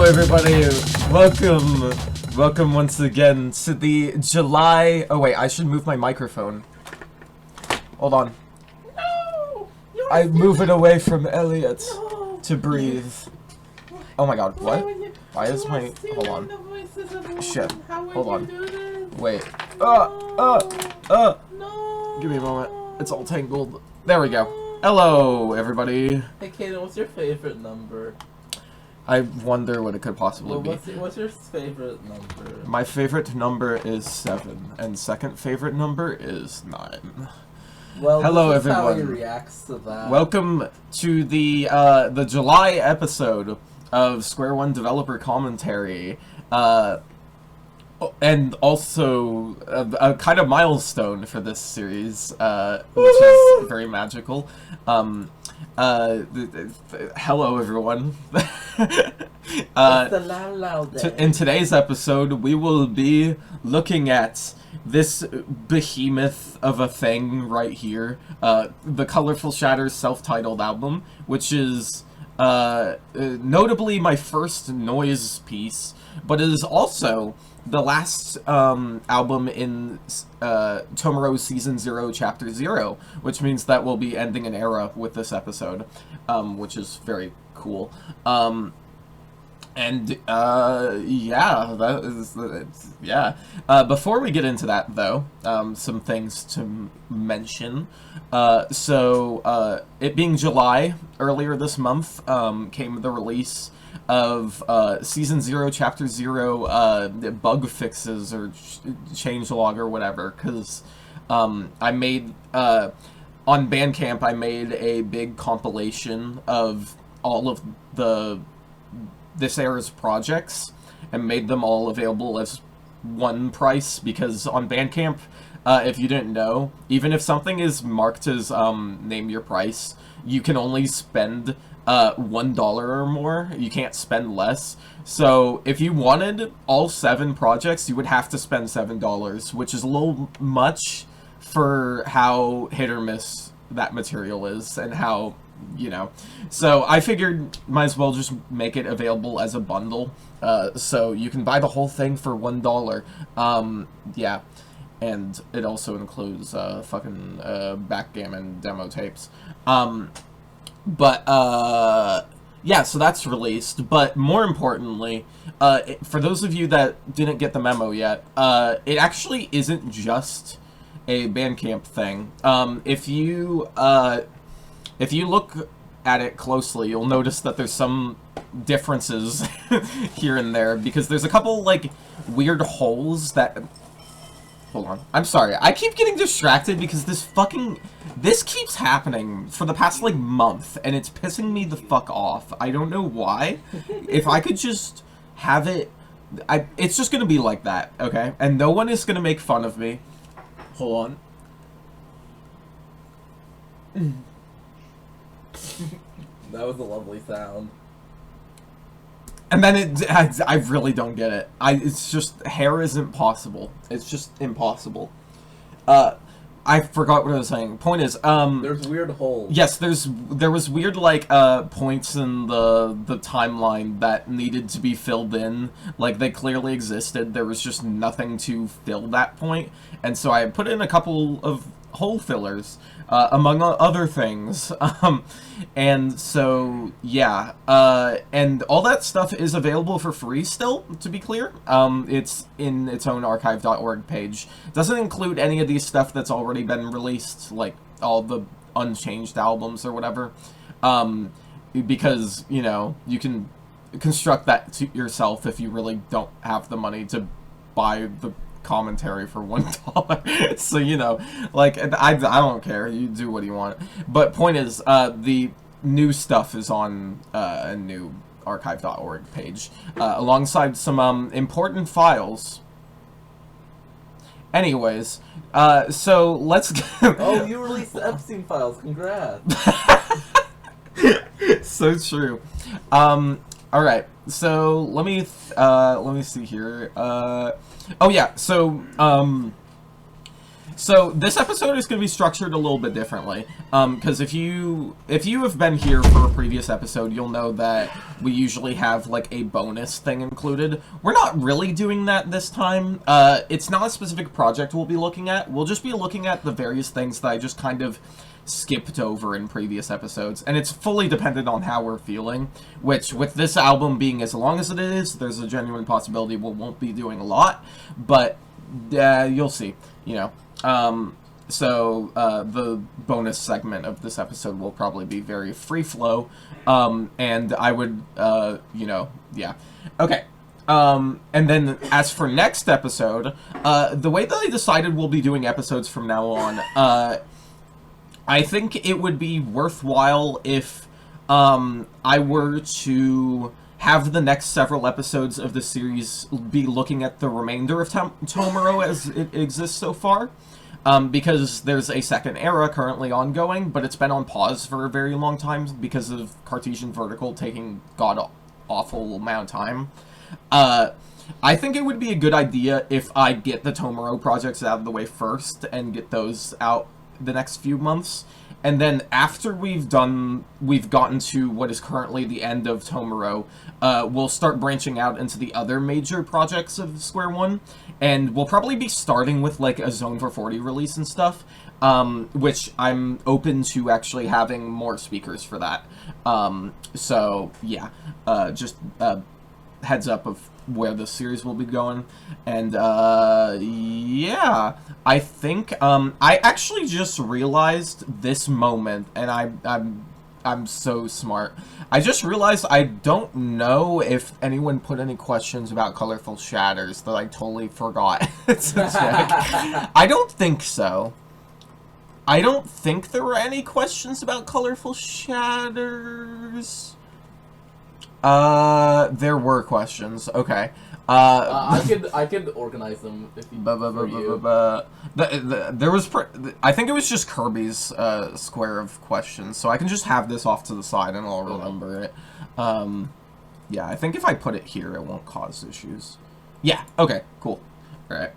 everybody, welcome once again to the July, oh wait, I should move my microphone. Hold on. No! I move it away from Elliot No! to breathe. Oh my god, what? Why is my, hold on. Shit, hold on. Wait. No! Give me a moment. It's all tangled. There we go. Hello, everybody. Hey, Kaden, what's your favorite number? I wonder what it could possibly be. What's your favorite number? My favorite number is 7, and second favorite number is 9. Well, hello, this is everyone. How he reacts to that. Welcome to the July episode of Square1 Developer Commentary, and also a kind of milestone for this series, which is very magical. Hello, everyone. It's the loud day. In today's episode, we will be looking at this behemoth of a thing right here, the Colorful Shatters self-titled album, which is notably my first noise piece, but it is also the last album in TOMAROH Season 0, Chapter 0, which means that we'll be ending an era with this episode, which is very cool. Yeah, that is, yeah. Before we get into that, though, some things to mention. It being July, earlier this month, came the release of Season 0, Chapter 0 bug fixes or changelog or whatever, because I made, on Bandcamp, I made a big compilation of all of this era's projects and made them all available as one price, because on Bandcamp, if you didn't know, even if something is marked as name your price, you can only spend $1 or more. You can't spend less. So if you wanted all 7 projects, you would have to spend $7, which is a little much for how hit or miss that material is and how, you know. So I figured might as well just make it available as a bundle, so you can buy the whole thing for $1. Yeah, and it also includes fucking Backgammon Demo Tapes. Yeah, so that's released, but more importantly, for those of you that didn't get the memo yet, it actually isn't just a Bandcamp thing. If you look at it closely, you'll notice that there's some differences here and there, because there's a couple, like, weird holes that... Hold on. I'm sorry. I keep getting distracted because this keeps happening for the past, like, month, and it's pissing me the fuck off. I don't know why. If I could just have it... it's just gonna be like that, okay? And no one is gonna make fun of me. Hold on. That was a lovely sound. And then I really don't get it. It's just, hair isn't possible. It's just impossible. I forgot what I was saying. Point is, there's weird holes. Yes, there was weird, like, points in the timeline that needed to be filled in. Like, they clearly existed. There was just nothing to fill that point. And so I put in a couple of hole fillers, among other things. And so, yeah. And all that stuff is available for free still, to be clear. It's in its own archive.org page. Doesn't include any of these stuff that's already been released, like all the unchanged albums or whatever. Because, you know, you can construct that to yourself if you really don't have the money to buy the commentary for $1. So, you know, like, I don't care. You do what you want. But point is, the new stuff is on a new archive.org page, alongside some important files. Anyways, so let's Oh, you released the Epstein files. Congrats. So true. Alright, so let me see here. Oh yeah, so So this episode is going to be structured a little bit differently, because if you have been here for a previous episode, you'll know that we usually have like a bonus thing included. We're not really doing that this time. It's not a specific project we'll be looking at. We'll just be looking at the various things that I just kind of skipped over in previous episodes, and it's fully dependent on how we're feeling, which with this album being as long as it is, there's a genuine possibility we won't be doing a lot, but you'll see, you know. The bonus segment of this episode will probably be very free flow, and I would, you know, yeah. Okay. And then as for next episode, the way that I decided we'll be doing episodes from now on, I think it would be worthwhile if, I were to have the next several episodes of the series be looking at the remainder of TOMAROH as it exists so far. Because there's a second era currently ongoing, but it's been on pause for a very long time because of Cartesian Vertical taking god-awful amount of time. I think it would be a good idea if I get the TOMAROH projects out of the way first and get those out the next few months, and then after we've gotten to what is currently the end of TOMAROH, we'll start branching out into the other major projects of Square1, and we'll probably be starting with like a Zone for 40 release and stuff, which I'm open to actually having more speakers for that. So yeah, just heads up of where the series will be going, and yeah, I think I actually just realized this moment, and I'm so smart. I just realized I don't know if anyone put any questions about colorful shatters that I totally forgot to check. I don't think so. I don't think there were any questions about colorful shatters. There were questions. Okay. I could organize them if you. There was. I think it was just Kirby's square of questions, so I can just have this off to the side and I'll remember it. Yeah, I think if I put it here, it won't cause issues. Yeah. Okay. Cool. All right.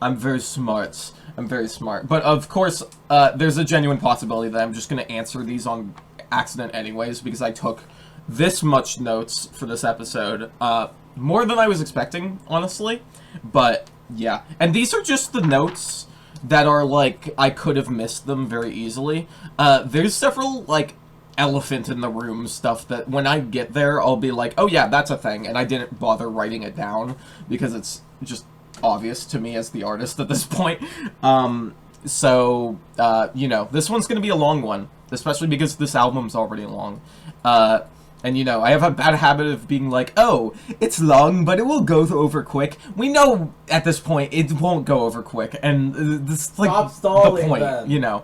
I'm very smart. I'm very smart. But of course, there's a genuine possibility that I'm just gonna answer these on accident anyways because I took this much notes for this episode, more than I was expecting, honestly, but yeah, and these are just the notes that are, like, I could have missed them very easily. There's several, like, elephant in the room stuff that when I get there, I'll be like, oh yeah, that's a thing, and I didn't bother writing it down, because it's just obvious to me as the artist at this point. So, you know, this one's gonna be a long one, especially because this album's already long. And, you know, I have a bad habit of being like, oh, it's long, but it will go over quick. We know at this point it won't go over quick, and this is, like, Stop stalling, the point, then. you know.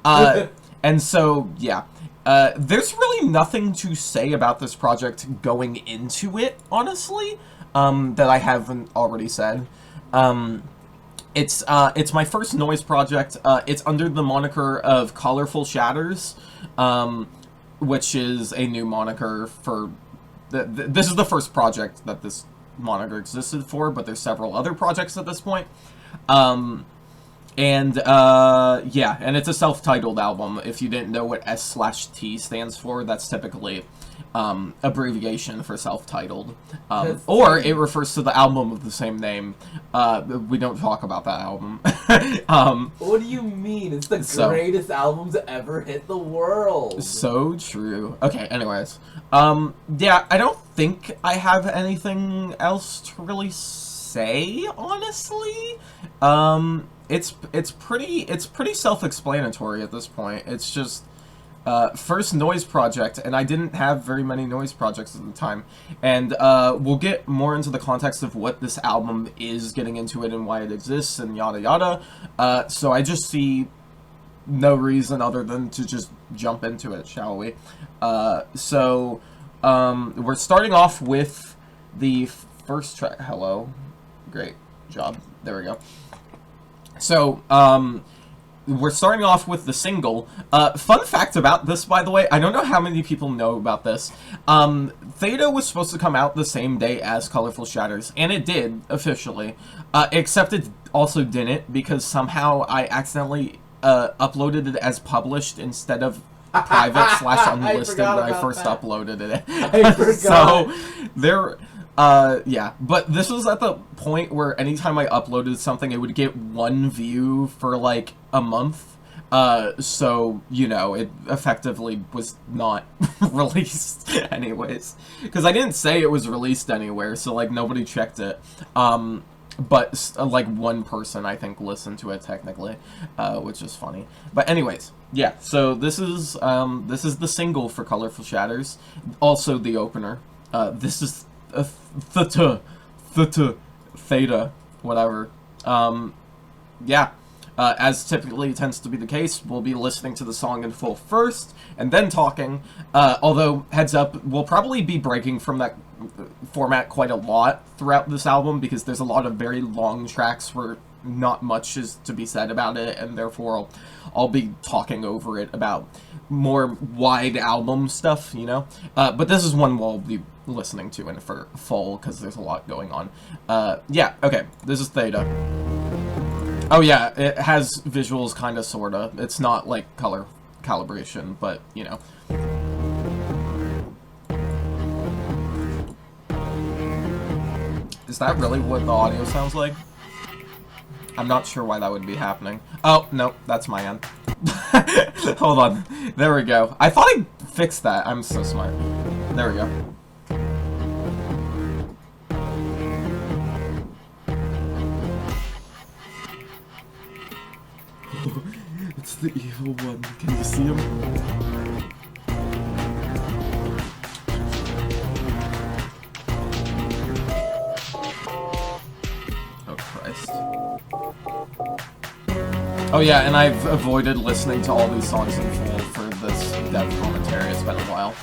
And so, yeah. There's really nothing to say about this project going into it, honestly, that I haven't already said. It's my first noise project. It's under the moniker of Colorful Shatters, which is a new moniker for... This is the first project that this moniker existed for, but there's several other projects at this point. Yeah, and it's a self-titled album. If you didn't know what S/T stands for, that's typically abbreviation for self-titled. Or it refers to the album of the same name. We don't talk about that album. What do you mean? It's the greatest album to ever hit the world. So true. Okay, anyways. Yeah, I don't think I have anything else to really say, honestly. It's pretty self-explanatory at this point. It's just first noise project, and I didn't have very many noise projects at the time. And we'll get more into the context of what this album is, getting into it and why it exists, and yada yada. So I just see no reason other than to just jump into it, shall we? So we're starting off with the first track. Hello. Great job. There we go. So, we're starting off with the single. Fun fact about this, by the way, I don't know how many people know about this. Theta was supposed to come out the same day as Colorful Shatters, and it did, officially. Except it also didn't, because somehow I accidentally uploaded it as published instead of private / unlisted when I first uploaded it. I forgot. So, there... yeah, but this was at the point where anytime I uploaded something, it would get 1 view for, like, a month. So, you know, it effectively was not released anyways. Because I didn't say it was released anywhere, so, like, nobody checked it. But, like, 1 person, I think, listened to it, technically, which is funny. But anyways, yeah, so this is the single for Colorful Shatters. Also the opener. This is... Theta, whatever. Yeah. As typically tends to be the case, we'll be listening to the song in full first, and then talking. Although, heads up, we'll probably be breaking from that format quite a lot throughout this album, because there's a lot of very long tracks where not much is to be said about it, and therefore I'll be talking over it about more wide album stuff, you know? But this is one we'll be listening to in for full, because there's a lot going on. Yeah, okay, this is Theta. Oh yeah, it has visuals, kinda, sorta. It's not, like, color calibration, but, you know. Is that really what the audio sounds like? I'm not sure why that would be happening. Oh, no, that's my end. Hold on. There we go. I thought I fixed that. I'm so smart. There we go. It's the evil one. Can you see him? Oh, Christ. Oh yeah, and I've avoided listening to all these songs in full for this dev commentary. It's been a while.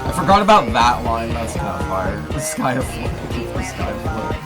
I forgot about that line. That's kind of fire. The sky afloat. Keep the sky afloat.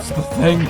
It's the thing.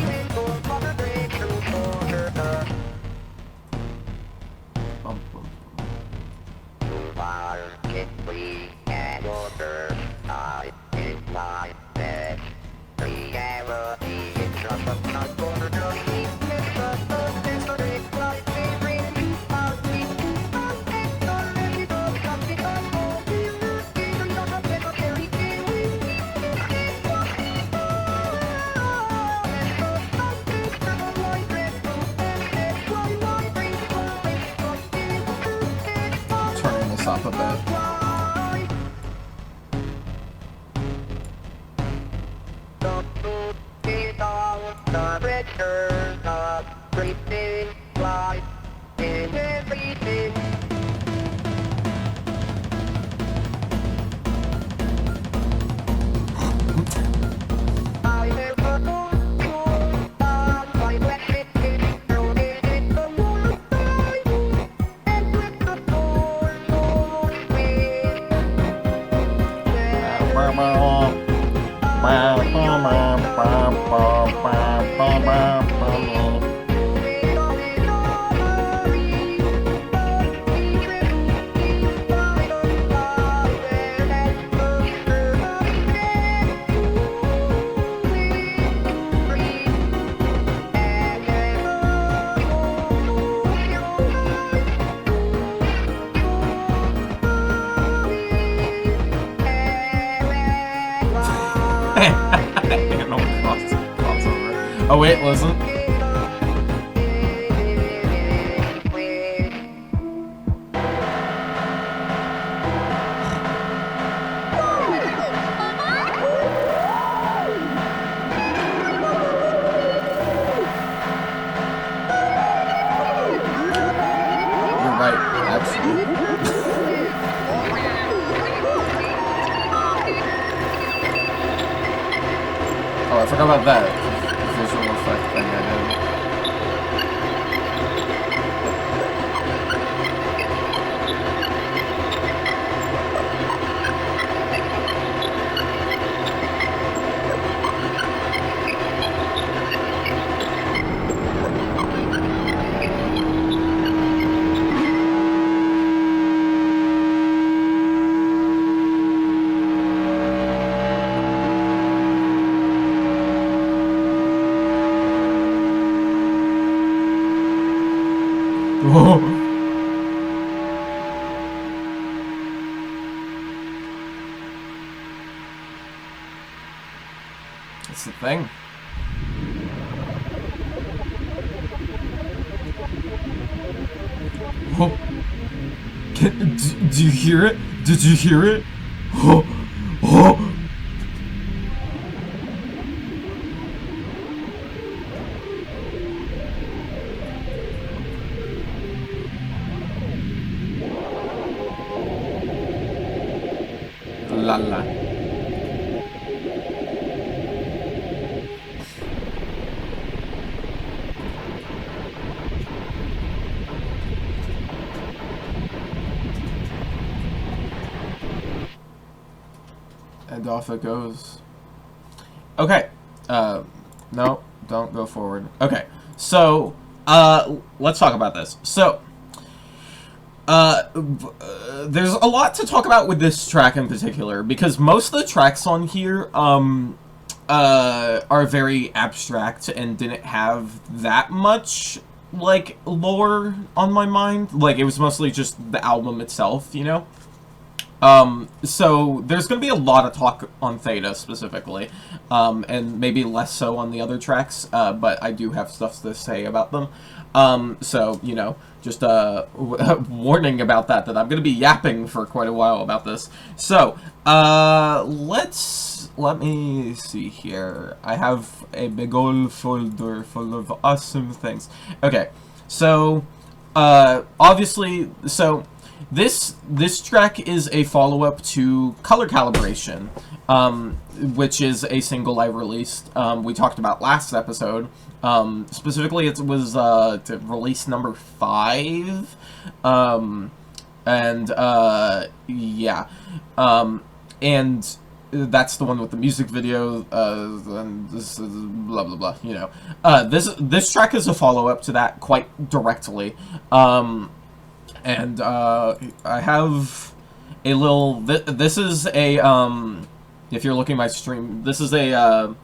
Turning this up a bit. Oh wait, listen. You're right, actually. Oh, I forgot about that visual effect thing I did. Whoa. That's the thing. Oh. Do you hear it? Did you hear it? Oh. Oh. La la. And off it goes. Okay. No, don't go forward. Okay. So, let's talk about this. So, there's a lot to talk about with this track in particular, because most of the tracks on here, are very abstract and didn't have that much, like, lore on my mind. Like, it was mostly just the album itself, you know? So there's going to be a lot of talk on Theta specifically, and maybe less so on the other tracks, but I do have stuff to say about them. So, you know, just warning about that I'm going to be yapping for quite a while about this. So, let me see here. I have a big old folder full of awesome things. Okay, so, obviously, so this track is a follow-up to Color Calibration, which is a single I released. We talked about last episode. Specifically, it was to release number 5, yeah, and that's the one with the music video, and this is blah blah blah, you know. This track is a follow-up to that quite directly. And I have a little, this is a, if you're looking at my stream, this is a,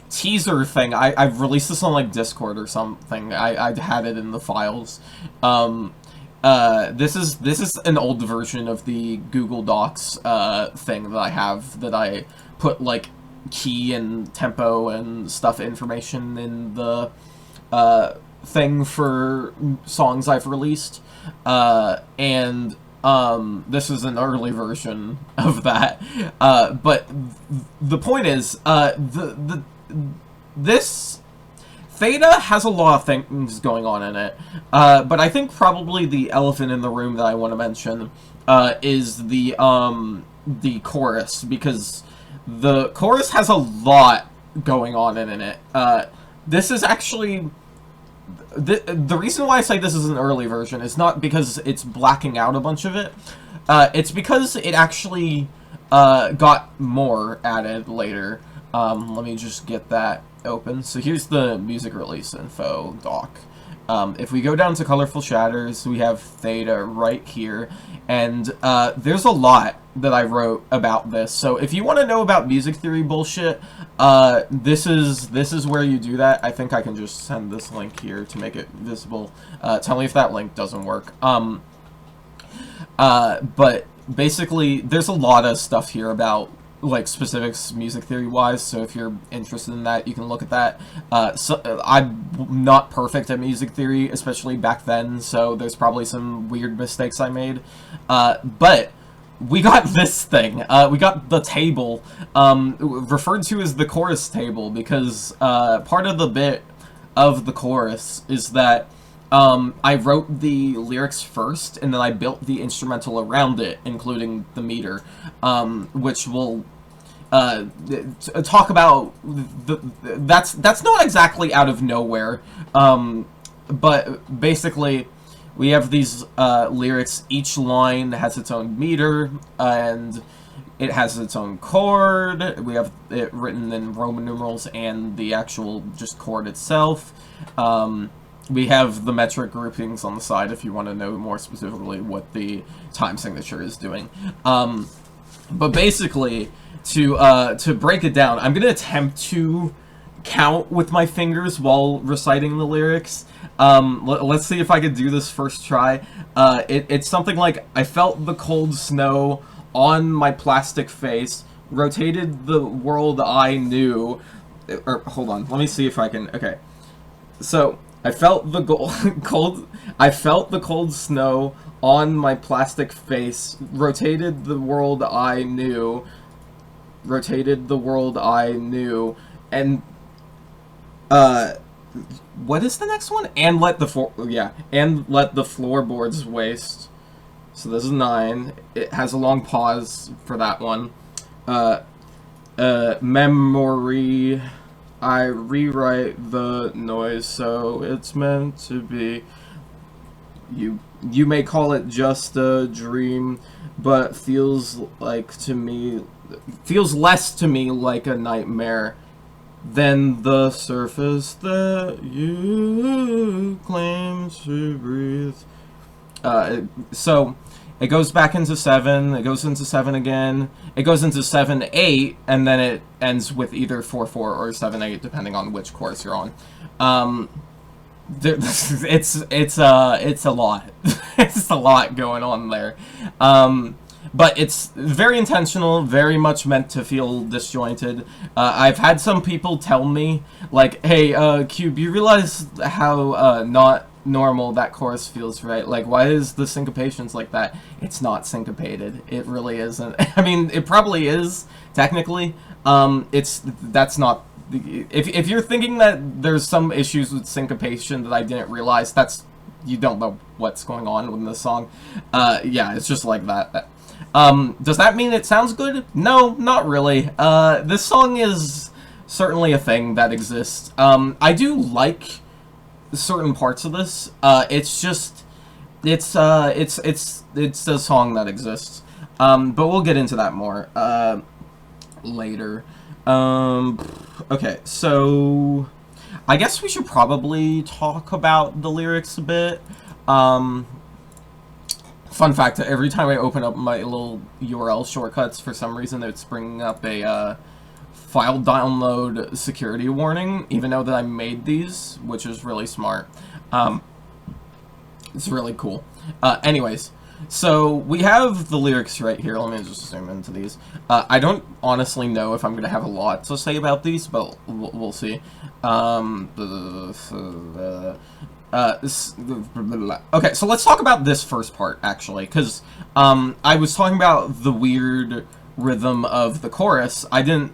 teaser thing. I've released this on, like, Discord or something. I had it in the files. This is an old version of the Google Docs, thing that I have, that I put, like, key and tempo and stuff information in the, thing for songs I've released. And this is an early version of that. But the point is, this Theta has a lot of things going on in it, but I think probably the elephant in the room that I want to mention is the chorus, because the chorus has a lot going on in it. This is actually... The reason why I say this is an early version is not because it's blacking out a bunch of it. It's because it actually got more added later. Let me just get that open. So here's the music release info doc. If we go down to Colorful Shatters, we have Theta right here, and there's a lot that I wrote about this. So if you want to know about music theory bullshit, this is where you do that. I think I can just send this link here to make it visible. Tell me if that link doesn't work. But basically, there's a lot of stuff here about, like, specifics music theory wise, so if you're interested in that, you can look at that. I'm not perfect at music theory, especially back then, so there's probably some weird mistakes I made. But we got this thing. We got the table, referred to as the chorus table, because part of the bit of the chorus is that I wrote the lyrics first, and then I built the instrumental around it, including the meter, which will talk about that's not exactly out of nowhere, but basically we have these lyrics. Each line has its own meter, and it has its own chord. We have it written in Roman numerals and the actual just chord itself. We have the metric groupings on the side if you want to know more specifically what the time signature is doing. But basically, to break it down, I'm going to attempt to count with my fingers while reciting the lyrics. Let's see if I could do this first try. It's something like, I felt the cold snow on my plastic face, rotated the world I knew. Or, hold on, let me see if I can, okay. So, I felt the cold snow on my plastic face, rotated the world I knew, and, what is the next one? And let the floorboards waste. So this is 9. It has a long pause for that one. Memory. I rewrite the noise so it's meant to be. You may call it just a dream, but feels less to me like a nightmare than the surface that you claim to breathe. So it goes back into 7, it goes into 7 again, it goes into 7/8, and then it ends with either 4/4 or 7/8, depending on which chorus you're on. It's a lot. It's a lot going on there. But it's very intentional, very much meant to feel disjointed. I've had some people tell me, like, hey, Cube, you realize how not normal that chorus feels, right? Like, why is the syncopations like that? It's not syncopated. It really isn't. I mean, it probably is, technically. That's not... If you're thinking that there's some issues with syncopation that I didn't realize, you don't know what's going on with this song. Yeah, it's just like that. Does that mean it sounds good? No, not really. This song is certainly a thing that exists. I do like certain parts of this. It's just, it's a song that exists. But we'll get into that more. later. Okay, so I guess we should probably talk about the lyrics a bit. Fun fact, every time I open up my little URL shortcuts, for some reason it's bringing up a file download security warning, even though that I made these, which is really smart. It's really cool. Anyways, so we have the lyrics right here. Let me just zoom into these. I don't honestly know if I'm going to have a lot to say about these, but we'll see. Okay, so let's talk about this first part, actually, because I was talking about the weird rhythm of the chorus. I didn't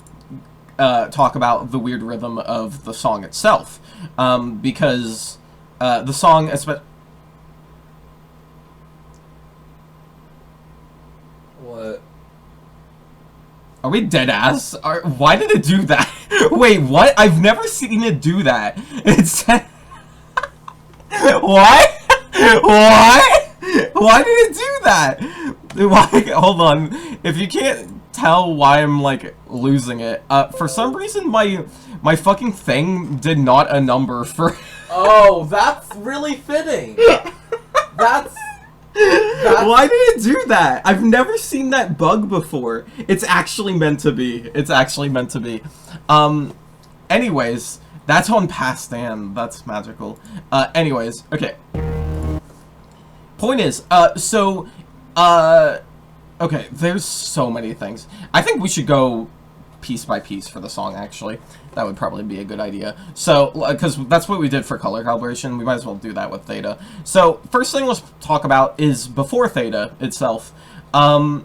talk about the weird rhythm of the song itself, because the song... What? Are we dead ass? Why did it do that? Wait, what? I've never seen it do that. It's... What? What? Why did it do that? Why? Hold on. If you can't tell why I'm, like, losing it, for some reason my fucking thing did not a number for... Oh, that's really fitting. That's... Why did it do that? I've never seen that bug before. It's actually meant to be. It's actually meant to be. Anyways, that's on past and that's magical. Anyways, okay. Point is, okay, there's so many things. I think we should go piece by piece for the song, actually. That would probably be a good idea. So, because that's what we did for color calibration, we might as well do that with theta. So, first thing let's talk about is before theta itself. I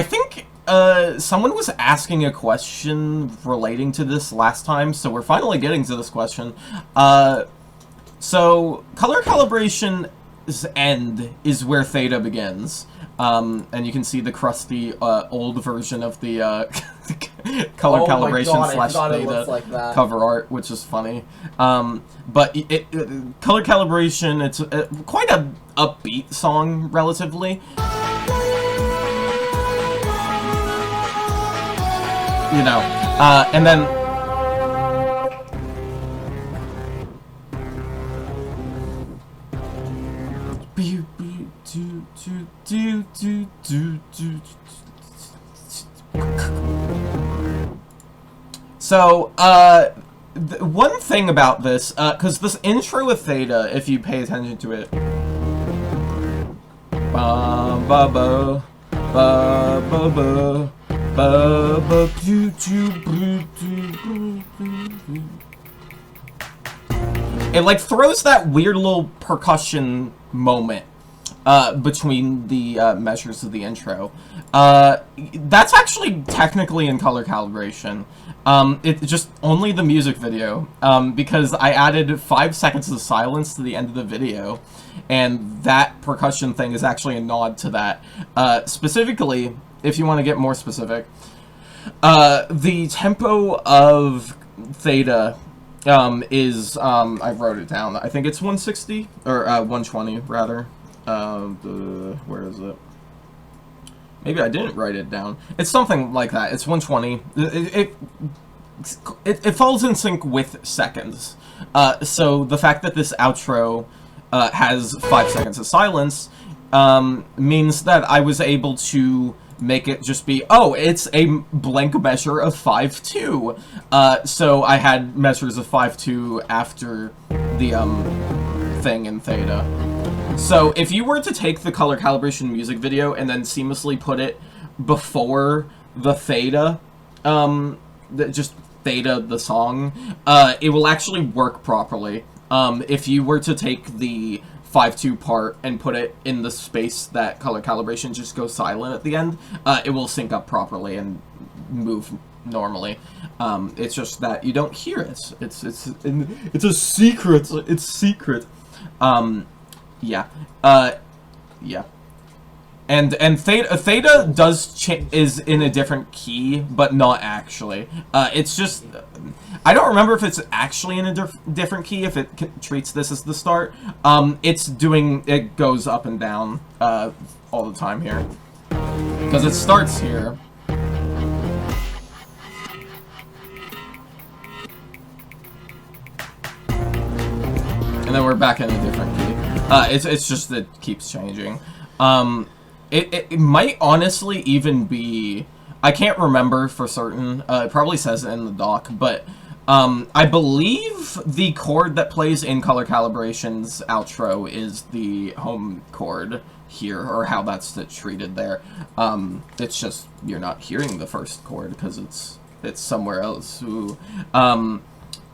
think someone was asking a question relating to this last time, so we're finally getting to this question. So, color calibration's end is where theta begins. And you can see the crusty, old version of the, color calibration slash theta like cover art, which is funny. But color calibration, it's quite a upbeat song, relatively. You know, and then... So, one thing about this, because this intro with theta, if you pay attention to it, it like throws that weird little percussion moment between the measures of the intro. That's actually technically in color calibration. It's just only the music video, because I added 5 seconds of silence to the end of the video, and that percussion thing is actually a nod to that. Specifically, if you want to get more specific, the tempo of theta is, I wrote it down, I think it's 160, or 120, rather. Where is it? Maybe I didn't write it down. It's something like that. It's 120. It falls in sync with seconds. So the fact that this outro has 5 seconds of silence means that I was able to make it just be, oh, it's a blank measure of 5/2. So I had measures of 5/2 after the thing in theta. So, if you were to take the color calibration music video and then seamlessly put it before the theta, just theta the song, it will actually work properly. If you were to take the 5/2 part and put it in the space that color calibration just goes silent at the end, it will sync up properly and move normally. It's just that you don't hear it. It's a secret. It's secret. Yeah. Yeah. And theta does is in a different key, but not actually. It's just, I don't remember if it's actually in a different key, if it treats this as the start. It goes up and down all the time here. Because it starts here. and then we're back in a different key. It's just it keeps changing. It might honestly even be, I can't remember for certain. It probably says it in the doc, but I believe the chord that plays in Color Calibration's outro is the home chord here, or how that's treated there. It's just you're not hearing the first chord because it's somewhere else. Ooh.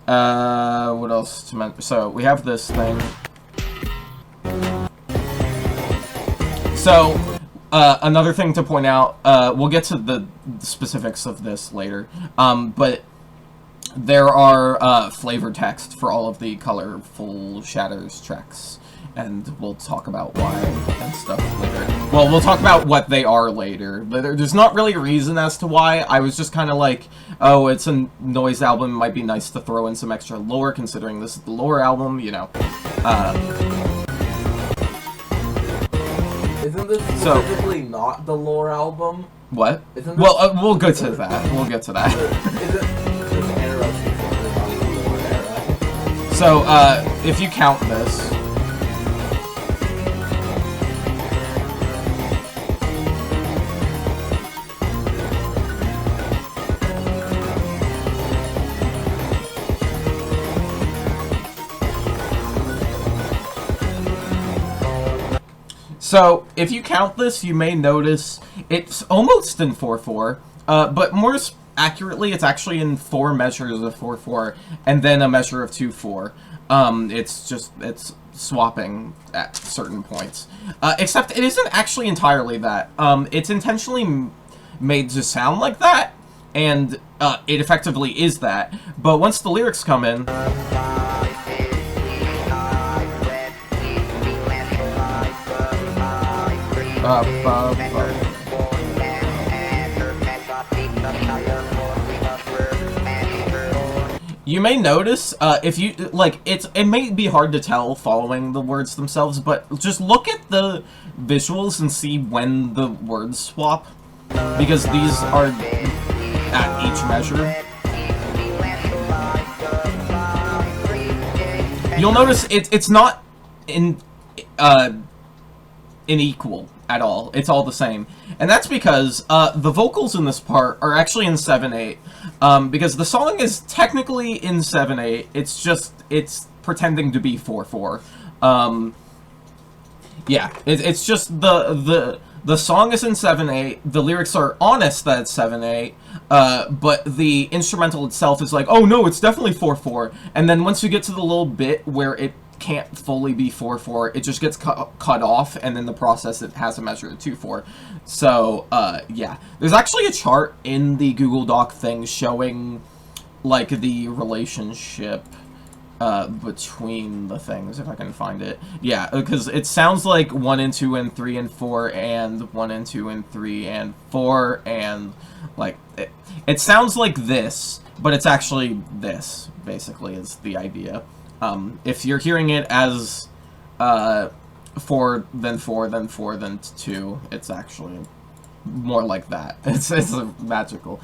What else to mention? So we have this thing. So another thing to point out, we'll get to the specifics of this later, but there are flavor text for all of the Colorful Shatters tracks, and we'll talk about why and stuff later. Well, we'll talk about what they are later. There's not really a reason as to why. I was just kind of like, oh, it's a noise album, it might be nice to throw in some extra lore, considering this is the lore album, you know. Isn't this specifically not the lore album? What? Well, we'll get to that. We'll get to that. So, if you count this... So, if you count this, you may notice it's almost in 4/4, but more accurately, it's actually in 4 measures of 4/4, and then a measure of 2/4. It's swapping at certain points. Except it isn't actually entirely that. It's intentionally made to sound like that, and it effectively is that. But once the lyrics come in... You may notice, if you, like, it may be hard to tell following the words themselves, but just look at the visuals and see when the words swap, because these are at each measure. You'll notice it's not unequal at all. It's all the same. And that's because the vocals in this part are actually in 7/8. Because the song is technically in 7/8. It's just, it's pretending to be 4/4. Yeah, it's just the song is in 7/8. The lyrics are honest that it's 7/8. But the instrumental itself is like, oh no, it's definitely 4/4. And then once you get to the little bit where it can't fully be 4/4, it just gets cut off, and then the process it has a measure of 2/4. So yeah, there's actually a chart in the Google Doc thing showing like the relationship between the things, if I can find it. Yeah, because it sounds like 1 and 2 and 3 and 4 and 1 and 2 and 3 and 4 and like it sounds like this, but it's actually this basically is the idea. If you're hearing it as 4, then 4, then 4, then 2, it's actually more like that. It's magical.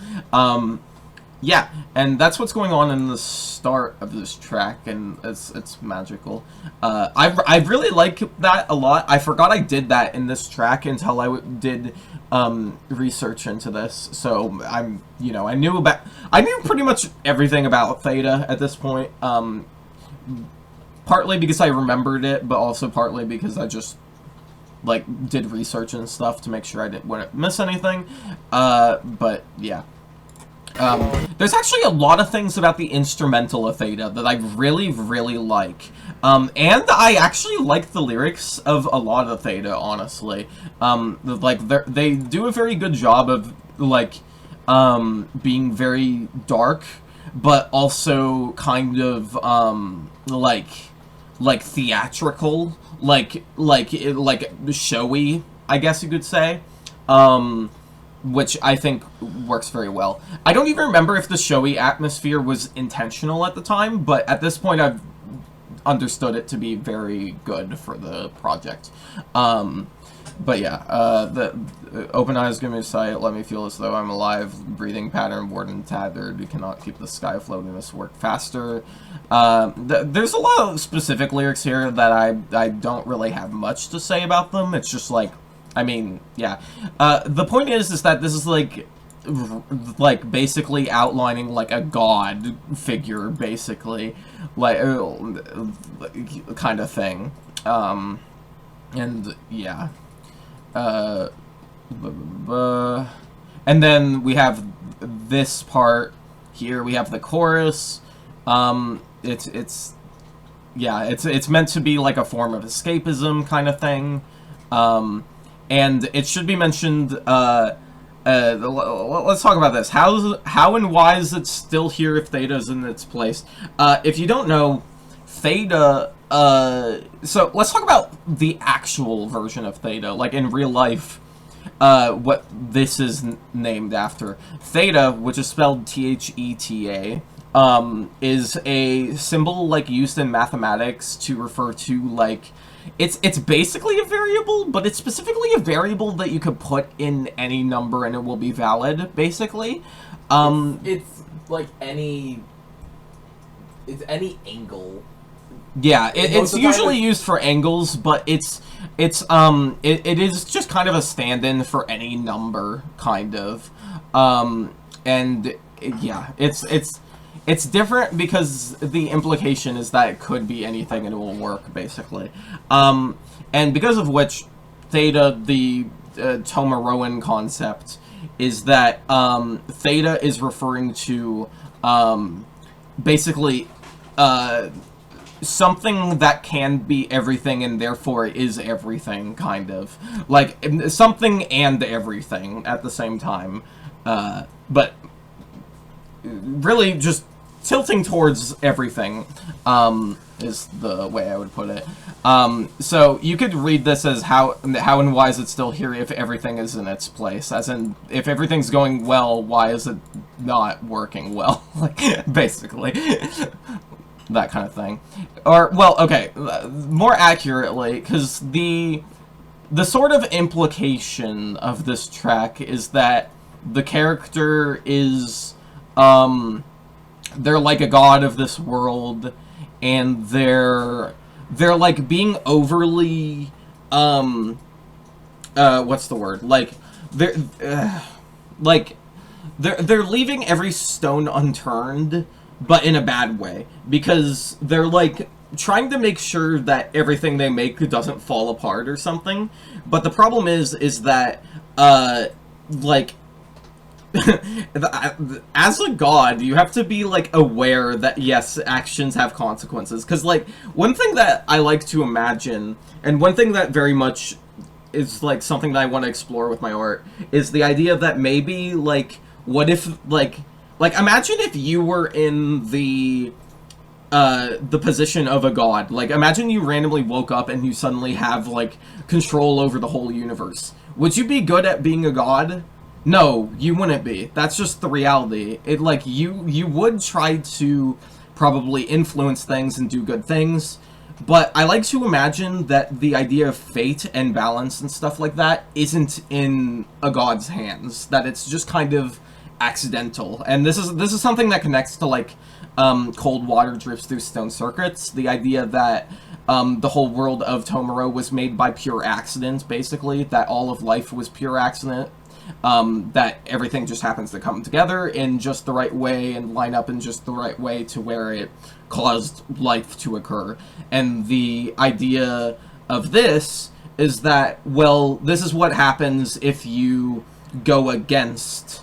Yeah, and that's what's going on in the start of this track, and it's magical. I really like that a lot. I forgot I did that in this track until I did research into this. So I knew pretty much everything about Theta at this point. Partly because I remembered it, but also partly because I just like did research and stuff to make sure I wouldn't miss anything. But yeah. There's actually a lot of things about the instrumental of Theta that I really, really like. And I actually like the lyrics of a lot of Theta, honestly. Like, they do a very good job of, like, being very dark, but also kind of, like theatrical, like showy, I guess you could say. Which I think works very well. I don't even remember if the showy atmosphere was intentional at the time, but at this point I've understood it to be very good for the project. But yeah, the open eyes give me sight, let me feel as though I'm alive, breathing pattern, bored and tethered, you cannot keep the sky afloat in this work faster. There's a lot of specific lyrics here that I don't really have much to say about them. It's just like, I mean, yeah. The point is that this is like basically outlining like a god figure, basically, like kind of thing. And yeah. And then we have this part here. We have the chorus. It's meant to be like a form of escapism kind of thing. And it should be mentioned, let's talk about this. How and why is it still here if Theta's in its place? If you don't know, Theta, so let's talk about the actual version of Theta, like in real life, what this is named after. Theta, which is spelled Theta, is a symbol like used in mathematics to refer to like it's basically a variable, but it's specifically a variable that you could put in any number and it will be valid, basically. It's like any angle. Yeah, it's usually used for angles, but it is just kind of a stand-in for any number, kind of. And yeah, it's different because the implication is that it could be anything and it will work, basically. And because of which, Theta, the TOMAROH concept, is that Theta is referring to basically something that can be everything and therefore is everything, kind of. Like, something and everything at the same time. But really just tilting towards everything, is the way I would put it. So you could read this as how and why is it still here if everything is in its place? As in, if everything's going well, why is it not working well? Like, basically. That kind of thing. Or, well, okay, more accurately, because the sort of implication of this track is that the character is, they're like a god of this world, and they're like being overly, what's the word? Like, they're leaving every stone unturned, but in a bad way, because they're like trying to make sure that everything they make doesn't fall apart or something. But the problem is that like as a god, you have to be like aware that yes, actions have consequences. Because like one thing that I like to imagine, and one thing that very much is like something that I want to explore with my art, is the idea that maybe like what if like imagine if you were in the position of a god. Like, imagine you randomly woke up and you suddenly have, like, control over the whole universe. Would you be good at being a god? No, you wouldn't be. That's just the reality. It, like, you would try to probably influence things and do good things, but I like to imagine that the idea of fate and balance and stuff like that isn't in a god's hands. That it's just kind of accidental. And this is something that connects to like cold water drifts through stone circuits. The idea that the whole world of TOMAROH was made by pure accident, basically, that all of life was pure accident, that everything just happens to come together in just the right way and line up in just the right way to where it caused life to occur. And the idea of this is that, well, this is what happens if you go against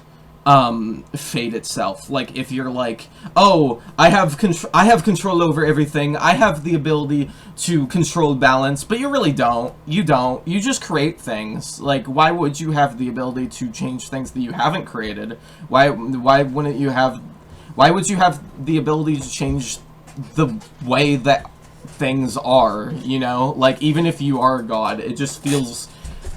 fate itself. Like, if you're like, oh, I have control over everything, I have the ability to control balance, but you really don't. You don't. You just create things. Like, why would you have the ability to change things that you haven't created? Why wouldn't you have... Why would you have the ability to change the way that things are, you know? Like, even if you are a god, it just feels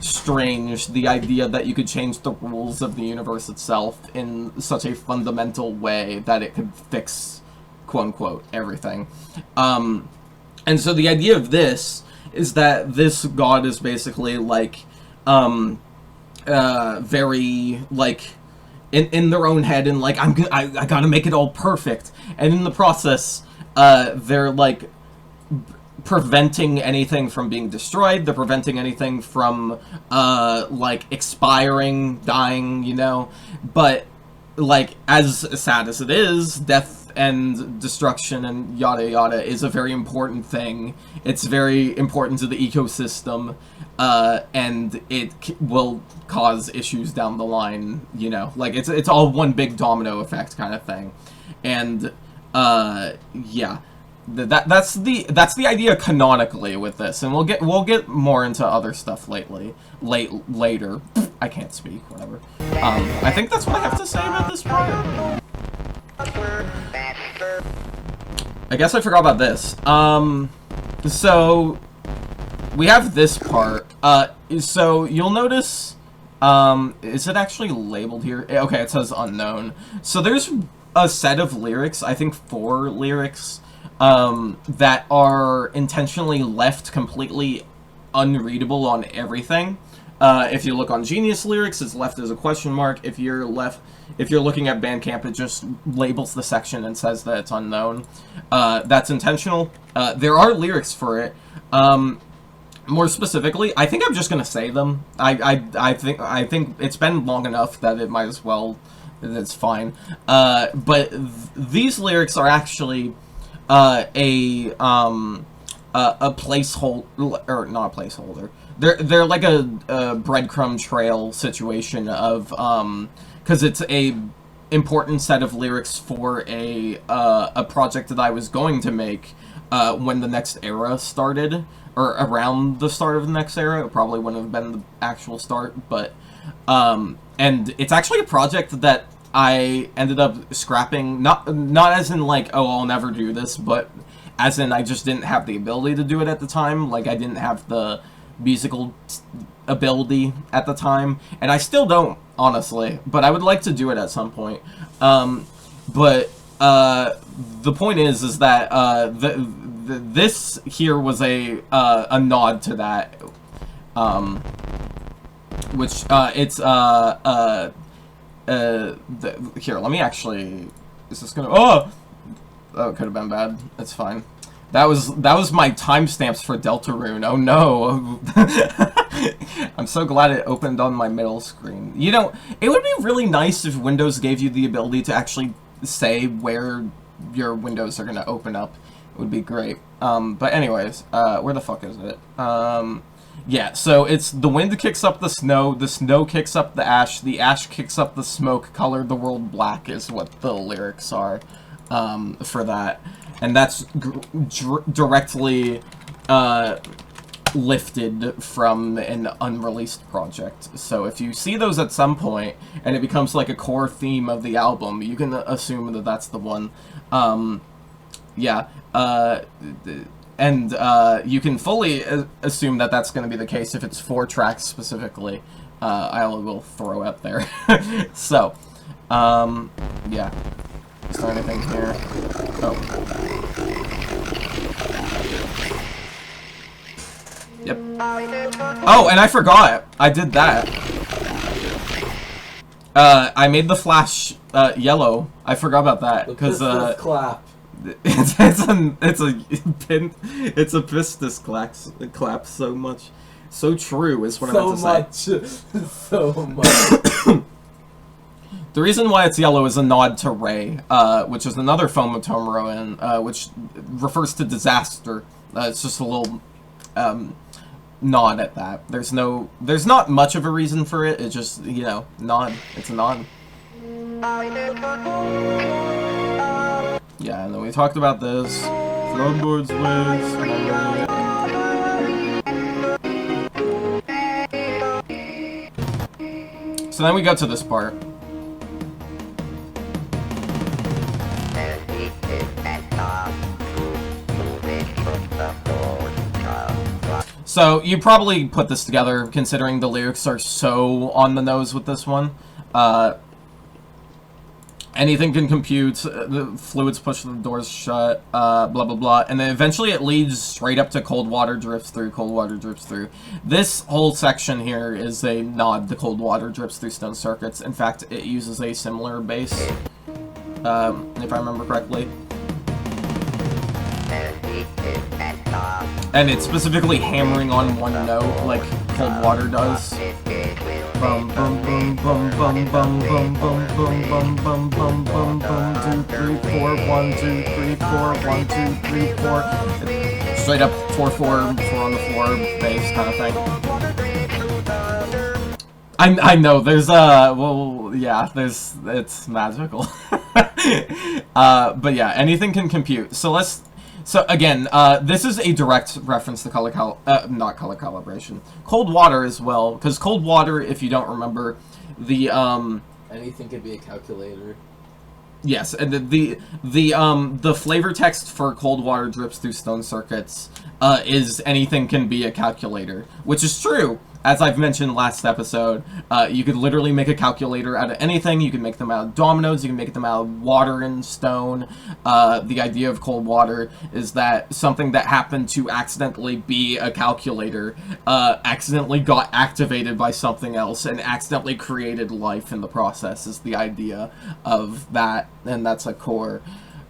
strange, the idea that you could change the rules of the universe itself in such a fundamental way that it could fix, quote-unquote, everything. And so the idea of this is that this god is basically, like, very, like, in their own head, and, like, I gotta make it all perfect. And in the process, they're like preventing anything from being destroyed. They're preventing anything from like expiring, dying, you know. But like, as sad as it is, death and destruction and yada yada is a very important thing. It's very important to the ecosystem, and it will cause issues down the line, you know. Like, it's all one big domino effect kind of thing. And yeah, that's the idea canonically with this, and we'll get more into other stuff later. I can't speak, whatever. I think that's what I have to say about this part. I guess I forgot about this. So we have this part. So you'll notice, is it actually labeled here? Okay, it says unknown. So there's a set of lyrics, I think 4 lyrics, that are intentionally left completely unreadable on everything. If you look on Genius Lyrics, it's left as a question mark. If you're looking at Bandcamp, it just labels the section and says that it's unknown. That's intentional. There are lyrics for it. More specifically, I think I'm just gonna say them. I think it's been long enough that it might as well. It's fine. But these lyrics are actually a placeholder, or not a placeholder. They're like a breadcrumb trail situation of because it's a important set of lyrics for a project that I was going to make when the next era started, or around the start of the next era. It probably wouldn't have been the actual start, but and it's actually a project that I ended up scrapping, not as in like, oh, I'll never do this, but as in I just didn't have the ability to do it at the time. Like, I didn't have the musical ability at the time, and I still don't, honestly, but I would like to do it at some point. But the point is that this here was a nod to that, which it's here, let me actually, is this gonna, oh, it could have been bad, it's fine. That was my timestamps for Deltarune. Oh no. I'm so glad it opened on my middle screen. You know, it would be really nice if Windows gave you the ability to actually say where your windows are going to open up. It would be great. But anyways, where the fuck is it? Yeah, so it's the wind kicks up the snow kicks up the ash kicks up the smoke, color the world black is what the lyrics are for that. And that's directly lifted from an unreleased project. So if you see those at some point, and it becomes like a core theme of the album, you can assume that that's the one. Yeah, and you can fully assume that that's going to be the case if it's 4 tracks specifically. I will throw out there. So, yeah. Is there anything here? Oh. Yep. Oh, and I forgot. I did that. I made the flash yellow. I forgot about that because clap. It's a pistis clap so much. So true is what I meant to say. So much. The reason why it's yellow is a nod to Ray, which is another foam of TOMAROH, which refers to disaster. It's just a little nod at that. There's not much of a reason for it. It's just, you know, nod. It's a nod. Yeah, and then we talked about this. Floorboards waves. So then we go to this part. So you probably put this together considering the lyrics are so on the nose with this one. Anything can compute, the fluids push the doors shut, blah blah blah, and then eventually it leads straight up to cold water drips through, cold water drips through. This whole section here is a nod to cold water drips through stone circuits. In fact, it uses a similar bass, if I remember correctly. And it's specifically hammering on one note, like Cold Water does. Bum bum bum bum bum bum bum bum bum bum bum bum bum bum 2 3 4 1 2 3 4 1 2 3 4. Straight up 4 4 4 on the floor bass kind of thing. I know there's well yeah it's magical. But yeah, anything can compute. So again, this is a direct reference to not color calibration. Cold Water as well, because Cold Water, if you don't remember, the anything could be a calculator. Yes, and the flavor text for Cold Water Drips Through Stone Circuits is anything can be a calculator, which is true. As I've mentioned last episode, you could literally make a calculator out of anything. You can make them out of dominoes, you can make them out of water and stone. The idea of Cold Water is that something that happened to accidentally be a calculator accidentally got activated by something else and accidentally created life in the process, is the idea of that, and that's a core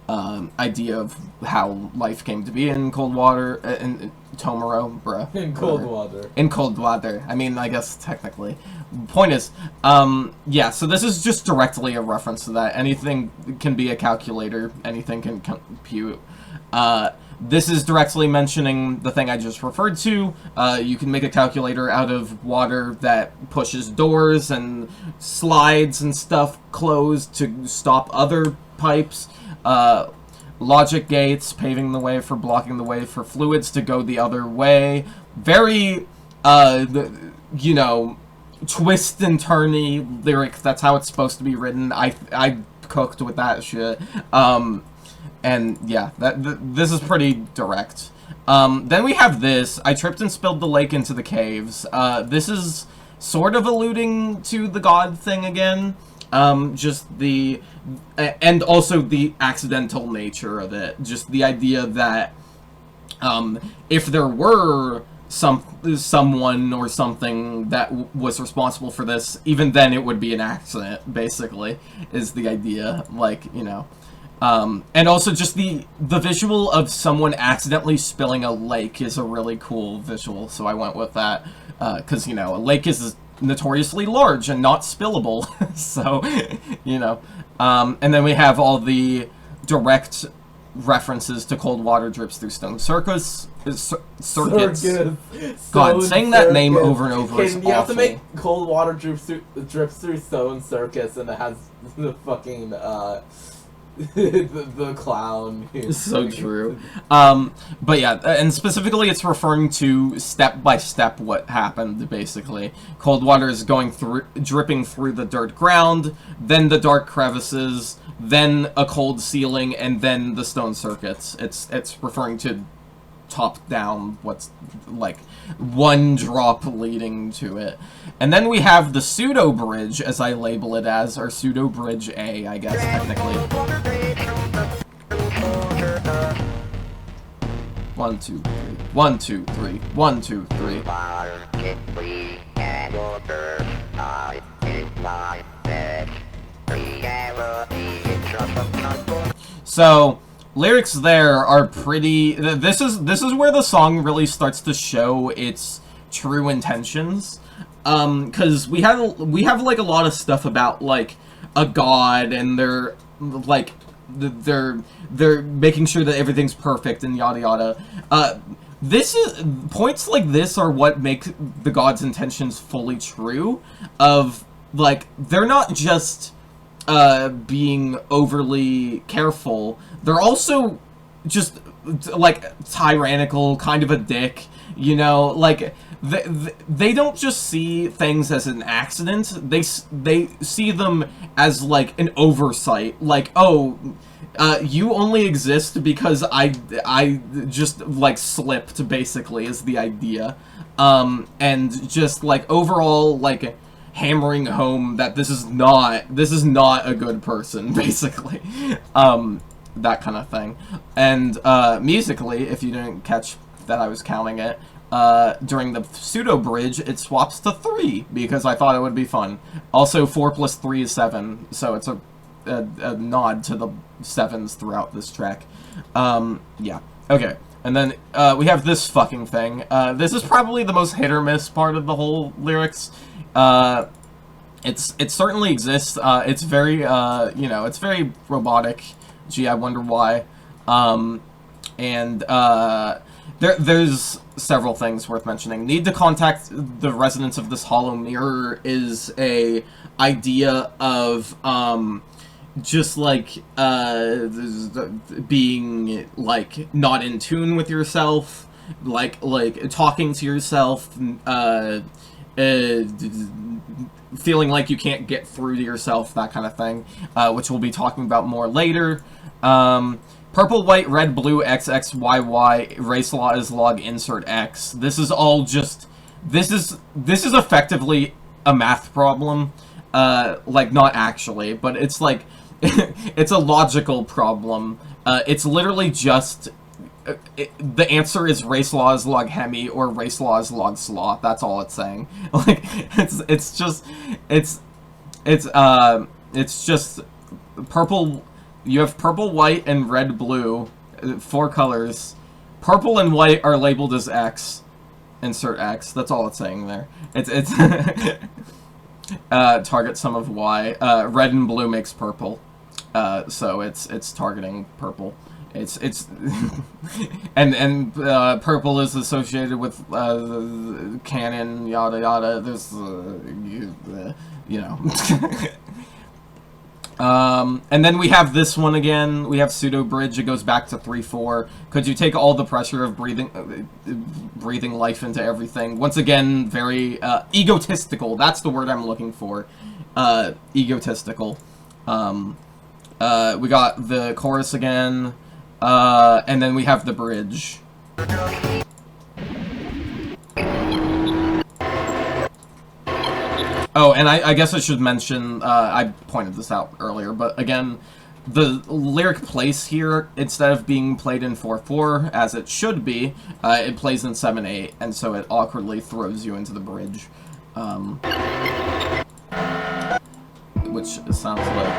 idea of how life came to be in Cold Water, in TOMAROH, bruh. In Cold Water. In Cold Water. I mean, I guess technically. Point is, yeah, so this is just directly a reference to that. Anything can be a calculator, anything can compute. This is directly mentioning the thing I just referred to. You can make a calculator out of water that pushes doors and slides and stuff closed to stop other pipes. Logic gates, paving the way for blocking the way for fluids to go the other way. Very, you know, twist and turny lyric. That's how it's supposed to be written. I cooked with that shit. And yeah, this is pretty direct. Then we have this. I tripped and spilled the lake into the caves. This is sort of alluding to the god thing again. Just the, and also the accidental nature of it. Just the idea that, if there were someone or something that was responsible for this, even then it would be an accident, basically, is the idea, like, you know. And also just the visual of someone accidentally spilling a lake is a really cool visual, so I went with that, because, you know, a lake is notoriously large and not spillable, so, you know. And then we have all the direct references to Cold Water Drips Through Stone Circuits. God, saying that name over and over is awful. You have to make Cold Water drips through Stone Circus, and it has the fucking, the clown. So true. But yeah, and specifically it's referring to step by step what happened, basically. Cold water is dripping through the dirt ground, then the dark crevices, then a cold ceiling, and then the stone circuits. It's referring to top down, what's like one drop leading to it. And then we have the pseudo bridge, as I label it as, or pseudo bridge A, I guess, technically. 1 2 3 1 2 3 1 2 3. So lyrics there are pretty. This is where the song really starts to show its true intentions. Because we have like a lot of stuff about like a god, and they're like they're making sure that everything's perfect and yada yada. Points like this are what make the god's intentions fully true. Of like, they're not just being overly careful, they're also just like tyrannical, kind of a dick, you know, like they don't just see things as an accident, they see them as like an oversight, like, oh, you only exist because I just like slipped, basically, is the idea. And just like overall like hammering home that this is not a good person, basically. That kind of thing. And musically, if you didn't catch that I was counting it, during the pseudo bridge it swaps to 3 because I thought it would be fun. Also 4 plus 3 is 7, so it's a nod to the 7s throughout this track. Yeah, okay. And then we have this fucking thing. This is probably the most hit or miss part of the whole lyrics. It certainly exists. It's very, you know, it's very robotic. Gee, I wonder why. There's several things worth mentioning. Need to contact the residents of this hollow mirror is a idea of, just, like, being, like, not in tune with yourself, like, talking to yourself, feeling like you can't get through to yourself, that kind of thing, which we'll be talking about more later. Purple, white, red, blue, XXYY, RaySlaaIisLaugh, insert X. This is all just... This is effectively a math problem. Like, not actually, but it's like... it's a logical problem. It's literally just... the answer is RaySlaaIisLaugHemi or RaySlaaIisLaugSlaw. That's all it's saying. Like, it's just purple. You have purple, white, and red, blue, 4 colors. Purple and white are labeled as X. Insert X. That's all it's saying there. It's target sum of Y. Red and blue makes purple. So it's targeting purple. It's and purple is associated with canon, yada yada. There's you know. And then we have this one again. We have pseudo bridge. It goes back to 3/4. Could you take all the pressure of breathing life into everything? Once again, very egotistical. That's the word I'm looking for. Egotistical. We got the chorus again. And then we have the bridge. Oh, and I guess I should mention, I pointed this out earlier, but again, the lyric place here, instead of being played in 4/4, as it should be, it plays in 7/8, and so it awkwardly throws you into the bridge. Which sounds like...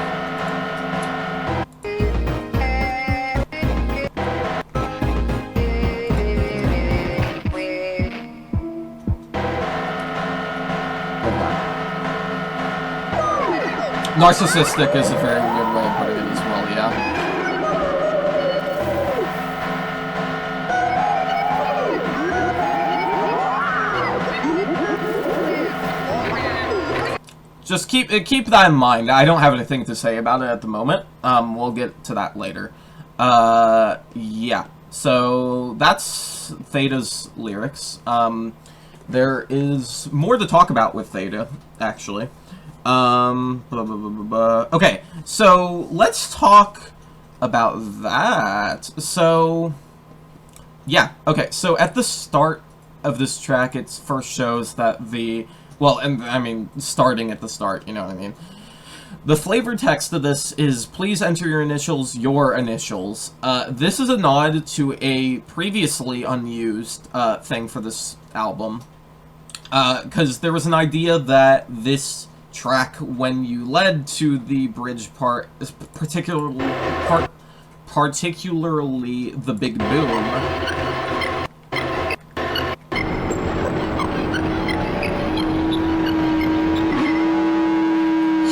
Narcissistic is a very good way of putting it as well, yeah. Just keep that in mind. I don't have anything to say about it at the moment. We'll get to that later. Yeah. So that's Theta's lyrics. There is more to talk about with Theta, actually. Okay, so let's talk about that. So, yeah, okay, so at the start of this track, it first shows that the, well, and I mean, starting at the start, you know what I mean? The flavor text of this is, please enter your initials, This is a nod to a previously unused thing for this album, because there was an idea that this track, when you led to the bridge part, is particularly the big boom.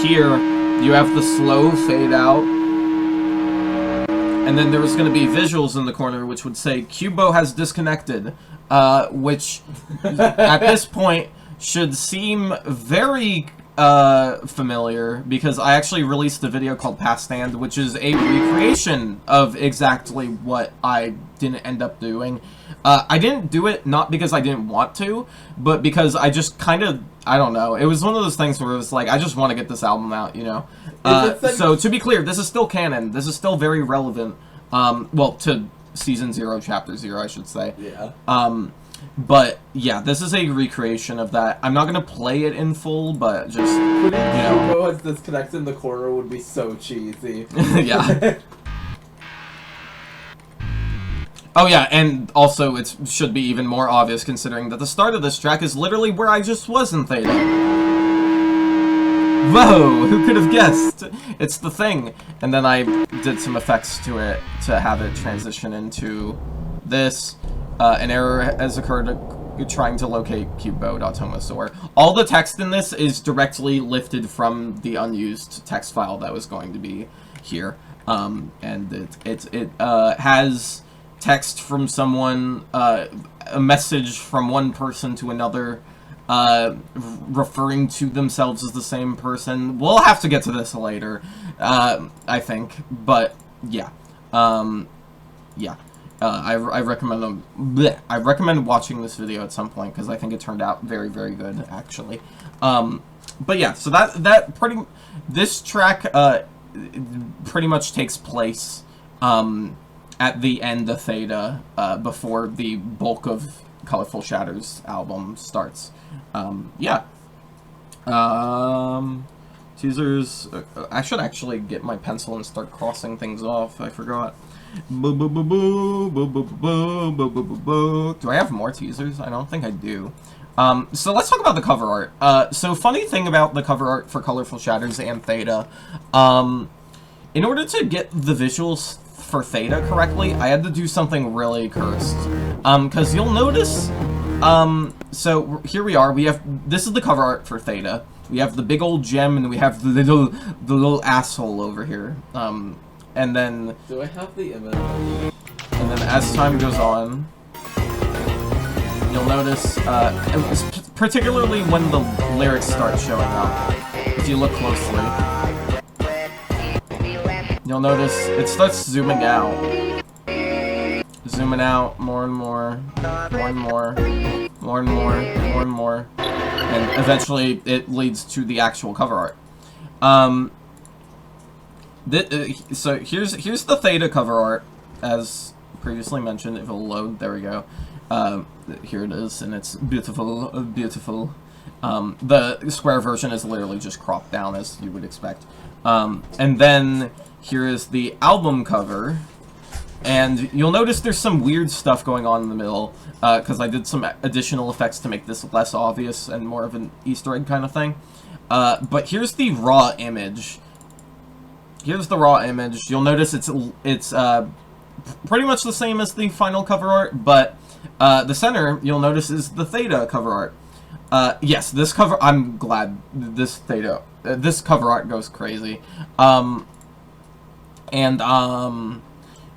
Here, you have the slow fade out, and then there was going to be visuals in the corner which would say, KubeBow has disconnected, which, at this point, should seem very familiar, because I actually released a video called Past Stand, which is a recreation of exactly what I didn't end up doing. I didn't do it not because I didn't want to, but because I just kind of, I don't know, it was one of those things where it was like, I just want to get this album out, you know? So, to be clear, this is still canon. This is still very relevant, well, to Season 0, Chapter 0, I should say. Yeah. But, yeah, this is a recreation of that. I'm not going to play it in full, but just, Putting KubeBow as disconnected in the corner would be so cheesy. Yeah. Oh, yeah, and also it should be even more obvious considering that the start of this track is literally where I just was in Theta. Whoa, who could have guessed? It's the thing. And then I did some effects to it to have it transition into this, an error has occurred trying to locate KubeBow.tomaSOR. All the text in this is directly lifted from the unused text file that was going to be here. And it has text from someone, a message from one person to another, referring to themselves as the same person. We'll have to get to this later, I think, but yeah, yeah. I recommend I recommend watching this video at some point because I think it turned out very, very good, actually. But yeah, so this track pretty much takes place at the end of Theta, before the bulk of Colorful Shatters album starts. Yeah. Teasers. I should actually get my pencil and start crossing things off. I forgot. Boo boo boo boo boo boo boo boo boo boo boo. Do I have more teasers? I don't think I do. So let's talk about the cover art. So funny thing about the cover art for Colorful Shatters and Theta, in order to get the visuals for Theta correctly, I had to do something really cursed. Cause you'll notice, so here we are, this is the cover art for Theta. We have the big old gem and we have the little asshole over here. And then... Do I have the image? And then as time goes on, you'll notice, particularly when the lyrics start showing up, if you look closely, you'll notice it starts zooming out. Zooming out more and more, more and more, more and more, more and more, and eventually it leads to the actual cover art. So here's the Theta cover art, as previously mentioned. If it'll load, there we go. Here it is, and it's beautiful, beautiful. The Square version is literally just cropped down, as you would expect. And then here is the album cover, and you'll notice there's some weird stuff going on in the middle, because I did some additional effects to make this less obvious and more of an Easter egg kind of thing. But here's the raw image. Here's the raw image. You'll notice it's pretty much the same as the final cover art, but the center, you'll notice, is the Theta cover art. Yes, this cover, I'm glad this cover art goes crazy.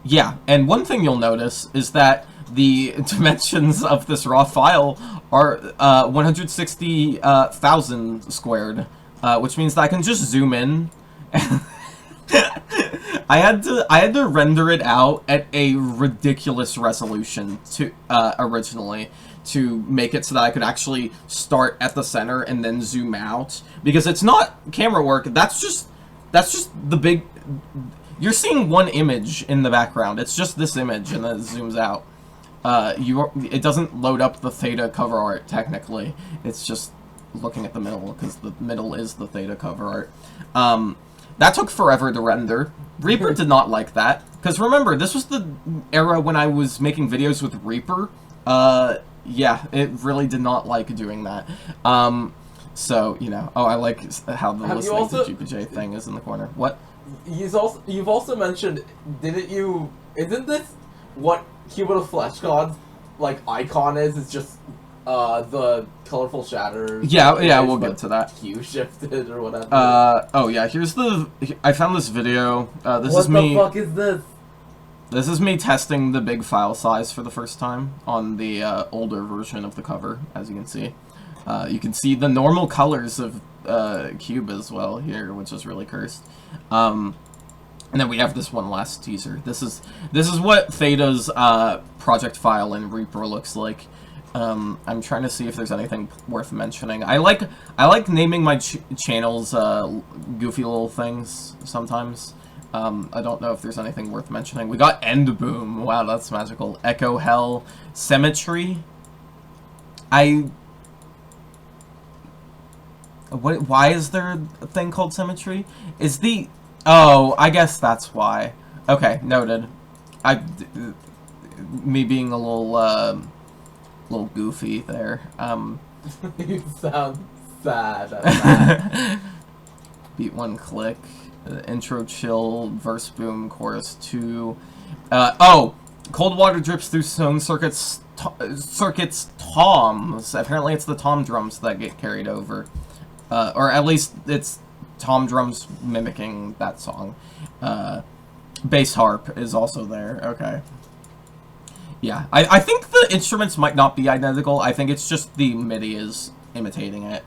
Yeah, and one thing you'll notice is that the dimensions of this raw file are 160,000 squared, which means that I can just zoom in. I had to render it out at a ridiculous resolution to originally to make it so that I could actually start at the center and then zoom out, because it's not camera work. That's just the big. You're seeing one image in the background. It's just this image, and then it zooms out. It doesn't load up the Theta cover art technically. It's just looking at the middle, because the middle is the Theta cover art. That took forever to render. Reaper did not like that, because remember, this was the era when I was making videos with Reaper. Yeah, it really did not like doing that. So, you know, I like how the listening to GPJ thing is in the corner. What? You've also mentioned, isn't this what Cubital Flesh God's, like, icon is? It's just, the Colorful Shatters. Yeah, we'll get to that. Hue shifted or whatever. Oh yeah, I found this video. What the fuck is this? This is me testing the big file size for the first time on the older version of the cover, as you can see. You can see the normal colors of Cube as well here, which is really cursed. And then we have this one last teaser. This is what Theta's project file in Reaper looks like. I'm trying to see if there's anything worth mentioning. I like naming my channels goofy little things sometimes. I don't know if there's anything worth mentioning. We got End Boom. Wow, that's magical. Echo Hell. Symmetry. Why is there a thing called Symmetry? Oh, I guess that's why. Okay, noted. Me being a little goofy there. You sound sad. Beat 1 click. Intro chill, verse boom, chorus 2. Oh, Cold water drips through stone circuits toms. Apparently it's the tom drums that get carried over. Or at least it's tom drums mimicking that song. Bass harp is also there. Okay. Yeah, I think the instruments might not be identical. I think it's just the MIDI is imitating it,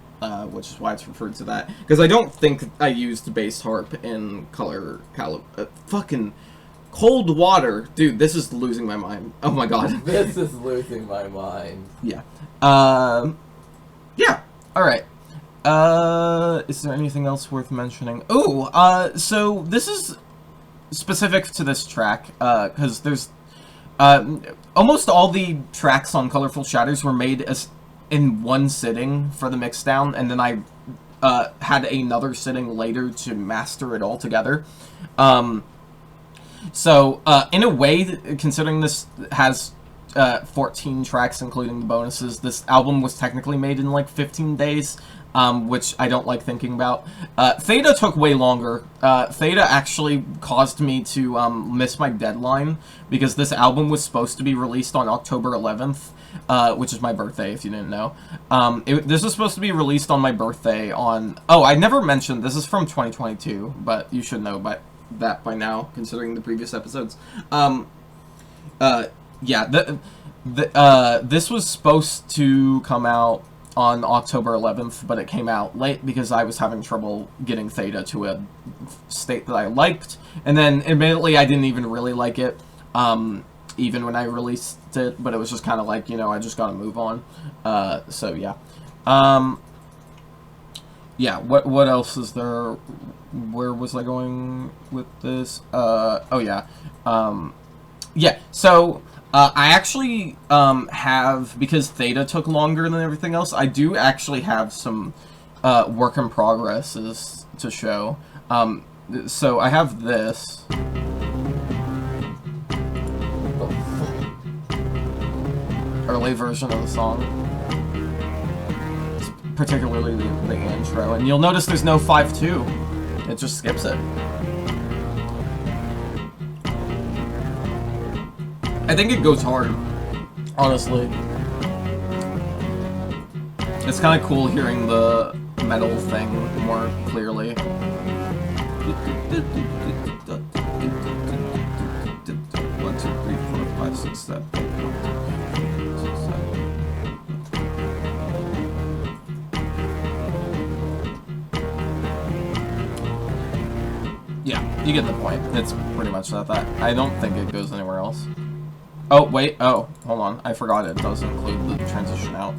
which is why it's referred to that. Because I don't think I used bass harp in fucking cold water. Dude, this is losing my mind. Oh my god. This is losing my mind. Yeah. Yeah. Alright. Is there anything else worth mentioning? Ooh, so this is specific to this track, because there's almost all the tracks on Colorful Shatters were made in one sitting for the mixdown, and then I had another sitting later to master it all together. So, in a way, considering this has 14 tracks, including the bonuses, this album was technically made in like 15 days, which I don't like thinking about. Theta took way longer. Theta actually caused me to miss my deadline, because this album was supposed to be released on October 11th, which is my birthday, if you didn't know. This was supposed to be released on my birthday on... Oh, I never mentioned, this is from 2022, but you should know that by now, considering the previous episodes. Yeah, this was supposed to come out on October 11th, but it came out late because I was having trouble getting Theta to a state that I liked, and then admittedly I didn't even really like it, even when I released it, but it was just kind of like, you know, I just gotta move on. So yeah. Yeah, what else is there? Where was I going with this? Oh yeah. Yeah, so I actually have, because Theta took longer than everything else, I do actually have some work in progresses to show. So I have this. Early version of the song. It's particularly the intro. And you'll notice there's no 5-2. It just skips it. I think it goes hard, honestly. It's kind of cool hearing the metal thing more clearly. 1, 2, 3, 4, 5, 6, 7. Yeah, you get the point. It's pretty much that. I don't think it goes anywhere else. Oh, wait. Oh, hold on. I forgot it does include the transition out.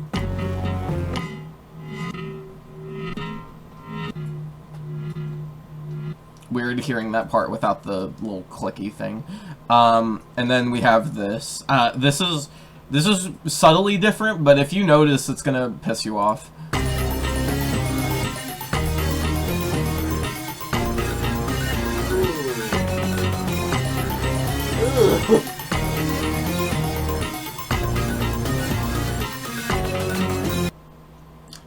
Weird hearing that part without the little clicky thing. And then we have this. This is subtly different, but if you notice, it's gonna piss you off.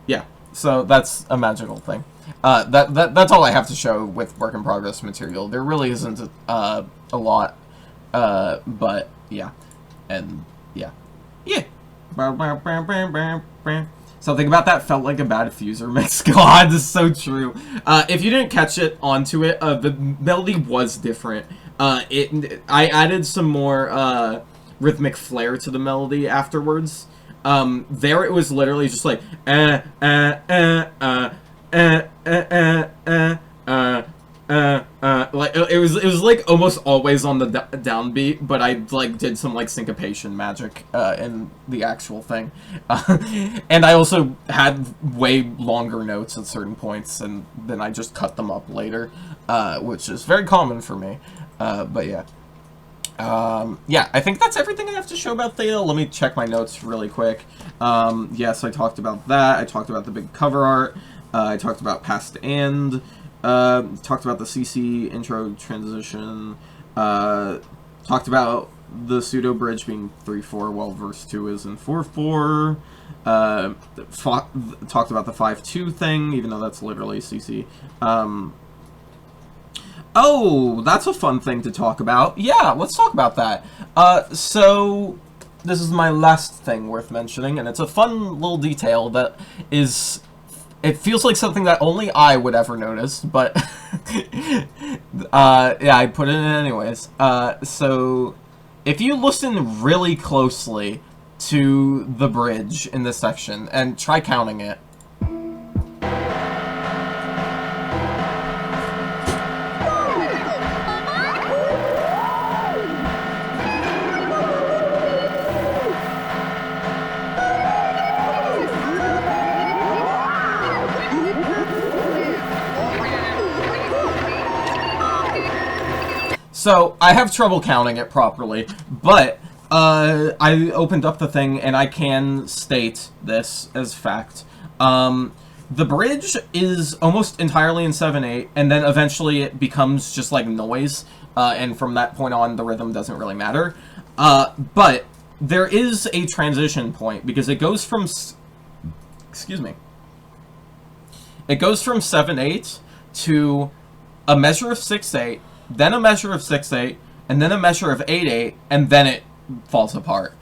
Yeah, so that's a magical thing. That's all I have to show with work in progress material. There really isn't a lot, but yeah, and yeah. Something about that felt like a bad Fuser mix. God, this is so true. If you didn't catch it onto it, the melody was different. I added some more rhythmic flair to the melody afterwards. There it was literally just like like it was like almost always on the downbeat, but I like did some like syncopation magic in the actual thing, and I also had way longer notes at certain points, and then I just cut them up later, which is very common for me. But yeah. Yeah, I think that's everything I have to show about Theta. Let me check my notes really quick. Yes, I talked about that. I talked about the big cover art. I talked about Past and. Talked about the CC intro transition. Talked about the pseudo bridge being 3/4 while verse 2 is in 4/4. Talked about the 5/2 thing, even though that's literally CC. Oh, that's a fun thing to talk about. Yeah, let's talk about that. So this is my last thing worth mentioning, and it's a fun little detail that is... It feels like something that only I would ever notice, but... yeah, I put it in anyways. So, if you listen really closely to the bridge in this section, and try counting it. So, I have trouble counting it properly, but I opened up the thing and I can state this as fact. The bridge is almost entirely in 7/8, and then eventually it becomes just like noise, and from that point on the rhythm doesn't really matter. But there is a transition point, because it goes from... Excuse me. It goes from 7/8 to a measure of 6/8, then a measure of 6/8, and then a measure of 8/8, and then it falls apart.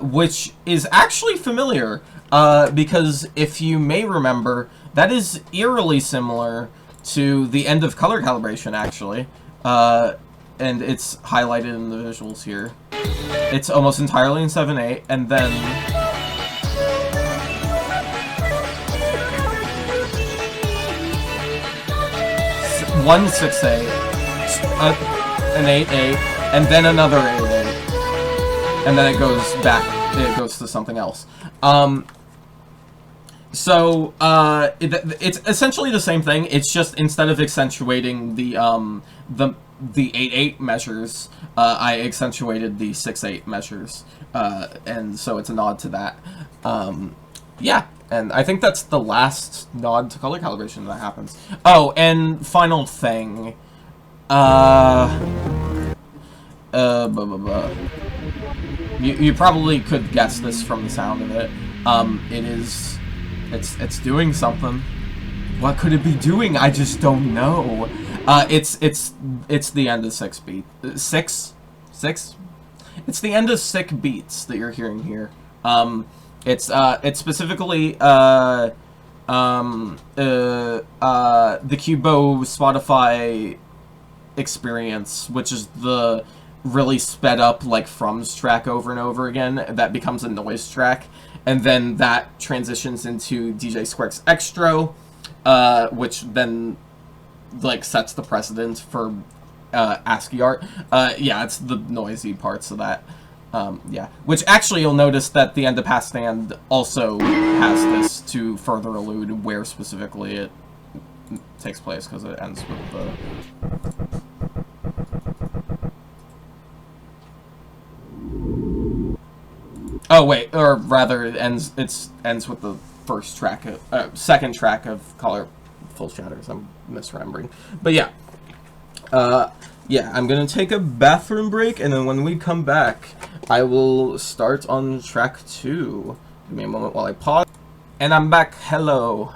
Which is actually familiar, because if you may remember, that is eerily similar to the end of color calibration, actually. And it's highlighted in the visuals here. It's almost entirely in 7/8, and then... one 6/8, an 8/8, and then another 8/8, and then it goes back. It goes to something else. So it's essentially the same thing. It's just instead of accentuating the 8/8 measures, I accentuated the 6/8 measures, and so it's a nod to that. Yeah. And I think that's the last nod to color calibration that happens. Oh, and final thing. You probably could guess this from the sound of it. It's doing something. What could it be doing? I just don't know. It's the end of 6 beat. 6? It's the end of 6 beats that you're hearing here. It's specifically the KubeBow Spotify experience, which is the really sped up like frums track over and over again. That becomes a noise track, and then that transitions into DJ Square's Extro, which then like sets the precedent for ASCII art. Yeah, it's the noisy parts of that. Yeah, which actually you'll notice that the end of Past Stand also has this to further allude where specifically it takes place, because it ends with the... Oh wait, or rather, it ends with the first track, second track of Colorful Shatters. I'm misremembering, but yeah. Yeah, I'm gonna take a bathroom break, and then when we come back, I will start on track 2. Give me a moment while I pause. And I'm back. Hello.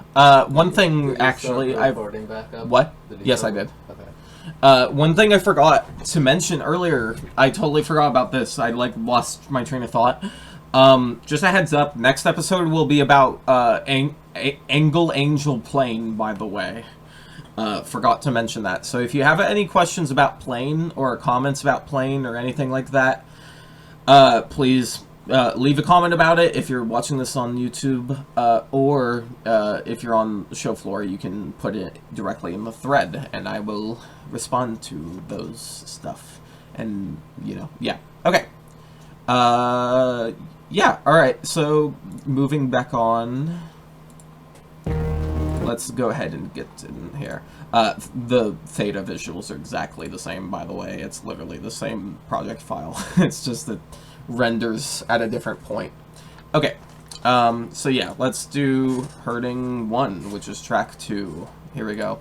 One thing, actually, What? Yes, I did. Okay. One thing I forgot to mention earlier, I totally forgot about this. I, like, lost my train of thought. Just a heads up, next episode will be about, Angle Angel Plane, by the way. Forgot to mention that. So if you have any questions about Plane, or comments about Plane, or anything like that, please leave a comment about it if you're watching this on YouTube, or if you're on the show floor, you can put it directly in the thread, and I will respond to those stuff. And, you know, yeah. Okay. Yeah, alright, so moving back on... Let's go ahead and get in here. The Theta visuals are exactly the same, by the way. It's literally the same project file. It's just that renders at a different point. Okay, so yeah, let's do Hurting 1, which is track 2. Here we go.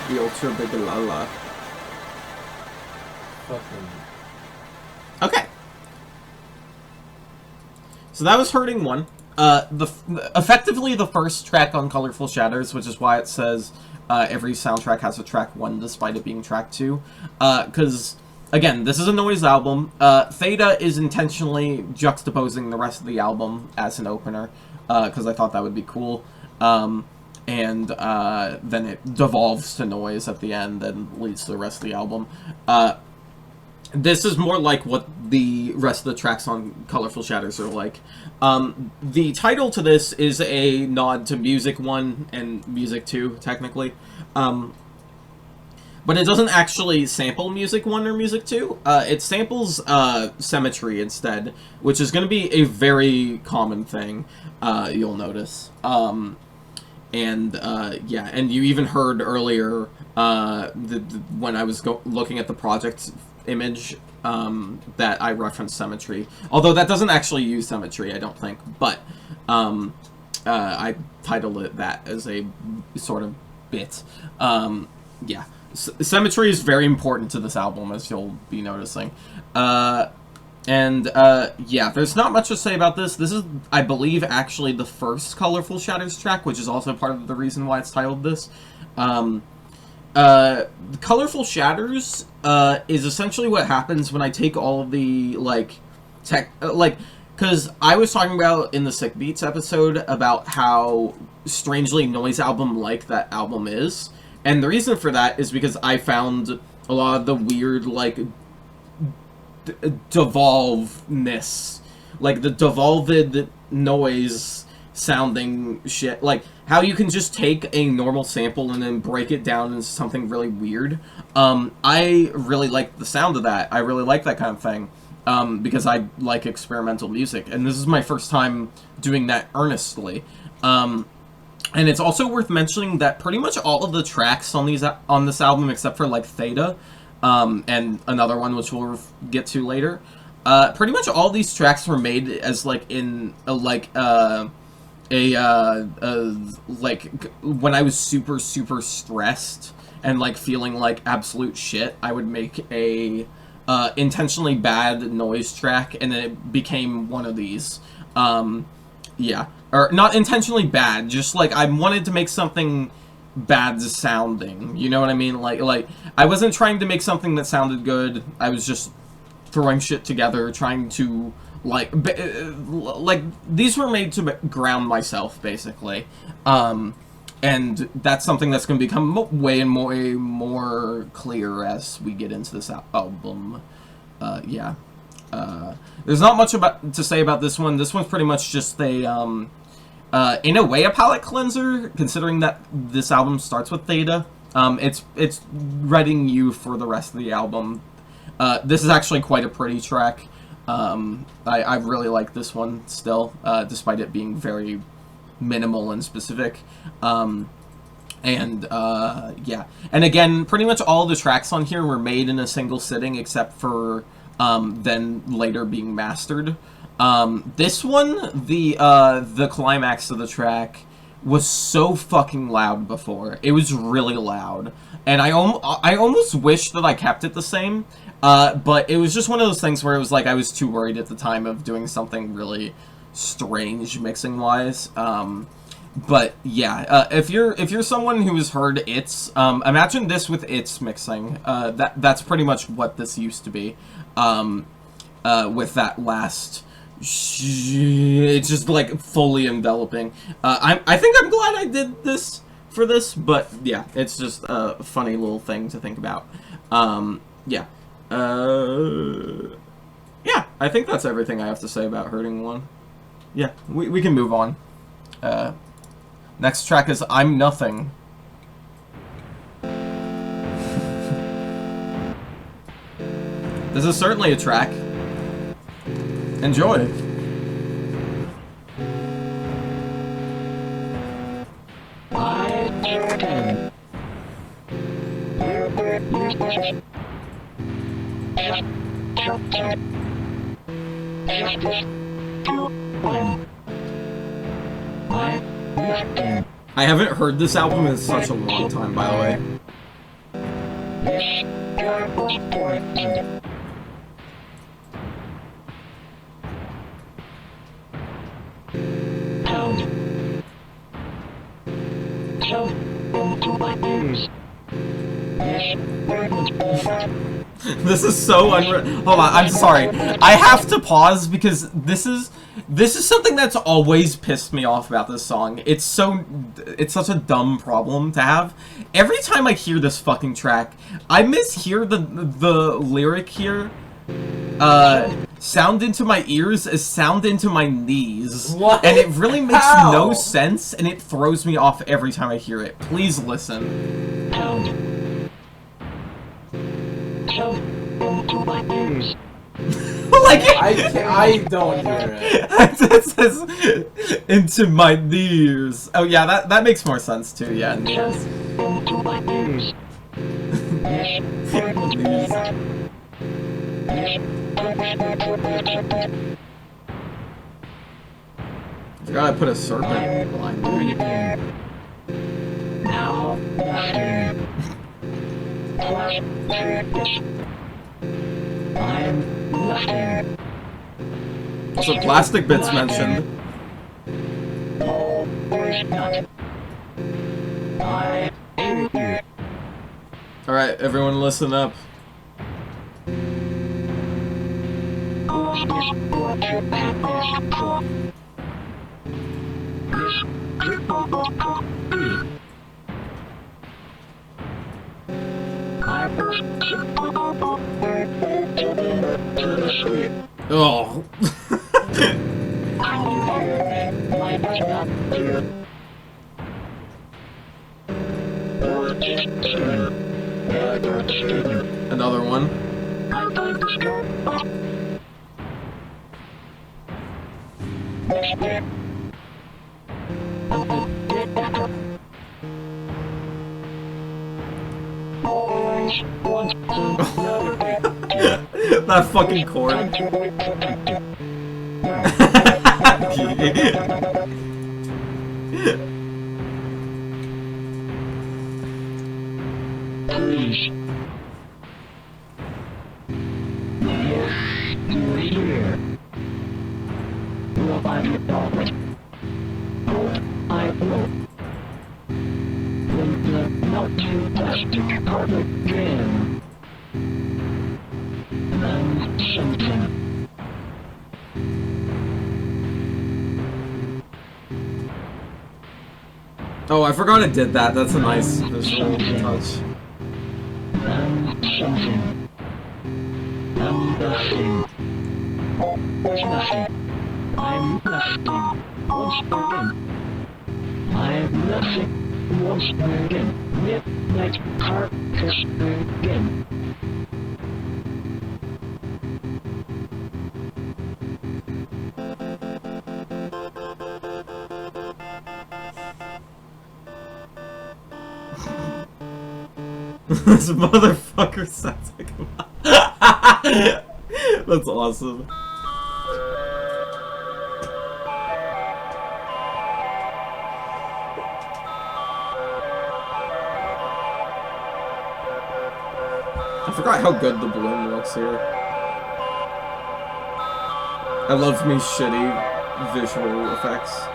The ultra big lala. Fucking. Okay. So that was Hurting 1. Effectively the first track on Colorful Shatters, which is why it says every soundtrack has a track 1 despite it being track 2. Because, again, this is a noise album. Theta is intentionally juxtaposing the rest of the album as an opener, because I thought that would be cool. And then it devolves to noise at the end and leads to the rest of the album. This is more like what the rest of the tracks on Colorful Shatters are like. The title to this is a nod to Music 1 and Music 2, technically. But it doesn't actually sample Music 1 or Music 2. It samples Symmetry instead, which is going to be a very common thing, you'll notice. Yeah, and you even heard earlier when I was looking at the project image that I referenced Symmetry. Although that doesn't actually use Symmetry, I don't think. But I titled it that as a sort of bit. Yeah, Symmetry is very important to this album, as you'll be noticing. Yeah, there's not much to say about this. This is, I believe, actually the first Colorful Shatters track, which is also part of the reason why it's titled this. Colorful Shatters is essentially what happens when I take all of the, because I was talking about in the Sick Beats episode about how strangely noise album-like that album is. And the reason for that is because I found a lot of the weird, devolvedness, like the devolved noise sounding shit, like how you can just take a normal sample and then break it down into something really weird. I really like the sound of that. I really like that kind of thing, because I like experimental music, and this is my first time doing that earnestly. And it's also worth mentioning that pretty much all of the tracks on this album, except for Theta, and another one which we'll get to later, pretty much all these tracks were made as when I was super stressed and feeling absolute shit, I would make a intentionally bad noise track, and then it became one of these. Yeah, or not intentionally bad, just I wanted to make something bad sounding, you know what I mean? Like I wasn't trying to make something that sounded good. I was just throwing shit together, trying to these were made to ground myself, basically. And that's something that's going to become way more clear as we get into this album. Yeah. There's not much to say about this one. This one's pretty much just a in a way, a palette cleanser, considering that this album starts with Theta. It's readying you for the rest of the album. This is actually quite a pretty track. I really like this one still, despite it being very minimal and specific. Yeah. And again, pretty much all the tracks on here were made in a single sitting, except for then later being mastered. This one, the climax of the track was so fucking loud before. It was really loud. And I almost wish that I kept it the same. But it was just one of those things where it was I was too worried at the time of doing something really strange mixing-wise. But yeah, if you're someone who has heard It's, imagine this with It's mixing. That's pretty much what this used to be. With that last, it's just like fully enveloping. I think I'm glad I did this for this, but yeah, it's just a funny little thing to think about. Yeah. Yeah, I think that's everything I have to say about Hurting One. Yeah, we can move on. Next track is I'm Nothing. This is certainly a track. Enjoy. I haven't heard this album in such a long time, by the way. This is so unreal. Hold on, I'm sorry. I have to pause because this is something that's always pissed me off about this song. It's such a dumb problem to have. Every time I hear this fucking track, I mishear the lyric here. Sound into my ears is sound into my knees. What? And it really makes How? no sense, and it throws me off every time I hear it. Please listen. Like I don't hear it. It says into my knees. Oh yeah, that makes more sense too. Yeah, knees. I forgot I put a serpent line there. Also, Plastic Bits mentioned. Alright, everyone listen up. Oh. Another one. That fucking chord. Oh, I forgot it did that. That's a nice visual touch. This motherfucker sounds like a... That's awesome. I forgot how good the balloon looks here. I love me shitty visual effects.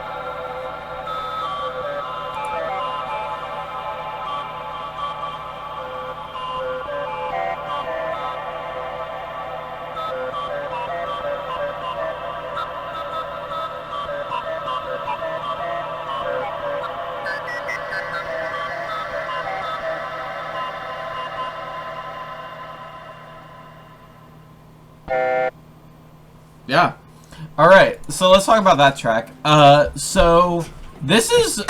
Yeah. Alright, so let's talk about that track. So this is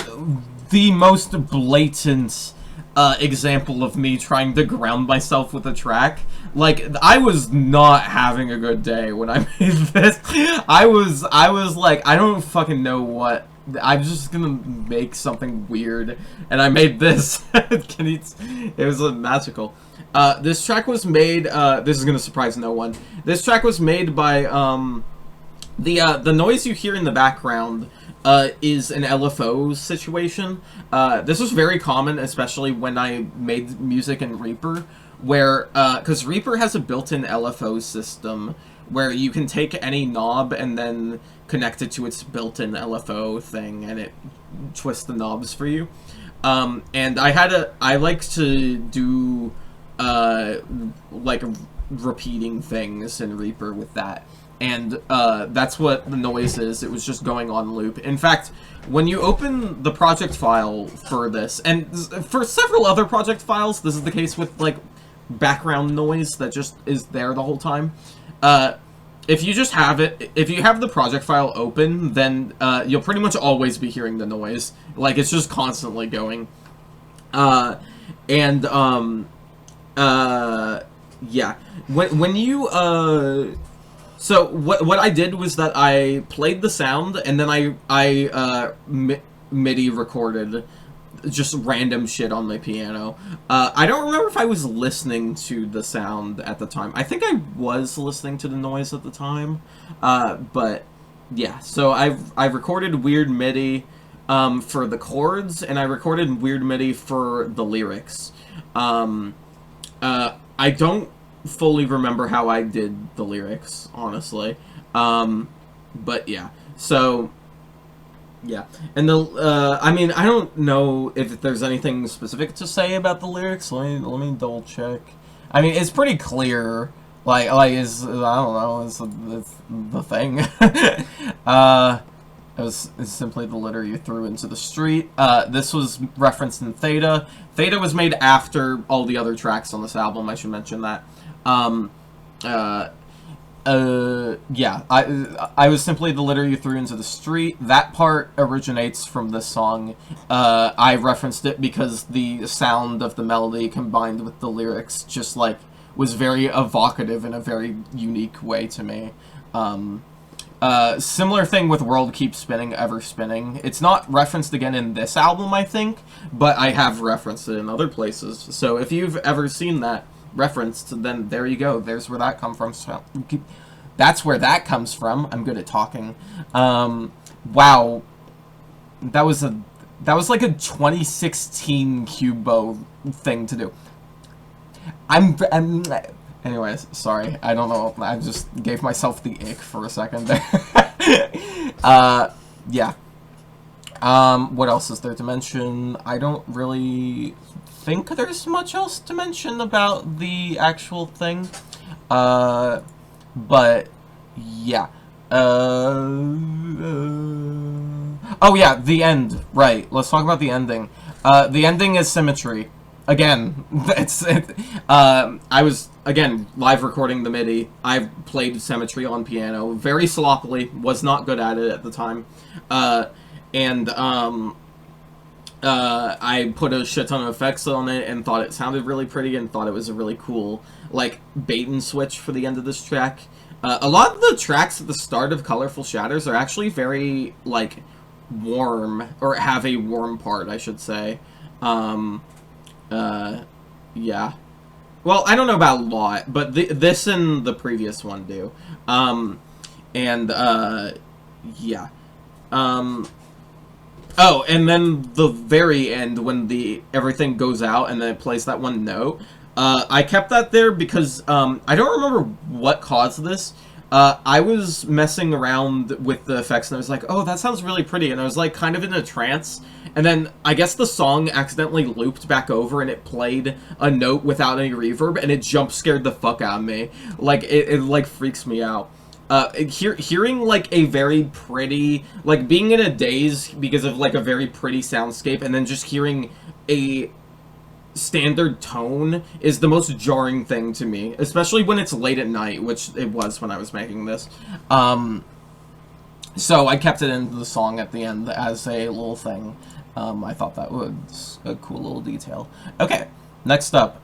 the most blatant example of me trying to ground myself with a track. Like, I was not having a good day when I made this. I was like, I don't fucking know what. I'm just gonna make something weird, and I made this. It was magical. This track was made, this is gonna surprise no one. This track was made by, the noise you hear in the background is an LFO situation. This was very common, especially when I made music in Reaper, where, because Reaper has a built-in LFO system where you can take any knob and then connect it to its built-in LFO thing, and it twists the knobs for you. And I like to do, like, repeating things in Reaper with that. And that's what the noise is. It was just going on loop. In fact, when you open the project file for this, and for several other project files, this is the case with, like, background noise that just is there the whole time. If you just have it, if you have the project file open, then you'll pretty much always be hearing the noise. Like, it's just constantly going. Yeah. Yeah. When you, so what I did was that I played the sound, and then I MIDI recorded just random shit on my piano. I don't remember if I was listening to the sound at the time. I think I was listening to the noise at the time. But yeah, so I've recorded weird MIDI for the chords, and I recorded weird MIDI for the lyrics. I don't fully remember how I did the lyrics, honestly. But yeah, so yeah, and I mean, I don't know if there's anything specific to say about the lyrics. Let me double check. I mean, it's pretty clear. Like is I don't know. It's the thing. It's simply the litter you threw into the street. This was referenced in Theta. Theta was made after all the other tracks on this album. I should mention that. Yeah, I was simply the litter you threw into the street. That part originates from this song. I referenced it because the sound of the melody combined with the lyrics just, like, was very evocative in a very unique way to me. Similar thing with World Keeps Spinning, Ever Spinning. It's not referenced again in this album, I think, but I have referenced it in other places. So if you've ever seen that referenced, then there you go. There's where that comes from. So that's where that comes from. I'm good at talking. Wow. That was like a 2016 KubeBow thing to do. Anyways, sorry. I don't know. I just gave myself the ick for a second there. Yeah. What else is there to mention? I don't really think there's much else to mention about the actual thing. But yeah. Oh yeah, the end. Right. Let's talk about the ending. The ending is symmetry. Again, I was, again, live recording the MIDI. I played symmetry on piano. Very sloppily. Was not good at it at the time. I put a shit ton of effects on it and thought it sounded really pretty and thought it was a really cool, like, bait and switch for the end of this track. A lot of the tracks at the start of Colorful Shatters are actually very, like, warm, or have a warm part, I should say. Yeah. Well, I don't know about a lot, but this and the previous one do. Yeah. Oh, and then the very end, when everything goes out and then it plays that one note, I kept that there because, I don't remember what caused this. I was messing around with the effects and I was like, oh, that sounds really pretty, and I was like kind of in a trance, and then I guess the song accidentally looped back over and it played a note without any reverb, and it jump scared the fuck out of me. Like, it like freaks me out. Hearing like a very pretty, like being in a daze because of like a very pretty soundscape, and then just hearing a standard tone is the most jarring thing to me, especially when it's late at night, which it was when I was making this. So I kept it into the song at the end as a little thing. I thought that was a cool little detail. Okay, next up,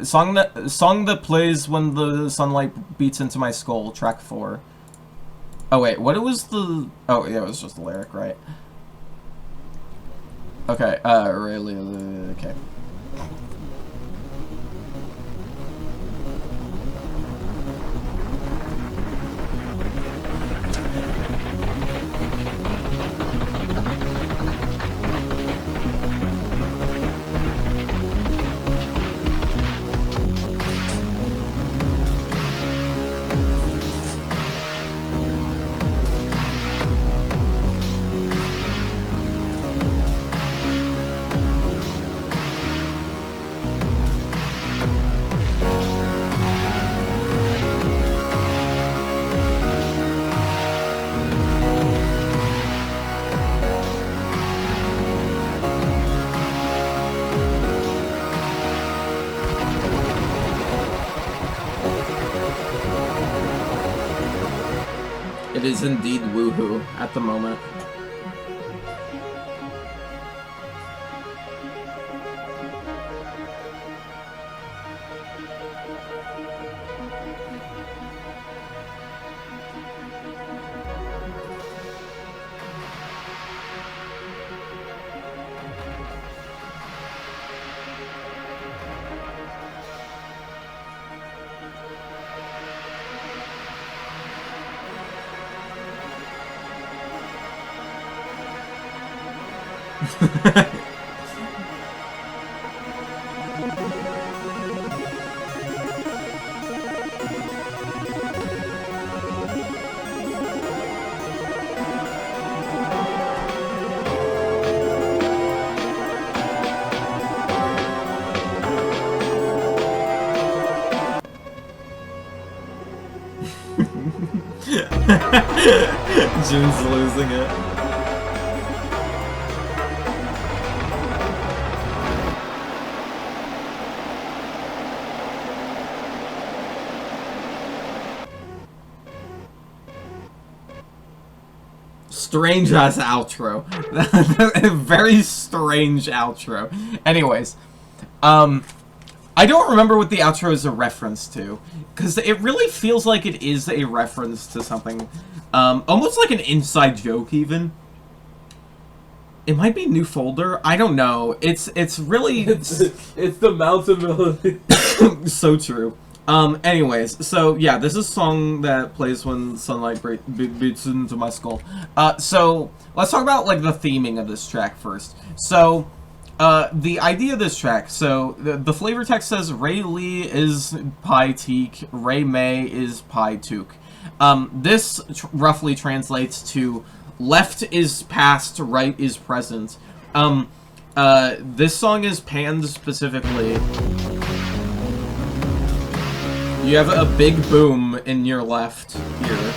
song that plays when the sunlight beats into my skull, track 4. Oh wait, what was the? Oh yeah, it was just the lyric, right? Okay, really, okay. It is indeed woohoo at the moment. Jin's losing it. Strange ass outro. Very strange outro. Anyways, I don't remember what the outro is a reference to, because it really feels like it is a reference to something, almost like an inside joke even. It might be New Folder. I don't know. It's really it's the mountability. So true. Anyways, so yeah, this is a song that plays when sunlight beats into my skull. So let's talk about like the theming of this track first. So the idea of this track, so the flavor text says Ray Lee is Pi Teak, Ray May is Pi Took. This roughly translates to left is past, right is present. This song is panned specifically. You have a big boom in your left ear,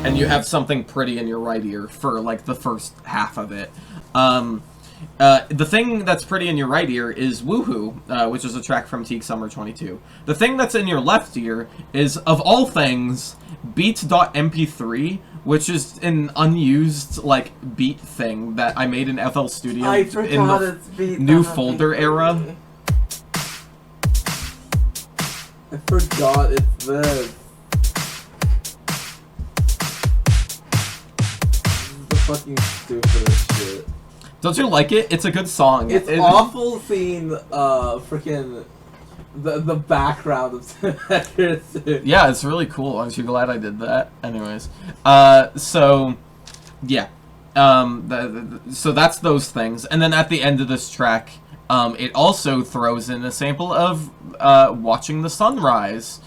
and you have something pretty in your right ear for like the first half of it. The thing that's pretty in your right ear is Woohoo, which is a track from Teak Summer 22. The thing that's in your left ear is, of all things, Beat.mp3, which is an unused, like, beat thing that I made in FL Studio in the New Folder era. I forgot it's this. This is the fucking stupidest shit. Don't you like it? It's a good song. It's awful seeing freaking the background of Commentaries. Yeah, it's really cool. Aren't you glad I did that? Anyways, so yeah, so that's those things, and then at the end of this track, it also throws in a sample of Watching the Sunrise,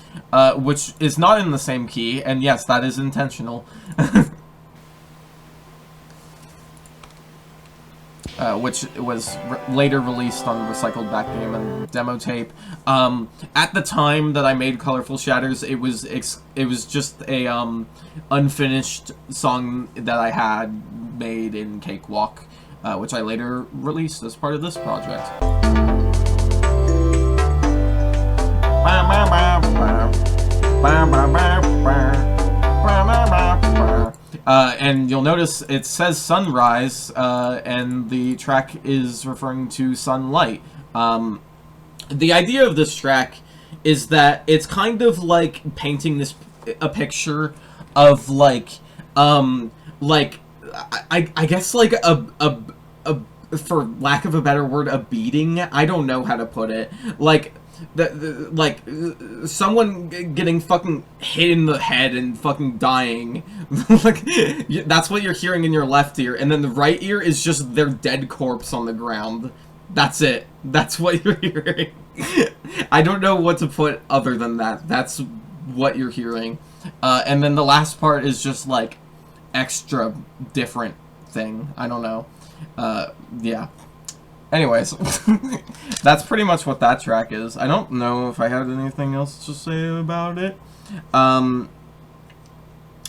which is not in the same key, and yes, that is intentional. Which was later released on recycled Backgammon Demo Tape. At the time that I made Colorful Shatters, it was just a unfinished song that I had made in Cakewalk, which I later released as part of this project. And you'll notice it says sunrise, and the track is referring to sunlight. The idea of this track is that it's kind of like painting a picture of like I guess like a for lack of a better word, a beating. I don't know how to put it. Like someone getting fucking hit in the head and fucking dying. Like that's what you're hearing in your left ear, and then the right ear is just their dead corpse on the ground. That's it. That's what you're hearing. I don't know what to put other than that. That's what you're hearing. And then the last part is just like extra different thing. I don't know. Yeah. Anyways, that's pretty much what that track is. I don't know if I had anything else to say about it.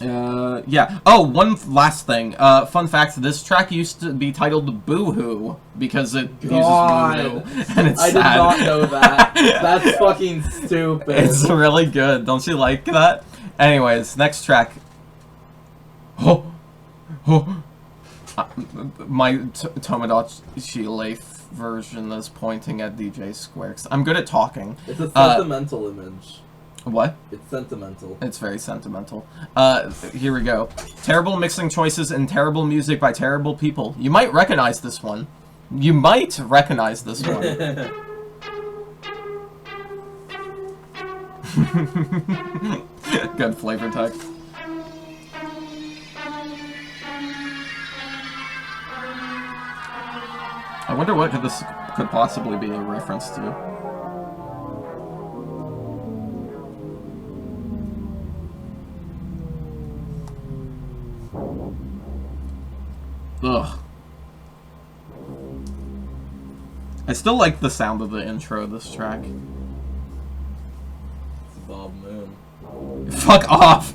Yeah. Oh, one last thing. Fun fact, this track used to be titled Boo-Hoo because it uses Boo-Hoo, and it's sad. I did not know that. That's fucking stupid. It's really good. Don't you like that? Anyways, next track. My Tomodachi Life version is pointing at DJ Square. I'm good at talking. It's a sentimental image. What? It's sentimental. It's very sentimental. Here we go. Terrible mixing choices and terrible music by terrible people. You might recognize this one. You might recognize this one. Good flavor text. I wonder what this could possibly be a reference to. Ugh. I still like the sound of the intro of this track. It's Bob Moon. Fuck off!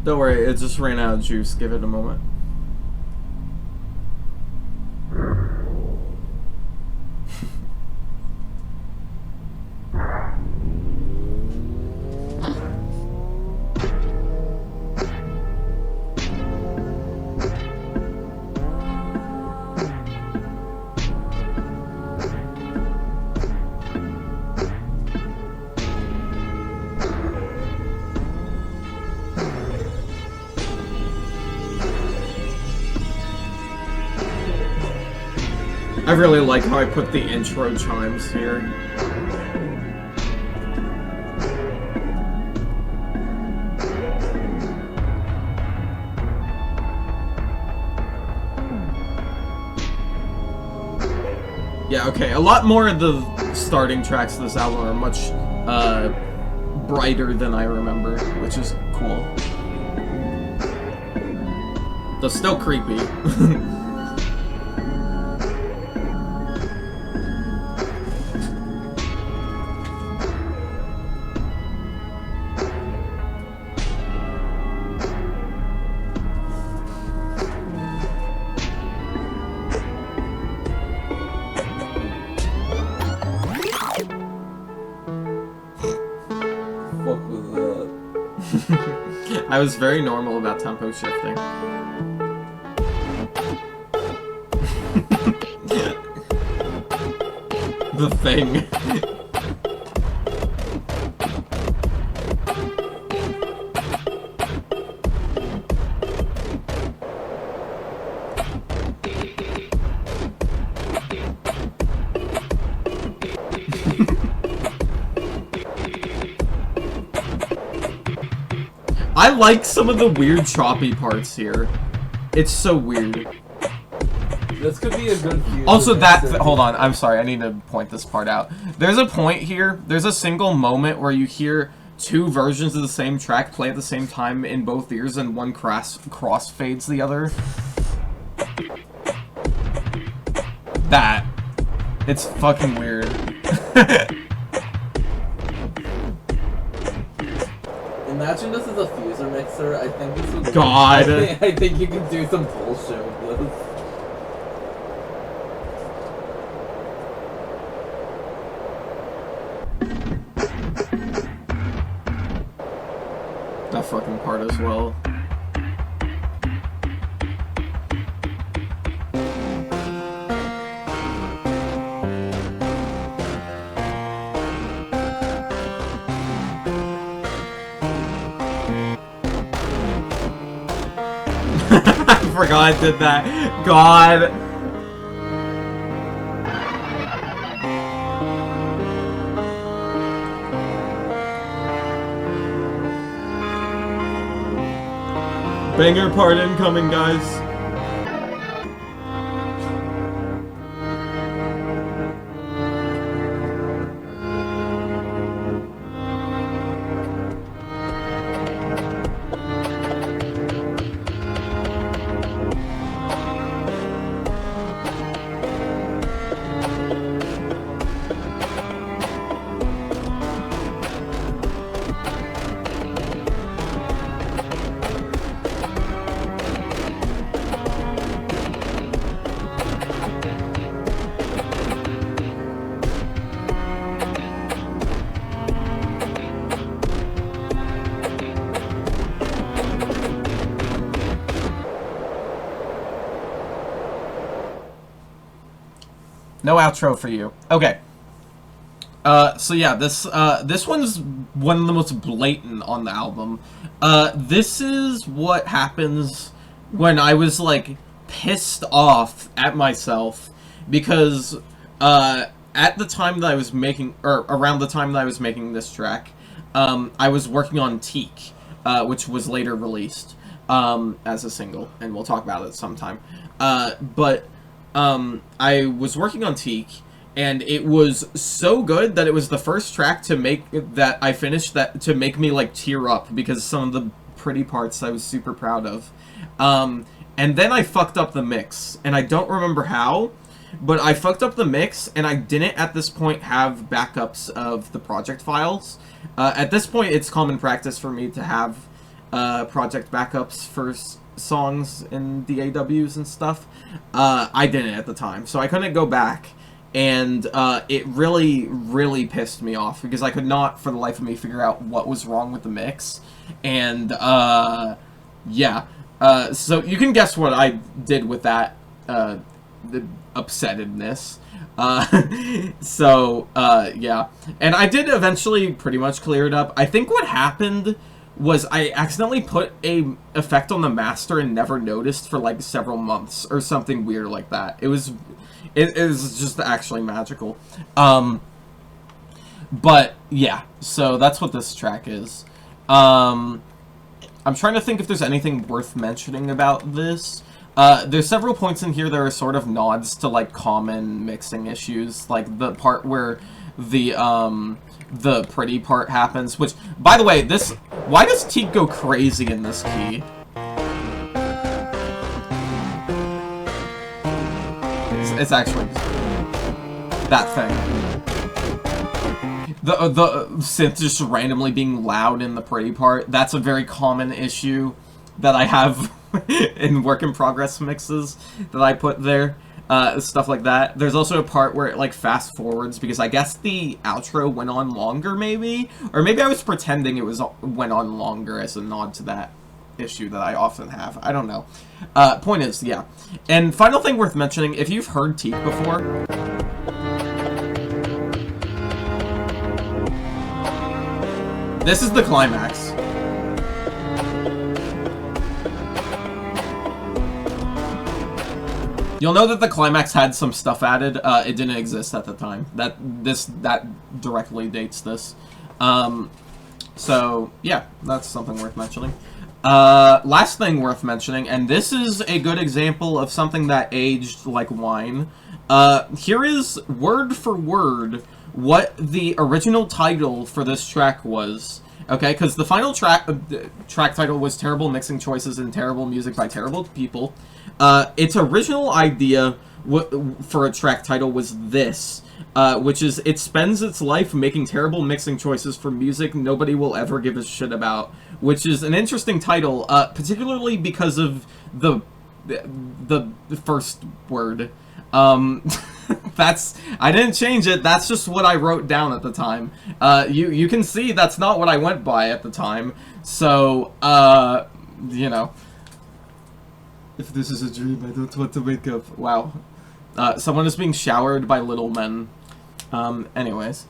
Don't worry, it just ran out of juice. Give it a moment. I really like how I put the intro chimes here. Yeah, okay, a lot more of the starting tracks of this album are much brighter than I remember, which is cool. Though still creepy. I was very normal about tempo shifting. The thing. I like some of the weird choppy parts here. It's so weird. This could be a good fuse. Also, hold on, I'm sorry, I need to point this part out. There's a point here, there's a single moment where you hear two versions of the same track play at the same time in both ears, and one crossfades the other. That. It's fucking weird. Imagine this is a fuser mixer. I think this would. God. I think you can do some bullshit with this. That fucking part as well. I forgot I did that. God. Banger part incoming, guys. No outro for you. Okay. So yeah, this one's one of the most blatant on the album. This is what happens when I was, like, pissed off at myself because, at the time that I was making, or around the time that I was making this track, I was working on Teak, which was later released, as a single, and we'll talk about it sometime. I was working on Teak, and it was so good that it was the first track to make that I finished that to make me, like, tear up because some of the pretty parts I was super proud of. And then I fucked up the mix, and I don't remember how, but I fucked up the mix, and I didn't at this point have backups of the project files. At this point, it's common practice for me to have project backups for songs in the AWs and stuff. I didn't at the time, so I couldn't go back, and it really, really pissed me off because I could not, for the life of me, figure out what was wrong with the mix. And yeah, so you can guess what I did with that, the upsettedness. Yeah, and I did eventually pretty much clear it up. I think what happened was I accidentally put a effect on the master and never noticed for like several months or something weird like that. It was just actually magical. But yeah, so that's what this track is. I'm trying to think if there's anything worth mentioning about this. There's several points in here that are sort of nods to like common mixing issues, like the part where the pretty part happens, which, by the way, why does Teak go crazy in this key? It's actually that thing. The synth just randomly being loud in the pretty part, that's a very common issue that I have in work in progress mixes that I put there. Stuff like that. There's also a part where it, like, fast forwards, because I guess the outro went on longer, maybe? Or maybe I was pretending it went on longer as a nod to that issue that I often have. I don't know. Point is, yeah. And final thing worth mentioning, if you've heard Teak before, this is the climax. You'll know that the climax had some stuff added. It didn't exist at the time. That directly dates this. So, yeah, that's something worth mentioning. Last thing worth mentioning, and this is a good example of something that aged like wine. Here is, word for word, what the original title for this track was. Okay, because the final track title was Terrible Mixing Choices and Terrible Music by Terrible People. Its original idea for a track title was this, which is, it spends its life making terrible mixing choices for music nobody will ever give a shit about, which is an interesting title, particularly because of the first word. I didn't change it, that's just what I wrote down at the time. You can see that's not what I went by at the time, so, you know. If this is a dream, I don't want to wake up. Wow. Someone is being showered by little men. Anyways.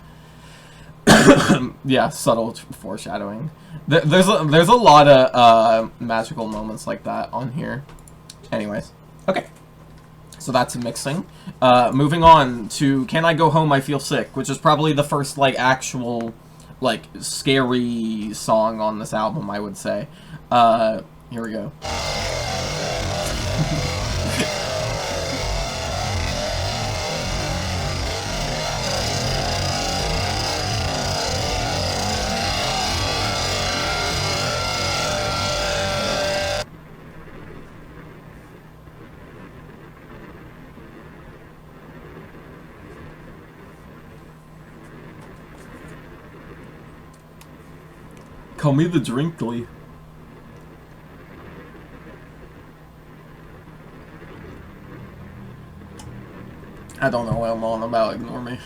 Yeah, subtle foreshadowing. There's a lot of, magical moments like that on here. Anyways. Okay. So that's mixing. Moving on to Can I Go Home, I Feel Sick, which is probably the first, like, actual, like, scary song on this album, I would say. Here we go. Call me the Drinkly. I don't know what I'm on about, ignore me.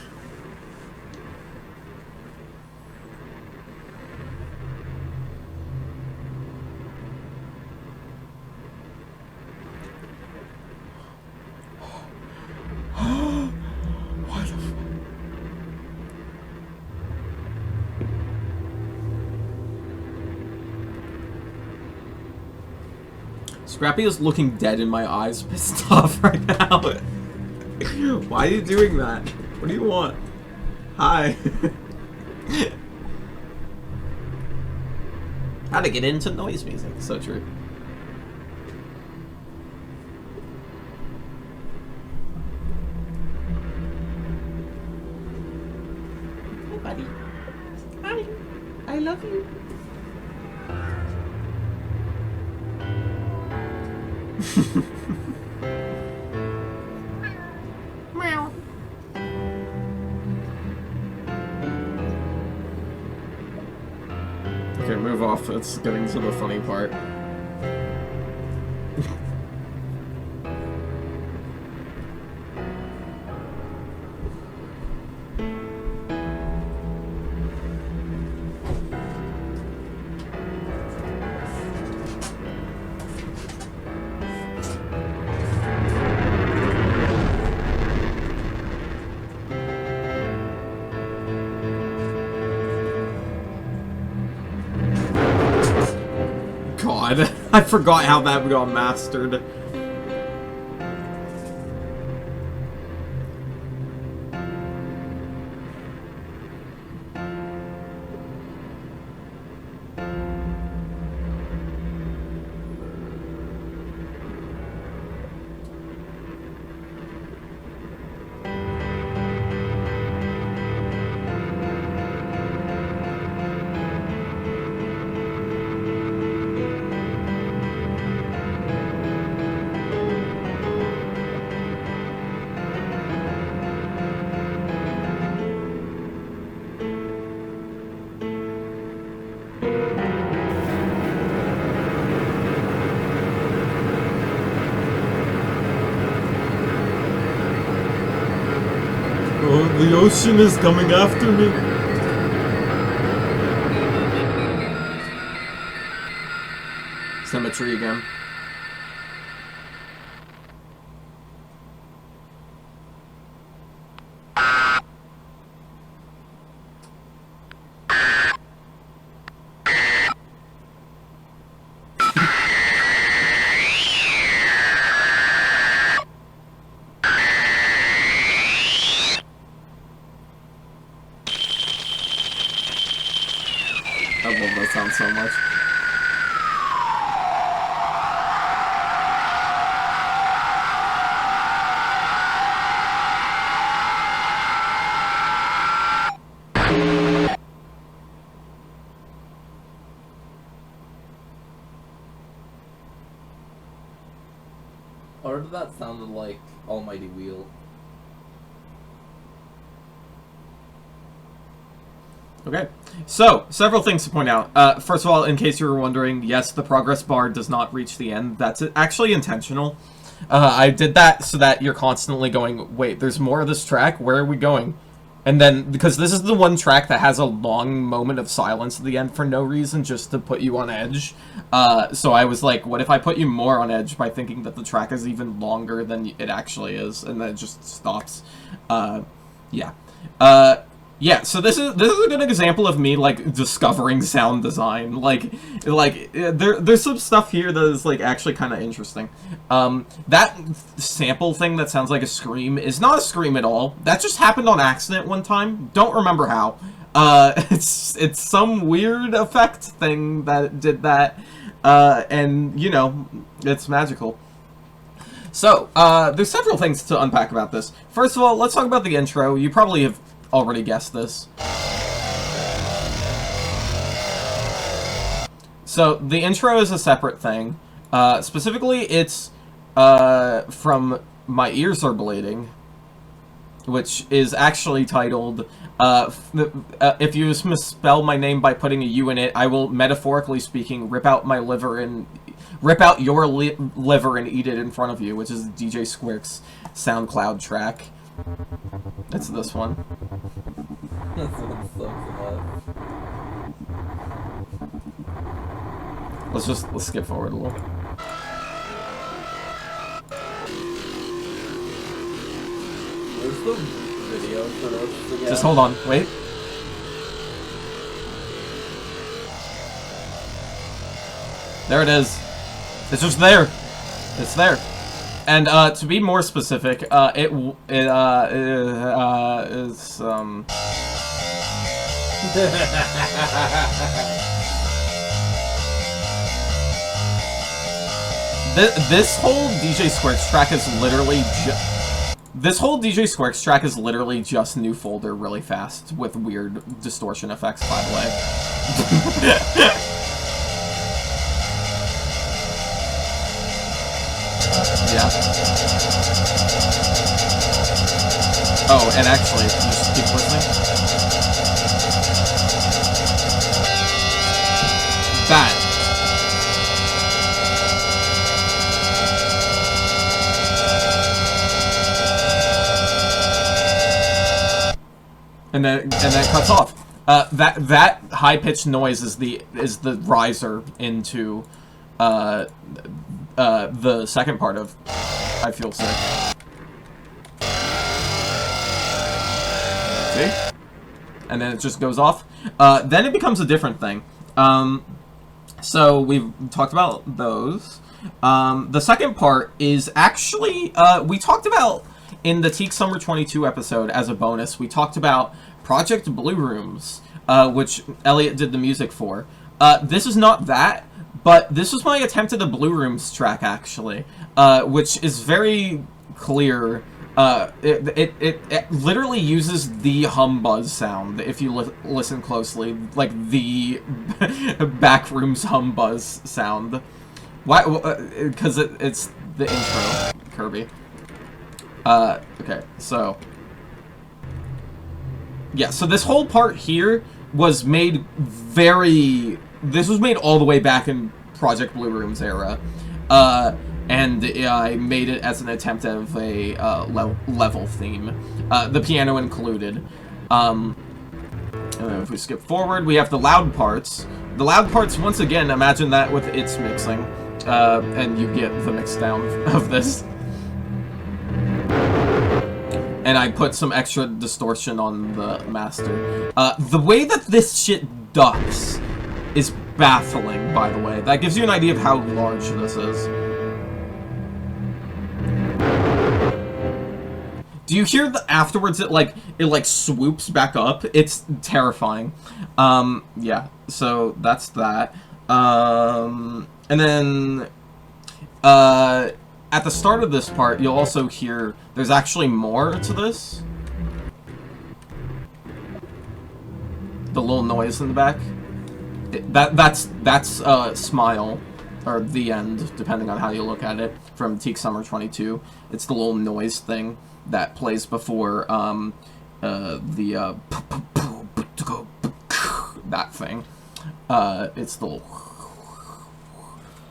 What the fuck? Scrappy is looking dead in my eyes, pissed off right now. Why are you doing that? What do you want? Hi. How to get into noise music. So true. Hey, buddy. Hi. I love you. Meow. Okay, move off. It's getting to the funny part. God, I forgot how that got mastered. Oh, the ocean is coming after me. Symmetry again. Oh Part of that sounded like Almighty Wheel. Okay, so, several things to point out. First of all, in case you were wondering, yes, the progress bar does not reach the end. That's actually intentional. I did that so that you're constantly going, wait, there's more of this track? Where are we going? And then, because this is the one track that has a long moment of silence at the end for no reason, just to put you on edge. So I was like, what if I put you more on edge by thinking that the track is even longer than it actually is, and then it just stops. Yeah. Yeah, so this is a good example of me, like, discovering sound design. Like there's some stuff here that is, like, actually kind of interesting. That sample thing that sounds like a scream is not a scream at all. That just happened on accident one time. Don't remember how. It's some weird effect thing that did that. And, you know, it's magical. So, there's several things to unpack about this. First of all, let's talk about the intro. You probably have already guessed this. So, the intro is a separate thing. Specifically, it's from My Ears Are Bleeding, which is actually titled, if you misspell my name by putting a U in it, I will, metaphorically speaking, rip out your liver and eat it in front of you, which is DJ Squirk's SoundCloud track. It's this one. Let's skip forward a little. Where's the video for this again? Just hold on, wait. There it is. It's just there. It's there. And to be more specific, it is this whole DJ Squirks track is literally just new folder really fast with weird distortion effects, by the way. Yeah. Oh, and actually, just keep listening. That. And then it cuts off. That high-pitched noise is the riser into the second part of I Feel Sick. See? And then it just goes off. Then it becomes a different thing. So we've talked about those. The second part is actually, we talked about in the Teak Summer 22 episode as a bonus, we talked about Project Blue Rooms, which Elliot did the music for. This is not that, but this was my attempt at the Blue Rooms track, actually, which is very clear. It literally uses the hum buzz sound, if you listen closely, like the Backrooms hum buzz sound. Why? Because it's the intro, Kirby. Okay, so... yeah, so this whole part here was made this was made all the way back in Project Blue Rooms era. And I made it as an attempt of a level theme. The piano included. And if we skip forward, we have the loud parts. The loud parts, once again, imagine that with its mixing. And you get the mix down of this. And I put some extra distortion on the master. The way that this shit ducks is baffling, by the way. That gives you an idea of how large this is. Do you hear the afterwards it swoops back up? It's terrifying. Yeah, so that's that. And then at the start of this part, you'll also hear there's actually more to this. The little noise in the back. That's Smile. or the end, depending on how you look at it, from Teak Summer 22. It's the little noise thing that plays before that thing. It's the little...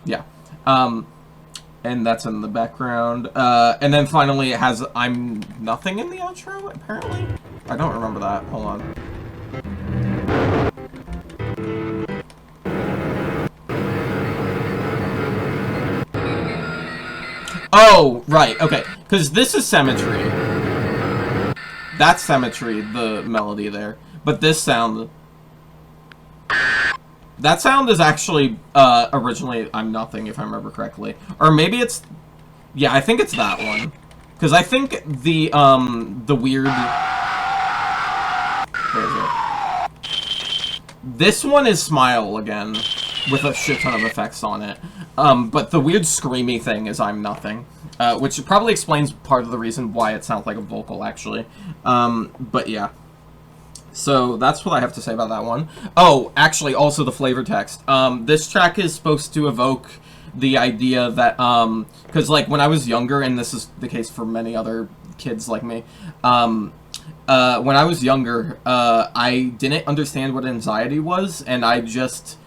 Yeah. And that's in the background. And then finally it has I'm Nothing in the outro, apparently? I don't remember that. Hold on. Oh, right, okay. Because this is Symmetry. That's Symmetry, the melody there. But this sound... That sound is actually, originally I'm Nothing, if I remember correctly. Or maybe it's... Yeah, I think it's that one. Because I think the weird... Where is it? This one is Smile again, with a shit ton of effects on it. But the weird screamy thing is I'm Nothing. Which probably explains part of the reason why it sounds like a vocal, actually. But yeah. So that's what I have to say about that one. Oh, actually, also the flavor text. This track is supposed to evoke the idea that, because, like, when I was younger, and this is the case for many other kids like me, when I was younger, I didn't understand what anxiety was, and I just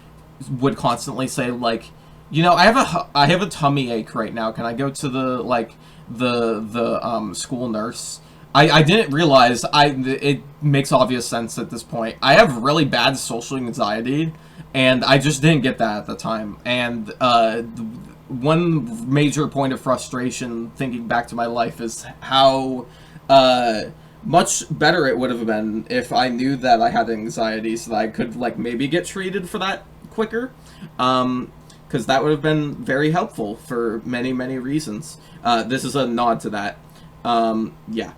would constantly say, like, you know, I have a tummy ache right now. Can I go to the, like, the school nurse? I didn't realize, it makes obvious sense at this point. I have really bad social anxiety, and I just didn't get that at the time. And one major point of frustration thinking back to my life is how much better it would have been if I knew that I had anxiety so that I could, like, maybe get treated for that quicker. Because that would have been very helpful for many, many reasons. This is a nod to that. Yeah.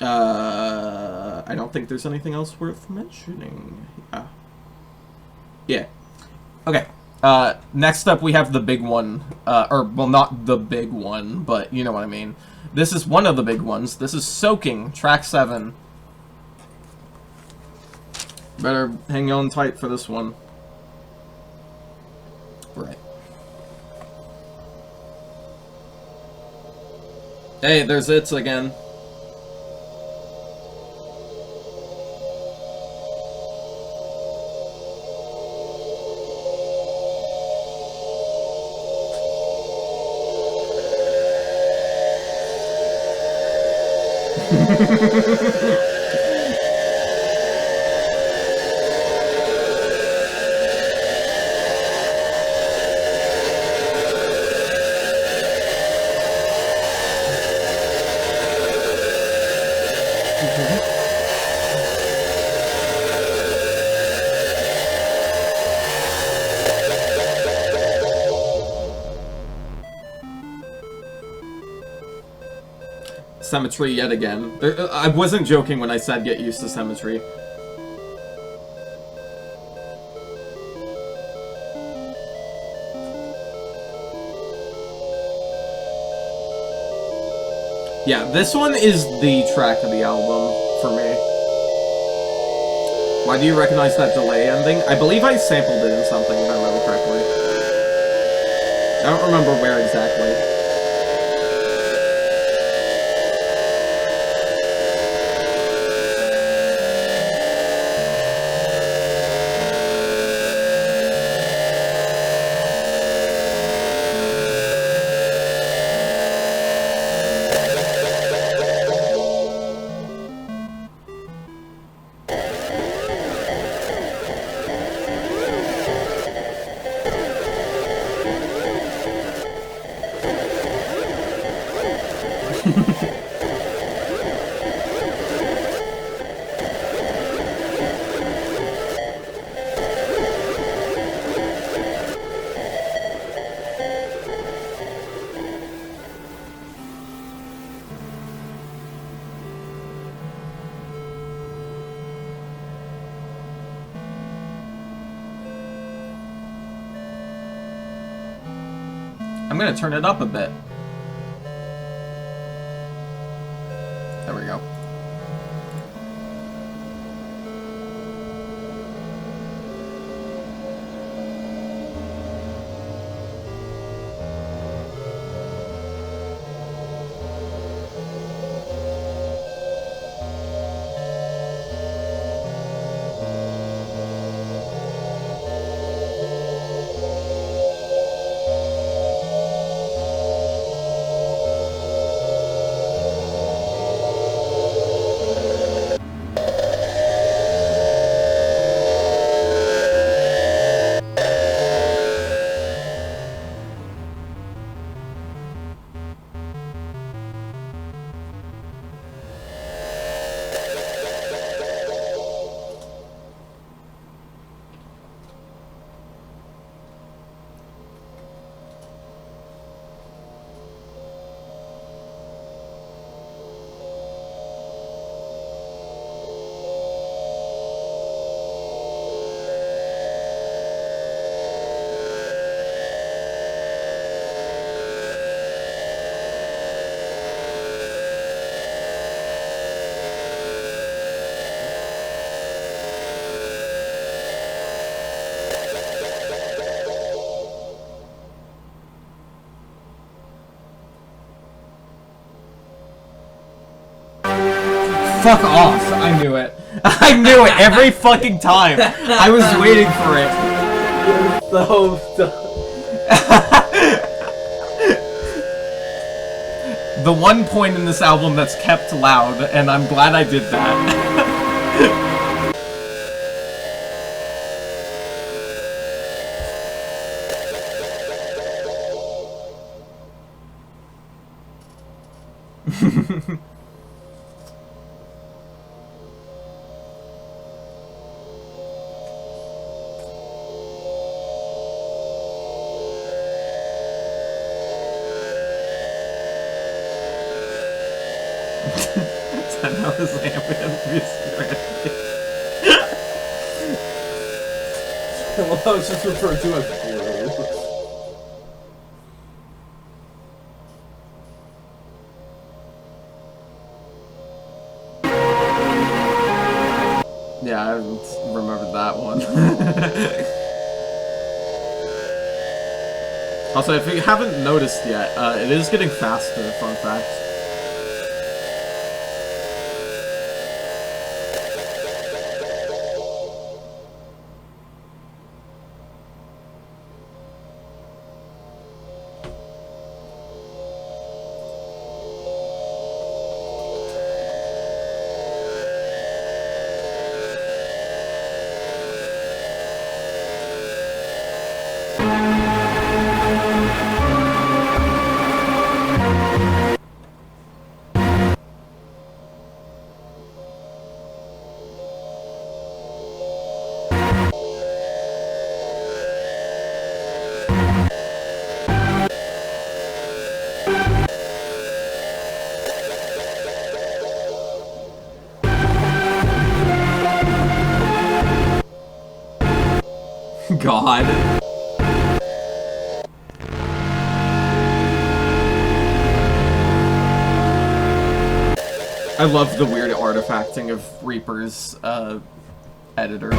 I don't think there's anything else worth mentioning. Yeah. Okay. Next up we have the big one. Or, well, not the big one, but you know what I mean. This is one of the big ones. This is Soaking, track 7. Better hang on tight for this one. Right. Hey, there's it again. Symmetry yet again. I wasn't joking when I said get used to Symmetry. Yeah, this one is the track of the album for me. Why do you recognize that delay ending? I believe I sampled it in something, if I remember correctly. I don't remember where exactly. I'm gonna turn it up a bit. There we go. Fuck off! I knew it. I knew it every fucking time. I was waiting for it. So The one point in this album that's kept loud, and I'm glad I did that. well, I was just referred to as blue. Yeah, I remembered that one. Also, if you haven't noticed yet, it is getting faster, fun fact. God. I love the weird artifacting of Reaper's, editor.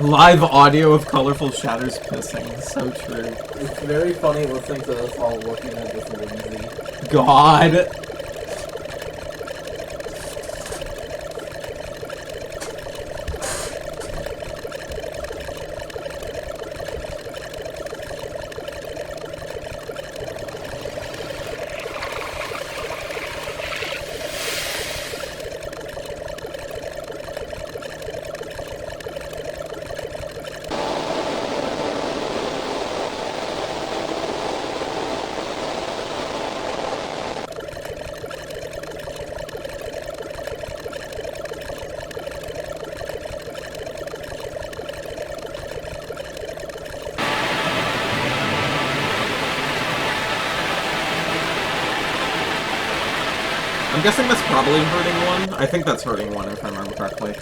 Live audio of colorful shadows pissing. So true. It's very funny listening to us all looking at this whimsy. God. I'm guessing that's probably hurting one. I think that's hurting one, if I remember correctly.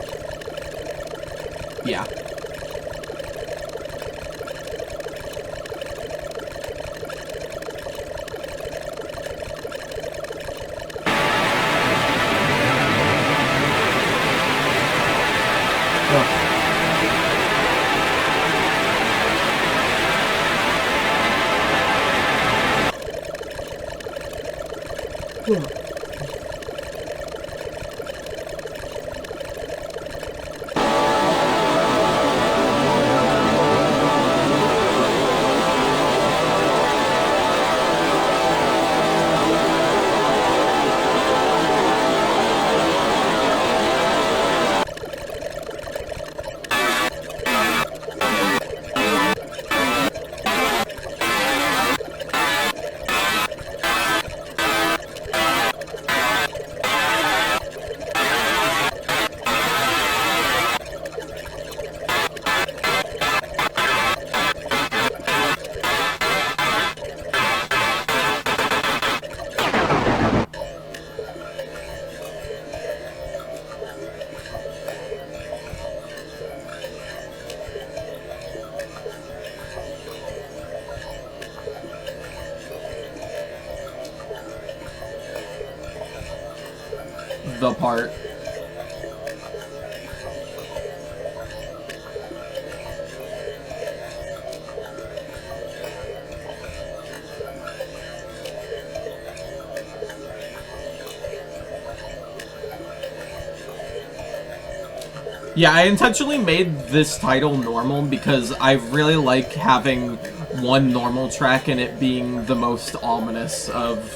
Yeah. the part. Yeah, I intentionally made this title normal because I really like having one normal track and it being the most ominous of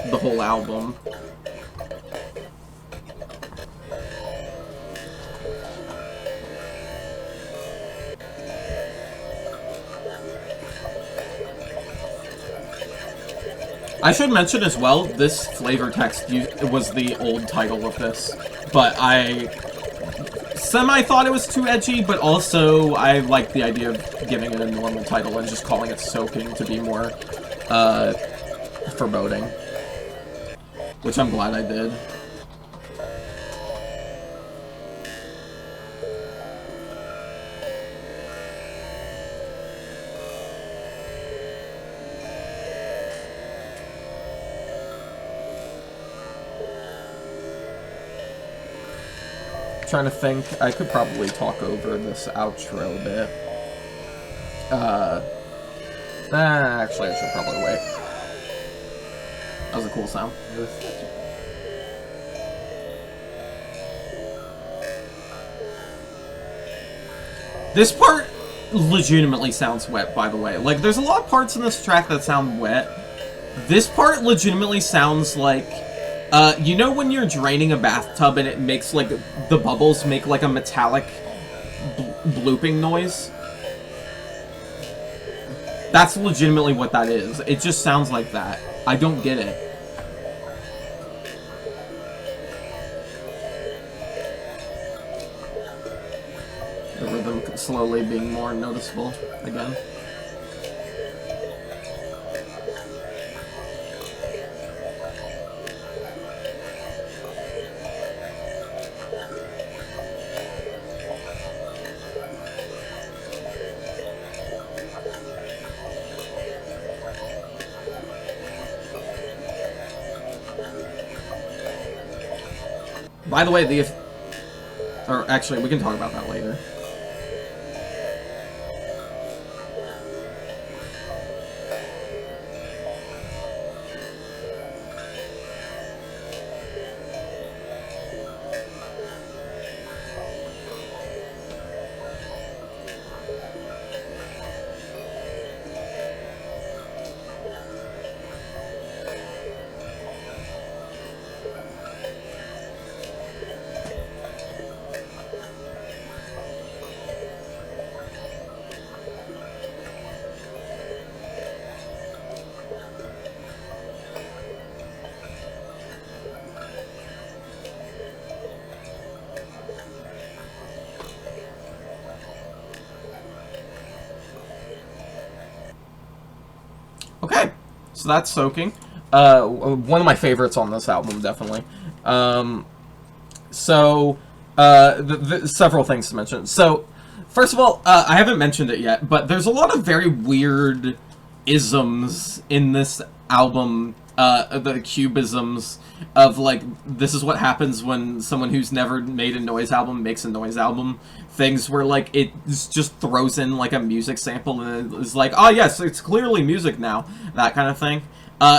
the whole album. I should mention as well, this flavor text was the old title of this, but I semi-thought it was too edgy, but also I like the idea of giving it a normal title and just calling it Soaking to be more, foreboding. Which I'm glad I did. Trying to think, I could probably talk over this outro a bit. Actually, I should probably wait. That was a cool sound. This part legitimately sounds wet, by the way. Like, there's a lot of parts in this track that sound wet. This part legitimately sounds like, you know when you're draining a bathtub and it makes, like, the bubbles make, like, a metallic blooping noise? That's legitimately what that is. It just sounds like that. I don't get it. The rhythm slowly being more noticeable again. By the way, or actually, we can talk about that later. Okay, so that's Soaking. One of my favorites on this album, definitely. Several things to mention. So, first of all, I haven't mentioned it yet, but there's a lot of very weird isms in this album, the cubisms of, like, this is what happens when someone who's never made a noise album makes a noise album. Things where, like, it just throws in, like, a music sample and it's like, oh, yes, it's clearly music now. That kind of thing.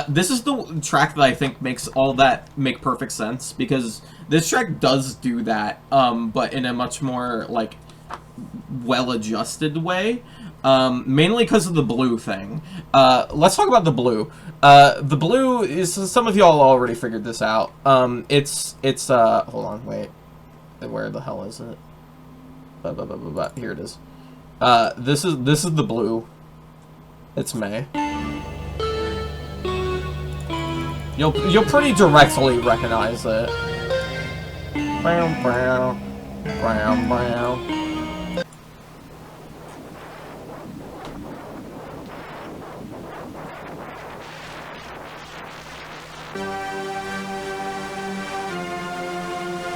This is the track that I think makes all that make perfect sense, because this track does do that, but in a much more, like, well-adjusted way. Mainly because of the blue thing. Let's talk about the blue. The blue is, some of y'all already figured this out. Hold on, wait. Where the hell is it? Here it is. This is the blue. It's May. You'll pretty directly recognize it. Brown, brown, brown, brown.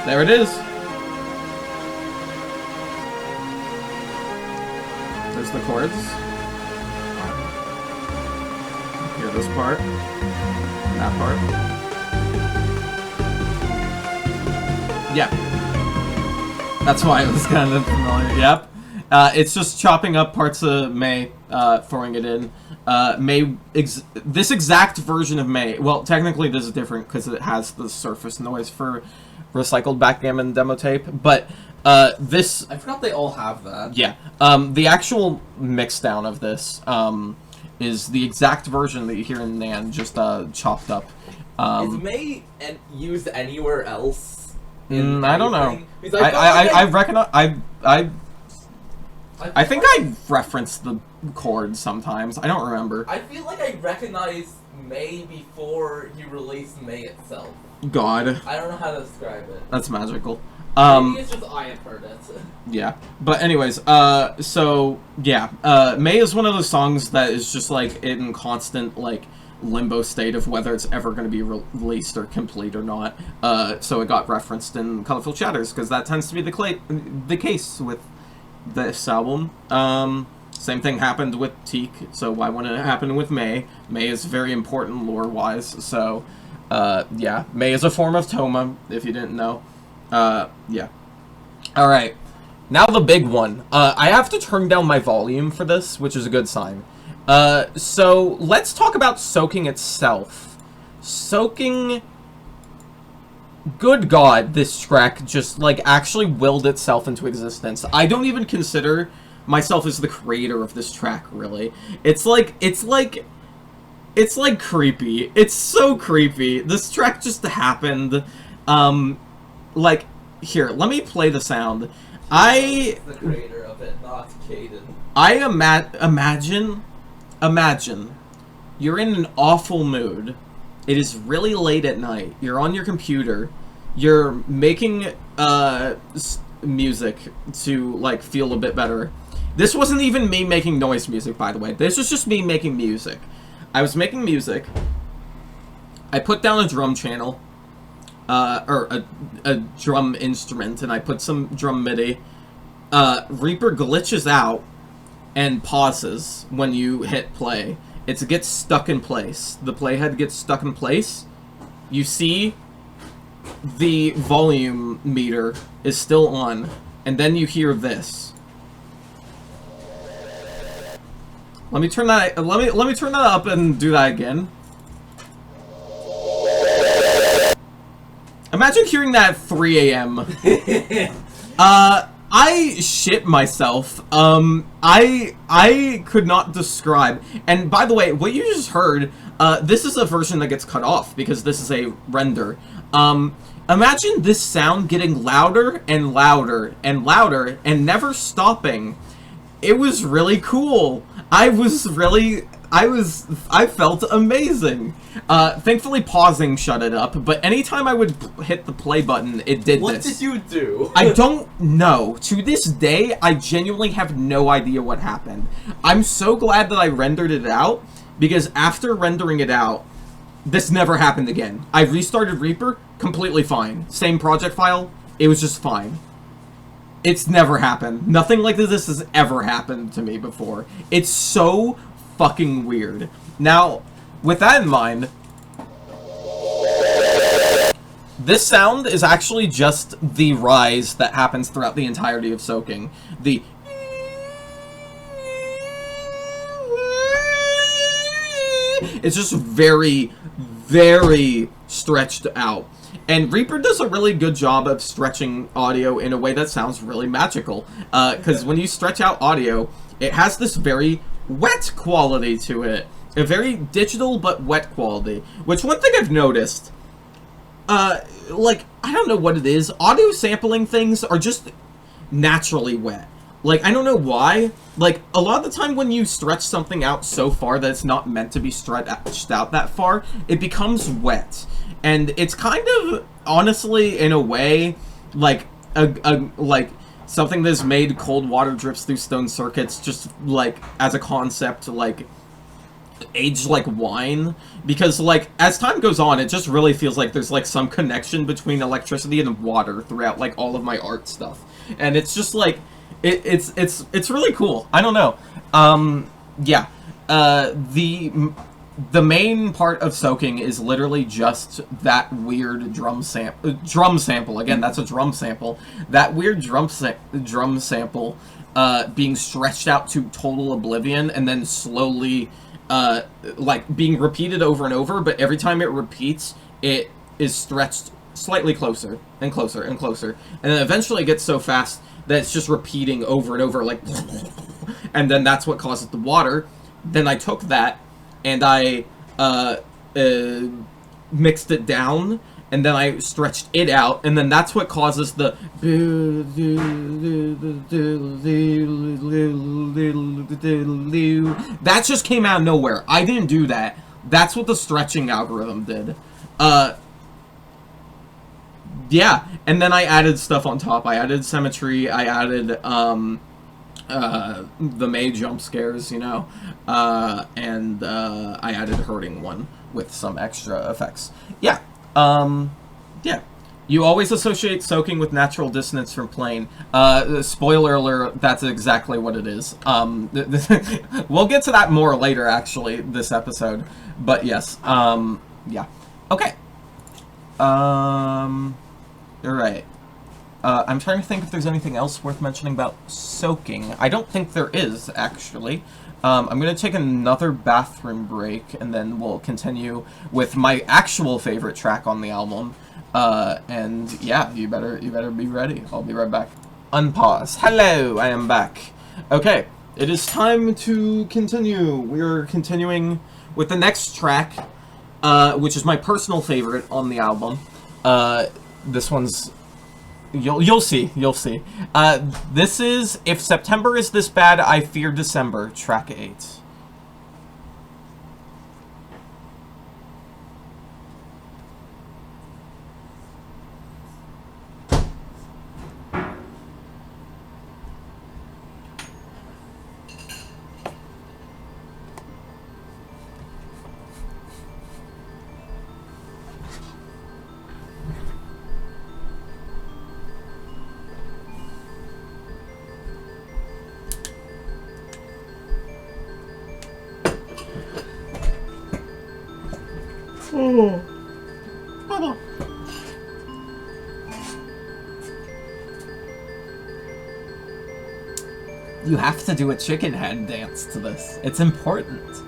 There it is. There's the chords. Hear this part. That part. Yeah. That's why it was kind of familiar. Yep. It's just chopping up parts of May, throwing it in. This exact version of May, well, technically this is different because it has the surface noise for recycled Backgammon Demo Tape, but this... I forgot they all have that. Yeah. The actual mixdown of this is the exact version that you hear in Nan, just chopped up. Is May used anywhere else? I don't know. I think I referenced the chord sometimes. I don't remember. I feel like I recognized May before you released May itself. God. I don't know how to describe it. That's magical. Maybe it's just I have heard it. Yeah. But anyways, so, yeah. May is one of those songs that is just, like, in constant, like, limbo state of whether it's ever going to be released or complete or not. So it got referenced in Colorful Shatters, because that tends to be the case with this album. Same thing happened with Teak, so why wouldn't it happen with May? May is very important lore-wise, so, yeah. May is a form of Toma, if you didn't know. Yeah. Alright. Now the big one. I have to turn down my volume for this, which is a good sign. So, let's talk about Soaking itself. Soaking... Good God, this track just, like, actually willed itself into existence. I don't even consider myself as the creator of this track, really. It's like creepy. It's so creepy. This track just happened. Like, here, let me play the sound. The creator of it, not Caden. I imagine you're in an awful mood. It is really late at night. You're on your computer. You're making music to, like, feel a bit better. This wasn't even me making noise music, by the way. This was just me making music. I was making music. I put down a drum channel. Or a drum instrument, and I put some drum MIDI. Reaper glitches out and pauses when you hit play. It gets stuck in place. The playhead gets stuck in place. You see the volume meter is still on, and then you hear this. Let me turn that. Let me turn that up and do that again. Imagine hearing that at 3 a.m. I shit myself. I could not describe. And by the way, what you just heard, this is a version that gets cut off because this is a render. Imagine this sound getting louder and louder and louder and never stopping. It was really cool. I felt amazing. Thankfully pausing shut it up, but anytime I would hit the play button, it did this. What did you do? I don't know. To this day, I genuinely have no idea what happened. I'm so glad that I rendered it out, because after rendering it out, this never happened again. I restarted Reaper, completely fine. Same project file, it was just fine. It's never happened. Nothing like this has ever happened to me before. It's so fucking weird. Now, with that in mind, this sound is actually just the rise that happens throughout the entirety of Soaking. The... It's just very, very stretched out. And Reaper does a really good job of stretching audio in a way that sounds really magical. Because when you stretch out audio, it has this very wet quality to it. A very digital but wet quality. Which, one thing I've noticed, like, I don't know what it is, audio sampling things are just naturally wet. Like, I don't know why. Like, a lot of the time when you stretch something out so far that it's not meant to be stretched out that far, it becomes wet. And it's kind of, honestly, in a way, like, like, something that's made cold water drips through stone circuits, just, like, as a concept, like, aged like wine. Because, like, as time goes on, it just really feels like there's, like, some connection between electricity and water throughout, like, all of my art stuff. And it's just, like, it's really cool. I don't know. Yeah. the main part of soaking is literally just that weird drum sample. Again, that's a drum sample. That weird drum sample being stretched out to total oblivion and then slowly like being repeated over and over, but every time it repeats, it is stretched slightly closer and closer and closer, and then eventually it gets so fast that it's just repeating over and over, like, and then that's what causes the water. Then I took that and I mixed it down, and then I stretched it out, and then that's what causes the... That just came out of nowhere. I didn't do that. That's what the stretching algorithm did. Yeah, and then I added stuff on top. I added symmetry, I added, the May jump scares, you know, and I added hurting one with some extra effects. Yeah, yeah. You always associate soaking with natural dissonance from playing. Spoiler alert, that's exactly what it is. We'll get to that more later, actually, this episode. But yes, yeah. Okay. Alright. I'm trying to think if there's anything else worth mentioning about soaking. I don't think there is, actually. I'm going to take another bathroom break, and then we'll continue with my actual favorite track on the album. And yeah, you better be ready. I'll be right back. Unpause. Hello, I am back. Okay, it is time to continue. We're continuing with the next track, which is my personal favorite on the album. This one's... You'll see. This is If September Is This Bad, I Fear December, track 8. You have to do a chicken head dance to this. It's important.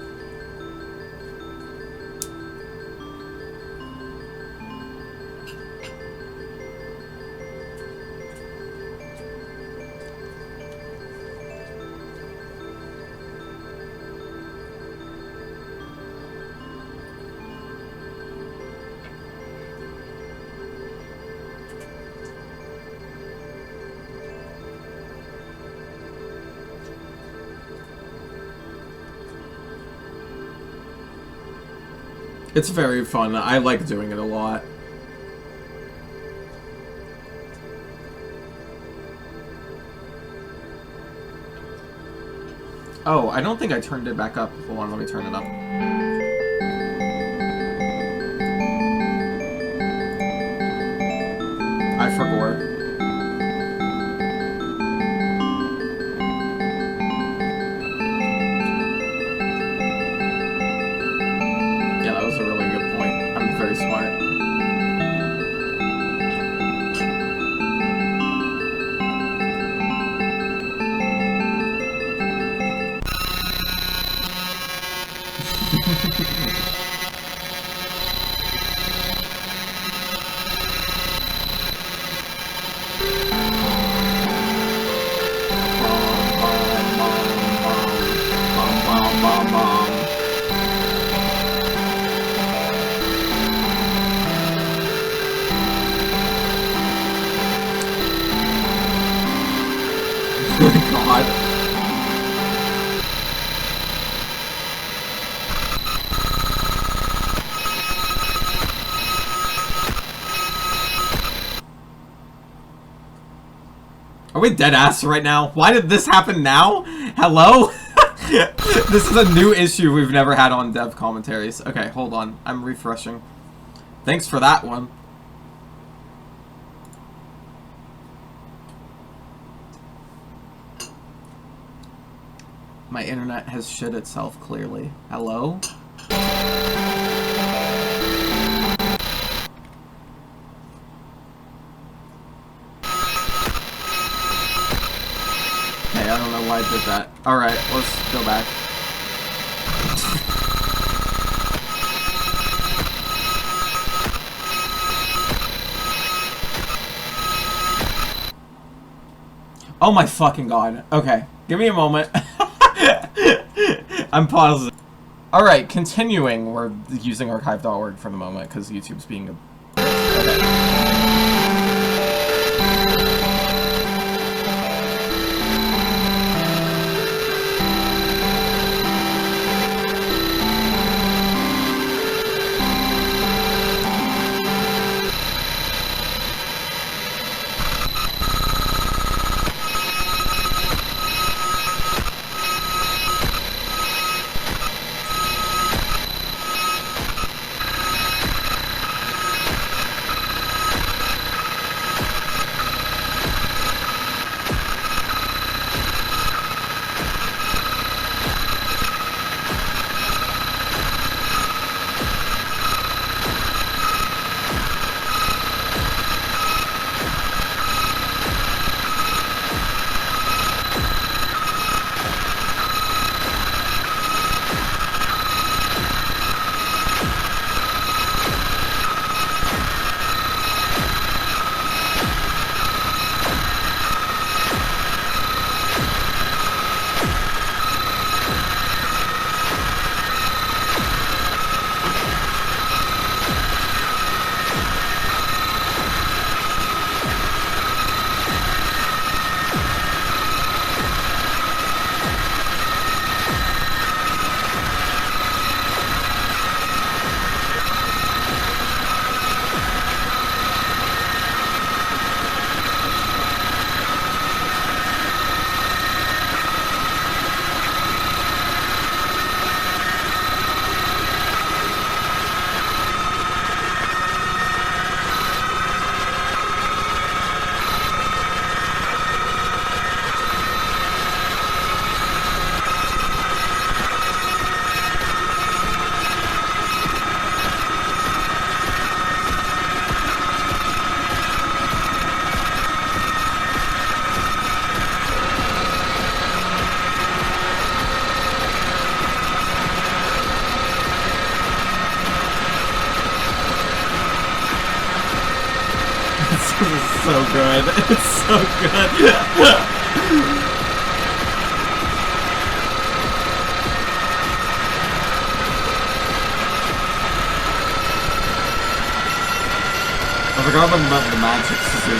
It's very fun. I like doing it a lot. Oh, I don't think I turned it back up. Hold on, let me turn it up. I forgot. Smart. God. Are we dead ass right now? Why did this happen now? Hello? This is a new issue we've never had on dev commentaries. Okay, hold on. I'm refreshing. Thanks for that one. My internet has shit itself, clearly. Hello? Okay, I don't know why I did that. Alright, let's go back. Oh my fucking god. Okay, give me a moment. I'm pausing. Alright, continuing. We're using archive.org for the moment because YouTube's being a... Okay. This is so good. It's so good. I forgot about the magic system.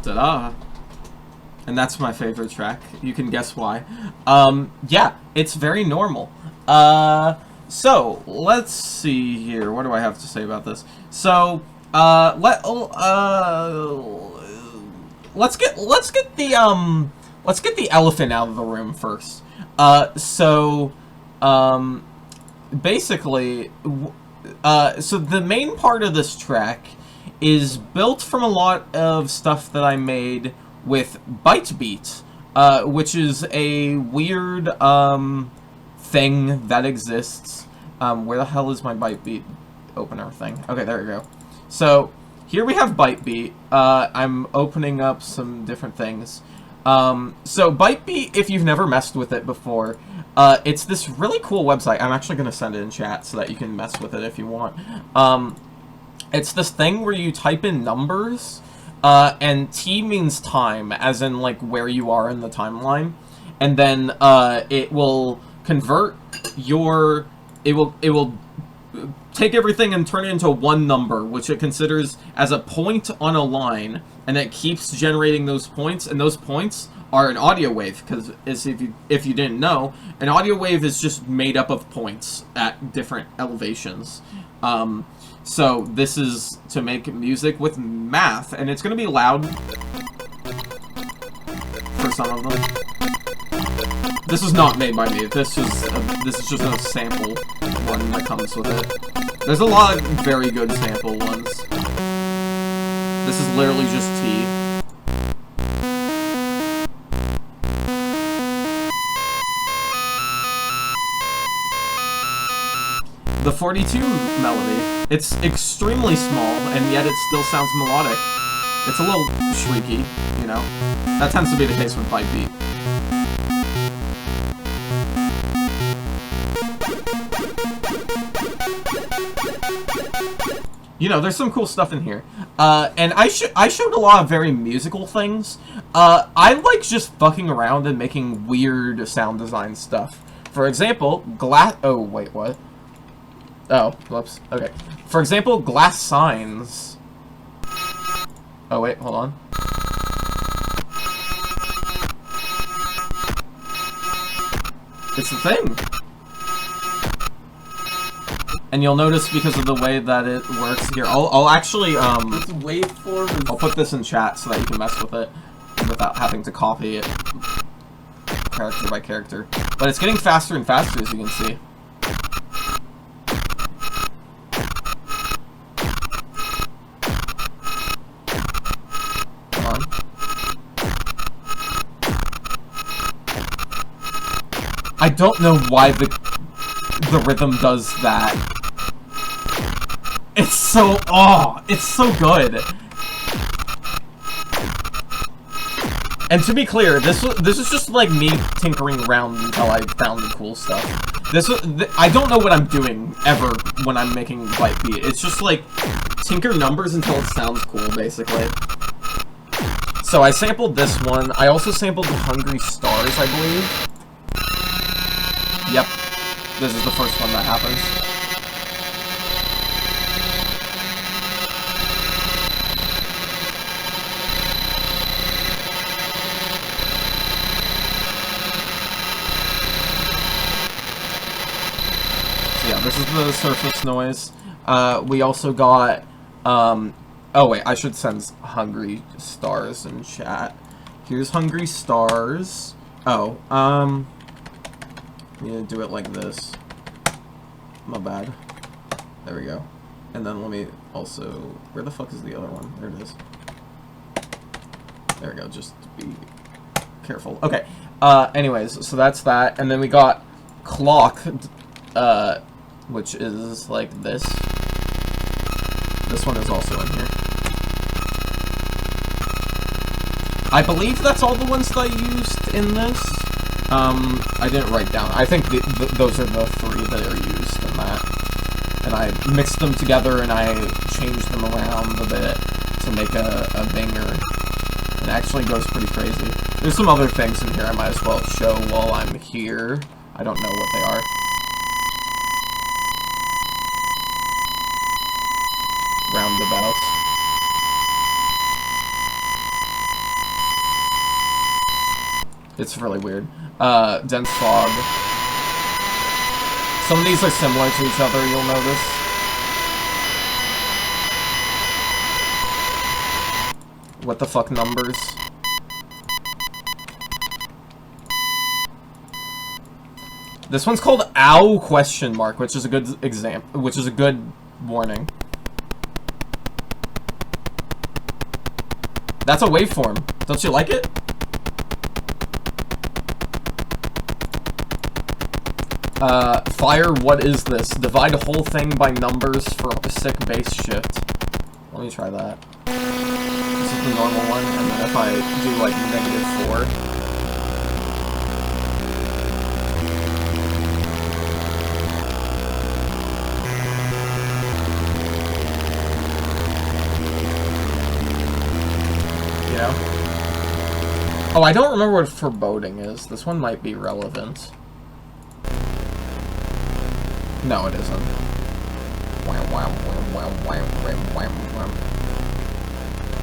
Ta-da! And that's my favorite track. You can guess why. Yeah, it's very normal. So, let's see here. What do I have to say about this? So, let's get the elephant out of the room first. Basically, so the main part of this track is built from a lot of stuff that I made with Bytebeat, which is a weird thing that exists. Where the hell is my Bytebeat opener thing? Okay, there we go. So here we have Bytebeat. I'm opening up some different things. So Bytebeat, if you've never messed with it before, it's this really cool website. I'm actually going to send it in chat so that you can mess with it if you want. It's this thing where you type in numbers, and T means time, as in, like, where you are in the timeline. And then, it will convert your... It will take everything and turn it into one number, which it considers as a point on a line, and it keeps generating those points, and those points are an audio wave, because if you didn't know, an audio wave is just made up of points at different elevations. So this is to make music with math, and it's going to be loud for some of them. This was not made by me. This is just a sample one that comes with it. There's a lot of very good sample ones. This is literally just T. The 42 melody. It's extremely small, and yet it still sounds melodic. It's a little shrieky, you know? That tends to be the case with byte beat. You know, there's some cool stuff in here. And I showed a lot of very musical things. I like just fucking around and making weird sound design stuff. For example, oh, wait, what? Oh, whoops. Okay. For example, glass signs. Oh, wait, hold on. It's a thing. And you'll notice because of the way that it works here. I'll actually, This waveform is... I'll put this in chat so that you can mess with it without having to copy it character by character. But it's getting faster and faster, as you can see. Come on. I don't know why the rhythm does that. It's so, it's so good. And to be clear, this is just like me tinkering around until I found the cool stuff. I don't know what I'm doing ever when I'm making byte beat. It's just like tinker numbers until it sounds cool, basically. So I sampled this one. I also sampled Hungry Stars, I believe. Yep. This is the first one that happens. So yeah, this is the surface noise. We also got, oh wait, I should send Hungry Stars in chat. Here's Hungry Stars. Oh, I'm gonna do it like this. My bad. There we go. And then let me also... Where the fuck is the other one? There it is. There we go, just be careful. Okay, anyways, so that's that. And then we got Clock, which is like this. This one is also in here. I believe that's all the ones that I used in this. I didn't write down. I think those are the three that are used in that. And I mixed them together and I changed them around a bit to make a banger. It actually goes pretty crazy. There's some other things in here I might as well show while I'm here. I don't know what they are. Roundabouts. It's really weird. Dense fog. Some of these are similar to each other, you'll notice. What the fuck numbers? This one's called OW question mark, which is a good example, which is a good warning. That's a waveform. Don't you like it? Fire, what is this? Divide a whole thing by numbers for a sick bass shift. Let me try that. This is the normal one, and then if I do like -4. You know? Oh, I don't remember what foreboding is. This one might be relevant. No, it isn't.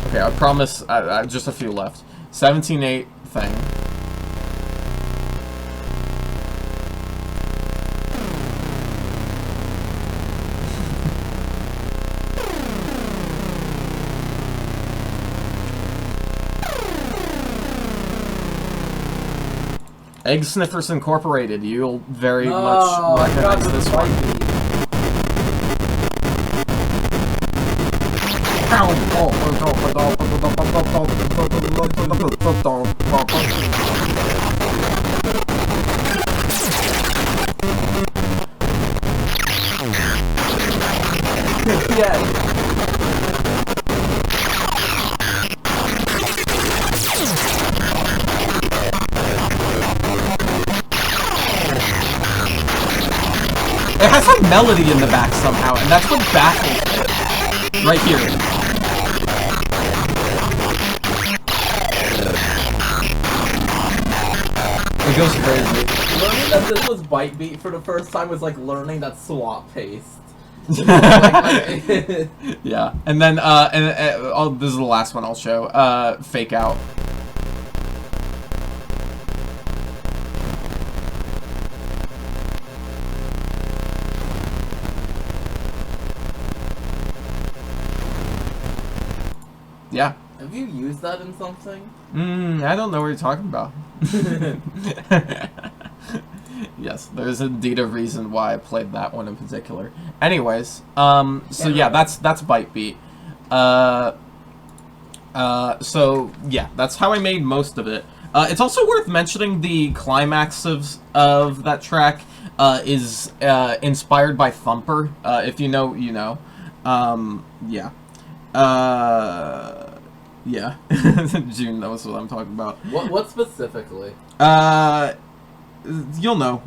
Okay, I promise, just a few left. 17.8 thing. Egg Sniffers Incorporated, you'll very much recognize this one. Yeah. It has a melody in the back somehow, and that's what baffles me. Right here. It goes crazy. Learning that this was Byte Beat for the first time was like learning that swap paste. Yeah, and then this is the last one I'll show. Fake Out. Yeah. Have you used that in something? I don't know what you're talking about. Yes, there's indeed a reason why I played that one in particular. Anyways, so yeah, that's Byte Beat. So yeah, that's how I made most of it. It's also worth mentioning the climax of that track is inspired by Thumper. If you know, you know. Yeah. Yeah. June knows what I'm talking about. What specifically? You'll know.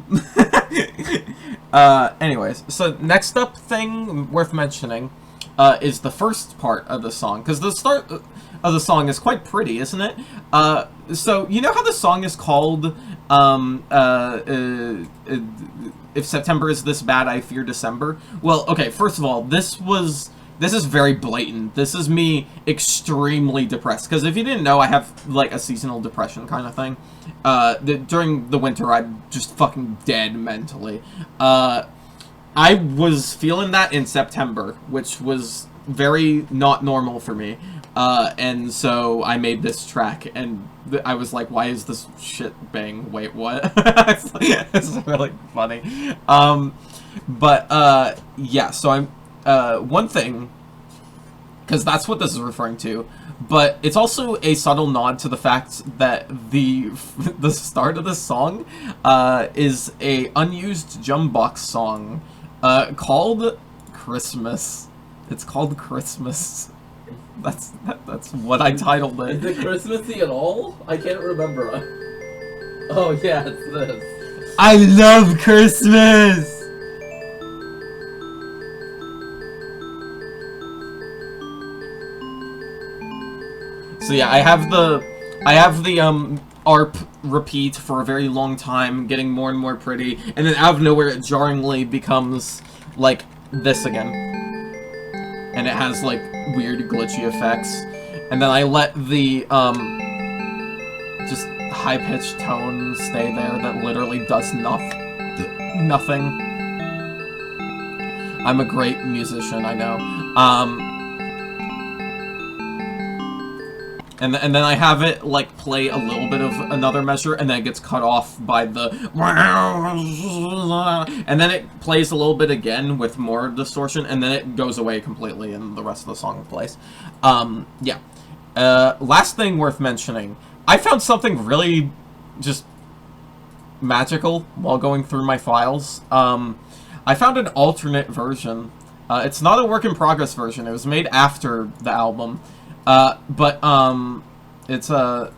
Anyways, so next up thing worth mentioning is the first part of the song, because the start of the song is quite pretty, isn't it? So you know how the song is called If September is this bad, I fear December? Well, okay, first of all, this is very blatant. This is me extremely depressed. Because if you didn't know, I have, like, a seasonal depression kind of thing. During the winter, I'm just fucking dead mentally. I was feeling that in September, which was very not normal for me. And so I made this track, and I was like, why is this shit bang? Wait, what? It's really funny. Yeah, so I'm... one thing, because that's what this is referring to, but it's also a subtle nod to the fact that the start of the song is a unused Jumbox song called Christmas. It's called Christmas. That's what I titled it. Is it Christmassy at all? I can't remember. Oh yeah, it's this. I love Christmas! So yeah, I have the ARP repeat for a very long time, getting more and more pretty, and then out of nowhere it jarringly becomes like this again. And it has like weird glitchy effects. And then I let the just high-pitched tone stay there that literally does nothing. I'm a great musician, I know. And then I have it, like, play a little bit of another measure, and then it gets cut off by the... And then it plays a little bit again with more distortion, and then it goes away completely, and the rest of the song plays. Yeah. Last thing worth mentioning. I found something really just magical while going through my files. I found an alternate version. It's not a work-in-progress version. It was made after the album. It's a...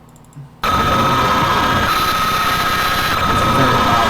very loud.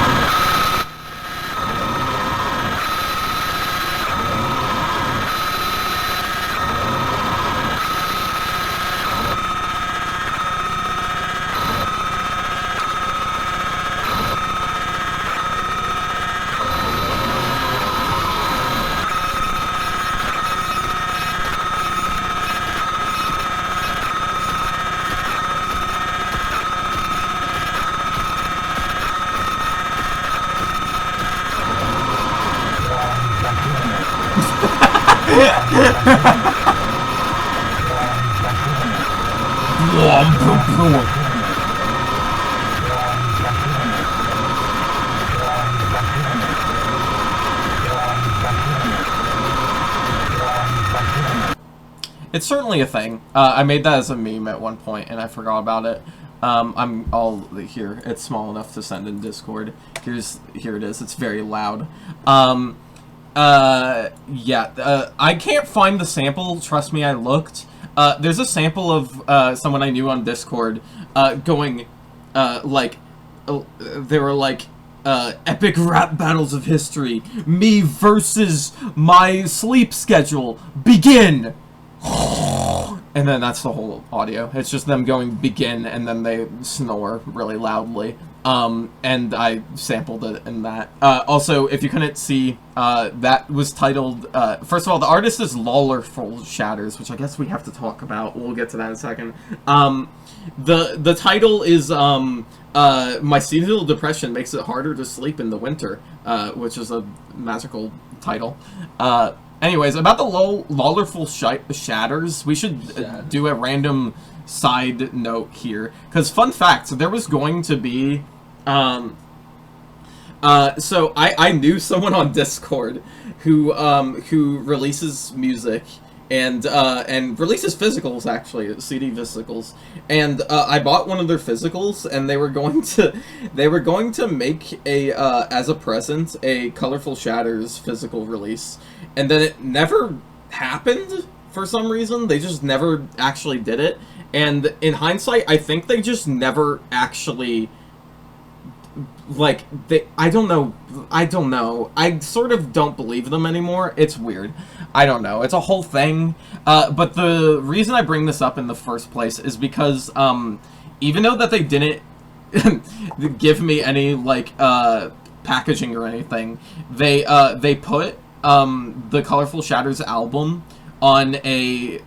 It's certainly a thing. I made that as a meme at one point, and I forgot about it. Here. It's small enough to send in Discord. Here it is. It's very loud. I can't find the sample. Trust me, I looked. There's a sample of someone I knew on Discord going, they were like, epic rap battles of history. Me versus my sleep schedule. Begin! And then that's the whole audio. It's just them going begin, and then they snore really loudly. And I sampled it in that. Also, if you couldn't see, that was titled, first of all, the artist is Lawlerful Shatters, which I guess we have to talk about. We'll get to that in a second. The title is, My Seasonal Depression Makes It Harder to Sleep in the Winter, which is a magical title. Anyways, about the Lawlerful Shatters, we should do a random side note here. Because, fun fact, there was going to be... so I knew someone on Discord who releases music and releases physicals, actually, CD physicals. And I bought one of their physicals, and they were going to make a as a present a Colorful Shatters physical release. And then it never happened for some reason. They just never actually did it. And in hindsight, I think they just never actually, like, I don't know. I sort of don't believe them anymore. It's weird. I don't know. It's a whole thing. But the reason I bring this up in the first place is because, even though that they didn't give me any, like, packaging or anything, they put the Colorful Shatters album on a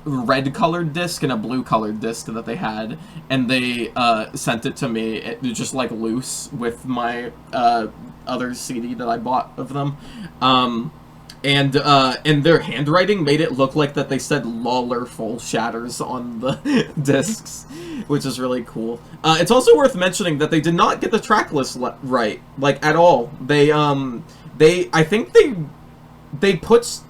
red colored disc and a blue colored disc that they had, and they sent it to me. It was just like loose with my other CD that I bought of them, and their handwriting made it look like that they said Lawlerful Shatters on the discs, which is really cool. It's also worth mentioning that they did not get the track list right, like, at all. I think they put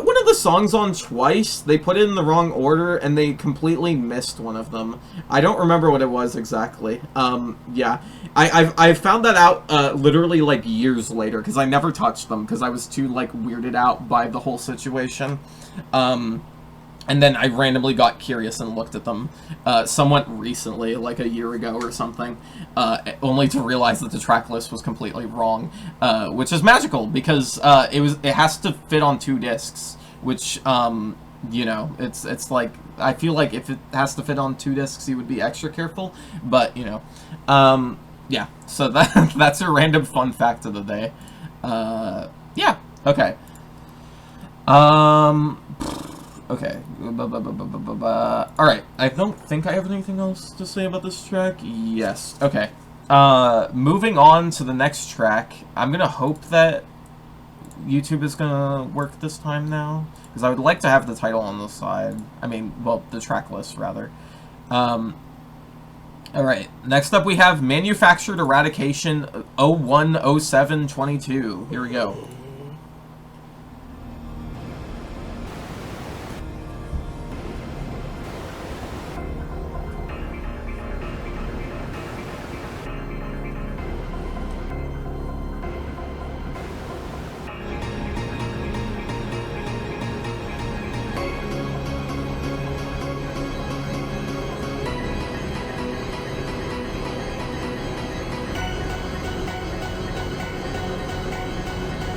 one of the songs on twice. They put it in the wrong order, and they completely missed one of them. I don't remember what it was exactly. Yeah. I found that out, literally, like, years later, because I never touched them, because I was too, like, weirded out by the whole situation. And then I randomly got curious and looked at them somewhat recently, like a year ago or something, only to realize that the track list was completely wrong, which is magical, because it has to fit on 2 discs, which, you know, it's like, I feel like if it has to fit on 2 discs, you would be extra careful, but, you know, yeah, so that's a random fun fact of the day. Yeah, okay. Okay. Alright, I don't think I have anything else to say about this track. Yes. Okay. Moving on to the next track. I'm gonna hope that YouTube is gonna work this time now, because I would like to have the title on the side. I mean, well, the track list, rather. Alright, next up we have Manufactured Eradication 010722. Here we go.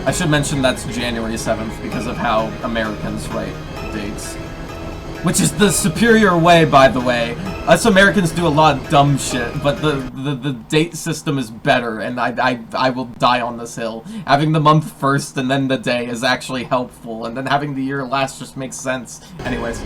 I should mention that's January 7th because of how Americans write dates. Which is the superior way, by the way. Us Americans do a lot of dumb shit, but the date system is better, and I will die on this hill. Having the month first and then the day is actually helpful, and then having the year last just makes sense. Anyways.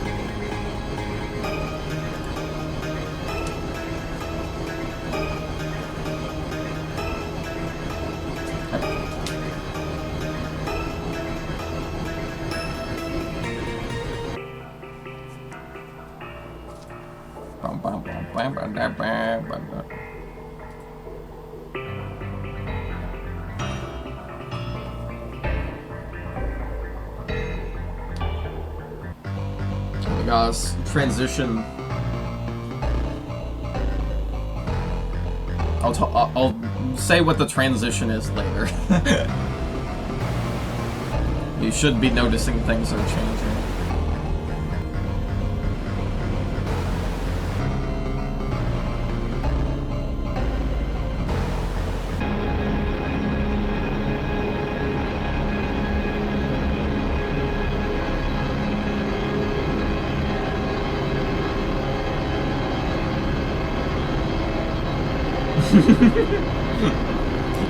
Guys, transition. I'll say what the transition is later. You should be noticing things are changing.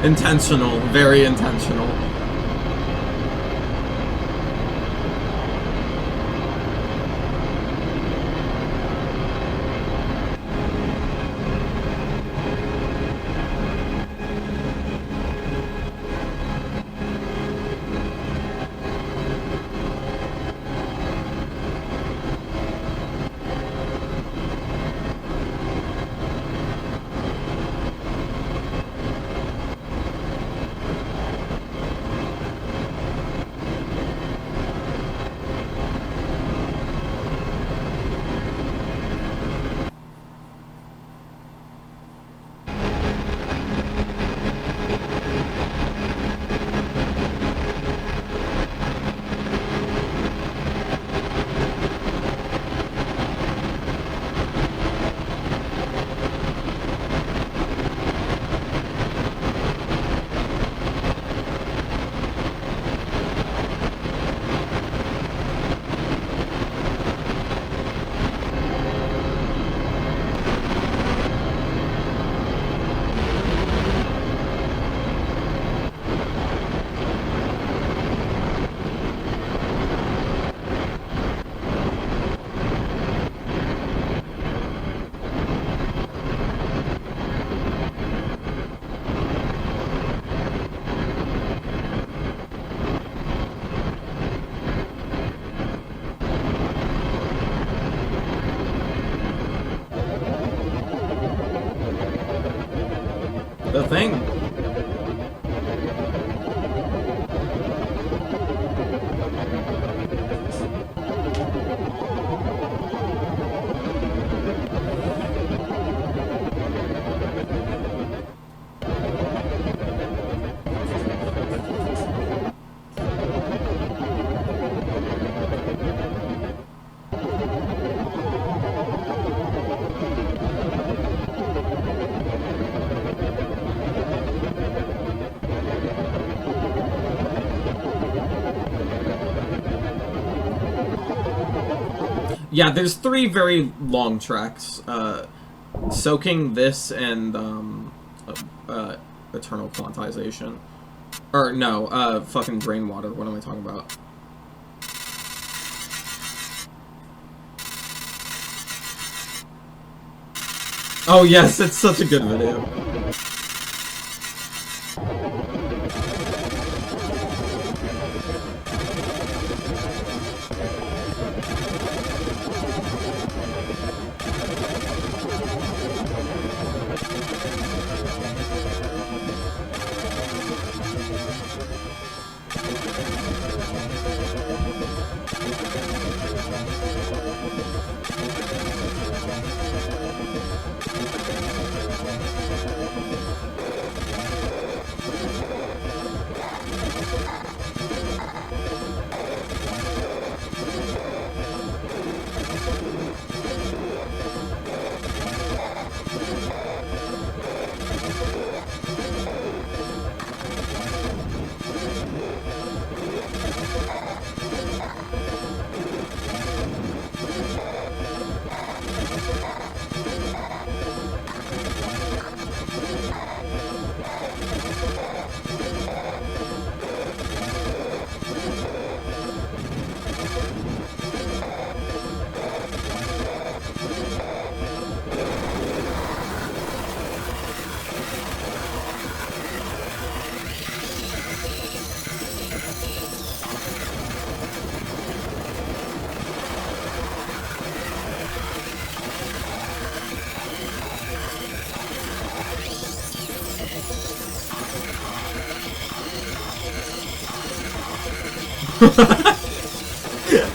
Intentional, very intentional. The thing. Yeah, there's 3 very long tracks. Soaking, this, and Eternal Quantization. Or, no, fucking Rainwater. What am I talking about? Oh, yes, it's such a good video.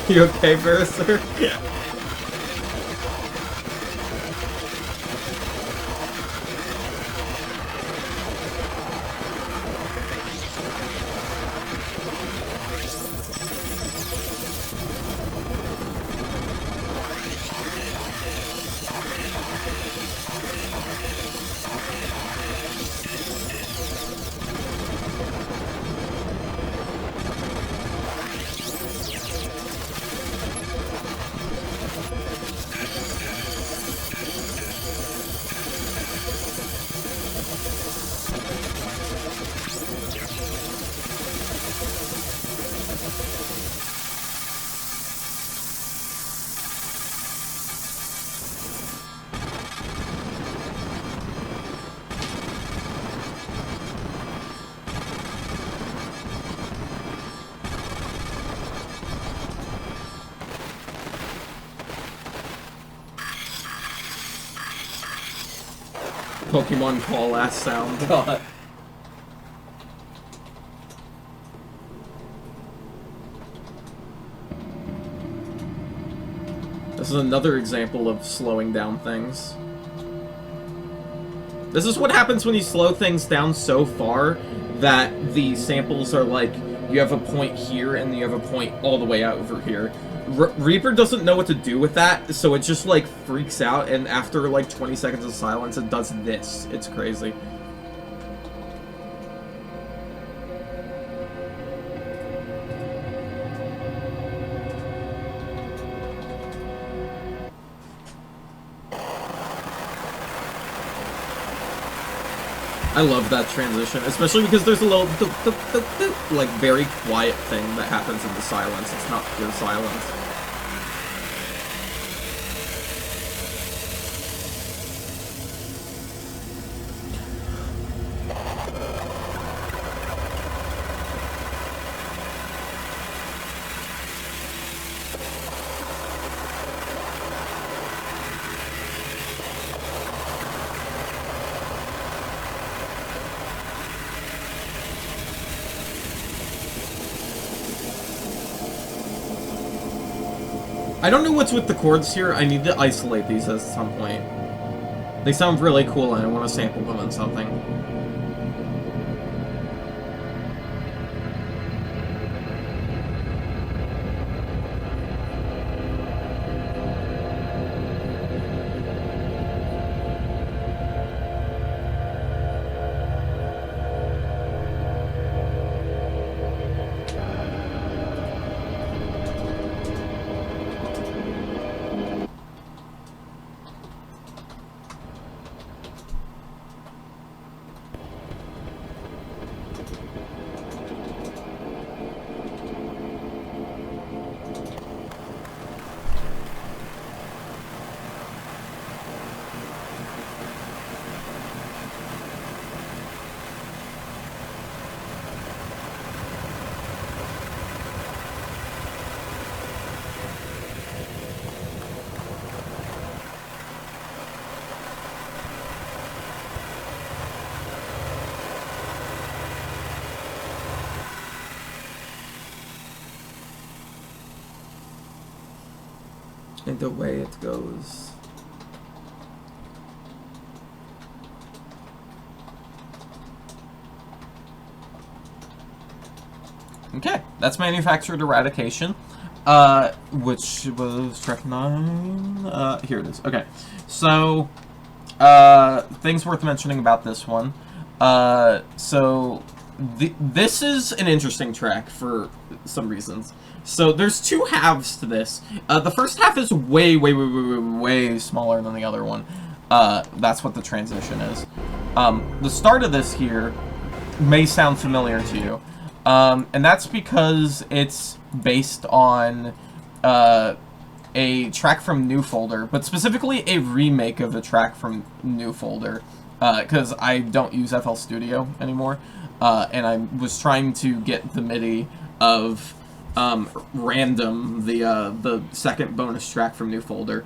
You okay, Barrister? Pokemon call ass sound. God. This is another example of slowing down things. This is what happens when you slow things down so far that the samples are like, you have a point here and you have a point all the way out over here. Reaper doesn't know what to do with that, so it just like freaks out, and after like 20 seconds of silence it does this. It's crazy. I love that transition, especially because there's a little like very quiet thing that happens in the silence. It's not pure silence. I don't know what's with the chords here. I need to isolate these at some point. They sound really cool and I want to sample them in something. And the way it goes. Okay, that's manufactured eradication, which was track 9. Here it is. Okay, so things worth mentioning about this one. This is an interesting track for some reasons. So there's two halves to this. The first half is way smaller than the other one. That's what the transition is. The start of this here may sound familiar to you. And that's because it's based on a track from New Folder, but specifically a remake of a track from New Folder, because I don't use FL Studio anymore, and I was trying to get the MIDI of Random, the second bonus track from New Folder,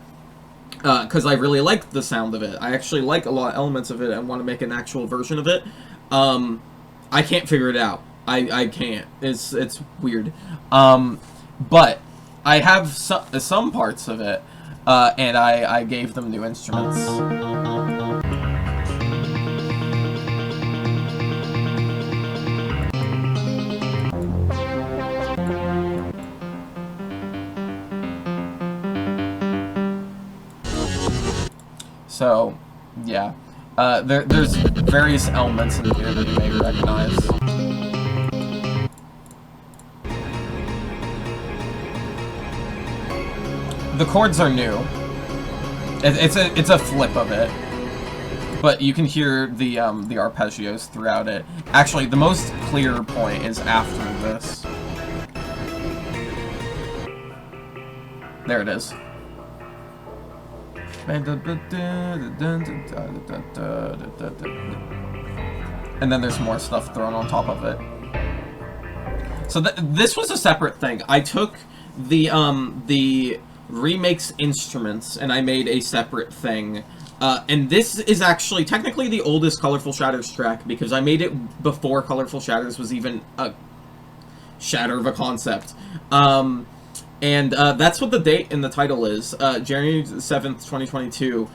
because I really like the sound of it. I actually like a lot of elements of it and want to make an actual version of it. I can't figure it out. I can't. It's weird. But I have some parts of it, and I gave them new instruments. So, yeah. There's various elements in here that you may recognize. The chords are new. It's a flip of it, but you can hear the arpeggios throughout it. Actually, the most clear point is after this. There it is. And then there's more stuff thrown on top of it. So this was a separate thing. I took the remakes instruments and I made a separate thing. And this is actually technically the oldest Colorful Shatters track because I made it before Colorful Shatters was even a shatter of a concept. And that's what the date in the title is, January 7th, 2022.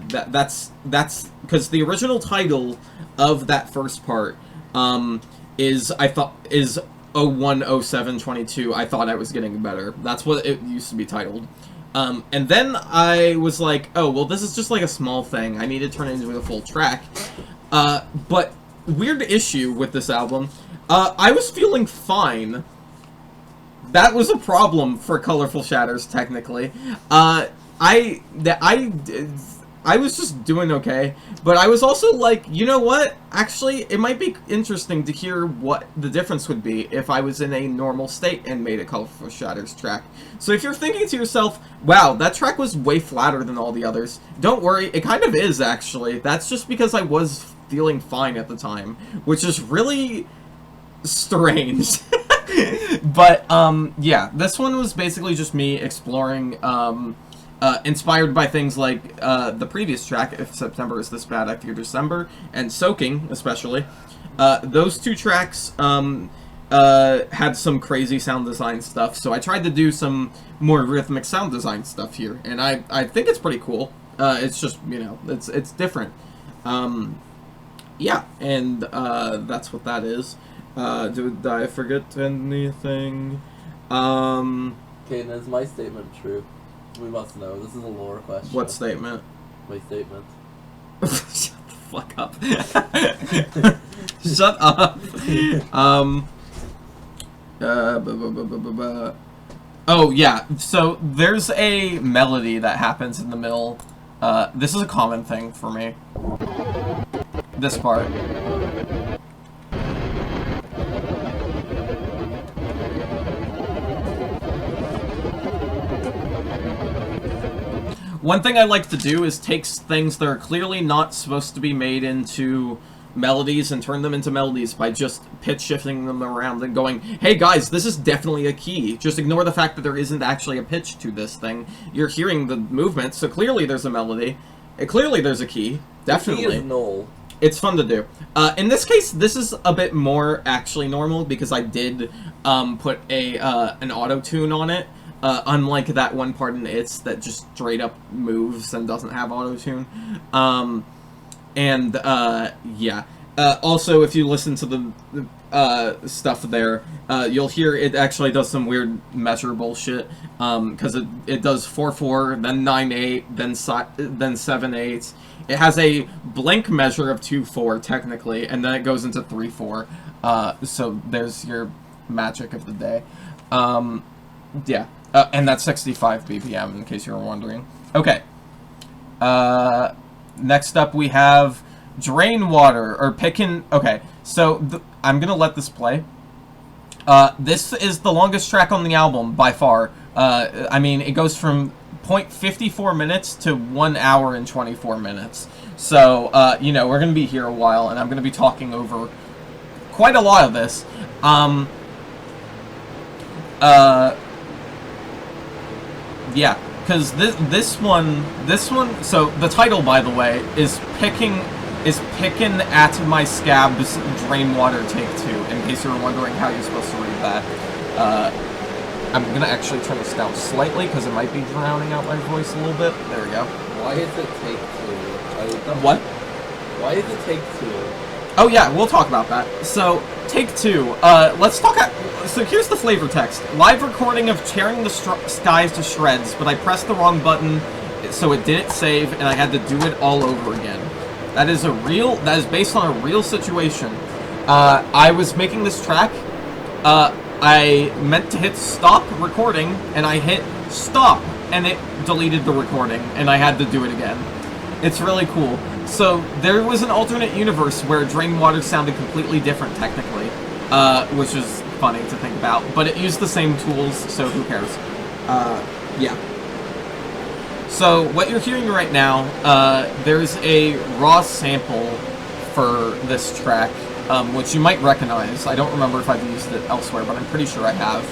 That's because the original title of that first part is 01/07/22. I thought I was getting better. That's what it used to be titled. And then I was like, oh, well, this is just like a small thing. I need to turn it into a full track. But weird issue with this album. I was feeling fine. That was a problem for Colorful Shatters, technically. I was just doing okay, but I was also like, you know what? Actually, it might be interesting to hear what the difference would be if I was in a normal state and made a Colorful Shatters track. So if you're thinking to yourself, wow, that track was way flatter than all the others, don't worry, it kind of is, actually. That's just because I was feeling fine at the time, which is really strange. But, yeah, this one was basically just me exploring, inspired by things like, the previous track, If September Is This Bad, I Fear December, and Soaking, especially. Those two tracks, had some crazy sound design stuff, so I tried to do some more rhythmic sound design stuff here, and I think it's pretty cool. It's just, you know, it's different. Yeah, and, that's what that is. Did I forget anything? Okay, and is my statement true? We must know. This is a lore question. What statement? My statement. Shut the fuck up. Shut up. Oh, yeah. So, there's a melody that happens in the middle. This is a common thing for me. This part. One thing I like to do is take things that are clearly not supposed to be made into melodies and turn them into melodies by just pitch shifting them around and going, hey guys, this is definitely a key. Just ignore the fact that there isn't actually a pitch to this thing. You're hearing the movement, so clearly there's a melody. Clearly there's a key. Definitely. The key is null. It's fun to do. In this case, this is a bit more actually normal because I did put an auto-tune on it. Unlike that one part in It's that just straight up moves and doesn't have auto-tune. Yeah. Also, if you listen to the stuff there, you'll hear it actually does some weird measure bullshit. Because it does 4/4, then 9/8, then 7/8. It has a blink measure of 2/4 technically, and then it goes into 3/4. So there's your magic of the day. Yeah. And that's 65 BPM, in case you were wondering. Okay. Next up we have Drain Water, or Pickin'... Okay, so I'm gonna let this play. This is the longest track on the album, by far. I mean, it goes from 0.54 minutes to 1 hour and 24 minutes. So, you know, we're gonna be here a while, and I'm gonna be talking over quite a lot of this. Yeah, because this one, so the title, by the way, is is picking at my scab's Drain Water Take 2, in case you were wondering how you're supposed to read that. I'm gonna actually turn this down slightly, because it might be drowning out my voice a little bit. There we go. Why is it Take 2? What? Why is it Take 2? Oh yeah, we'll talk about that. So, Take 2. Let's talk so here's the flavor text. Live recording of tearing the skies to shreds, but I pressed the wrong button, so it didn't save, and I had to do it all over again. That is based on a real situation. I was making this track, I meant to hit stop recording, and I hit stop, and it deleted the recording, and I had to do it again. It's really cool. So, there was an alternate universe where Drain Water sounded completely different, technically, which is funny to think about, but it used the same tools, so who cares? Yeah. So, what you're hearing right now, there's a raw sample for this track, which you might recognize. I don't remember if I've used it elsewhere, but I'm pretty sure I have.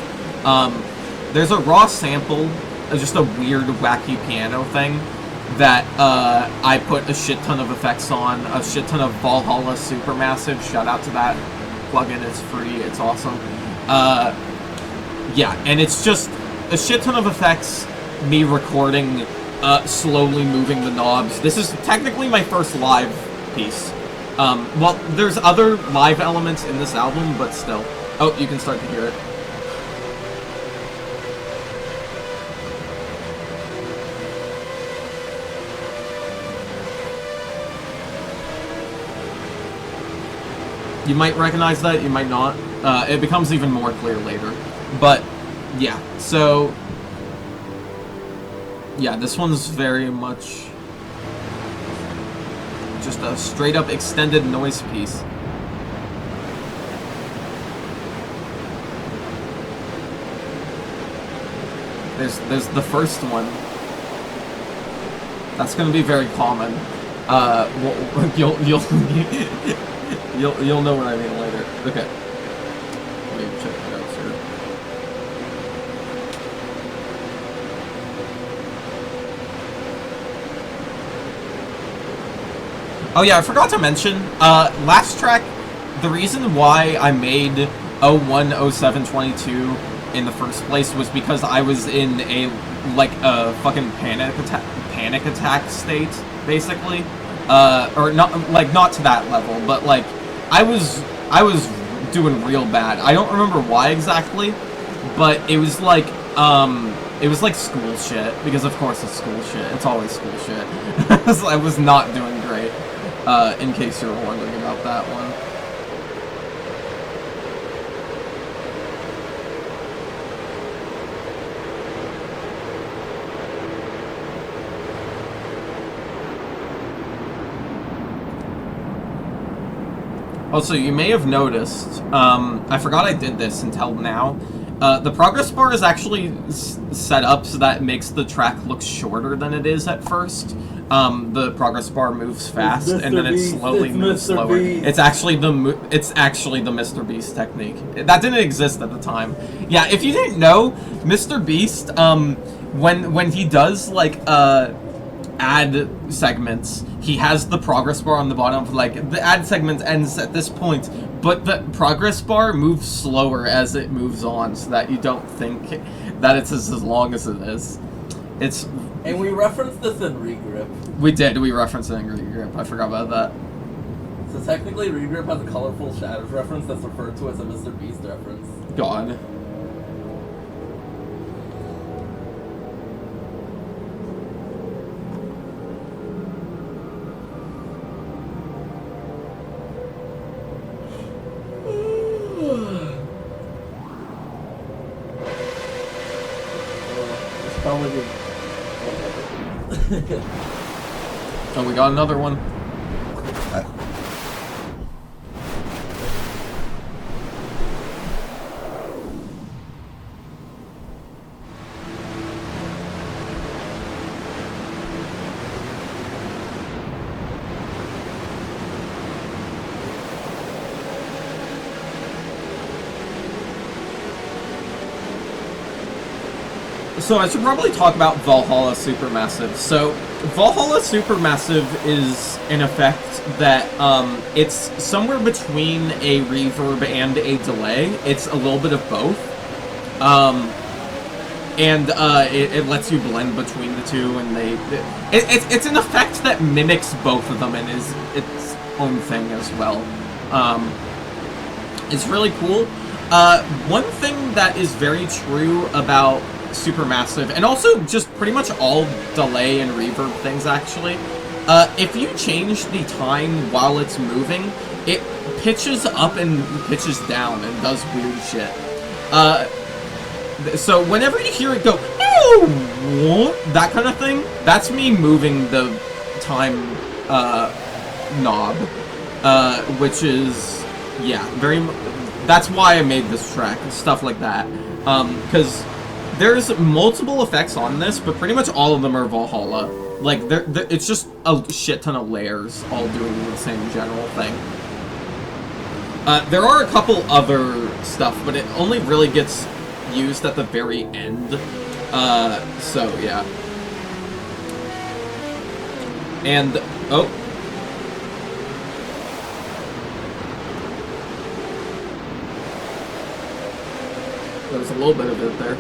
There's a raw sample, just a weird, wacky piano thing, that I put a shit ton of effects on, a shit ton of Valhalla Supermassive, shout out to that plugin, it's free, it's awesome. Yeah, and it's just a shit ton of effects, me recording, slowly moving the knobs. This is technically my first live piece. Well, there's other live elements in this album, but still. Oh, you can start to hear it. You might recognize that, you might not. It becomes even more clear later. But, yeah, so... Yeah, this one's very much just a straight-up extended noise piece. There's the first one. That's gonna be very common. You'll know what I mean later. Okay. Let me check my notes here. Oh yeah, I forgot to mention, last track, the reason why I made 010722 in the first place was because I was in a, like, a fucking panic attack state, basically. Or not, like, not to that level, but, like, I was doing real bad. I don't remember why exactly, but it was like school shit, because of course it's school shit. It's always school shit. I was not doing great, in case you were wondering about that one. Also, you may have noticed, I forgot I did this until now, the progress bar is actually set up so that it makes the track look shorter than it is at first. The progress bar moves fast, and then it slowly moves slower. It's actually the Mr. Beast technique. That didn't exist at the time. Yeah, if you didn't know, Mr. Beast, when he does, like, ad segments, he has the progress bar on the bottom. Like, the ad segment ends at this point, but the progress bar moves slower as it moves on, so that you don't think that it's as long as it is. It's... And we referenced this in Regrip. We did, we referenced it in Regrip. I forgot about that. So technically, Regrip has a colorful shadows reference that's referred to as a Mr. Beast reference. God. Oh, we got another one. So I should probably talk about Valhalla Supermassive. So Valhalla Supermassive is an effect that, it's somewhere between a reverb and a delay. It's a little bit of both. It lets you blend between the two, and it's an effect that mimics both of them and is its own thing as well. It's really cool. One thing that is very true about Supermassive, and also just pretty much all delay and reverb things, actually, if you change the time while it's moving, it pitches up and pitches down and does weird shit. So whenever you hear it go, "Ow!" that kind of thing, that's me moving the time knob, which is, yeah, that's why I made this track, and stuff like that, because there's multiple effects on this, but pretty much all of them are Valhalla. Like, it's just a shit ton of layers all doing the same general thing. There are a couple other stuff, but it only really gets used at the very end. So, yeah. And, oh. There was a little bit of it there.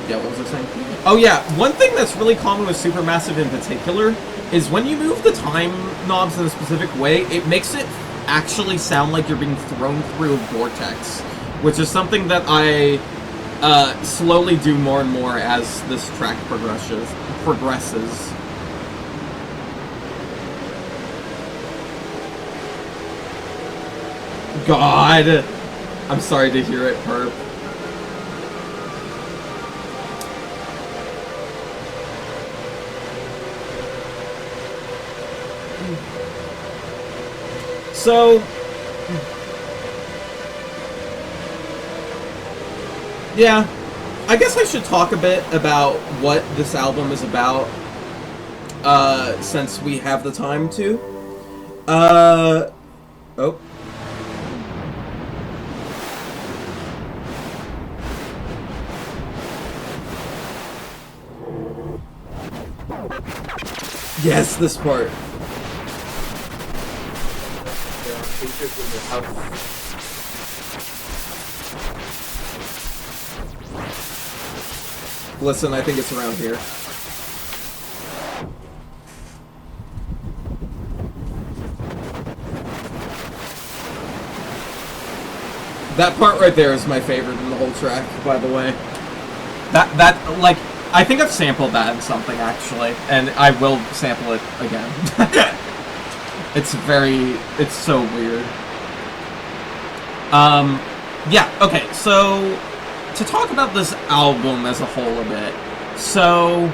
Yeah, what was I saying? Oh yeah, one thing that's really common with Supermassive in particular is when you move the time knobs in a specific way, it makes it actually sound like you're being thrown through a vortex, which is something that I slowly do more and more as this track progresses. God! I'm sorry to hear it, Perp. So, yeah, I guess I should talk a bit about what this album is about, since we have the time to. Oh. Yes, this part. Listen, I think it's around here. That part right there is my favorite in the whole track, by the way. Like, I think I've sampled that in something, actually, and I will sample it again. It's so weird. Yeah, okay, so, to talk about this album as a whole a bit, so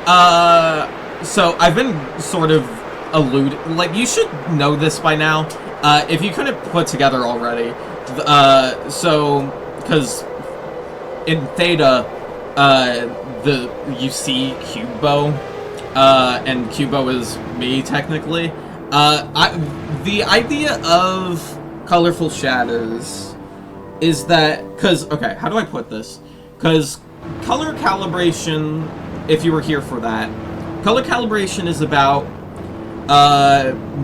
I've been sort of like, you should know this by now, if you couldn't put together already, because in Theta, you see KubeBow, and KubeBow is me, technically. The idea of colorful shadows is that, okay, how do I put this? Because color calibration, if you were here for that, color calibration is about,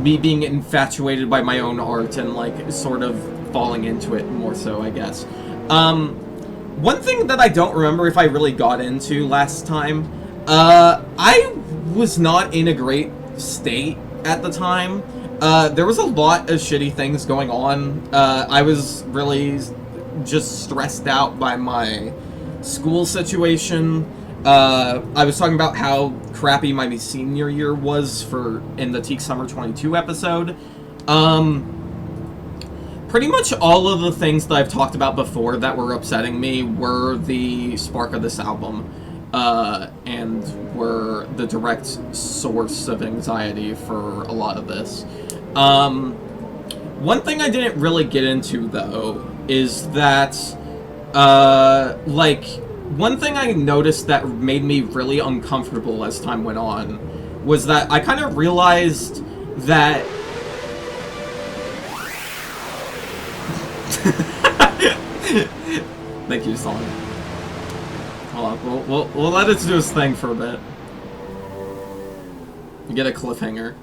me being infatuated by my own art and, like, sort of falling into it more so, I guess. One thing that I don't remember if I really got into last time, I was not in a great state at the time. There was a lot of shitty things going on. I was really just stressed out by my school situation. I was talking about how crappy my senior year was in the Teak Summer 22 episode. Pretty much all of the things that I've talked about before that were upsetting me were the spark of this album, and were the direct source of anxiety for a lot of this. One thing I didn't really get into, though, is that, like, one thing I noticed that made me really uncomfortable as time went on was that I kind of realized that Thank you, Solomon. Hold on, we'll let it do its thing for a bit. You get a cliffhanger.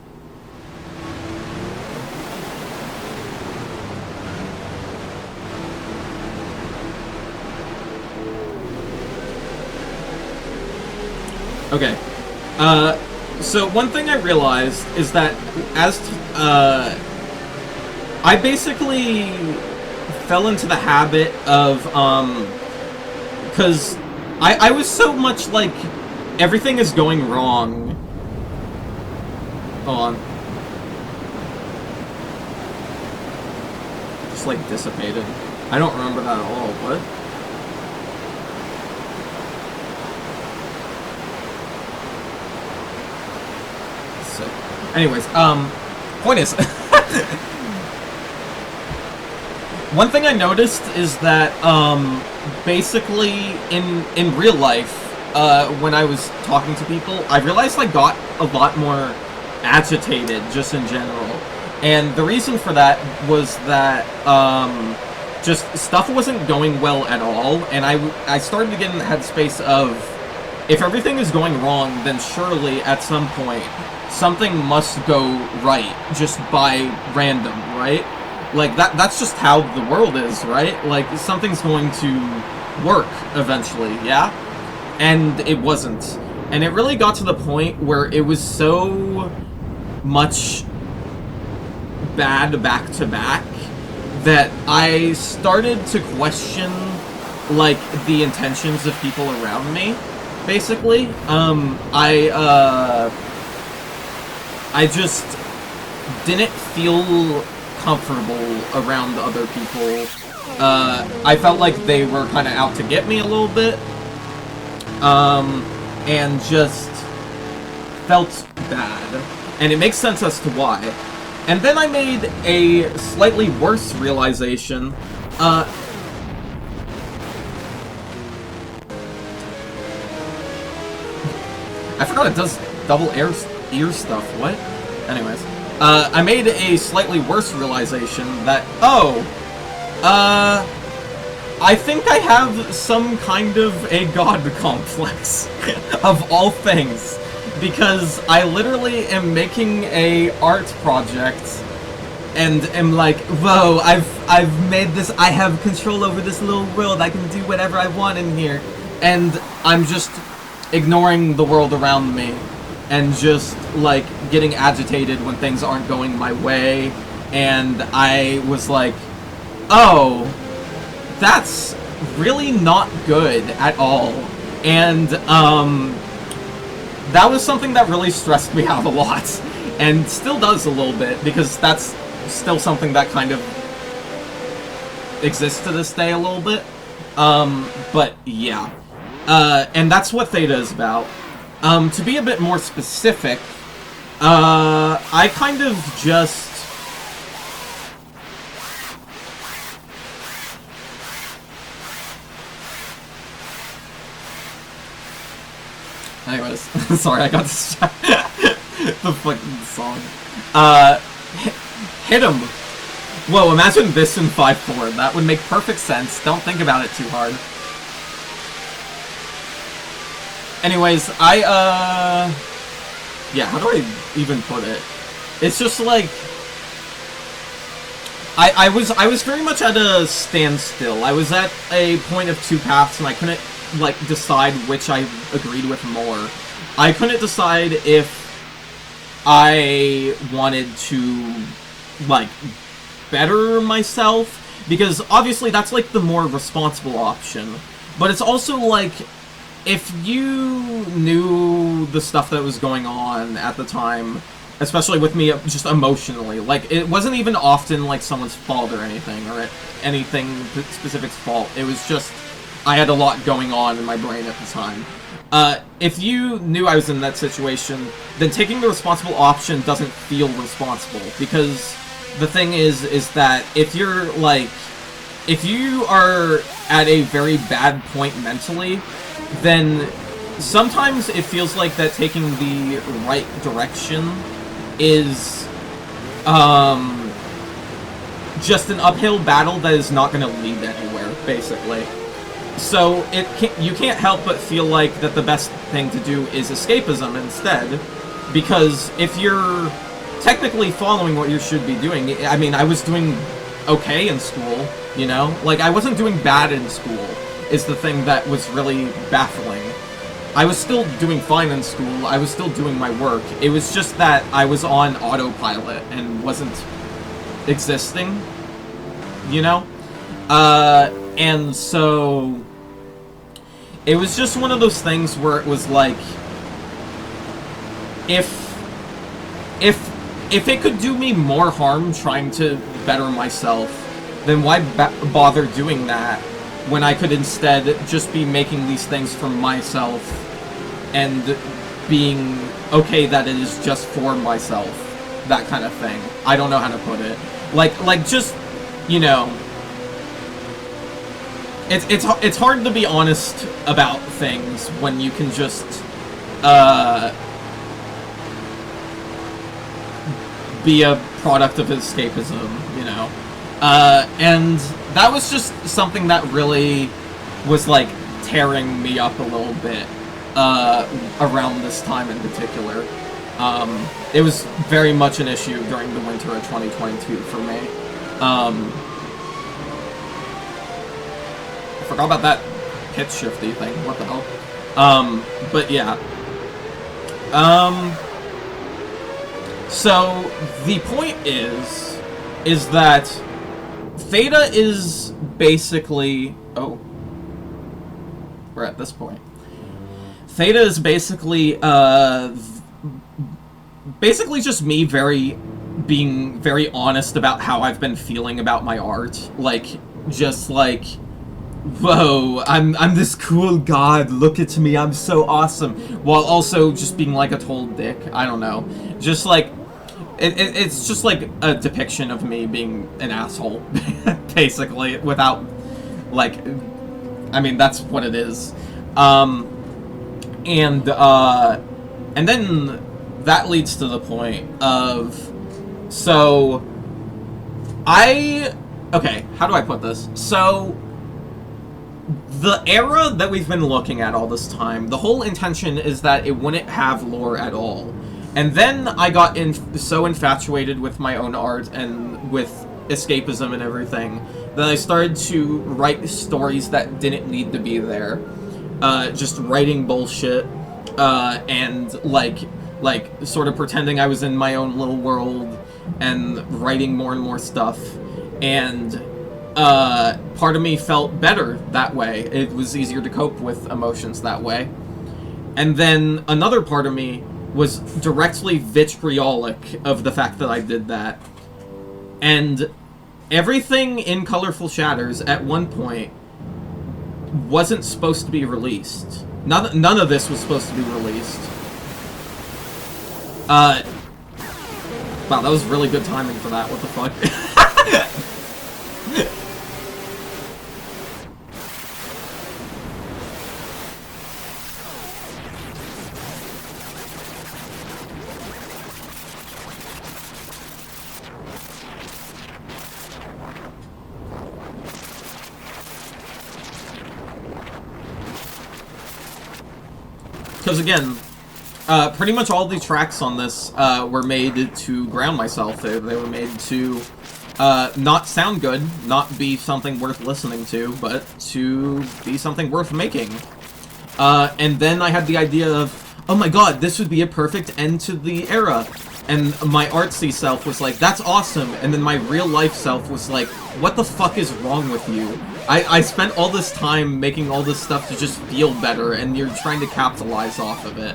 Okay. So one thing I realized is that I basically fell into the habit of, because I was so much like, everything is going wrong. Hold on. Just like dissipated. I don't remember that at all. What? Anyways, point is, one thing I noticed is that, basically, in real life, when I was talking to people, I realized I got a lot more agitated, just in general. And the reason for that was that, just stuff wasn't going well at all, and I started to get in the headspace of, if everything is going wrong, then surely, at some point, something must go right, just by random, right? Like, that's just how the world is, right? Like, something's going to work, eventually, yeah? And it wasn't. And it really got to the point where it was so much bad back-to-back that I started to question, like, the intentions of people around me, basically. I just didn't feel comfortable around other people. I felt like they were kind of out to get me a little bit. And just felt bad. And it makes sense as to why. And then I made a slightly worse realization. I forgot it does double ear stuff. What? Anyways. I made a slightly worse realization that, I think I have some kind of a god complex, of all things, because I literally am making a art project, and am like, whoa, I've made this, I have control over this little world, I can do whatever I want in here, and I'm just ignoring the world around me, and just, like, getting agitated when things aren't going my way, and I was like, oh, that's really not good at all. And, that was something that really stressed me out a lot. And still does a little bit, because that's still something that kind of exists to this day a little bit. But, yeah. And that's what Theta is about. To be a bit more specific, I kind of just... Anyways, sorry, I got distracted. The fucking song. Hit him! Whoa, imagine this in 5/4. That would make perfect sense. Don't think about it too hard. Anyways, yeah, how do I even put it? It's just like... I was very much at a standstill. I was at a point of two paths, and I couldn't, like, decide which I agreed with more. I couldn't decide if I wanted to, like, better myself, because obviously that's, like, the more responsible option. But it's also, like, if you knew the stuff that was going on at the time, especially with me just emotionally, like, it wasn't even often, like, someone's fault or anything, or anything specific's fault. It was just... I had a lot going on in my brain at the time. If you knew I was in that situation, then taking the responsible option doesn't feel responsible, because the thing is that if you're, like, if you are at a very bad point mentally, then sometimes it feels like that taking the right direction is, just an uphill battle that is not going to lead anywhere, basically. So you can't help but feel like that the best thing to do is escapism instead, because if you're technically following what you should be doing, I mean, I was doing okay in school, you know? Like, I wasn't doing bad in school, is the thing that was really baffling. I was still doing fine in school, I was still doing my work, it was just that I was on autopilot and wasn't existing, you know? And so it was just one of those things where it was like, if it could do me more harm trying to better myself, then why bother doing that when I could instead just be making these things for myself and being okay that it is just for myself, that kind of thing. I don't know how to put it. Like just, you know, it's hard to be honest about things when you can just be a product of escapism, you know. And that was just something that really was like tearing me up a little bit around this time in particular. It was very much an issue during the winter of 2022 for me. I forgot about that pitch shifty thing. What the hell? But yeah. So the point is that Theta is basically... Oh. We're at this point. Theta is basically, basically just me being very honest about how I've been feeling about my art. Like, just like, whoa, I'm this cool god, look at me, I'm so awesome. While also just being like a total dick, I don't know. Just like, it's just like a depiction of me being an asshole, basically, without, like, I mean, that's what it is. And then that leads to the point of, so, okay, how do I put this? So, the era that we've been looking at all this time, the whole intention is that it wouldn't have lore at all. And then I got so infatuated with my own art and with escapism and everything that I started to write stories that didn't need to be there. Just writing bullshit, and like sort of pretending I was in my own little world and writing more and more stuff. And part of me felt better that way. It was easier to cope with emotions that way. And then another part of me was directly vitriolic of the fact that I did that. And everything in Colorful Shatters at one point wasn't supposed to be released. None of this was supposed to be released. Wow, that was really good timing for that. What the fuck? Because again, pretty much all the tracks on this were made to ground myself. They were made to not sound good, not be something worth listening to, but to be something worth making. And then I had the idea of, oh my god, this would be a perfect end to the era. And my artsy self was like, that's awesome. And then my real life self was like, what the fuck is wrong with you? I spent all this time making all this stuff to just feel better, and you're trying to capitalize off of it,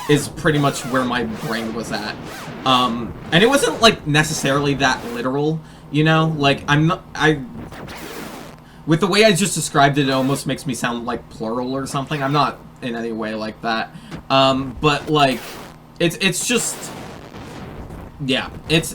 is pretty much where my brain was at. And it wasn't, like, necessarily that literal, you know? Like, with the way I just described it, it almost makes me sound like plural or something. I'm not in any way like that. But, like, it's just... Yeah, it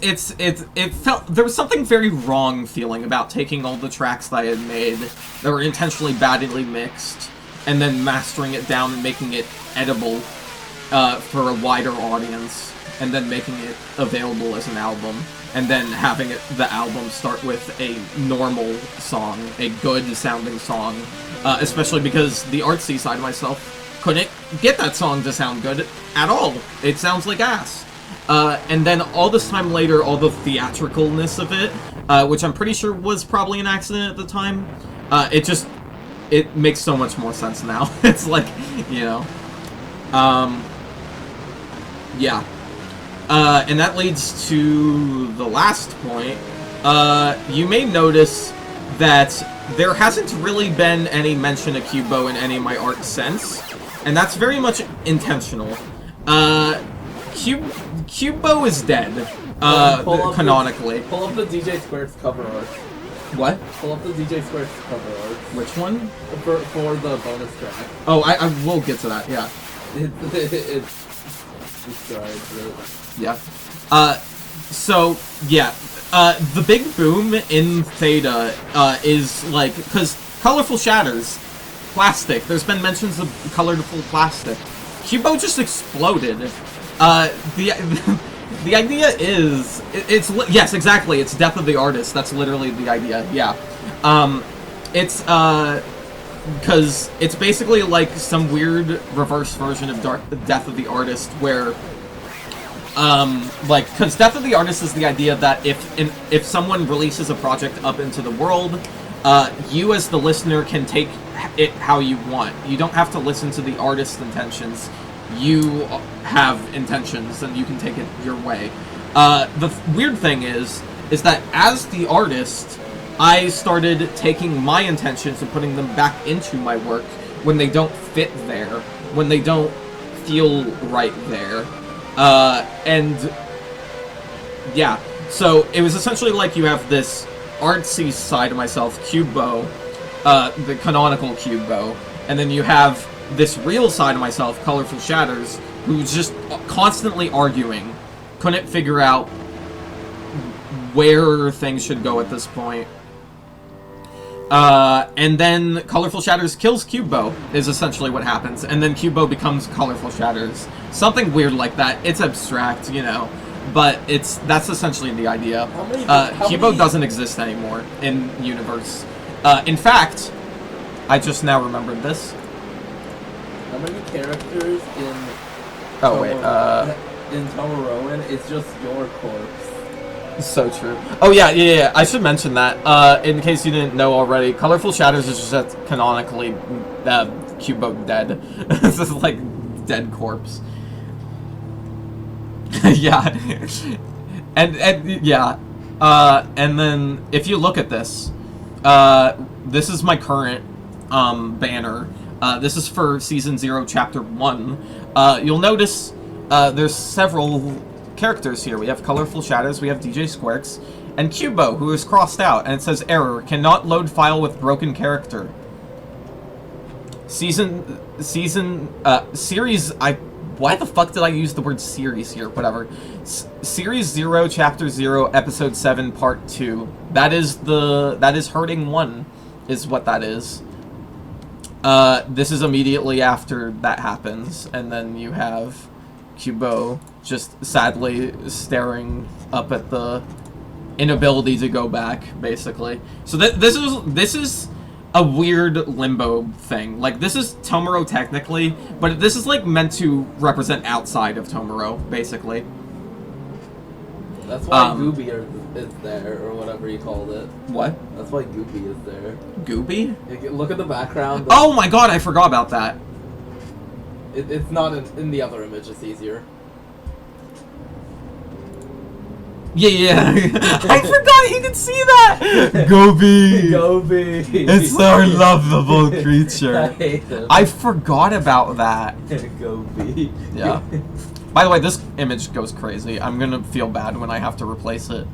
felt, there was something very wrong feeling about taking all the tracks that I had made that were intentionally badly mixed, and then mastering it down and making it edible for a wider audience, and then making it available as an album, and then having the album start with a normal song, a good-sounding song, especially because the artsy side of myself couldn't get that song to sound good at all. It sounds like ass. And then all this time later, all the theatricalness of it, which I'm pretty sure was probably an accident at the time, it makes so much more sense now. It's like, you know, yeah. And that leads to the last point. You may notice that there hasn't really been any mention of KubeBow in any of my art since, and that's very much intentional. KubeBow is dead, canonically. Pull up the DJ Square's cover art. What? Pull up the DJ Square's cover art. Which one? For the bonus track. Oh, I will get to that, yeah. It's describes it. Yeah. So, yeah. The big boom in Theta, is, like, because colorful shatters, plastic, there's been mentions of colorful plastic. KubeBow just exploded. The idea is, yes, exactly, it's death of the artist, that's literally the idea, yeah. It's, because it's basically like some weird reverse version of Death of the Artist, where, like, because Death of the Artist is the idea that if someone releases a project up into the world, you as the listener can take it how you want. You don't have to listen to the artist's intentions. You have intentions, and you can take it your way. The weird thing is that as the artist, I started taking my intentions and putting them back into my work when they don't fit there, when they don't feel right there. And yeah, so it was essentially like you have this artsy side of myself, KubeBow, the canonical KubeBow, and then you have this real side of myself, Colorful Shatters, who's just constantly arguing, couldn't figure out where things should go at this point. And then Colorful Shatters kills KubeBow, is essentially what happens, and then KubeBow becomes Colorful Shatters. Something weird like that. It's abstract, you know, but that's essentially the idea. KubeBow doesn't exist anymore in universe. In fact, I just now remembered this. How many characters in in TOMAROH is just your corpse? So true. Oh yeah. I should mention that. In case you didn't know already, Colorful Shatters is just canonically KubeBow dead. This is like dead corpse. Yeah. And yeah. And then if you look at this, this is my current banner. This is for Season 0, Chapter 1. You'll notice there's several characters here. We have Colorful Shadows, we have DJ Squarex, and KubeBow, who is crossed out, and it says, error, cannot load file with broken character. Why the fuck did I use the word series here? Whatever. Series 0, Chapter 0, Episode 7, Part 2. That is Hurting 1, is what that is. This is immediately after that happens, and then you have KubeBow just sadly staring up at the inability to go back, basically. So this is a weird limbo thing. Like, this is TOMAROH technically, but this is like meant to represent outside of TOMAROH, basically. That's why Gooby is there, or whatever you called it. What? That's why Gooby is there. Gooby? Look at the background. Oh my god, I forgot about that. It's not in the other image, it's easier. Yeah. I forgot you could see that! Gooby! Gooby! It's our lovable creature. I hate him. I forgot about that. Gooby. Yeah. By the way, this image goes crazy. I'm gonna feel bad when I have to replace it.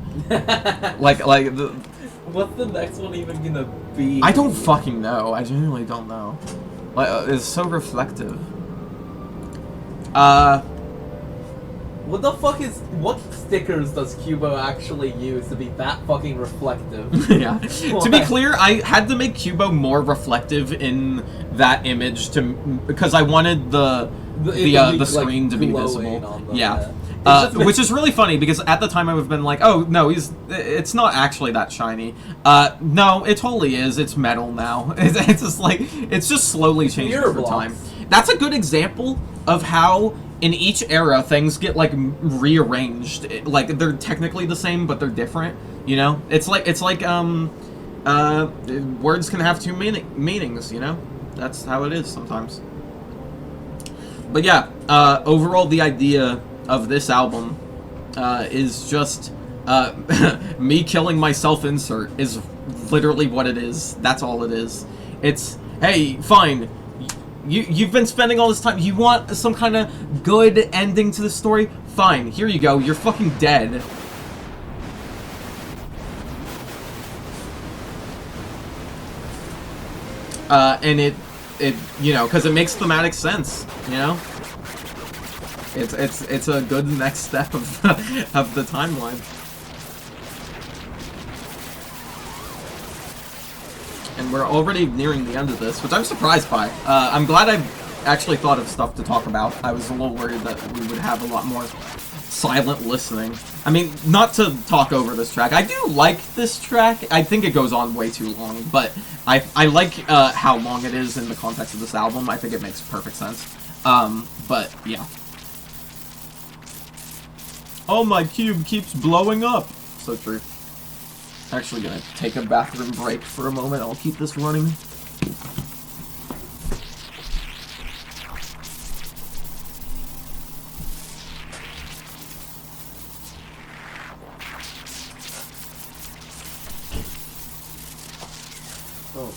What's the next one even gonna be? I don't fucking know. I genuinely don't know. It's so reflective. What stickers does KubeBow actually use to be that fucking reflective? Yeah. To be clear, I had to make KubeBow more reflective in that image because I wanted the screen to be visible. Yeah. Which is really funny because at the time I would have been like, oh no, it's not actually that shiny. No, it totally is. It's metal now. It's just like, it's just slowly changing over time. That's a good example of how in each era things get like rearranged. Like they're technically the same, but they're different. You know, it's like words can have two meanings. You know, that's how it is sometimes. But yeah, overall the idea of this album is just me killing my self-insert is literally what it is. That's all it is. It's, hey, fine. You've been spending all this time. You want some kind of good ending to the story? Fine. Here you go. You're fucking dead. And it you know, because it makes thematic sense, you know? It's a good next step of of the timeline. And we're already nearing the end of this, which I'm surprised by. I'm glad I've actually thought of stuff to talk about. I was a little worried that we would have a lot more silent listening. I mean, not to talk over this track. I do like this track. I think it goes on way too long, but I like how long it is in the context of this album. I think it makes perfect sense. But yeah. Oh, my cube keeps blowing up. So true. Actually gonna take a bathroom break for a moment. I'll keep this running. Oh,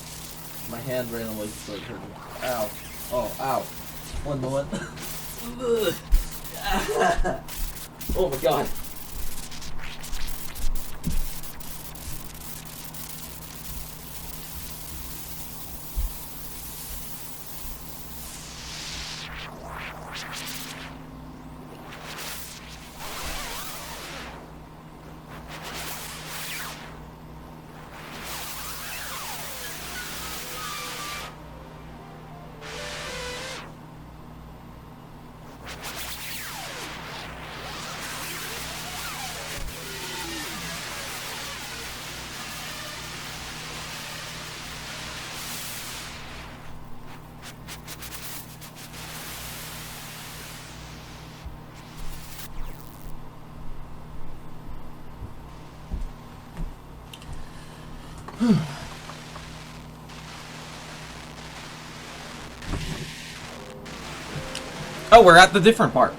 my hand randomly started hurting. Ow. Oh, ow. One moment. Oh my god. Oh, we're at the different part.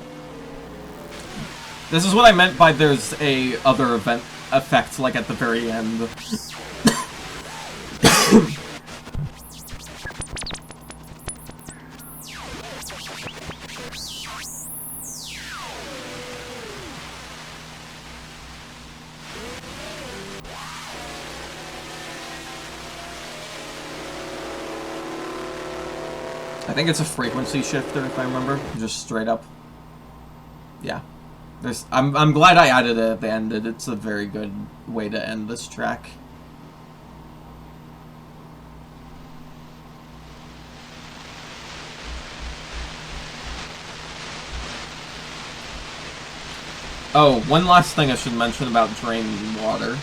This is what I meant by there's a other event effect, like at the very end. I think it's a frequency shifter, if I remember. Just straight up. Yeah. I'm glad I added it at the end. It's a very good way to end this track. Oh, one last thing I should mention about draining water.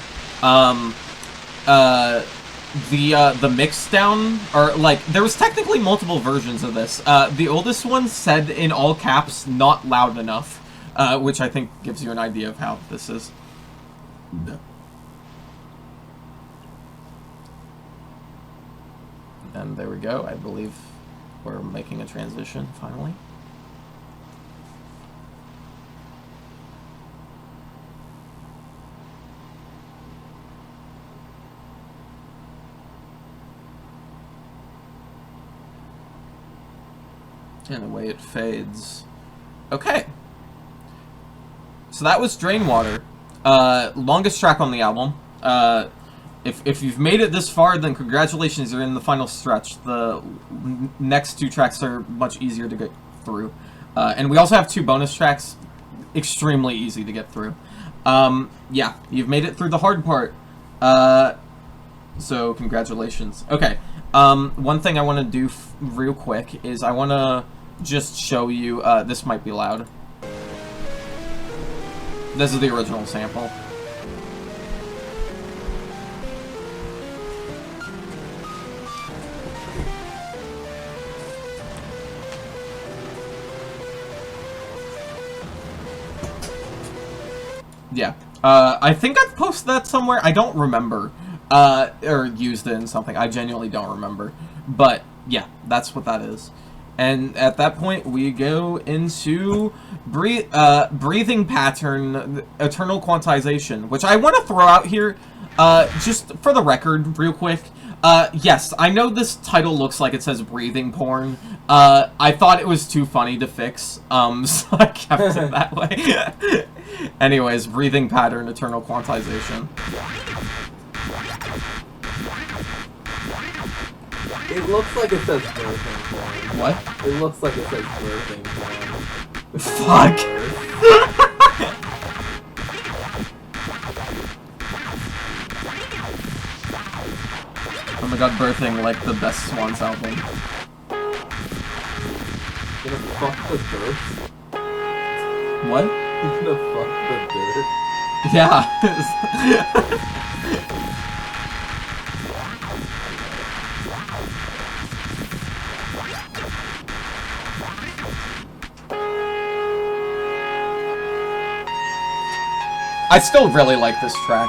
The mix down, or like, there was technically multiple versions of this. The oldest one said in all caps, "not loud enough," which I think gives you an idea of how this is. And there we go. I believe we're making a transition finally. And away it fades. Okay. So that was Drain Water. Longest track on the album. If you've made it this far, then congratulations, you're in the final stretch. The next two tracks are much easier to get through. And we also have two bonus tracks, extremely easy to get through. Yeah, you've made it through the hard part. So congratulations. Okay. One thing I want to do real quick is I want to just show you, this might be loud. This is the original sample. Yeah. I think I've posted that somewhere. I don't remember. Or used it in something. I genuinely don't remember. But, yeah, that's what that is. And at that point, we go into breathing pattern, eternal quantization, which I want to throw out here, just for the record, real quick. Yes, I know this title looks like it says breathing porn. I thought it was too funny to fix, so I kept it that way. Anyways, breathing pattern, eternal quantization. It looks like it says birthing porn. What? It looks like it says birthing porn. Fuck! Oh my god, birthing like the best Swans album. You gonna fuck the dirt? What? You gonna fuck the dirt? Yeah. I still really like this track.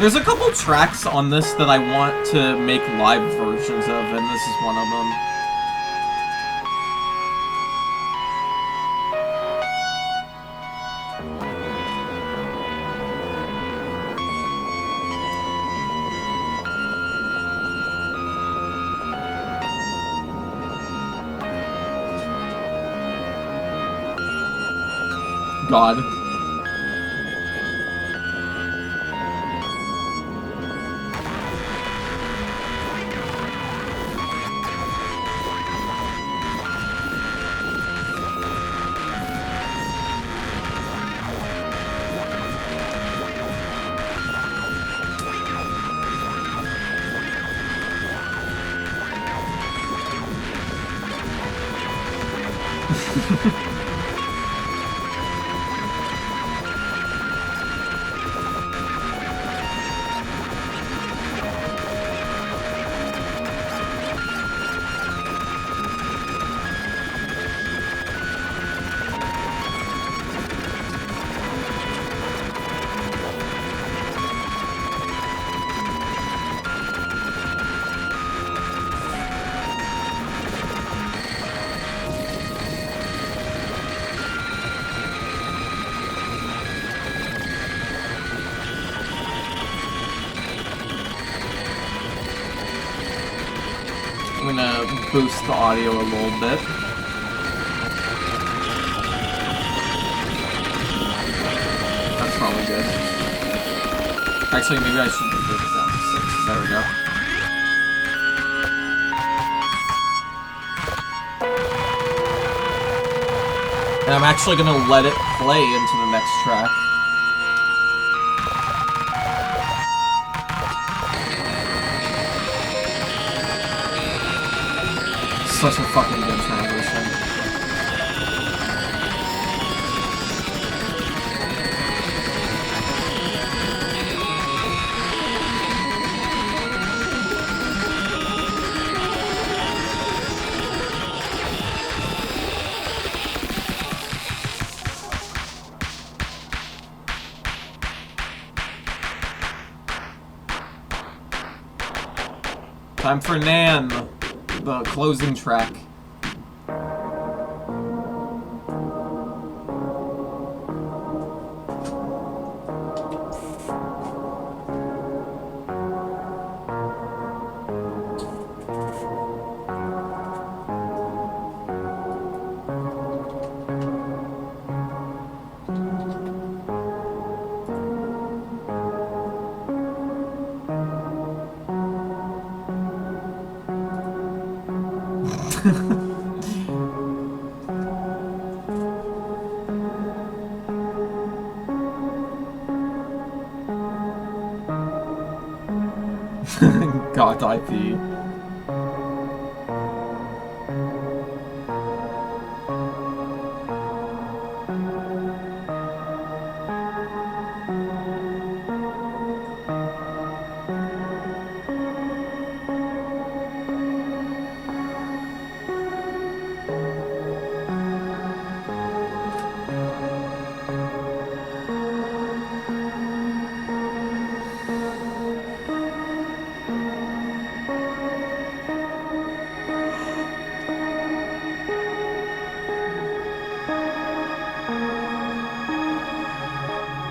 There's a couple tracks on this that I want to make live versions of, and this is one of them. God. I'm gonna boost the audio a little bit. That's probably good. Actually, maybe I should put this down to 6. There we go. And I'm actually gonna let it play into the next track. Such a fucking good transition. Time for Nan, the closing track. empty.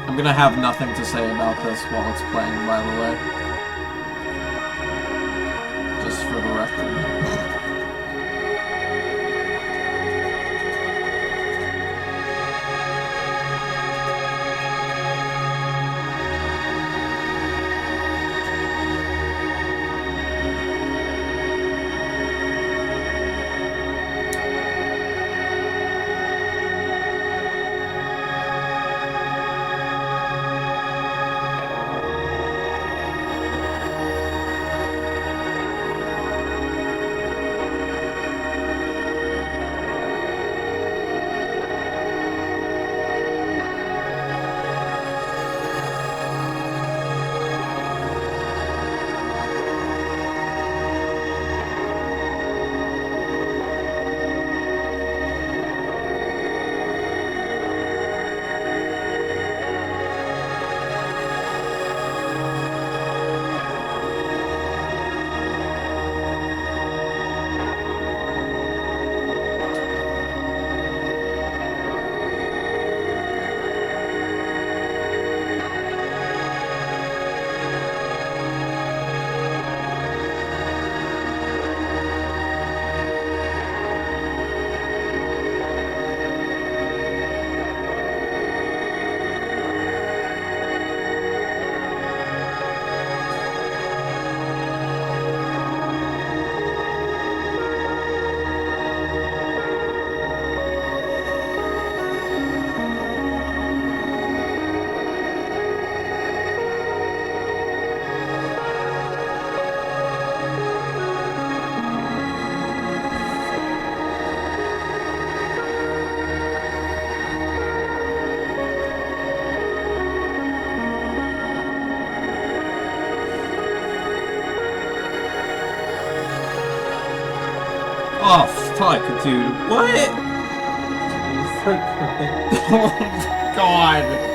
I'm gonna have nothing to say about this while it's playing, by the way. Just for the record. Oh, fuck, dude. What? Oh, God.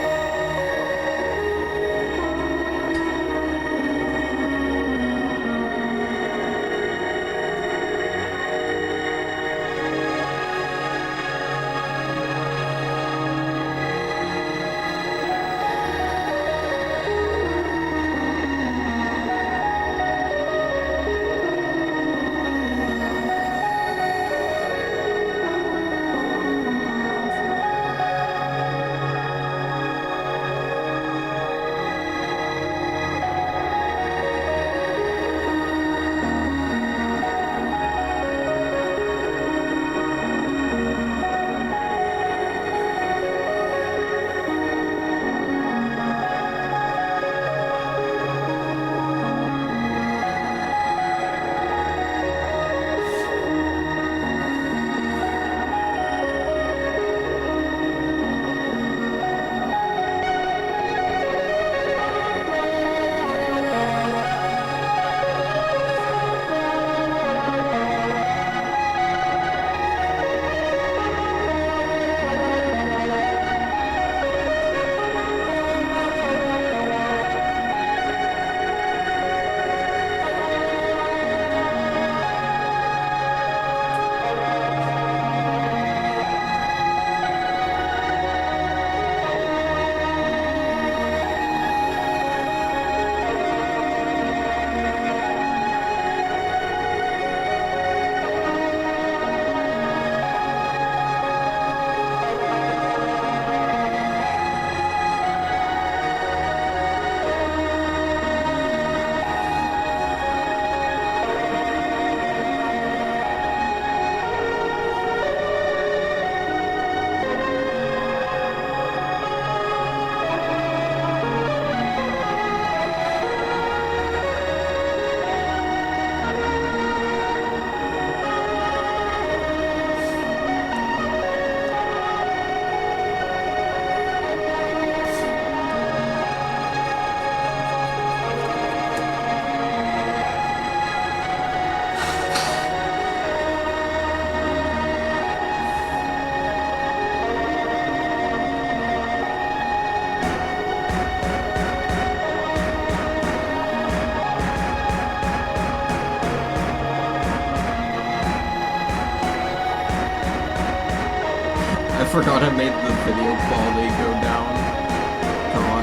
I forgot I made the video quality go down. Come on.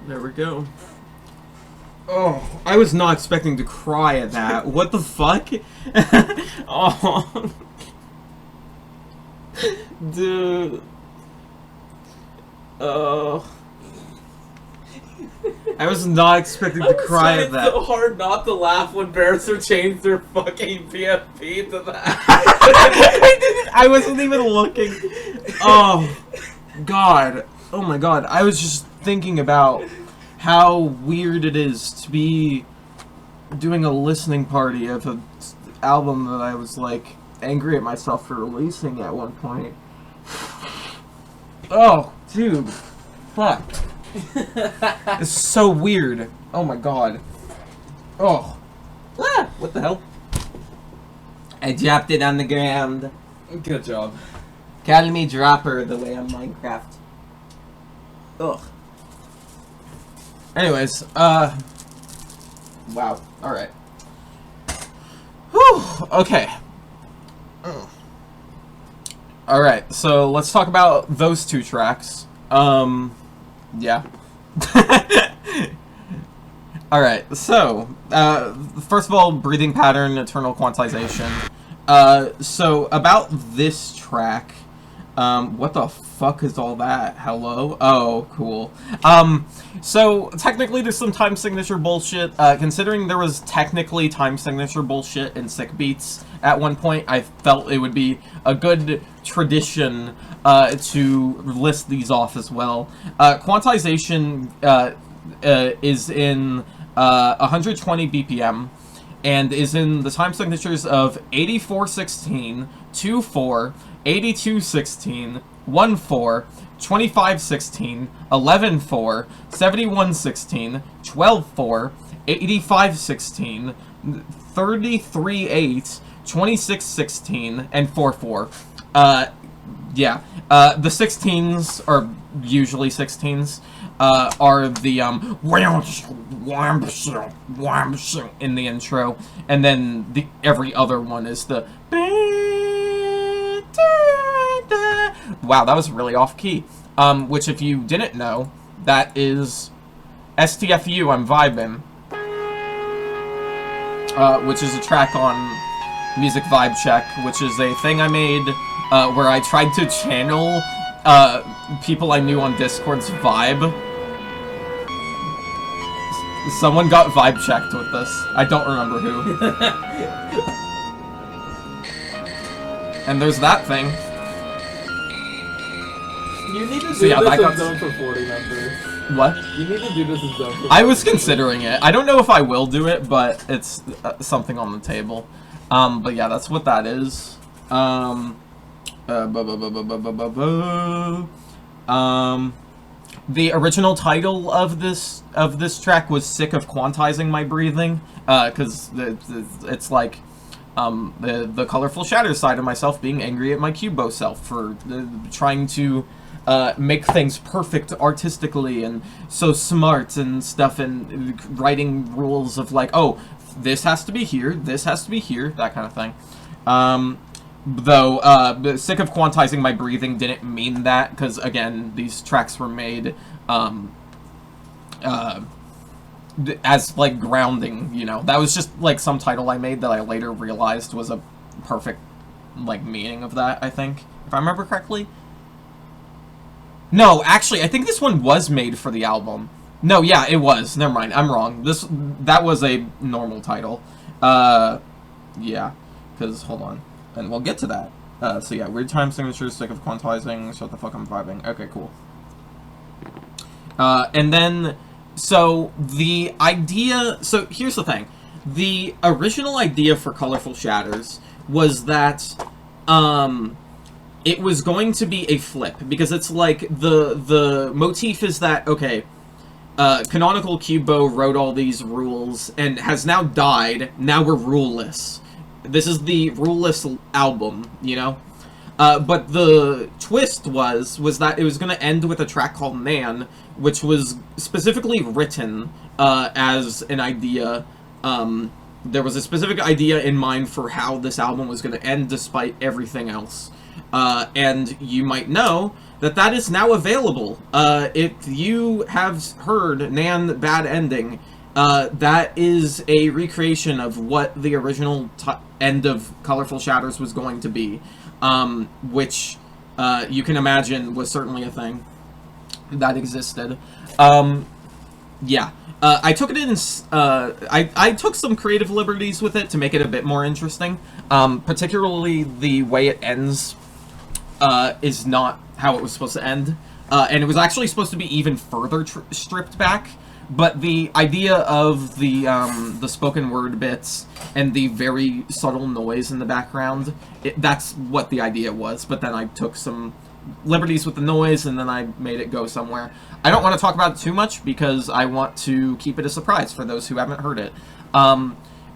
There we go. Oh, I was not expecting to cry at that. What the fuck? Oh. Dude. Oh. I was not expecting to cry at that. It's so hard not to laugh when Barrister changed their fucking PFP to that. I wasn't even looking. Oh, God. Oh my God. I was just thinking about how weird it is to be doing a listening party of an album that I was, like, angry at myself for releasing at one point. Oh, dude. Fuck. It's so weird. Oh my God. Oh. Ah, what the hell? I dropped it on the ground. Good job. Call me Dropper the way on Minecraft. Ugh. Anyways, wow. Alright. Whew, okay. Alright, so let's talk about those two tracks. Yeah. Alright, so, first of all, breathing pattern, eternal quantization. So, about this track, what the fuck is all that? Hello? Oh, cool. So, technically there's some time signature bullshit. Considering there was technically time signature bullshit in Sick Beats at one point, I felt it would be a good tradition to list these off as well. Quantization is in 120 BPM and is in the time signatures of 8416, 24, 8216, 14, 2516, 114, 7116, 124, 8516, 33.8, 2616, and 44. Yeah. The 16s are usually 16s. Are the in the intro, and then the every other one is the. Wow, that was really off key. Which if you didn't know, that is STFU. I'm vibing. which is a track on Music Vibe Check, which is a thing I made where I tried to channel people I knew on Discord's vibe. Someone got vibe checked with this. I don't remember who. And there's that thing. You need to do So yeah, this that in Zone for 40 members. What? You need to do this in Zone for 40 I was considering it. I don't know if I will do it, but it's something on the table. But yeah, that's what that is. The original title of this track was "Sick of Quantizing My Breathing," because it's like the colorful shatter side of myself being angry at my KubeBow self for trying to make things perfect artistically and so smart and stuff, and writing rules of like, oh, this has to be here, this has to be here, that kind of thing. Though, Sick of Quantizing My Breathing didn't mean that, because, again, these tracks were made, as, like, grounding, you know? That was just, like, some title I made that I later realized was a perfect, like, meaning of that, I think. If I remember correctly. No, actually, I think this one was made for the album. No, yeah, it was. Never mind, I'm wrong. That was a normal title. Yeah. Because, hold on. And we'll get to that. So yeah, weird time signatures, sick of quantizing, shut the fuck, I'm vibing. Okay, cool. And then, so the idea, so here's the thing. The original idea for Colorful Shatters was that, it was going to be a flip, because it's like, the motif is that, okay, Canonical KubeBow wrote all these rules, and has now died, now we're ruleless. This is the ruleless album, you know? But the twist was that it was going to end with a track called Nan, which was specifically written as an idea. There was a specific idea in mind for how this album was going to end despite everything else. And you might know that is now available. If you have heard Nan Bad Ending, that is a recreation of what the original end of Colorful Shatters was going to be, which you can imagine was certainly a thing that existed. Yeah, I took it in. I took some creative liberties with it to make it a bit more interesting. Particularly the way it ends is not how it was supposed to end, and it was actually supposed to be even further stripped back. But the idea of the spoken word bits and the very subtle noise in the background, that's what the idea was. But then I took some liberties with the noise, and then I made it go somewhere. I don't want to talk about it too much, because I want to keep it a surprise for those who haven't heard it.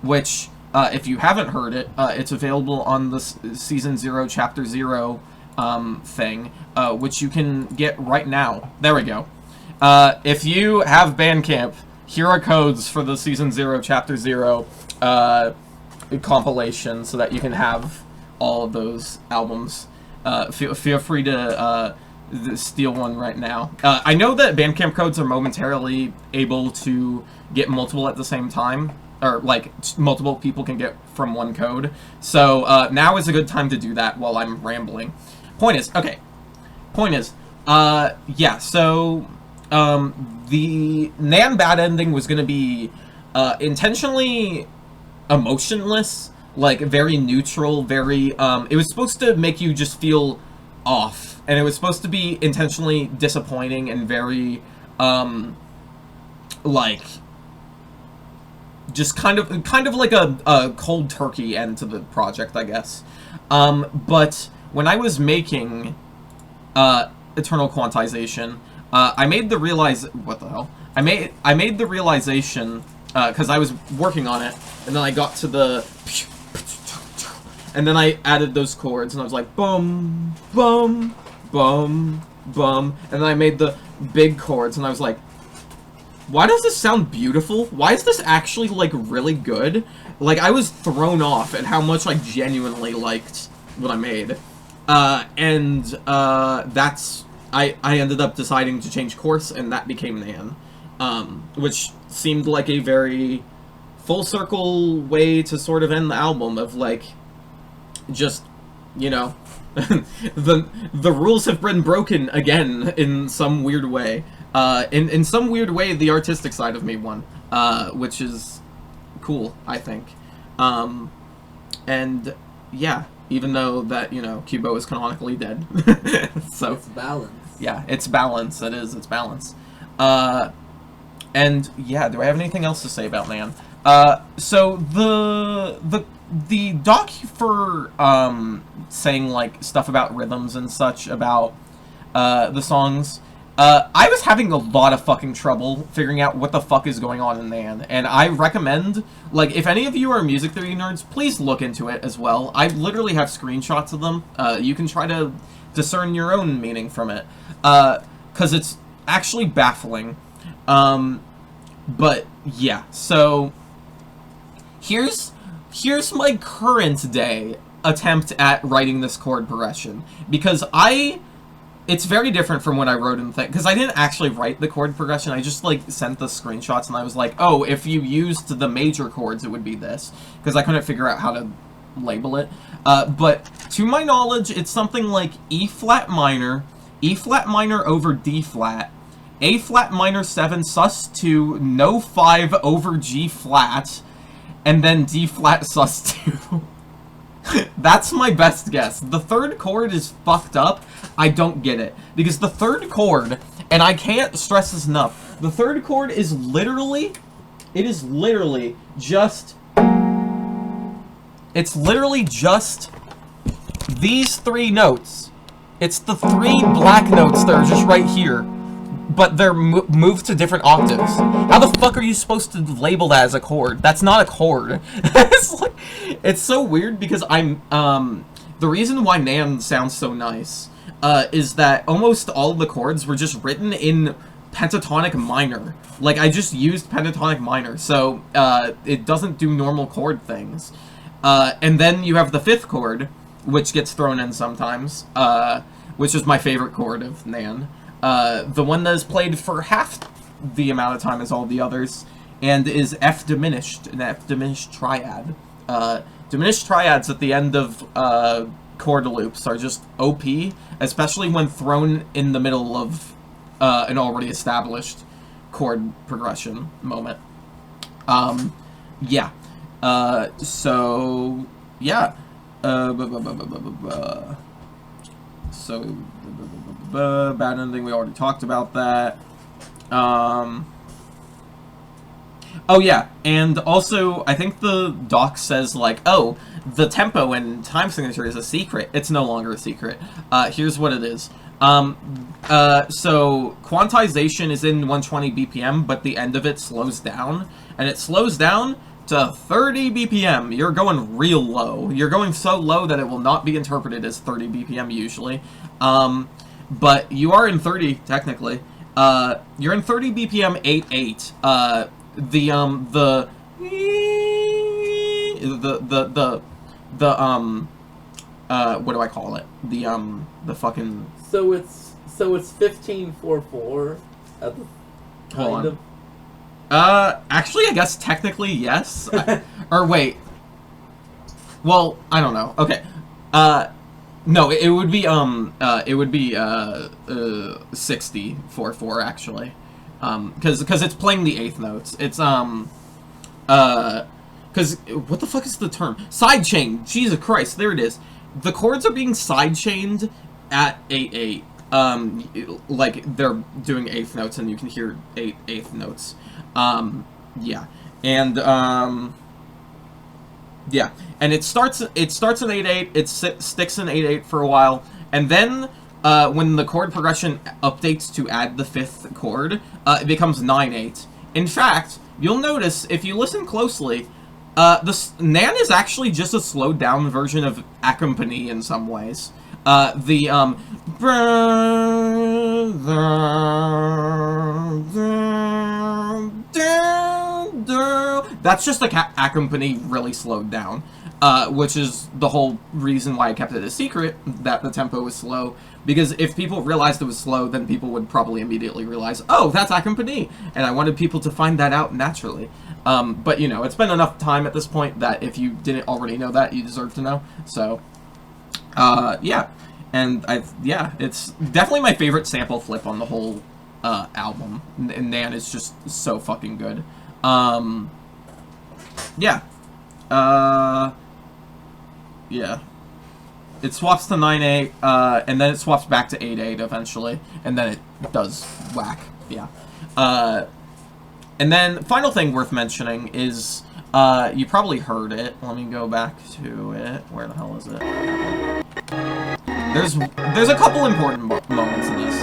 Which, if you haven't heard it, it's available on the Season 0, Chapter 0 thing, which you can get right now. There we go. If you have Bandcamp, here are codes for the Season 0, Chapter 0 compilation, so that you can have all of those albums. Feel free to steal one right now. I know that Bandcamp codes are momentarily able to get multiple at the same time, or like multiple people can get from one code. So now is a good time to do that while I'm rambling. Point is, yeah, so the Nan Bad Ending was going to be intentionally emotionless, like very neutral, very, it was supposed to make you just feel off, and it was supposed to be intentionally disappointing and very, like, just kind of like a cold turkey end to the project, I guess. But when I was making Eternal Quantization, I made the I made the realization, because I was working on it, and then I got to the, and then I added those chords, and I was like, bum, bum, bum, bum, and then I made the big chords, and I was like, why does this sound beautiful? Why is this actually, like, really good? Like, I was thrown off at how much I genuinely liked what I made. That's... I ended up deciding to change course, and that became Nan. Which seemed like a very full circle way to sort of end the album of, like, just, you know, the rules have been broken again in some weird way. In some weird way, the artistic side of me won, which is cool, I think. And yeah, even though that, you know, KubeBow is canonically dead. So it's balance. Yeah, it's balance. It is. It's balance. And yeah, do I have anything else to say about Nan? So the doc for saying like stuff about rhythms and such about the songs. I was having a lot of fucking trouble figuring out what the fuck is going on in Nan, and I recommend, like, if any of you are music theory nerds, please look into it as well. I literally have screenshots of them. You can try to discern your own meaning from it, because it's actually baffling. But yeah, so here's my current day attempt at writing this chord progression, because it's very different from what I wrote in the thing, because I didn't actually write the chord progression. I just, like, sent the screenshots, and I was like, oh, if you used the major chords, it would be this, because I couldn't figure out how to label it. But to my knowledge, it's something like E flat minor over D flat, A flat minor 7 sus 2, no 5 over G flat, and then D flat sus 2. That's my best guess. The third chord is fucked up. I don't get it. Because the third chord, and I can't stress this enough, the third chord is literally, it's literally just these 3 notes. It's the 3 black notes that are just right here, but they're moved to different octaves. How the fuck are you supposed to label that as a chord? That's not a chord. It's so weird, because the reason why Nan sounds so nice is that almost all of the chords were just written in pentatonic minor. Like, I just used pentatonic minor, so it doesn't do normal chord things. And then you have the 5th chord, which gets thrown in sometimes, which is my favorite chord of Nan. The one that is played for half the amount of time as all the others, and is F diminished, an F diminished triad. Diminished triads at the end of chord loops are just OP, especially when thrown in the middle of an already established chord progression moment. Yeah. So, yeah. So, bad ending, we already talked about that. Oh yeah, and also, I think the doc says, like, oh, the tempo and time signature is a secret. It's no longer a secret. Here's what it is. So, quantization is in 120 BPM, but the end of it slows down, and it slows down to 30 BPM. You're going real low. You're going so low that it will not be interpreted as 30 BPM usually. But you are in 30, technically. You're in 30 BPM 8/8. What do I call it? The fucking... So it's 15/4/4 at the kind of... Actually, I guess technically, yes. Or wait. Well, I don't know. Okay. No, it would be 60/4/4 actually. Because it's playing the 8th notes. It's because what the fuck is the term? Sidechain. Jesus Christ, there it is. The chords are being sidechained at 8/8. Like they're doing 8th notes, and you can hear 8/8 notes. Yeah, and yeah, and it starts in 8/8. It sticks in 8/8 for a while, and then when the chord progression updates to add the 5th chord, it becomes 9/8. In fact, you'll notice if you listen closely, this Nan is actually just a slowed down version of ACCOM PANI in some ways. That's just like ACCOM PANI really slowed down, which is the whole reason why I kept it a secret that the tempo was slow. Because if people realized it was slow, then people would probably immediately realize, oh, that's ACCOM PANI, and I wanted people to find that out naturally. But you know, it's been enough time at this point that if you didn't already know that, you deserve to know. So, yeah, and it's definitely my favorite sample flip on the whole album. And Nan is just so fucking good. Yeah. Yeah. It swaps to 9/8, and then it swaps back to 8/8 eventually, and then it does whack. Yeah. And then, final thing worth mentioning is, you probably heard it. Let me go back to it. Where the hell is it? There's a couple important moments in this.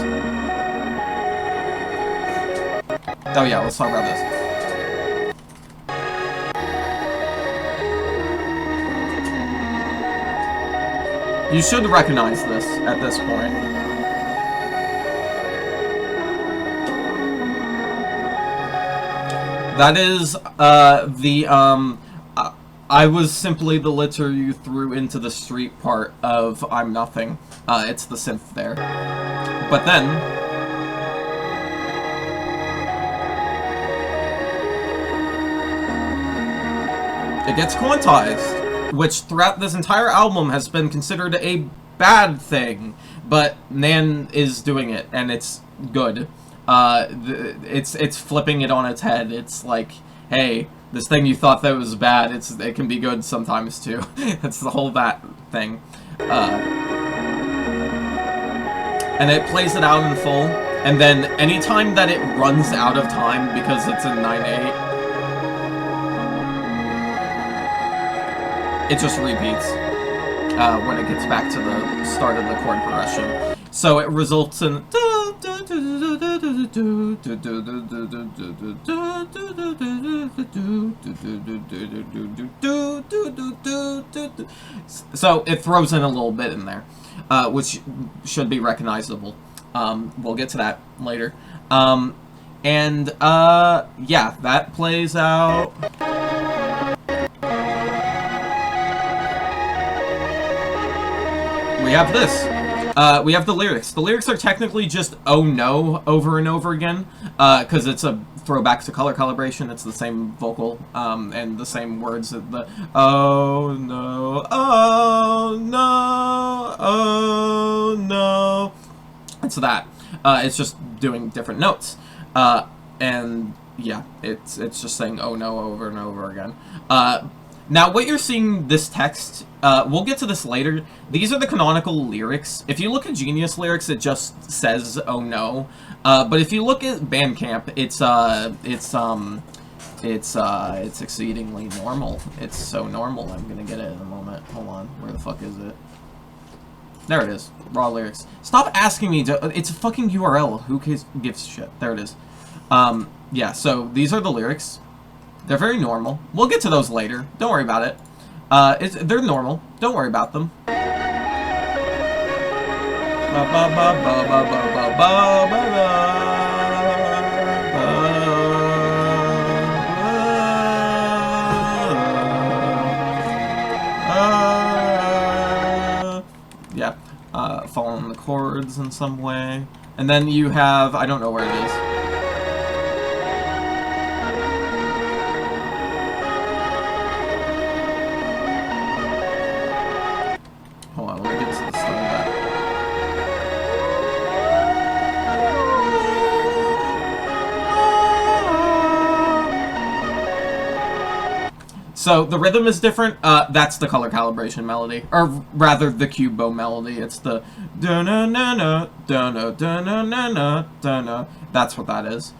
Oh yeah, let's talk about this. You should recognize this at this point. That is, I was simply the litter you threw into the street part of I'm Nothing. It's the synth there. But then... it gets quantized, which throughout this entire album has been considered a bad thing, but Nan is doing it, and it's good. It's flipping it on its head. It's like, hey, this thing you thought that was bad, it can be good sometimes too. It's the whole that thing. And it plays it out in full, and then anytime that it runs out of time because it's in 9/8, it just repeats when it gets back to the start of the chord progression. So it results in... So it throws in a little bit in there, which should be recognizable. We'll get to that later. Yeah, that plays out... We have this. We have the lyrics. The lyrics are technically just "Oh no" over and over again, because it's a throwback to color calibration. It's the same vocal, and the same words. The "Oh no, oh no, oh no." It's that. It's just doing different notes, and yeah, it's just saying "Oh no" over and over again. Now, what you're seeing this text, we'll get to this later. These are the canonical lyrics. If you look at Genius lyrics, it just says "Oh no," but if you look at Bandcamp, it's exceedingly normal. It's so normal. I'm gonna get it in a moment. Hold on, where the fuck is it? There it is. Raw lyrics. Stop asking me to. It's a fucking URL. Who gives a shit? There it is. Yeah. So these are the lyrics. They're very normal. We'll get to those later. Don't worry about it. They're normal. Don't worry about them. Yeah. Following the chords in some way. And then you have... I don't know where it is. Hold on, let me get to the start of that. So, the rhythm is different. That's the color calibration melody. Or rather, the KubeBow melody. It's the da-na-na-na, da-na-da-na-na-na, da-na. That's what that is.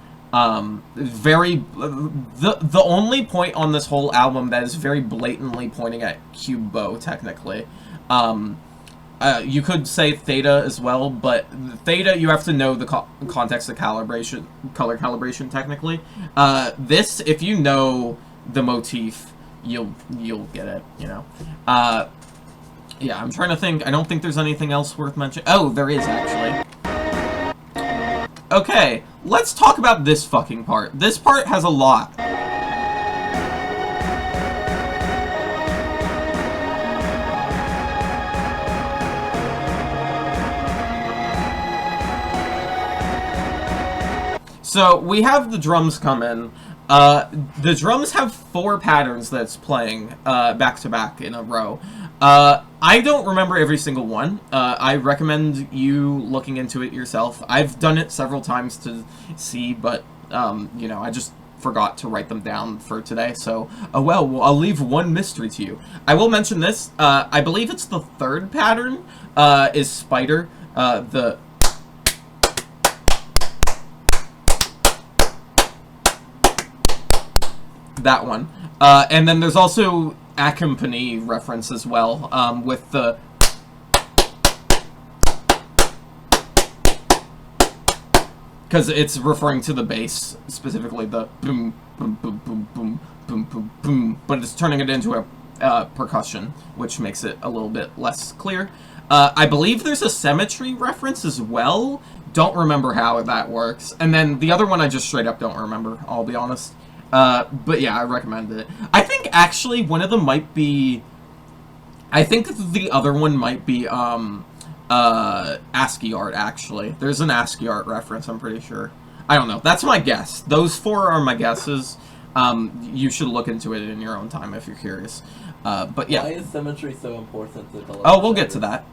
Very... The only point on this whole album that is very blatantly pointing at KubeBow, technically. You could say theta as well, but theta, you have to know the context of calibration, color calibration, technically. This, if you know the motif, you'll get it, you know. Yeah, I'm trying to think. I don't think there's anything else worth mentioning. Oh, there is, actually. Okay, let's talk about this fucking part. This part has a lot. So we have the drums come in. The drums have 4 patterns that's playing back to back in a row. I don't remember every single one. I recommend you looking into it yourself. I've done it several times to see, but you know, I just forgot to write them down for today. So, well, I'll leave one mystery to you. I will mention this. I believe it's the 3rd pattern. Is Spider. The that one. And then there's also ACCOM PANI reference as well, with the... Because it's referring to the bass, specifically the boom, boom, boom, boom, boom, boom, boom, boom, but it's turning it into a percussion, which makes it a little bit less clear. I believe there's a symmetry reference as well. Don't remember how that works. And then the other one I just straight up don't remember, I'll be honest. But yeah, I recommend it. I think actually one of them might be... I think the other one might be, ASCII art, actually. There's an ASCII art reference, I'm pretty sure. I don't know. That's my guess. Those 4 are my guesses. You should look into it in your own time if you're curious. But yeah. Why is symmetry so important to color? Oh, we'll get to that.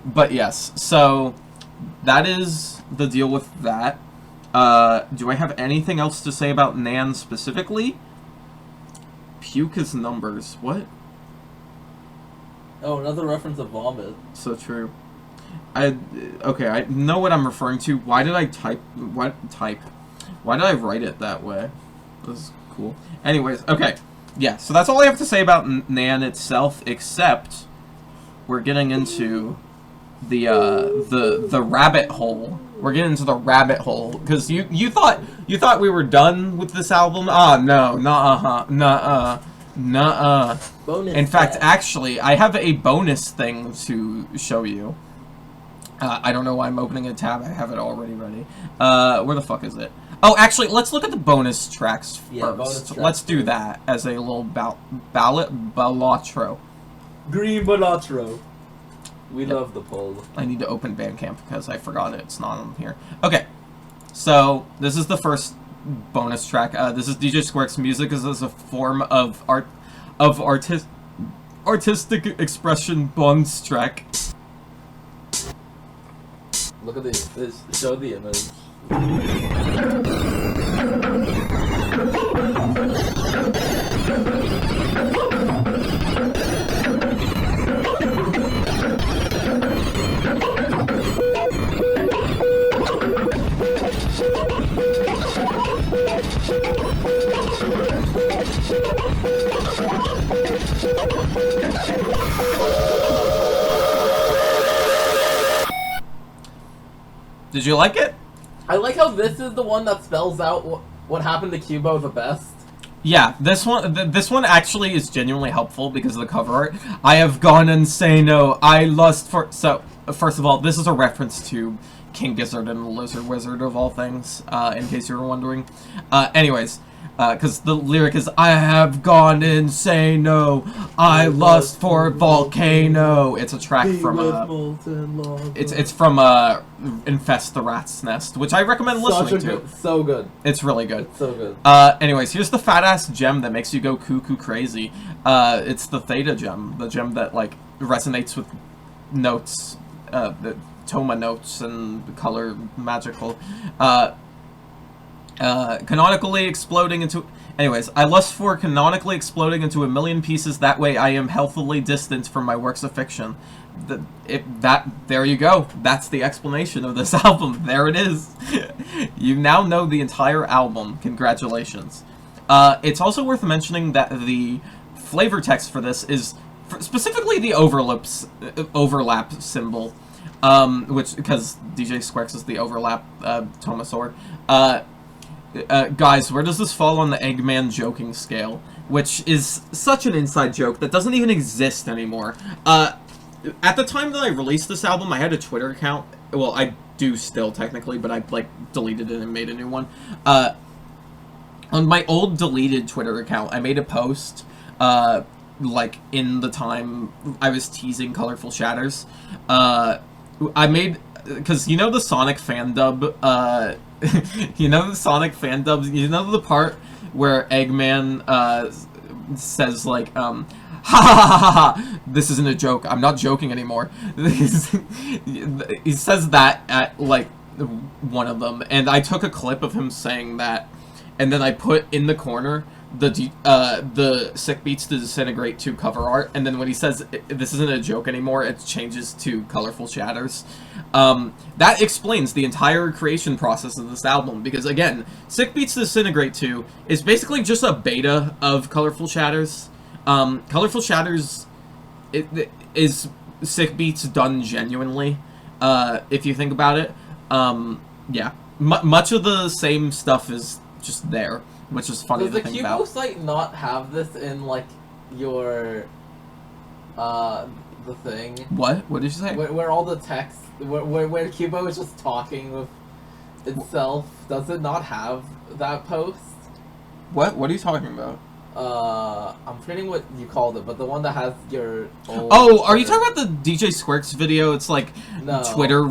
But yes, so that is the deal with that. Do I have anything else to say about Nan specifically? Puke is numbers. What? Oh, another reference of vomit. So true. Okay, I know what I'm referring to. Why did I type? Why did I write it that way? This is cool. Anyways, okay. Yeah, so that's all I have to say about Nan itself, except we're getting into the rabbit hole. We're getting into the rabbit hole because you thought we were done with this album. Ah, no, nuh-uh. In fact, actually, I have a bonus thing to show you. I don't know why I'm opening a tab. I have it already ready. Where the fuck is it? Oh, actually, let's look at the bonus tracks first. Yeah, bonus tracks. Let's do that as a little ballatro. Green ballatro. We love the poll. I need to open Bandcamp because I forgot it. It's not on here. Okay, so this is the first bonus track. This is DJ Square's music. This is a form of artistic expression bonus track. Look at this. Show the image. Did you like it? I like how this is the one that spells out what happened to KubeBow the best. Yeah, this one actually is genuinely helpful because of the cover art. I have gone insane-o. I lust for... So, first of all, this is a reference to King Gizzard and the Lizard Wizard of all things, in case you were wondering. Anyways, because the lyric is, I have gone insane-o. I lust for volcano. It's a track from, it's from, Infest the Rat's Nest, which I recommend listening to. So good. It's really good. It's so good. Anyways, here's the fat-ass gem that makes you go cuckoo crazy. It's the theta gem. The gem that, like, resonates with notes, the Toma notes and color magical. Canonically exploding into... Anyways, I lust for canonically exploding into a million pieces. That way I am healthily distant from my works of fiction. There you go. That's the explanation of this album. There it is. You now know the entire album. Congratulations. It's also worth mentioning that the flavor text for this is specifically the overlap symbol, which, because DJ Squarex is the overlap Tomasaur. Guys, where does this fall on the Eggman joking scale? Which is such an inside joke that doesn't even exist anymore. At the time that I released this album, I had a Twitter account. Well, I do still, technically, but I, like, deleted it and made a new one. On my old deleted Twitter account, I made a post, like, in the time I was teasing Colorful Shatters. I made... Because, you know the Sonic fan dub, You know the Sonic fan dubs? You know the part where Eggman says like, ha ha ha ha ha, this isn't a joke, I'm not joking anymore. He says that at like one of them, and I took a clip of him saying that, and then I put in the corner the Sick Beats to Disintegrate 2 cover art, and then when he says this isn't a joke anymore, it changes to Colorful Shatters. That explains the entire creation process of this album, because again, Sick Beats to Disintegrate 2 is basically just a beta of Colorful Shatters. Colorful Shatters is Sick Beats done genuinely, if you think about it. Yeah, much of the same stuff is just there, which is funny to think about. Does the KubeBow site not have this in, like, your, the thing? What? What did you say? Where all the text, where KubeBow is just talking with itself, does it not have that post? What? What are you talking about? I'm forgetting what you called it, but the one that has your old Oh, are you talking about the DJ Squirks video? It's like No. Twitter,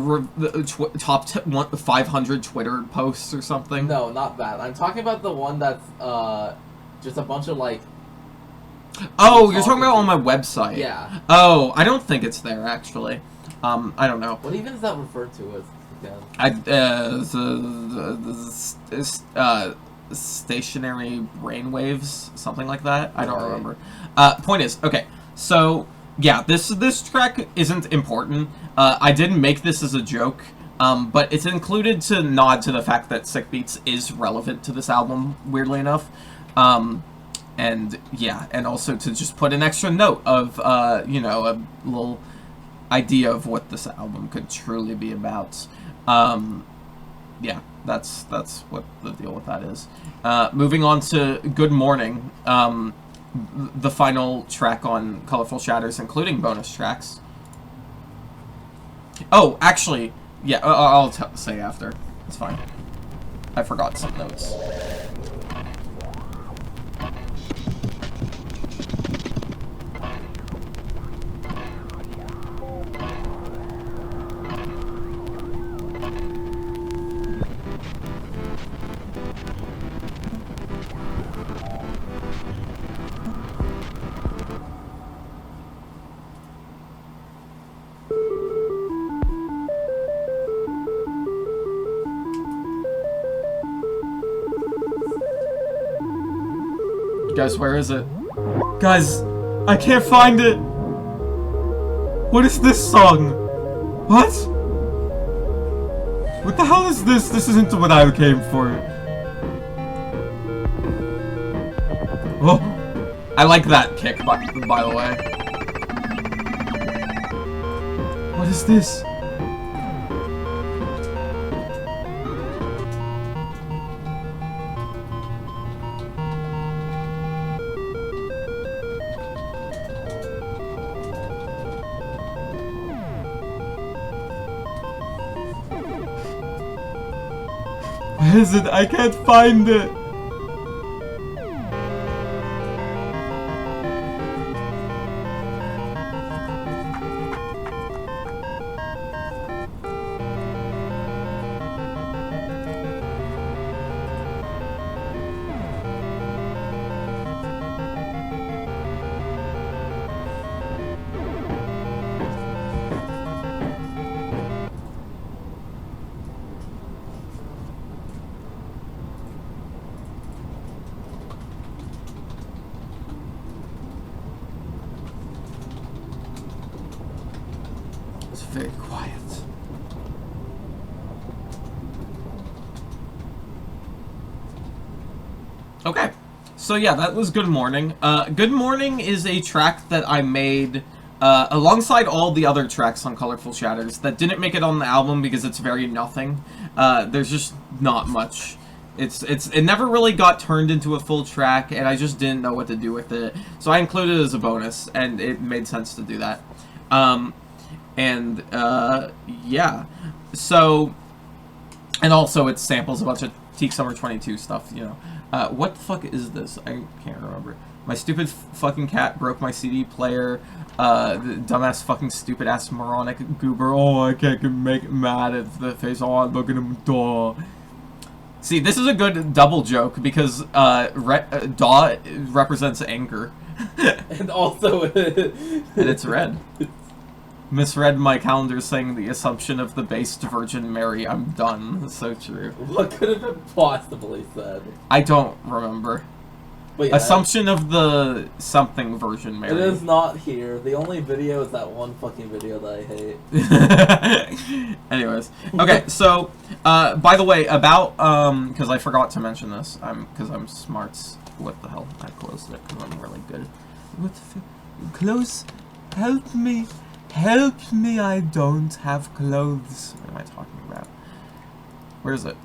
top 500 Twitter posts or something? No, not that. I'm talking about the one that's, just a bunch of, like... Oh, you're talking about on my website? Yeah. Oh, I don't think it's there, actually. I don't know. What even is that referred to as, again? Stationary brainwaves, something like that. I don't Right. remember. Point is, okay, so yeah, this track isn't important. I didn't make this as a joke, but it's included to nod to the fact that Sick Beats is relevant to this album, weirdly enough. And yeah, and also to just put an extra note of, you know, a little idea of what this album could truly be about. Yeah, that's what the deal with that is. Moving on to Good Morning, the final track on Colorful Shatters, including bonus tracks. Oh, actually, yeah, I'll say after. It's fine. I forgot some notes. Guys, where is it? Guys, I can't find it! What is this song? What? What the hell is this? This isn't what I came for. Oh, I like that kick, by the way. What is this? Where is it? I can't find it. It's very quiet. Okay, so yeah, that was Good Morning. Good Morning is a track that I made alongside all the other tracks on Colorful Shatters that didn't make it on the album because it's very nothing. There's just not much. It never really got turned into a full track, and I just didn't know what to do with it. So I included it as a bonus, and it made sense to do that. Yeah. So, and also it samples a bunch of Teak Summer 22 stuff, you know. What the fuck is this? I can't remember. My stupid fucking cat broke my CD player. The dumbass fucking stupid ass moronic goober. Oh, I can't make it mad at the face. Oh, look at him, duh. See, this is a good double joke because DAW represents anger. And also... And it's red. Misread my calendar saying the assumption of the based Virgin Mary. I'm done. That's so true. What could have been possibly said? I don't remember. But yeah, Assumption of the something Virgin Mary. it is not here. The only video is that one fucking video that I hate. Anyways. Okay, so, by the way, about, because I forgot to mention this. Because I'm smarts. What the hell? I closed it because I'm really good. What the close? Help me. Help me, I don't have clothes. What am I talking about? Where is it?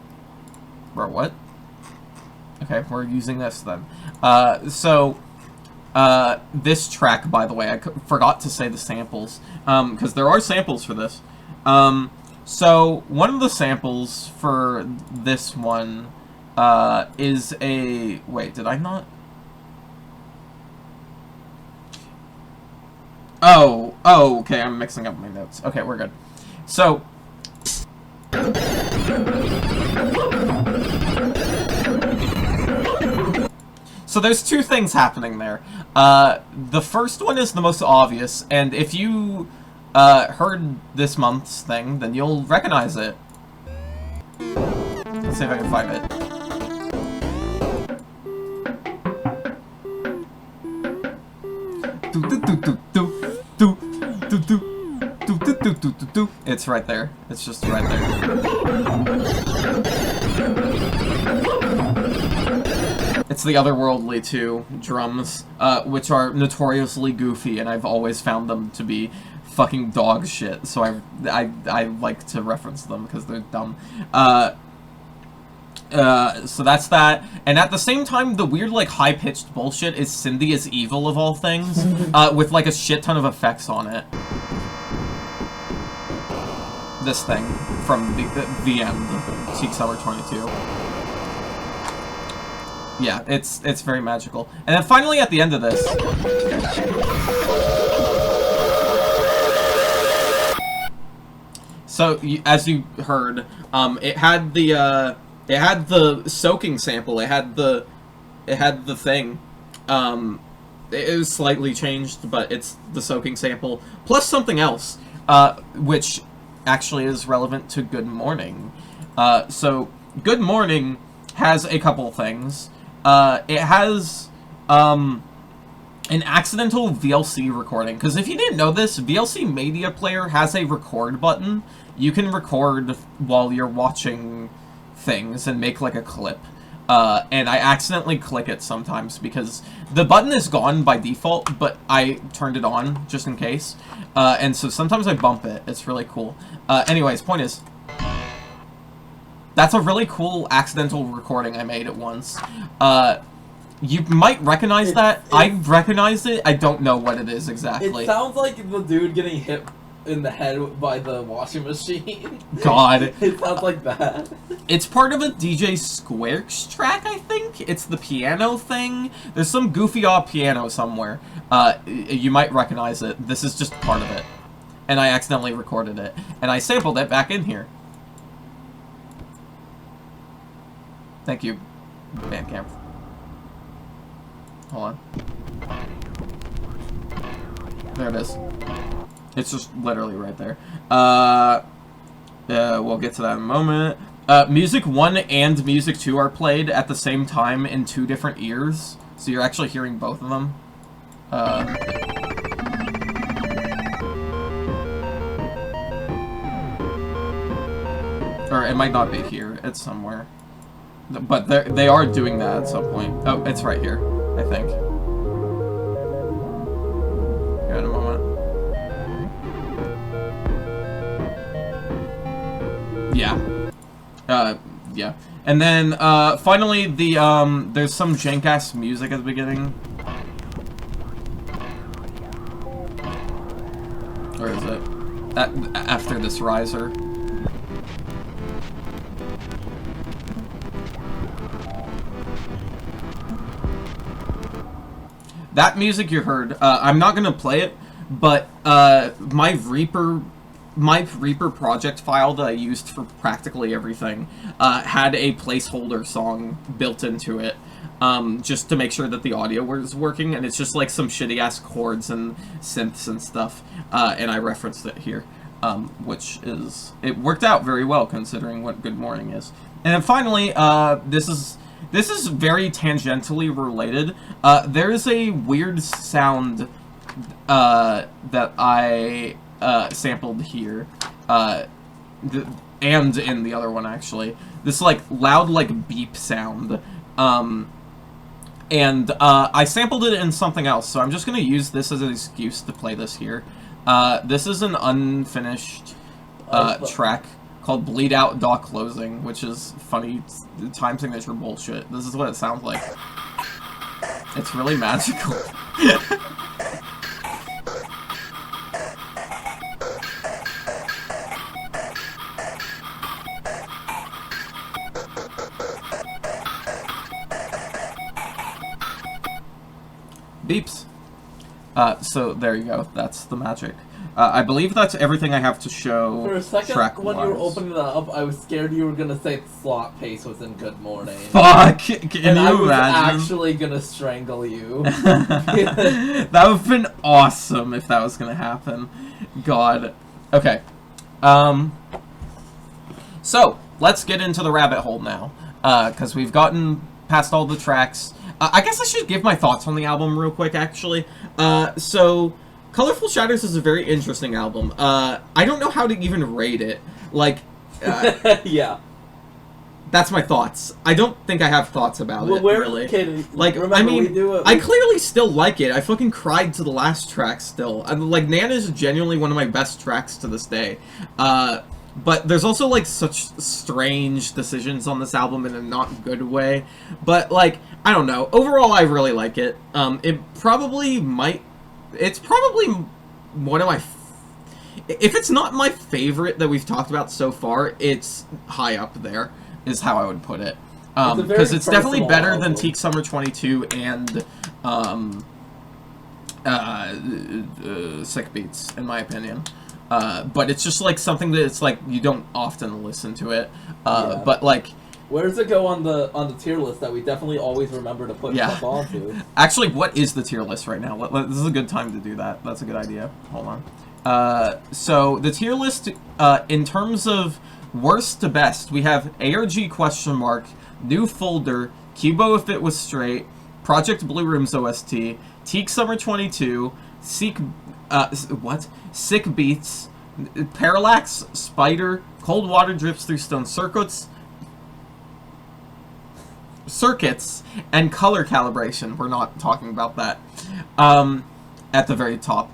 Bro, what? Okay, we're using this then. This track, by the way, I forgot to say the samples, because there are samples for this. So, one of the samples for this one, is a... Wait, did I not... Oh, okay, I'm mixing up my notes. Okay, we're good. So... So there's two things happening there. The first one is the most obvious, and if you heard this month's thing, then you'll recognize it. Let's see if I can find it. It's right there. It's just right there. It's the Otherworldly 2 drums, which are notoriously goofy, and I've always found them to be fucking dog shit, so I like to reference them because they're dumb. So that's that, and at the same time, the weird, like, high-pitched bullshit is Cindy is Evil of all things, with, like, a shit ton of effects on it. This thing, from the end, Seek Summer 22. Yeah, it's very magical. And then finally at the end of this... So, as you heard, it had the soaking sample, it had the thing. It was slightly changed, but it's the soaking sample, plus something else, which actually is relevant to Good Morning. So, Good Morning has a couple things. It has, an accidental VLC recording, because if you didn't know this, VLC Media Player has a record button. You can record while you're watching things and make, like, a clip. And I accidentally click it sometimes because the button is gone by default, but I turned it on just in case. And so sometimes I bump it. It's really cool. Anyways, point is, that's a really cool accidental recording I made at once. You might recognize that. I recognized it. I don't know what it is exactly. It sounds like the dude getting hit in the head by the washing machine. God. It sounds like that. It's part of a DJ Squarks track, I think. It's the piano thing. There's some goofy-aw piano somewhere. You might recognize it. This is just part of it. And I accidentally recorded it. And I sampled it back in here. Thank you, Bandcamp. Hold on. There it is. It's just literally right there. We'll get to that in a moment. Music 1 and Music 2 are played at the same time in 2 different ears, so you're actually hearing both of them. Or it might not be here. It's somewhere. But they are doing that at some point. Oh, it's right here, I think. Here in a moment. Yeah. Yeah. And then, finally, there's some jank-ass music at the beginning. Where is it? After this riser. That music you heard, I'm not gonna play it, but, my Reaper my Reaper project file that I used for practically everything had a placeholder song built into it, just to make sure that the audio was working, and it's just like some shitty-ass chords and synths and stuff, and I referenced it here, which is... It worked out very well, considering what Good Morning is. And then finally, this is very tangentially related. There is a weird sound that I sampled here, and in the other one, actually. This, like, loud, like, beep sound. And I sampled it in something else, so I'm just gonna use this as an excuse to play this here. This is an unfinished track called Bleed Out Dot Closing, which is funny time signature bullshit. This is what it sounds like. It's really magical. Beeps. So there you go. That's the magic. I believe that's everything I have to show. For a second, track-wise. when you were opening it up, I was scared you were gonna say slot pace was in Good Morning. Fuck! Can you I was imagine? actually gonna strangle you. That would have been awesome if that was gonna happen. God. Okay. So, let's get into the rabbit hole now. Because we've gotten past all the tracks. I guess I should give my thoughts on the album real quick, actually. So, Colorful Shatters is a very interesting album. I don't know how to even rate it. Like, yeah. That's my thoughts. I don't think I have thoughts about it, really. Like, remember, I mean, I clearly still like it. I fucking cried to the last track still. Like, Nana is genuinely one of my best tracks to this day. But there's also, like, such strange decisions on this album in a not good way. But, like, I don't know. Overall, I really like it. It's probably one of my... If it's not my favorite that we've talked about so far, it's high up there, is how I would put it. Because it's definitely better than Teak Summer 22 and Sick Beats, in my opinion. But it's just, like, something that it's, like, you don't often listen to it. Yeah. But, like... Where does it go on the tier list that we definitely always remember to put stuff onto? Actually, what is the tier list right now? This is a good time to do that. That's a good idea. Hold on. So, the tier list, in terms of worst to best, we have ARG question mark, New Folder, KubeBow If It Was Straight, Project Blue Room's OST, Teak Summer 22, Sick Beats, Parallax, Spider, Cold Water Drips Through Stone Circuits, and Color Calibration. We're not talking about that. At the very top.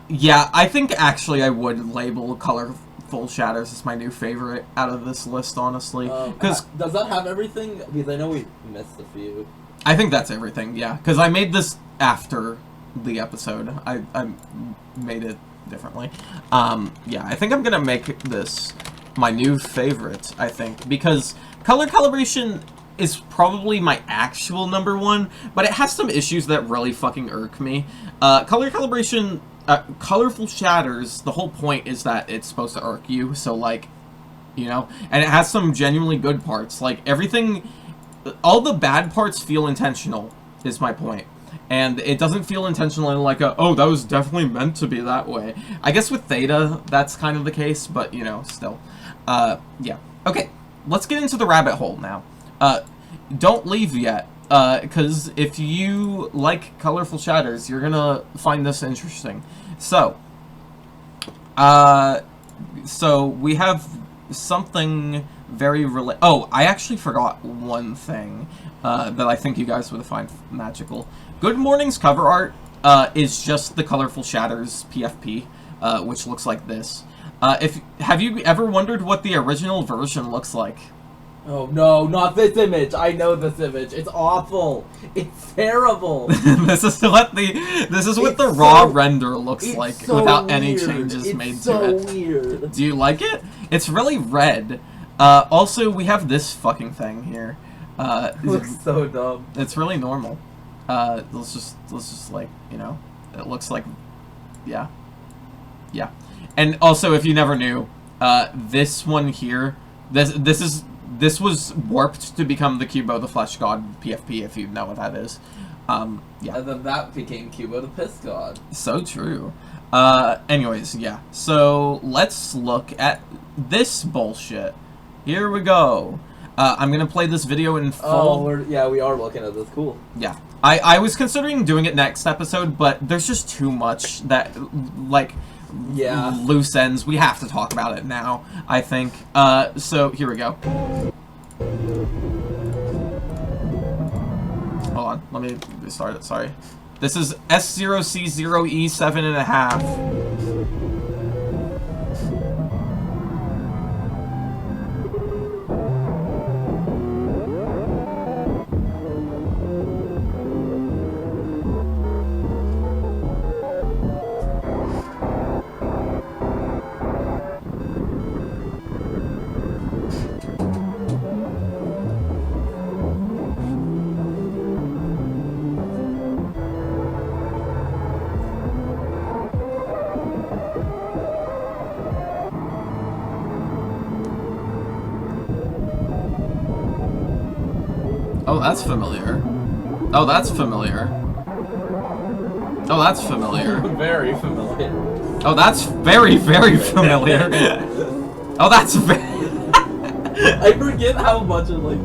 Yeah, I think actually I would label Colorful Shatters as my new favorite out of this list, honestly. Does that have everything? Because I know we missed a few. I think that's everything, yeah. Because I made this after the episode. I made it differently. Yeah, I think I'm gonna make this my new favorite, I think. Because Color Calibration is probably my actual number one, but it has some issues that really fucking irk me. Color Calibration, Colorful Shatters, the whole point is that it's supposed to irk you, so, like, you know? And it has some genuinely good parts. Like, everything, all the bad parts feel intentional, is my point. And it doesn't feel intentionally like oh, that was definitely meant to be that way. I guess with Theta, that's kind of the case, but, you know, still. Yeah. Okay, let's get into the rabbit hole now. Don't leave yet, because if you like Colorful Shatters, you're gonna find this interesting. So, we have something very oh, I actually forgot one thing, that I think you guys would find magical. Good Morning's cover art, is just the Colorful Shatters PFP, which looks like this. Have you ever wondered what the original version looks like? Oh no, not this image! I know this image. It's awful. It's terrible. This is what the raw render looks like without any changes made to it. It's so weird. Do you like it? It's really red. Also, we have this fucking thing here. It looks so dumb. It's really normal. Let's just like, you know, it looks like, yeah. And also, if you never knew, this one here, this was warped to become the KubeBow the Flesh God PFP, if you know what that is. Yeah. And then that became KubeBow the Piss God. So true. Anyways, yeah. So let's look at this bullshit. Here we go. I'm gonna play this video in full. Oh, yeah, we are looking at this. Cool. Yeah. I was considering doing it next episode, but there's just too much that, like, yeah, loose ends. We have to talk about it now, I think. So here we go. Hold on, let me restart it, sorry. This is S0C0E7 and a half. Oh, that's familiar. Oh, that's familiar. Oh, that's familiar. Very familiar. Oh, that's very, very familiar. Oh, that's very... I forget how much it, like...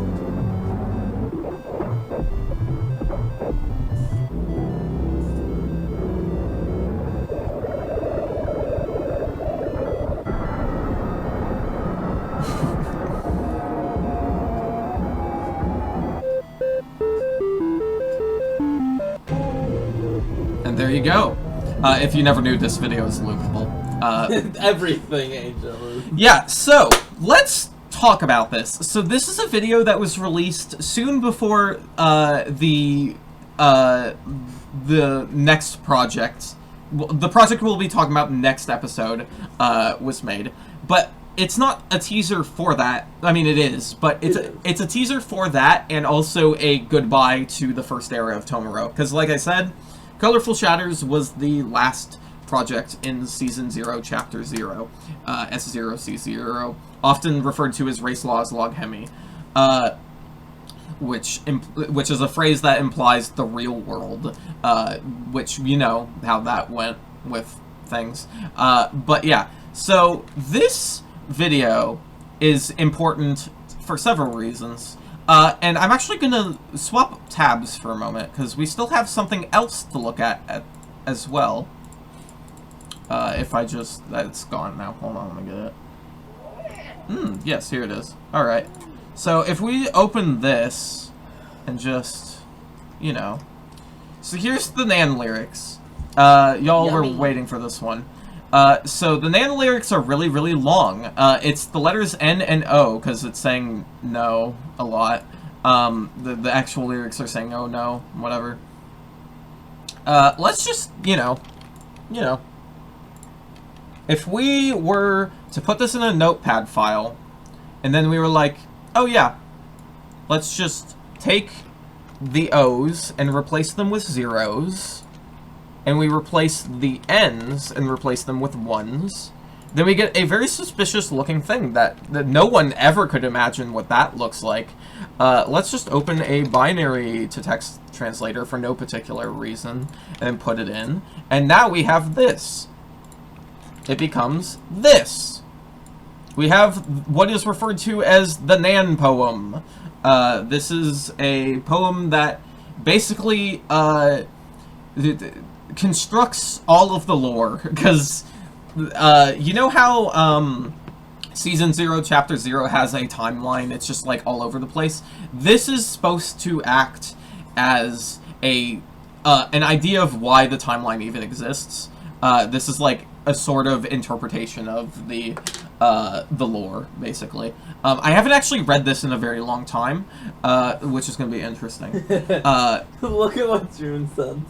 There you go. If you never knew, this video is loopable. Everything, Angel. Yeah, so let's talk about this. So this is a video that was released soon before the next project. The project we'll be talking about next episode was made, but it's not a teaser for that. I mean, it is, but it's a teaser for that, and also a goodbye to the first era of TOMAROH. Because, like I said, Colorful Shatters was the last project in Season 0, Chapter 0, S0C0, often referred to as RaySlaaIisLaugHemi, which is a phrase that implies the real world, which you know how that went with things. But yeah, so this video is important for several reasons. And I'm actually going to swap tabs for a moment, because we still have something else to look at as well. If I just... It's gone now. Hold on, let me get it. Yes, here it is. Alright. So, if we open this, and just, you know... So, here's the Nan lyrics. Y'all were waiting for this one. So, the Nan lyrics are really, really long. It's the letters N and O, because it's saying no a lot. The actual lyrics are saying oh no, whatever. Let's just, you know. If we were to put this in a notepad file, and then we were like, oh yeah, let's just take the O's and replace them with zeros, and we replace the N's and replace them with ones, then we get a very suspicious looking thing that no one ever could imagine what that looks like. Let's just open a binary to text translator for no particular reason and put it in, and now we have this. It becomes this. We have what is referred to as the Nan poem. This is a poem that basically constructs all of the lore, because you know how Season 0, Chapter 0 has a timeline, it's just like all over the place? This is supposed to act as an idea of why the timeline even exists. This is like a sort of interpretation of the lore, basically. I haven't actually read this in a very long time, which is going to be interesting. Look at what June said.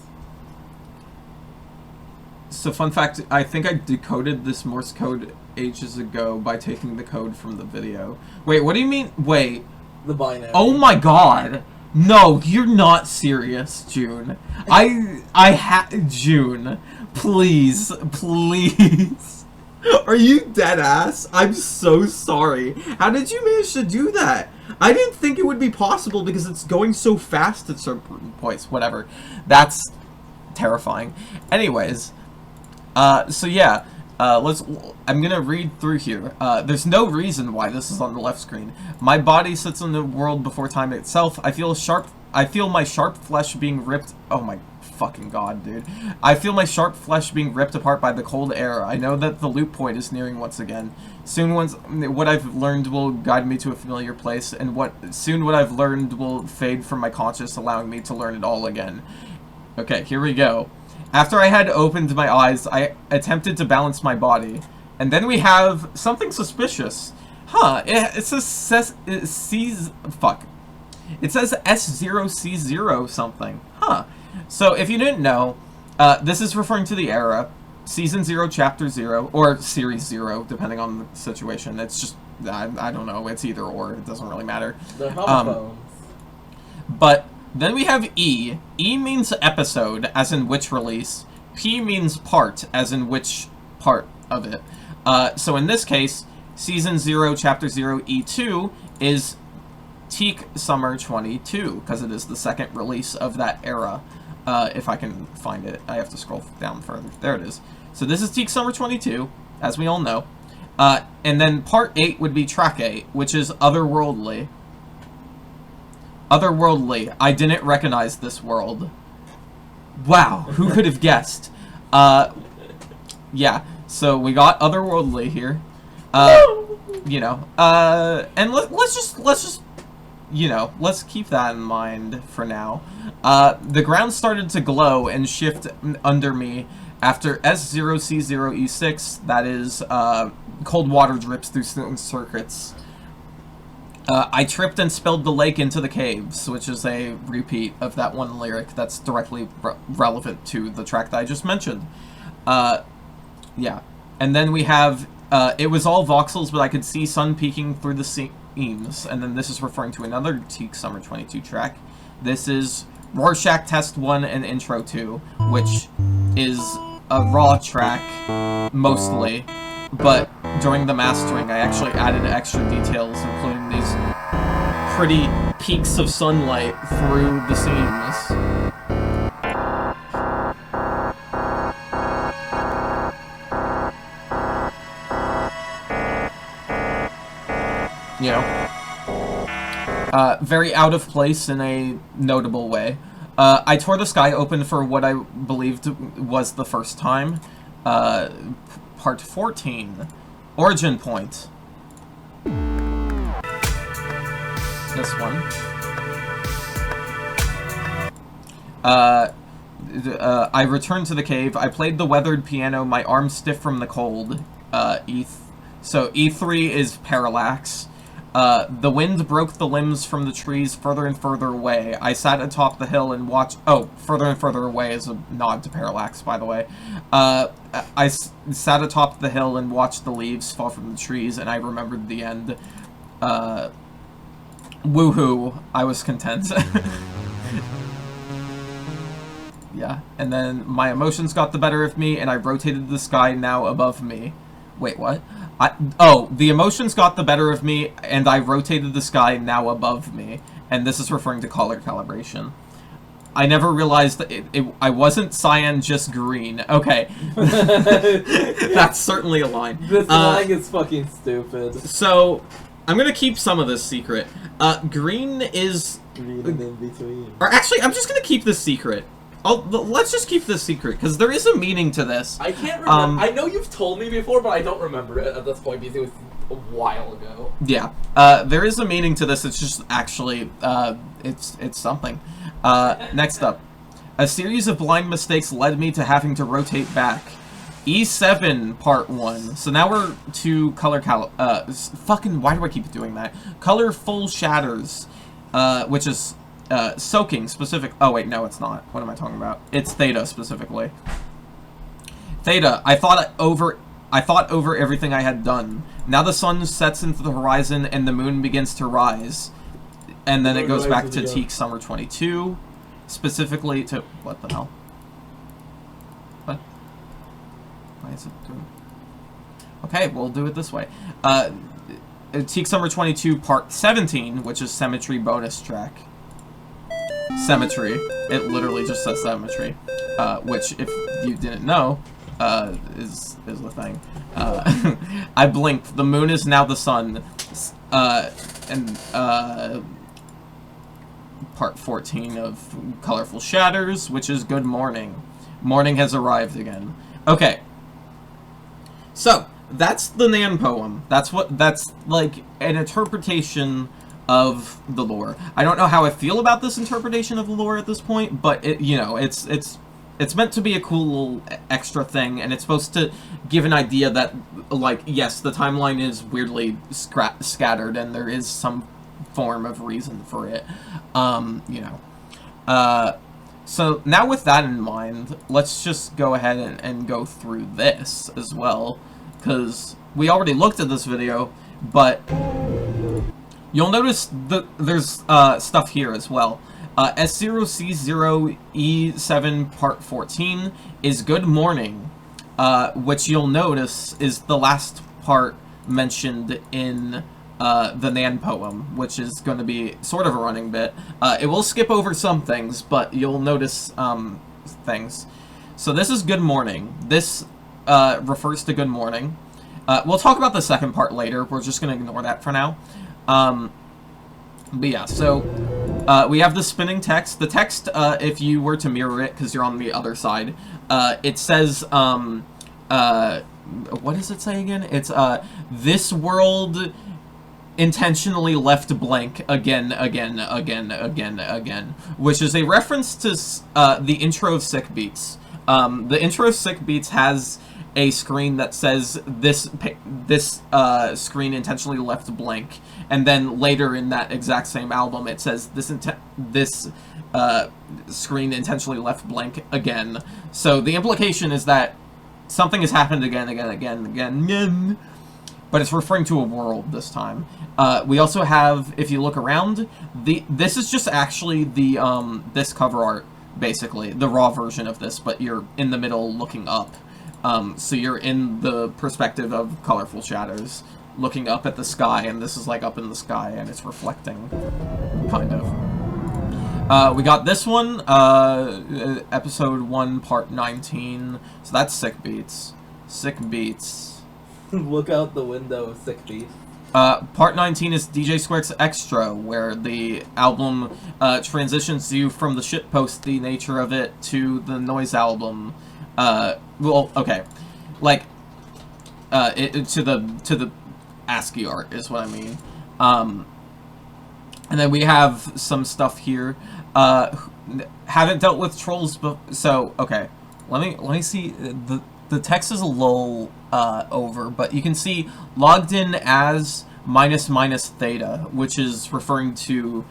So, fun fact, I think I decoded this Morse code ages ago by taking the code from the video. Wait, what do you mean? Wait. The binary. Oh my god! No, you're not serious, June. June, please. Are you dead ass? I'm so sorry. How did you manage to do that? I didn't think it would be possible because it's going so fast at certain points. Whatever. That's terrifying. Anyways, so yeah, I'm gonna read through here. There's no reason why this is on the left screen. My body sits in the world before time itself. I feel my sharp flesh being ripped. Oh my fucking god, dude. I feel my sharp flesh being ripped apart by the cold air. I know that the loop point is nearing once again. Soon what I've learned will guide me to a familiar place, and what I've learned will fade from my conscious, allowing me to learn it all again. Okay, here we go. After I had opened my eyes, I attempted to balance my body. And then we have something suspicious. Huh, it says It says S0C0 something. Huh. So, if you didn't know, this is referring to the era, Season 0, Chapter 0, or Series 0, depending on the situation. It's just, I don't know, it's either or, it doesn't really matter. They're homophones. But then we have E. E means episode, as in which release. P means part, as in which part of it. So in this case, Season 0, Chapter 0, E2 is Teak Summer 22, because it is the second release of that era. If I can find it, I have to scroll down further. There it is. So this is Teak Summer 22, as we all know. And then Part 8 would be Track 8, which is Otherworldly. Otherworldly. I didn't recognize this world. Wow, who could have guessed? Yeah, so we got Otherworldly here. You know, and let's just you know, let's keep that in mind for now. The ground started to glow and shift under me after S0C0E6, that is, cold water drips through certain circuits. I tripped and spilled the lake into the caves, which is a repeat of that one lyric that's directly relevant to the track that I just mentioned. Yeah. And then we have, it was all voxels, but I could see sun peeking through the seams. And then this is referring to another Teak Summer 22 track. This is Rorschach Test 1 and Intro 2, which is a raw track, mostly. But during the mastering, I actually added extra details, including these pretty peaks of sunlight through the seams. You know, very out of place in a notable way. I tore the sky open for what I believed was the first time. Part 14, Origin Point. This one. I returned to the cave. I played the weathered piano, my arms stiff from the cold. So E3 is Parallax. The wind broke the limbs from the trees further and further away. I sat atop the hill and watched... Oh, further and further away is a nod to Parallax, by the way. I sat atop the hill and watched the leaves fall from the trees, and I remembered the end. Woohoo. I was content. Yeah, and then my emotions got the better of me, and I rotated the sky now above me. Wait, what? The emotions got the better of me, and I rotated the sky now above me. And this is referring to color calibration. I never realized that I wasn't cyan, just green. Okay. That's certainly a line. This line is fucking stupid. So, I'm gonna keep some of this secret. Green is... Green and in between. Or actually, I'm just gonna keep this secret. Let's just keep this secret, because there is a meaning to this. I can't remember. I know you've told me before, but I don't remember it at this point because it was a while ago. Yeah. There is a meaning to this. It's just actually, it's something. Next up. A series of blind mistakes led me to having to rotate back. E7 Part 1. So now we're to color fucking, why do I keep doing that? Colorful Shatters, which is... soaking specific. Oh wait, no, it's not. What am I talking about? It's Theta specifically. Theta. I thought over everything I had done. Now the sun sets into the horizon and the moon begins to rise, and then it goes back to Teak Summer 22, specifically to what the hell? What? Why is it doing? Okay, we'll do it this way. Teak Summer 22 Part 17, which is Symmetry bonus track. Symmetry. It literally just says Symmetry. Which, if you didn't know, is the thing. I blinked. The moon is now the sun. Part 14 of Colorful Shatters, which is Good Morning. Morning has arrived again. Okay. So, that's the Nan poem. That's like an interpretation of the lore. I don't know how I feel about this interpretation of the lore at this point, but it's meant to be a cool little extra thing, and it's supposed to give an idea that, like, yes, the timeline is weirdly scattered, and there is some form of reason for it. So now with that in mind, let's just go ahead and go through this as well, because we already looked at this video, but you'll notice that there's stuff here as well. S0C0E7 Part 14 is Good Morning, which you'll notice is the last part mentioned in the Nan poem, which is going to be sort of a running bit. It will skip over some things, but you'll notice things. So this is Good Morning. This refers to Good Morning. We'll talk about the second part later. We're just going to ignore that for now. But yeah, so we have the spinning text. The text, if you were to mirror it, because you're on the other side, it says, what does it say again? It's, this world intentionally left blank again, which is a reference to the intro of Sick Beats. The intro of Sick Beats has a screen that says this screen intentionally left blank, and then later in that exact same album it says this screen intentionally left blank again. So the implication is that something has happened again, but it's referring to a world this time. We also have, if you look around, this is just actually the this cover art, basically the raw version of this, but you're in the middle looking up. So you're in the perspective of Colorful Shatters, looking up at the sky, and this is like up in the sky, and it's reflecting, kind of. We got this one, episode 1, part 19, so that's Sick Beats. Sick Beats. Look out the window, Sick Beats. Part 19 is DJ2X's Extra, where the album transitions you from the shitposty nature of it to the noise album. Well, okay, like, to the ASCII art is what I mean. And then we have some stuff here. Haven't dealt with trolls, but so okay. Let me see. The text is a little over, but you can see logged in as -- theta, which is referring to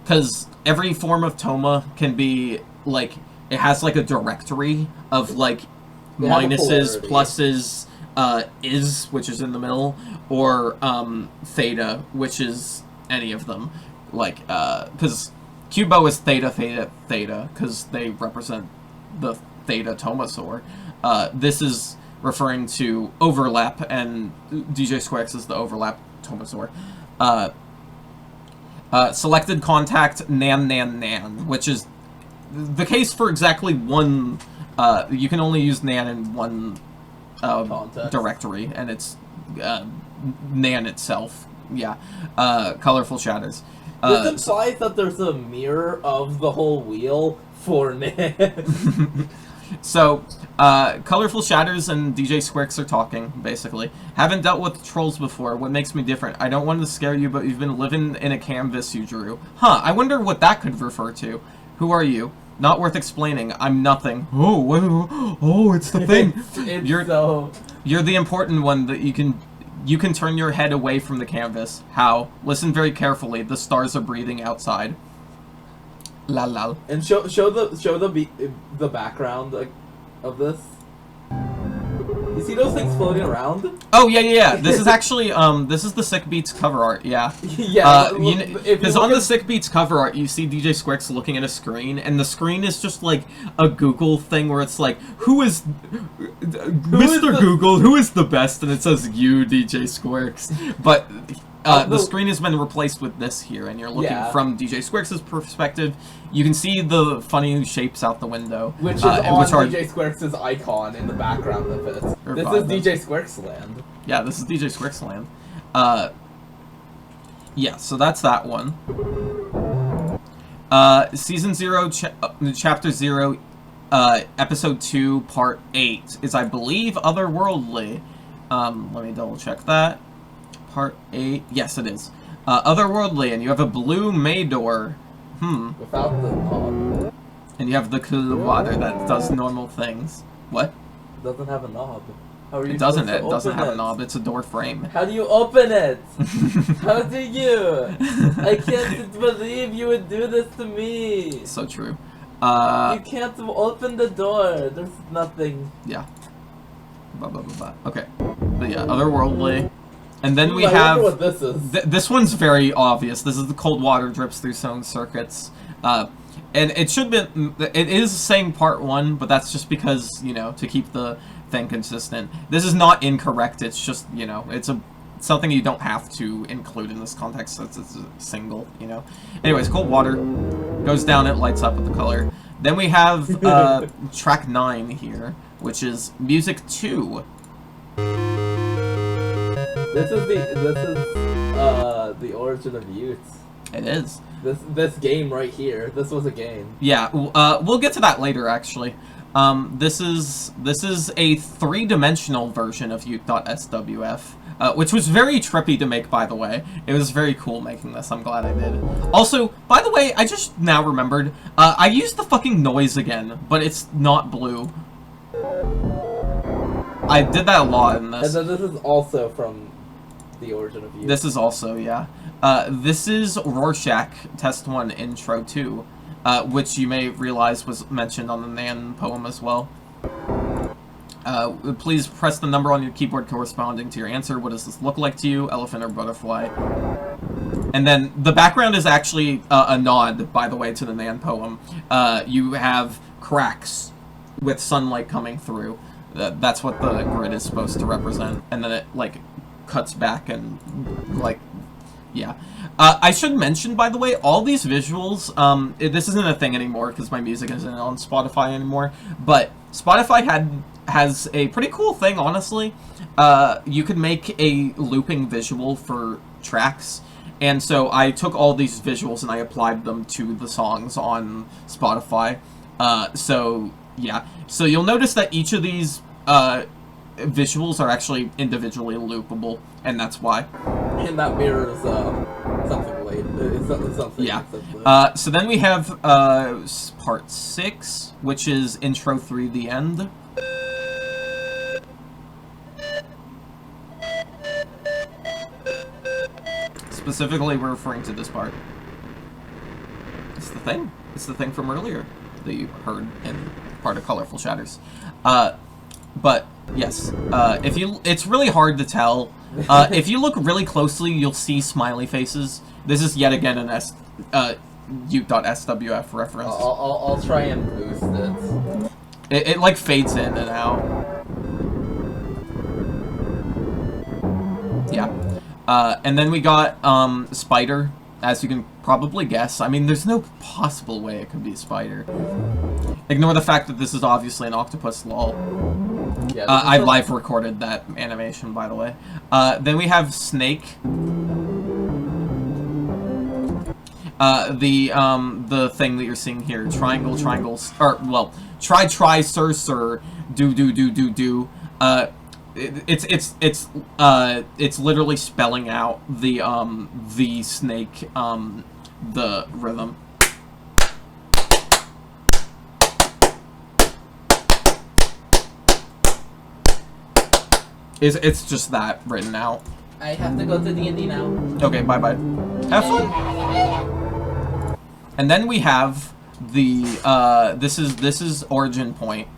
because every form of Toma can be like. It has, like, a directory of, like, minuses, pluses, is, which is in the middle, or, theta, which is any of them. Like, because KubeBow is theta, because they represent the theta Tomasaur. This is referring to overlap, and DJ2X is the overlap Tomasaur. Selected contact, Nan, which is the case for exactly one, you can only use Nan in one directory, and it's Nan itself. Yeah. Colorful Shatters. This implies that there's a mirror of the whole wheel for Nan. So, Colorful Shatters and DJ2X are talking, basically. Haven't dealt with trolls before. What makes me different? I don't want to scare you, but you've been living in a canvas you drew. Huh, I wonder what that could refer to. Who are you? Not worth explaining. I'm nothing. Oh, what? Oh, it's the thing. You're the important one that you can turn your head away from the canvas. How? Listen very carefully. The stars are breathing outside. La la. And show the background of this. see those things floating around? Oh yeah. This is actually this is the Sick Beats cover art. Yeah. Yeah. Because on the Sick Beats cover art, you see DJ Squirks looking at a screen, and the screen is just like a Google thing where it's like, Mr. Google, who is the best? And it says you, DJ Squirks. But the screen has been replaced with this here, and you're looking from DJ Squirks' perspective. You can see the funny shapes out the window. Which is on DJ Squirks' icon in the background of it. This is DJ Squirks land. Yeah, this is DJ Squirks land. Yeah, so that's that one. Season 0, Chapter 0, Episode 2, Part 8 is, I believe, Otherworldly. Let me double check that. Part 8, yes it is. Otherworldly, and you have a blue Maydor. Without the knob. And you have the cool water that does normal things. What? It doesn't have a knob. How are you It doesn't have a knob, it's a door frame. How do you open it? How do you? I can't believe you would do this to me. So true. You can't open the door. There's nothing. Yeah. Okay. But yeah, Otherworldly. And then we I have... wonder what this is. This one's very obvious. This is the cold water drips through stone circuits. And it should be... It is saying part 1, but that's just because, you know, to keep the thing consistent. This is not incorrect. It's just, you know, it's something you don't have to include in this context. It's a single, you know. Anyways, cold water goes down, it lights up with the color. Then we have track 9 here, which is music 2. This is the origin of Yoot. It is. This game right here. This was a game. Yeah, we'll get to that later actually. This is a 3-dimensional version of Yoot.SWF, which was very trippy to make, by the way. It was very cool making this. I'm glad I did. Also, by the way, I just now remembered, I used the fucking noise again, but it's not blue. I did that a lot in this. And then this is also from the origin of Yoot. This is also, yeah. This is Rorschach Test 1 Intro 2, which you may realize was mentioned on the Nan poem as well. Please press the number on your keyboard corresponding to your answer. What does this look like to you? Elephant or butterfly? And then the background is actually a nod, by the way, to the Nan poem. You have cracks with sunlight coming through. That's what the grid is supposed to represent. And then it, like, cuts back and, like, yeah. I should mention, by the way, all these visuals, this isn't a thing anymore because my music isn't on Spotify anymore, but Spotify has a pretty cool thing, honestly. You could make a looping visual for tracks, and so I took all these visuals and I applied them to the songs on Spotify. So, yeah. So you'll notice that each of these visuals are actually individually loopable, and that's why. And that mirrors something late. Something. Yeah. So then we have part 6, which is intro 3, the end. Specifically, we're referring to this part. It's the thing. It's the thing from earlier that you heard in part of Colorful Shatters. But yes, it's really hard to tell. If you look really closely, you'll see smiley faces. This is yet again an Yoot.SWF reference. I'll try and boost it. It like fades in and out. Yeah. And then we got Spider, as you can probably guess. I mean, there's no possible way it could be a spider. Ignore the fact that this is obviously an octopus, lol. Yeah, I live recorded that animation, by the way. Then we have Snake. The thing that you're seeing here, triangle, triangles, or well, try, sir, sir, do. It's literally spelling out the snake, the rhythm. It's just that written out. I have to go to D&D now. Okay, bye-bye. Have fun! And then we have the, this is origin point,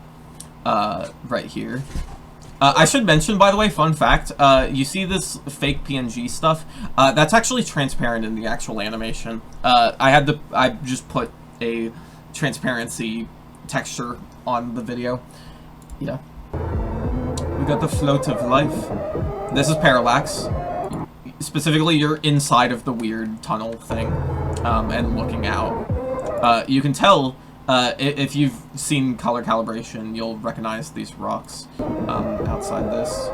right here. I should mention, by the way, fun fact, you see this fake PNG stuff? That's actually transparent in the actual animation. I just put a transparency texture on the video. Yeah. We got the float of life. This is parallax. Specifically, you're inside of the weird tunnel thing, and looking out. You can tell, if you've seen color calibration, you'll recognize these rocks, outside this.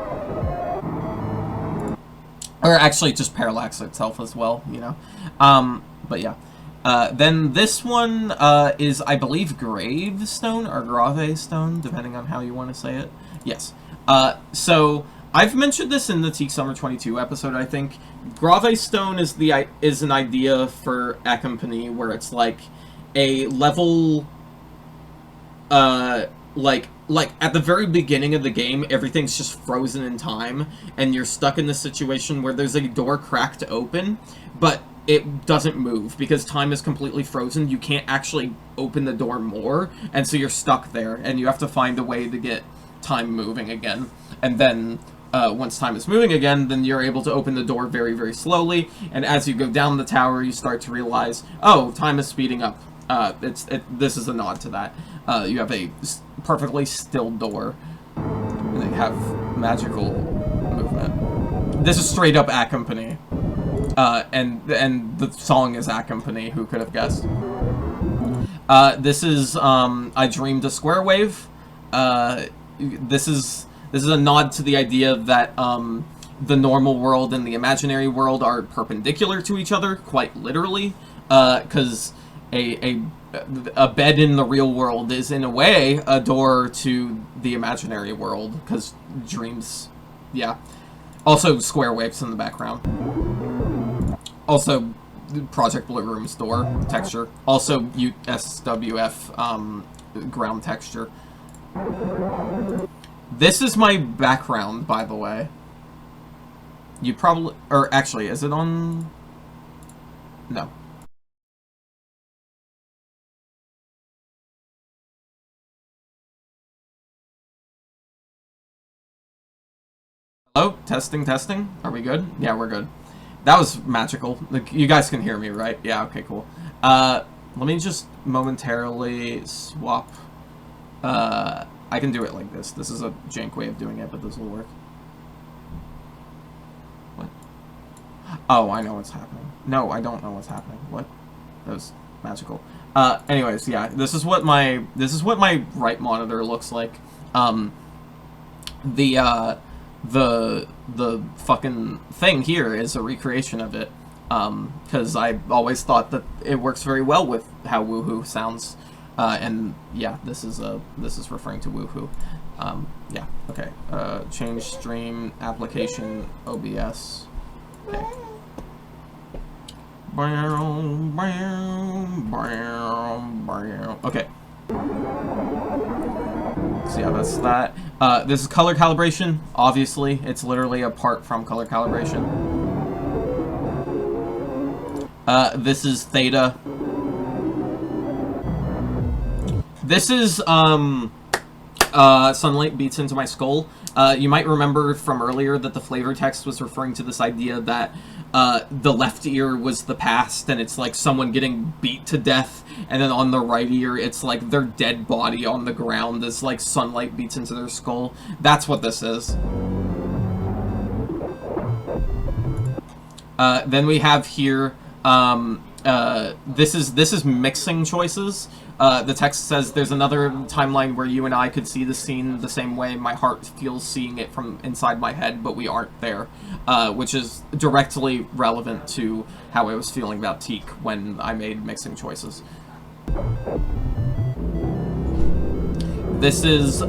Or actually, just parallax itself as well, you know. But yeah. Then this one, is, I believe, gravestone, or gravestone, depending on how you want to say it. Yes. So, I've mentioned this in the Teak Summer 22 episode, I think. Gravestone is an idea for ACCOM PANI where it's like a level, like at the very beginning of the game, everything's just frozen in time, and you're stuck in this situation where there's a door cracked open, but it doesn't move because time is completely frozen. You can't actually open the door more, and so you're stuck there, and you have to find a way to get time moving again. And then once time is moving again, then you're able to open the door very, very slowly, and as you go down the tower, you start to realize, oh, time is speeding up. This is a nod to that. You have a perfectly still door, and they have magical movement. This is straight up ACCOM PANI. And the song is ACCOM PANI, who could have guessed? This is, I Dreamed a Square Wave. This is a nod to the idea that, the normal world and the imaginary world are perpendicular to each other, quite literally, because a bed in the real world is, in a way, a door to the imaginary world, because dreams, yeah. Also, square waves in the background. Also, Project Blue Room's door texture. Also, Yoot.SWF, ground texture. This is my background, by the way. You probably... Or, actually, is it on... No. Hello? Testing, testing? Are we good? Yeah, we're good. That was magical. Like, you guys can hear me, right? Yeah, okay, cool. Let me just momentarily swap. I can do it like this. This is a jank way of doing it, but this will work. What? Oh, I know what's happening. No, I don't know what's happening. What? That was magical. Anyways, yeah, this is what my right monitor looks like. The fucking thing here is a recreation of it, because I always thought that it works very well with how Woohoo sounds, and yeah, this is referring to Woohoo. Yeah, okay, change stream application OBS, okay. Okay. So yeah, that's that. This is color calibration, obviously. It's literally apart from color calibration. This is theta. This is, sunlight beats into my skull. You might remember from earlier that the flavor text was referring to this idea that the left ear was the past, and it's like someone getting beat to death, and then on the right ear, it's like their dead body on the ground as like sunlight beats into their skull. That's what this is. Then we have here, this is mixing choices. The text says, there's another timeline where you and I could see the scene the same way. My heart feels seeing it from inside my head, but we aren't there. Which is directly relevant to how I was feeling about Teak when I made mixing choices. This is,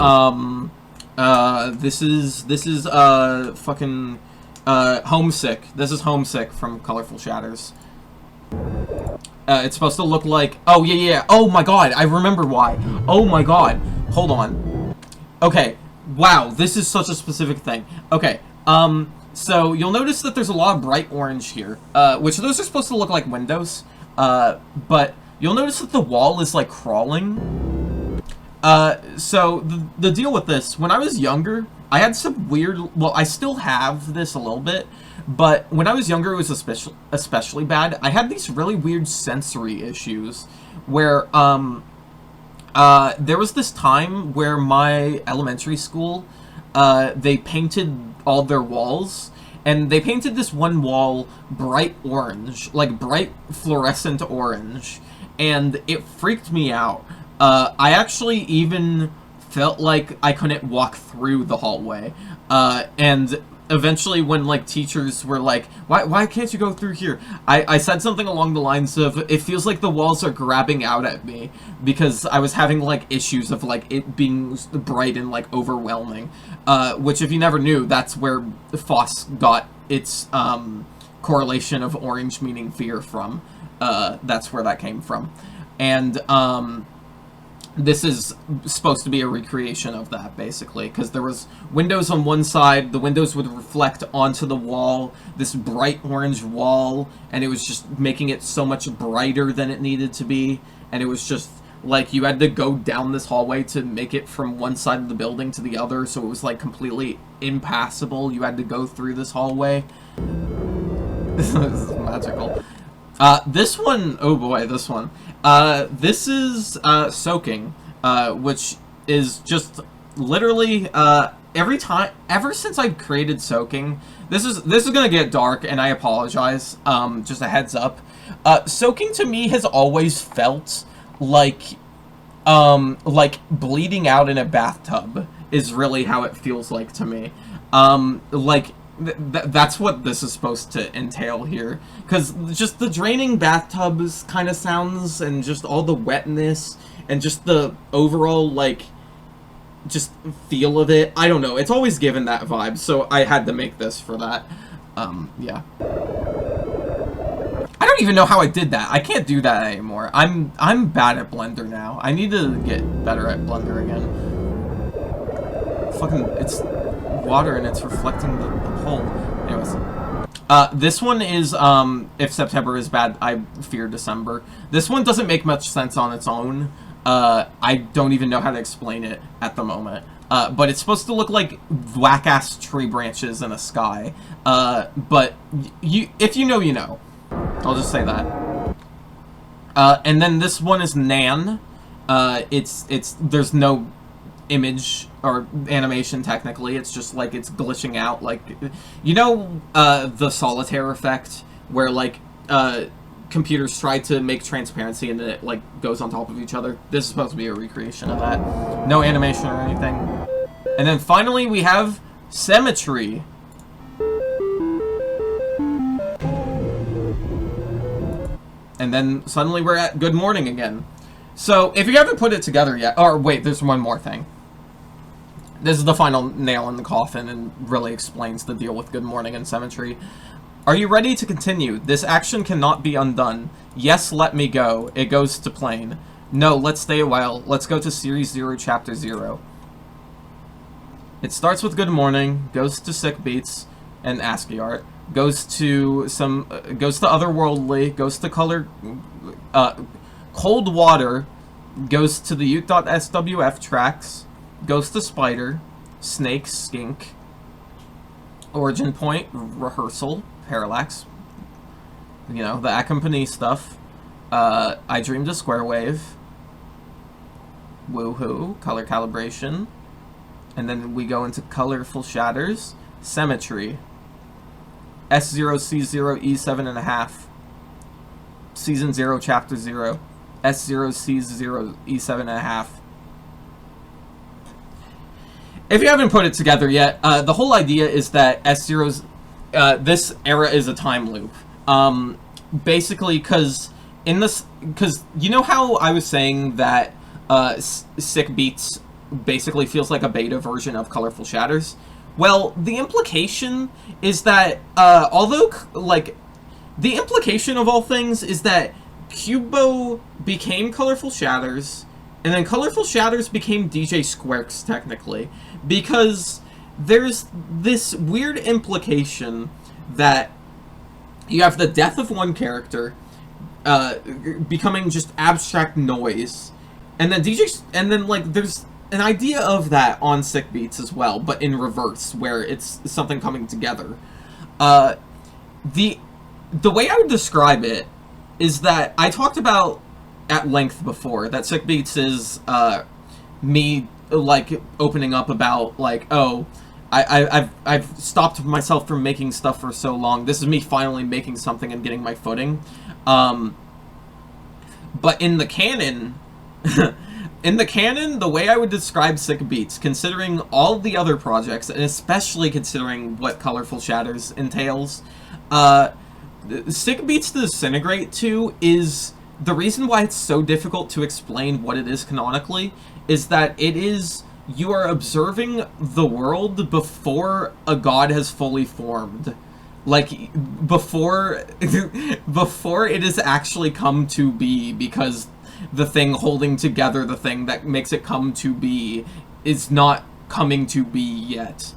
fucking, Homesick. This is Homesick from Colorful Shatters. It's supposed to look like... Oh, yeah. Oh, my God. I remember why. Oh, my God. Hold on. Okay. Wow. This is such a specific thing. Okay. So, you'll notice that there's a lot of bright orange here. Which those are supposed to look like windows. But you'll notice that the wall is, like, crawling. So, the deal with this... When I was younger, I had some weird, well, I still have this a little bit, but when I was younger, it was especially bad. I had these really weird sensory issues where, there was this time where my elementary school, they painted all their walls, and they painted this one wall bright orange, like bright fluorescent orange, and it freaked me out. I actually even felt like I couldn't walk through the hallway, and eventually when, like, teachers were like, why can't you go through here? I said something along the lines of, it feels like the walls are grabbing out at me, because I was having, like, issues of, like, it being bright and, like, overwhelming, which, if you never knew, that's where FOSS got its, correlation of orange meaning fear from. That's where that came from. And, this is supposed to be a recreation of that, basically, because there was windows on one side, the windows would reflect onto the wall, this bright orange wall, and it was just making it so much brighter than it needed to be, and it was just, like, you had to go down this hallway to make it from one side of the building to the other, so it was, like, completely impassable. You had to go through this hallway. This is magical. This one, oh boy, this one. This is, soaking, which is just literally, ever since I've created soaking, this is gonna get dark, and I apologize, just a heads up. Soaking to me has always felt like bleeding out in a bathtub is really how it feels like to me. That's what this is supposed to entail here, because just the draining bathtubs kind of sounds, and just all the wetness, and just the overall, like, just feel of it. I don't know, it's always given that vibe, so I had to make this for that. Yeah. I don't even know how I did that. I can't do that anymore. I'm bad at Blender now. I need to get better at Blender again. Fucking, it's water and it's reflecting the hole. Anyways. This one is, if September is bad, I fear December. This one doesn't make much sense on its own. I don't even know how to explain it at the moment. But it's supposed to look like whack-ass tree branches in a sky. But if you know, you know. I'll just say that. And then this one is Nan. There's no image or animation technically, it's just like it's glitching out, like, you know, the solitaire effect where, like, computers try to make transparency and it, like, goes on top of each other. This is supposed to be a recreation of that. No animation or anything. And then finally we have Symmetry. And then suddenly we're at Good Morning again. So, if you haven't put it together yet, or wait, there's one more thing. This is the final nail in the coffin and really explains the deal with Good Morning and Symmetry. Are you ready to continue? This action cannot be undone. Yes, let me go. It goes to plain. No, let's stay a while. Let's go to Series 0, Chapter 0. It starts with Good Morning, goes to Sick Beats and ASCII art, goes to Otherworldly, goes to Cold Water, goes to the Yoot.SWF tracks, goes to Spider, Snake, Skink, Origin Point, Rehearsal, Parallax, you know, the ACCOM PANI stuff, I Dreamed of Square Wave, Woohoo, Color Calibration, and then we go into Colorful Shatters, Symmetry, S0, C0, E7 and a half, Season 0, Chapter 0, S0, C0, E7 and a half. If you haven't put it together yet, the whole idea is that S0's, this era is a time loop. Basically, because you know how I was saying that Sick Beats basically feels like a beta version of Colorful Shatters? Well, the implication is that, the implication of all things is that KubeBow became Colorful Shatters, and then Colorful Shatters became DJ Squarks, technically, because there's this weird implication that you have the death of one character, becoming just abstract noise, and then there's an idea of that on Sick Beats as well, but in reverse, where it's something coming together. The way I would describe it is that I talked about at length before that Sick Beats is me like opening up about like, oh, I've stopped myself from making stuff for so long. This is me finally making something and getting my footing. But in the canon, the way I would describe Sick Beats, considering all the other projects, and especially considering what Colorful Shatters entails, Sick Beats to Disintegrate 2 is... The reason why it's so difficult to explain what it is canonically is that it is... You are observing the world before a god has fully formed. Like, before it has actually come to be, because the thing holding together the thing that makes it come to be is not coming to be yet.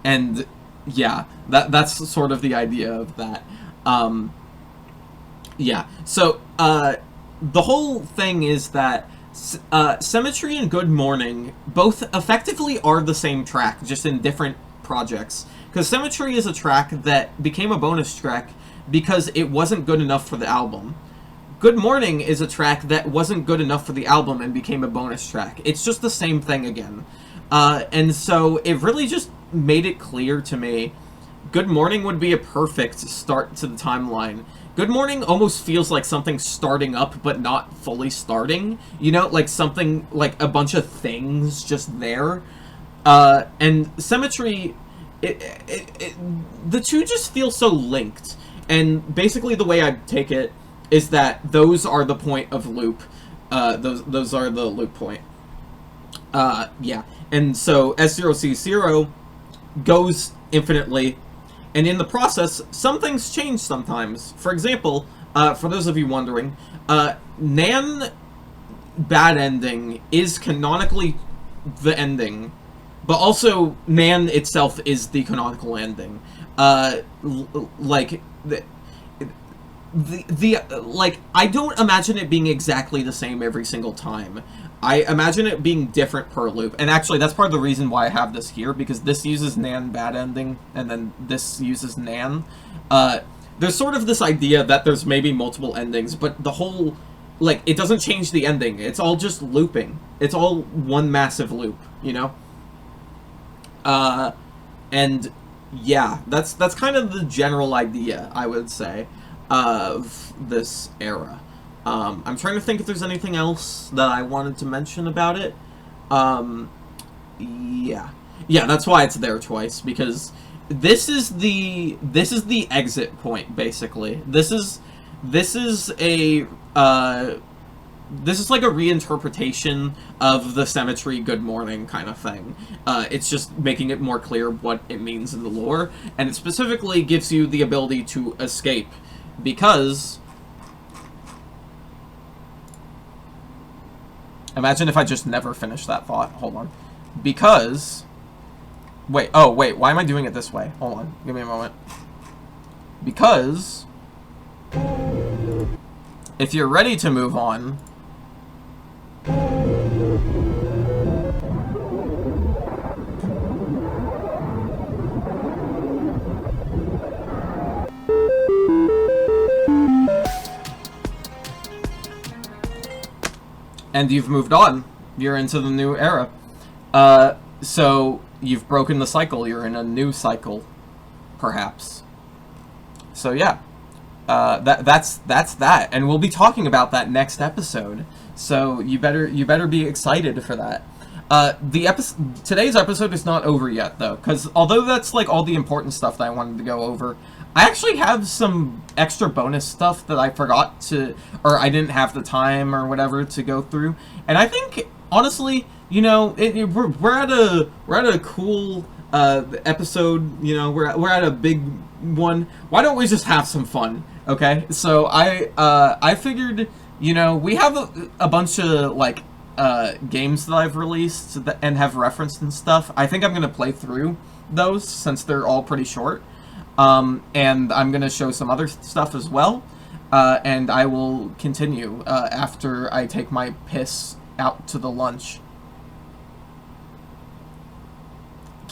And, yeah, that's sort of the idea of that. Yeah, so, the whole thing is that Symmetry and Good Morning both effectively are the same track, just in different projects. Because Symmetry is a track that became a bonus track because it wasn't good enough for the album. Good Morning is a track that wasn't good enough for the album and became a bonus track. It's just the same thing again. And so it really just made it clear to me, Good Morning would be a perfect start to the timeline. Good Morning almost feels like something starting up, but not fully starting. You know, like something, like a bunch of things just there. And Symmetry, the two just feel so linked. And basically the way I take it is that those are the point of loop. Those are the loop point. Yeah. And so S0C0 goes infinitely. And in the process, some things change sometimes. For example, for those of you wondering, Nan Bad Ending is canonically the ending, but also Nan itself is the canonical ending. Like, like, I don't imagine it being exactly the same every single time. I imagine it being different per loop. And actually, that's part of the reason why I have this here, because this uses Nan Bad Ending, and then this uses Nan. There's sort of this idea that there's maybe multiple endings, but the whole, like, it doesn't change the ending. It's all just looping. It's all one massive loop, you know? And, yeah, that's kind of the general idea, I would say, of this era. I'm trying to think if there's anything else that I wanted to mention about it. Yeah. Yeah, that's why it's there twice, because this is the exit point, basically. This is like a reinterpretation of the Symmetry Good Morning kind of thing. It's just making it more clear what it means in the lore, and it specifically gives you the ability to escape, because... Imagine if I just never finished that thought. Hold on. Because... Wait, oh, wait, why am I doing it this way? Hold on, give me a moment. Because... if you're ready to move on... and you've moved on. You're into the new era. So you've broken the cycle. You're in a new cycle, perhaps. So yeah, that's that, and we'll be talking about that next episode. So you better be excited for that. Today's episode is not over yet, though, because although that's like all the important stuff that I wanted to go over, I actually have some extra bonus stuff that I forgot to, or I didn't have the time or whatever to go through. And I think, honestly, you know, we're at a cool episode. You know, we're at a big one. Why don't we just have some fun? Okay, so I figured, you know, we have a bunch of like games that I've released and have referenced and stuff. I think I'm gonna play through those since they're all pretty short. And I'm gonna show some other stuff as well, and I will continue after I take my piss out to the lunch.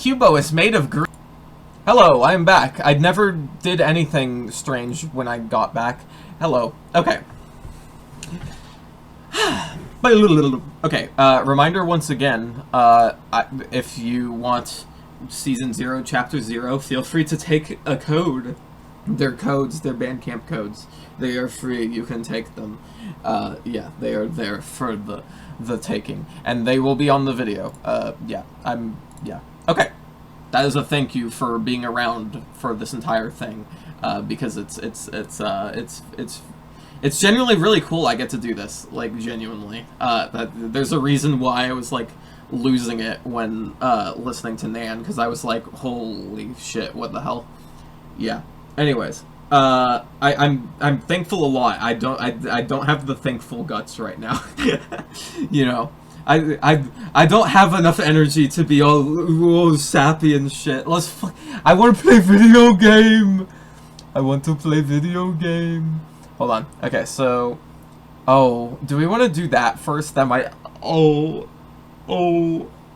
KubeBow is made of green. Hello, I'm back. I never did anything strange when I got back. Hello. Okay. Okay, reminder once again, if you want Season 0, Chapter 0, feel free to take a code. They're codes, they're Bandcamp codes. They are free, you can take them. Yeah, they are there for the taking. And they will be on the video. Yeah. Okay. That is a thank you for being around for this entire thing. Because it's genuinely really cool I get to do this, like, genuinely. There's a reason why I was, like, losing it when, listening to Nan, because I was like, holy shit, what the hell? Yeah. Anyways, I'm thankful a lot. I don't have the thankful guts right now. You know, I don't have enough energy to be all sappy and shit. I want to play video game. I want to play video game. Hold on. Okay, so, oh, do we want to do that first? That might. Oh,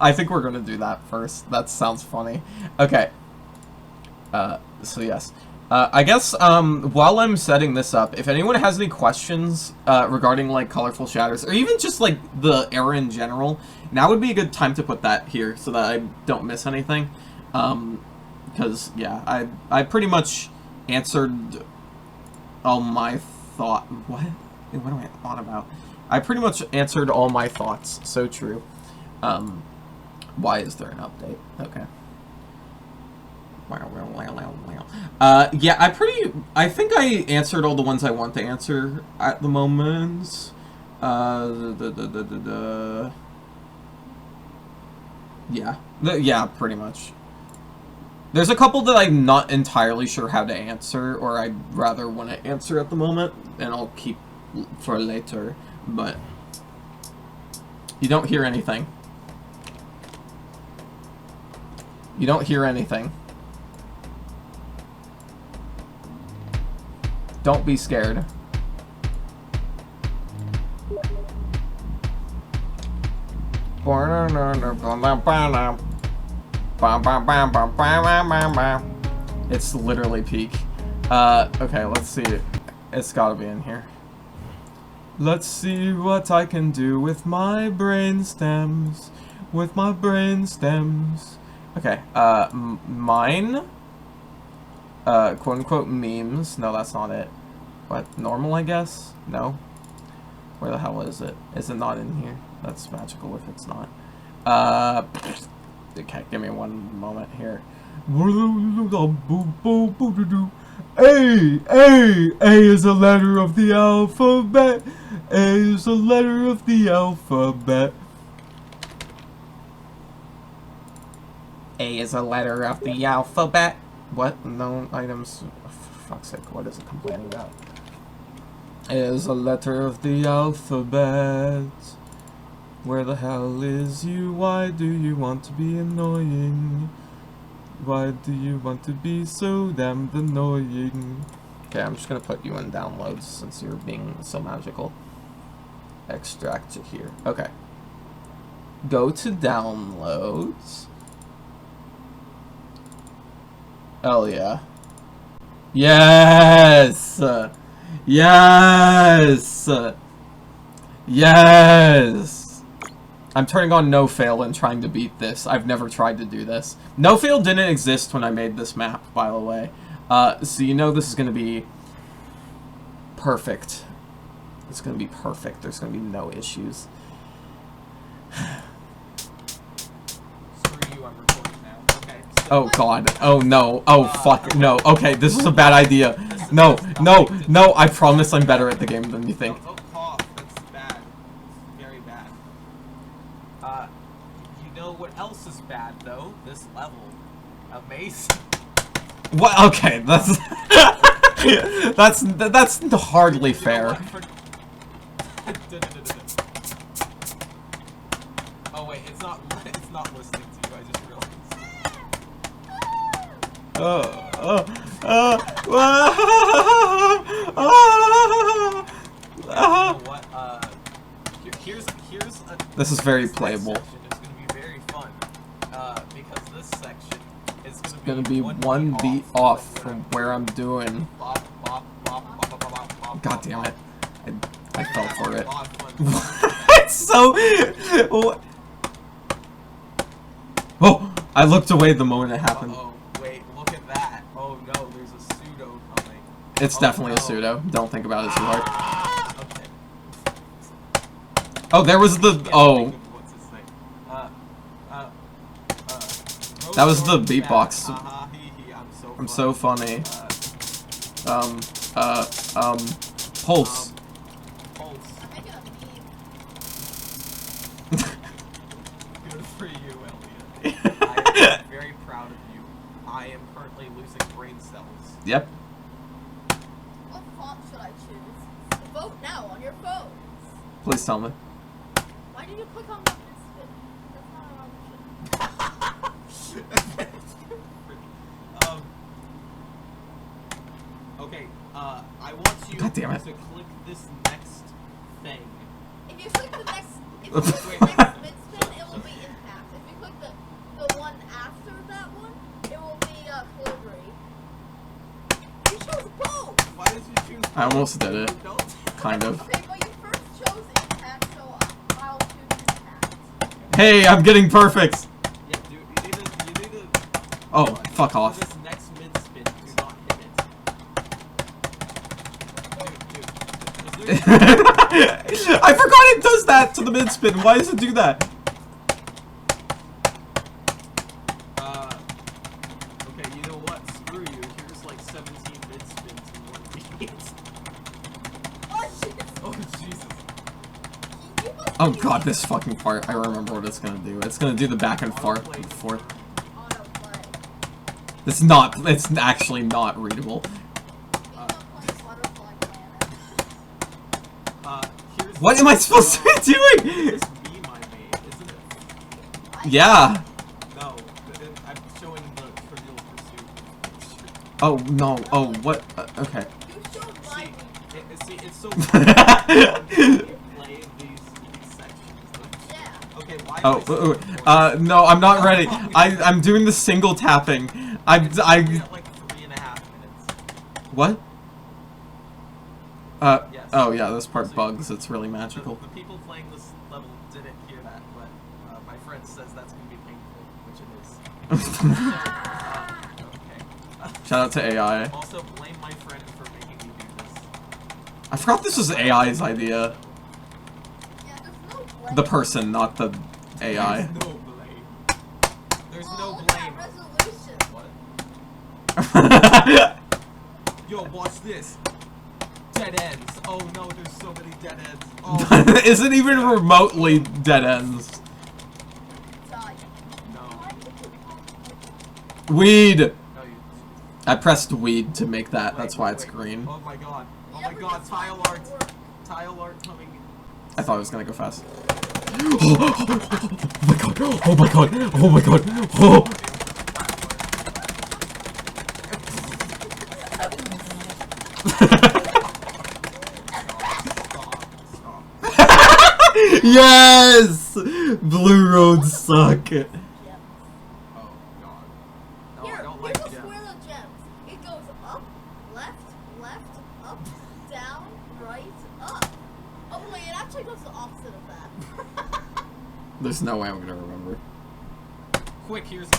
I think we're gonna do that first. That sounds funny. Okay. So yes. I guess, while I'm setting this up, if anyone has any questions, regarding, like, colorful shatters, or even just, like, the era in general, now would be a good time to put that here, so that I don't miss anything. Because, yeah, I pretty much answered all my what am I on about? I pretty much answered all my thoughts, so true. Why is there an update? Okay. Yeah, I think I answered all the ones I want to answer at the moment. Yeah, pretty much. There's a couple that I'm not entirely sure how to answer, or I'd rather want to answer at the moment, and I'll keep for later, but you don't hear anything. You don't hear anything. Don't be scared. It's literally peak. Okay, let's see. It's gotta be in here. Let's see what I can do with my brain stems. With my brain stems. Okay, mine. Quote-unquote memes. No, that's not it. What, normal, I guess? No? Where the hell is it? Is it not in here? That's magical if it's not. Okay, give me one moment here. A is a letter of the alphabet. A is a letter of the alphabet. A is a letter of the alphabet. What? Known items. Oh, for fuck's sake, what is it complaining about? A is a letter of the alphabet. Where the hell is you? Why do you want to be annoying? Why do you want to be so damn annoying? Okay, I'm just gonna put you in downloads since you're being so magical. Extract to here. Okay. Go to downloads. Hell yeah. Yes! Yes! Yes! I'm turning on no fail and trying to beat this. I've never tried to do this. No fail didn't exist when I made this map, by the way. So you know this is gonna be perfect. It's gonna be perfect. There's gonna be no issues. Oh god. Oh no. Oh fuck. No. Okay, this is a bad idea. No. No. No. I promise I'm better at the game than you think. Don't cough. That's bad. It's very bad. You know what else is bad though? This level. Amazing. What? Okay, that's that's hardly fair. Oh wait, it's not listening to you. I just realized. You know what? Here's This is very playable. It's gonna be very fun because this section gonna be one beat off from where I'm doing. God damn it. I fell for it. It's so... Oh! I looked away the moment it happened. Oh, wait, look at that. Oh no, there's a pseudo coming. It's definitely a pseudo. Don't think about it too hard. Okay. Oh, there was the... Oh. What's his name? That was the beatbox. I'm so funny. I'm so funny. Pulse. Pulse. Good for you, Elliot. I am very proud of you. I am currently losing brain cells. Yep. What font should I choose? Vote now on your phones. Please tell me. Why did you click on the spin? That's not an option. Okay, I want you God damn it. to click this next thing. If you click the next, if you click the next mid spin, it will be impact. If you click the one after that one, it will be Calibri. You chose both. Why did you choose? I almost did it. Don't. Kind of. Okay, but you first chose impact, so I'll choose impact. Hey, I'm getting perfect! Yeah, dude, you need to. Oh, fuck For off. this next mid spin, do not hit it. Dude, I forgot it does that to the mid spin. Why does it do that? Okay, you know what? Screw you. Here's like 17 mid spins in one beat. Oh shit! Oh Jesus. Oh god, this fucking part. I remember what it's gonna do. It's gonna do the back and forth. Autoplay. It's not. It's actually not readable. Here's What am I supposed to be doing? this beam I made, isn't it? Yeah. No, I'm showing the Trivial Pursuit. Oh no. Oh what? Okay. You showed my See, it's so hard to play these sections. yeah. Okay, why? Oh. No, I'm not ready. I'm doing the single tapping. We're at like 3.5 minutes. What? Yes. Oh yeah, this part bugs. It's really magical. The people playing this level didn't hear that, but my friend says that's gonna be painful, which it is. Okay. Shout out to AI. Also, blame my friend for making me do this. I forgot this was AI's idea. Yeah, there's no blame. The person, not the AI. There's no blame. There's no Look blame. at resolution. What? Yo, watch this. Dead ends. Oh no, there's so many dead ends. Oh. Isn't even remotely dead ends. Die. No. Weed! No, you. I pressed weed to make that. Wait, That's why it's wait. green. Oh my god. Oh Yeah, my but god, that's tile not art. gonna work. Tile art coming. I thought it was gonna go fast. Oh my god! Oh my god! Oh my god! Oh! Yes! Blue roads suck. Yep. Oh god. No, Here, I don't here's like a gems. square of gems. It goes up, left, up, down, right, up. Oh wait, it actually does the opposite of that. There's no way I'm gonna remember. Quick, here's.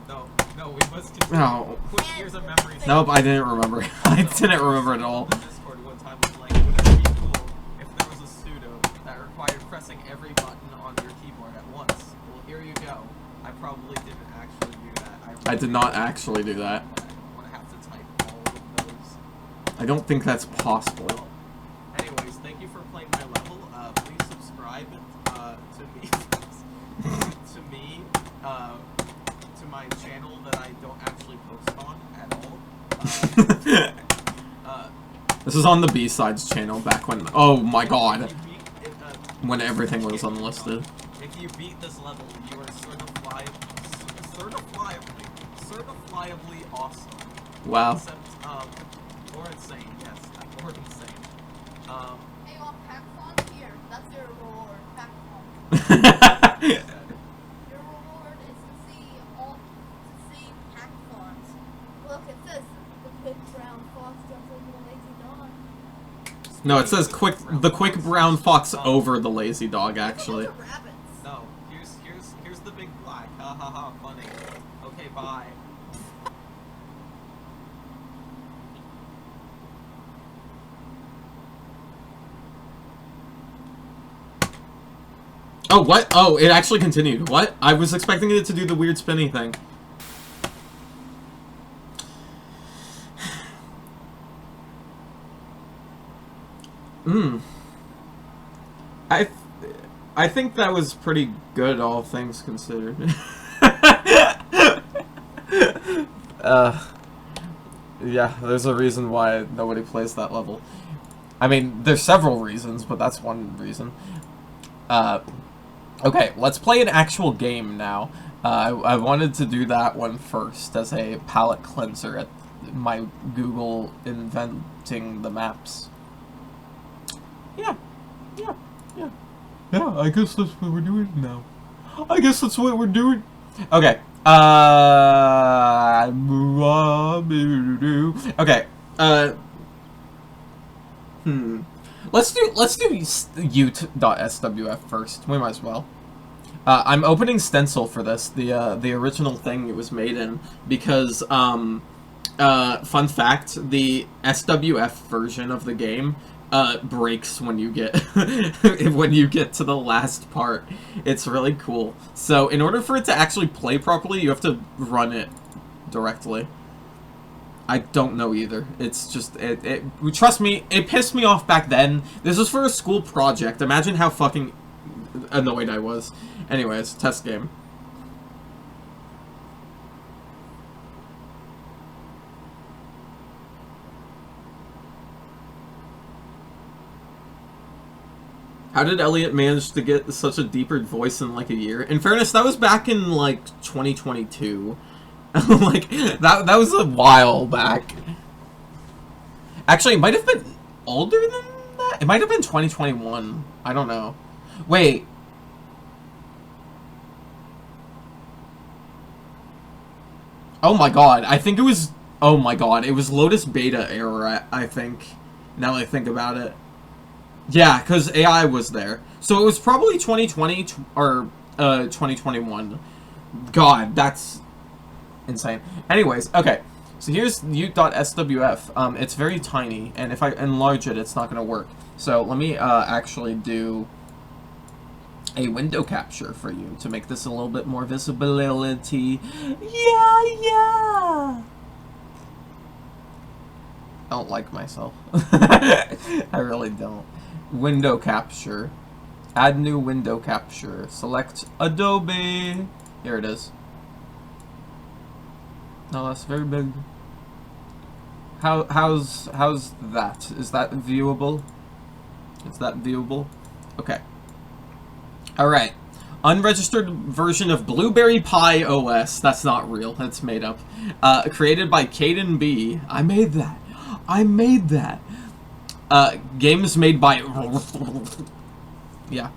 No, we must continue. No. Quick, here's a memory. Nope, I didn't remember. I didn't remember at all. On Discord one time was like, wouldn't it be cool if there was a pseudo that required pressing every button on your keyboard at once? Well, here you go. I probably didn't actually do that. I did not actually do that. I'm gonna have to type all of those. I don't think that's possible. Well, anyways, thank you for playing my level. Please subscribe to me. To my channel that I don't actually post on at all. This is on the B-Sides channel back when... Oh my god. If you beat, When everything was unlisted. If you beat this level, you are certifiably awesome. Wow. Except, or insane, yes. Or insane. Hey, you want pack font? Here, that's your reward. Pack font. Your reward is to see pack font No, it says the quick brown fox over the lazy dog, actually. No, here's the big black. Ha ha ha, funny. Okay, bye. Oh, what? Oh, it actually continued. What? I was expecting it to do the weird spinny thing. I think that was pretty good, all things considered. Yeah, there's a reason why nobody plays that level. I mean, there's several reasons, but that's one reason. Okay, let's play an actual game now. I wanted to do that one first as a palette cleanser at my Google inventing the maps. Yeah, I guess that's what we're doing now. I guess that's what we're doing. Okay. Okay. Let's do Yoot.SWF first. We might as well. I'm opening Stencil for this, the original thing it was made in, because fun fact, the SWF version of the game breaks when you get to the last part. It's really cool. So in order for it to actually play properly, you have to run it directly. I don't know either. It's just trust me, it pissed me off back then. This was for a school project. Imagine how fucking annoyed I was. Anyways, test game. How did Elliot manage to get such a deeper voice in like a year? In fairness, that was back in like 2022. Like that was a while back. Actually, it might have been older than that. It might have been 2021. I don't know. Wait. Oh my god, I think it was... Oh my god, it was Lotus Beta era, I think. Now that I think about it. Yeah, because AI was there. So it was probably 2020 or 2021. God, that's insane. Anyways, okay. So here's Yoot.SWF. It's very tiny, and if I enlarge it, it's not going to work. So let me actually do a window capture for you to make this a little bit more visibility. Yeah. I don't like myself. I really don't. Window capture. Add new window capture. Select Adobe. Here it is. No, that's very big. How's that? Is that viewable? Is that viewable? Okay. Alright. Unregistered version of Blueberry Pie OS. That's not real. That's made up. Created by Caden B. I made that. Games made by... Yeah.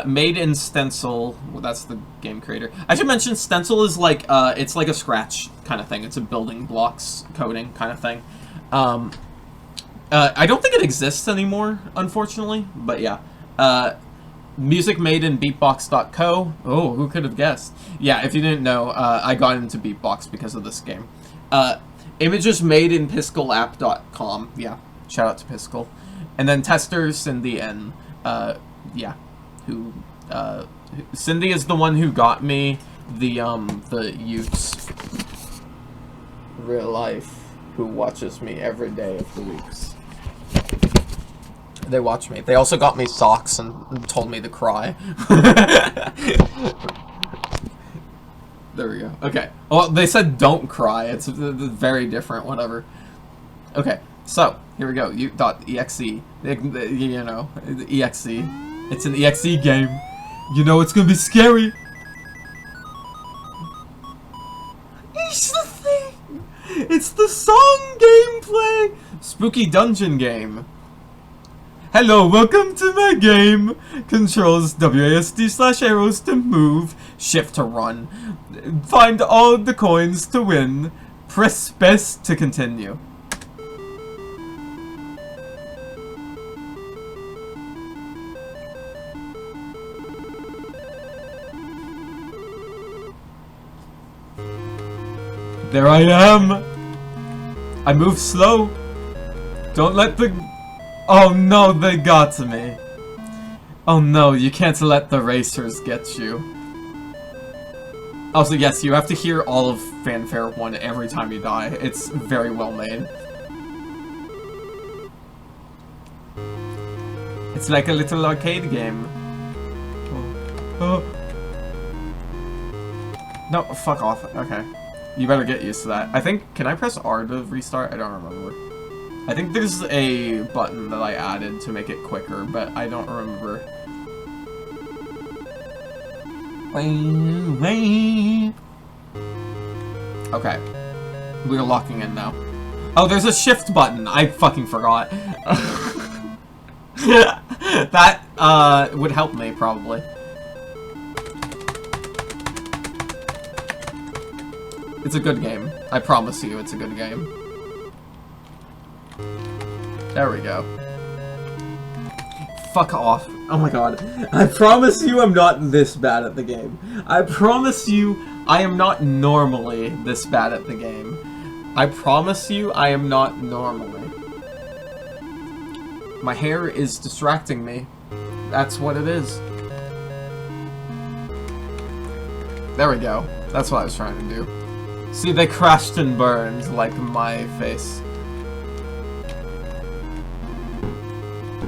Made in Stencil. Well, that's the game creator. I should mention Stencil is like, it's like a Scratch kind of thing. It's a building blocks coding kind of thing. I don't think it exists anymore, unfortunately. But yeah. Music made in beatbox.co. Oh, who could have guessed? Yeah, if you didn't know, I got into beatbox because of this game. Images made in piscalapp.com. Yeah, shout out to Piscal. And then tester Cindy N. Yeah, who Cindy is the one who got me the Yoot's real life, who watches me every day of the weeks. They watch me. They also got me socks and told me to cry. There we go. Okay. Well, they said don't cry. It's very different, whatever. Okay, so, here we go. Yoot.exe. You know, exe. It's an exe game. You know it's gonna be scary. It's the thing! It's the song gameplay! Spooky dungeon game. Hello, welcome to my game. Controls WASD/arrows to move, shift to run. Find all the coins to win. Press space to continue. There I am! I move slow. Don't let the... Oh no, they got me. Oh no, you can't let the racers get you. Also, yes, you have to hear all of Fanfare 1 every time you die. It's very well made. It's like a little arcade game. Oh. No, fuck off. Okay. You better get used to that. I think... Can I press R to restart? I don't remember. I think there's a button that I added to make it quicker, but I don't remember. Okay. We're locking in now. Oh, there's a shift button! I fucking forgot. That, would help me, probably. It's a good game. I promise you, it's a good game. There we go. Fuck off. Oh my god. I promise you I'm not this bad at the game. I promise you I am not normally this bad at the game. I promise you I am not normally. My hair is distracting me. That's what it is. There we go. That's what I was trying to do. See, they crashed and burned like my face.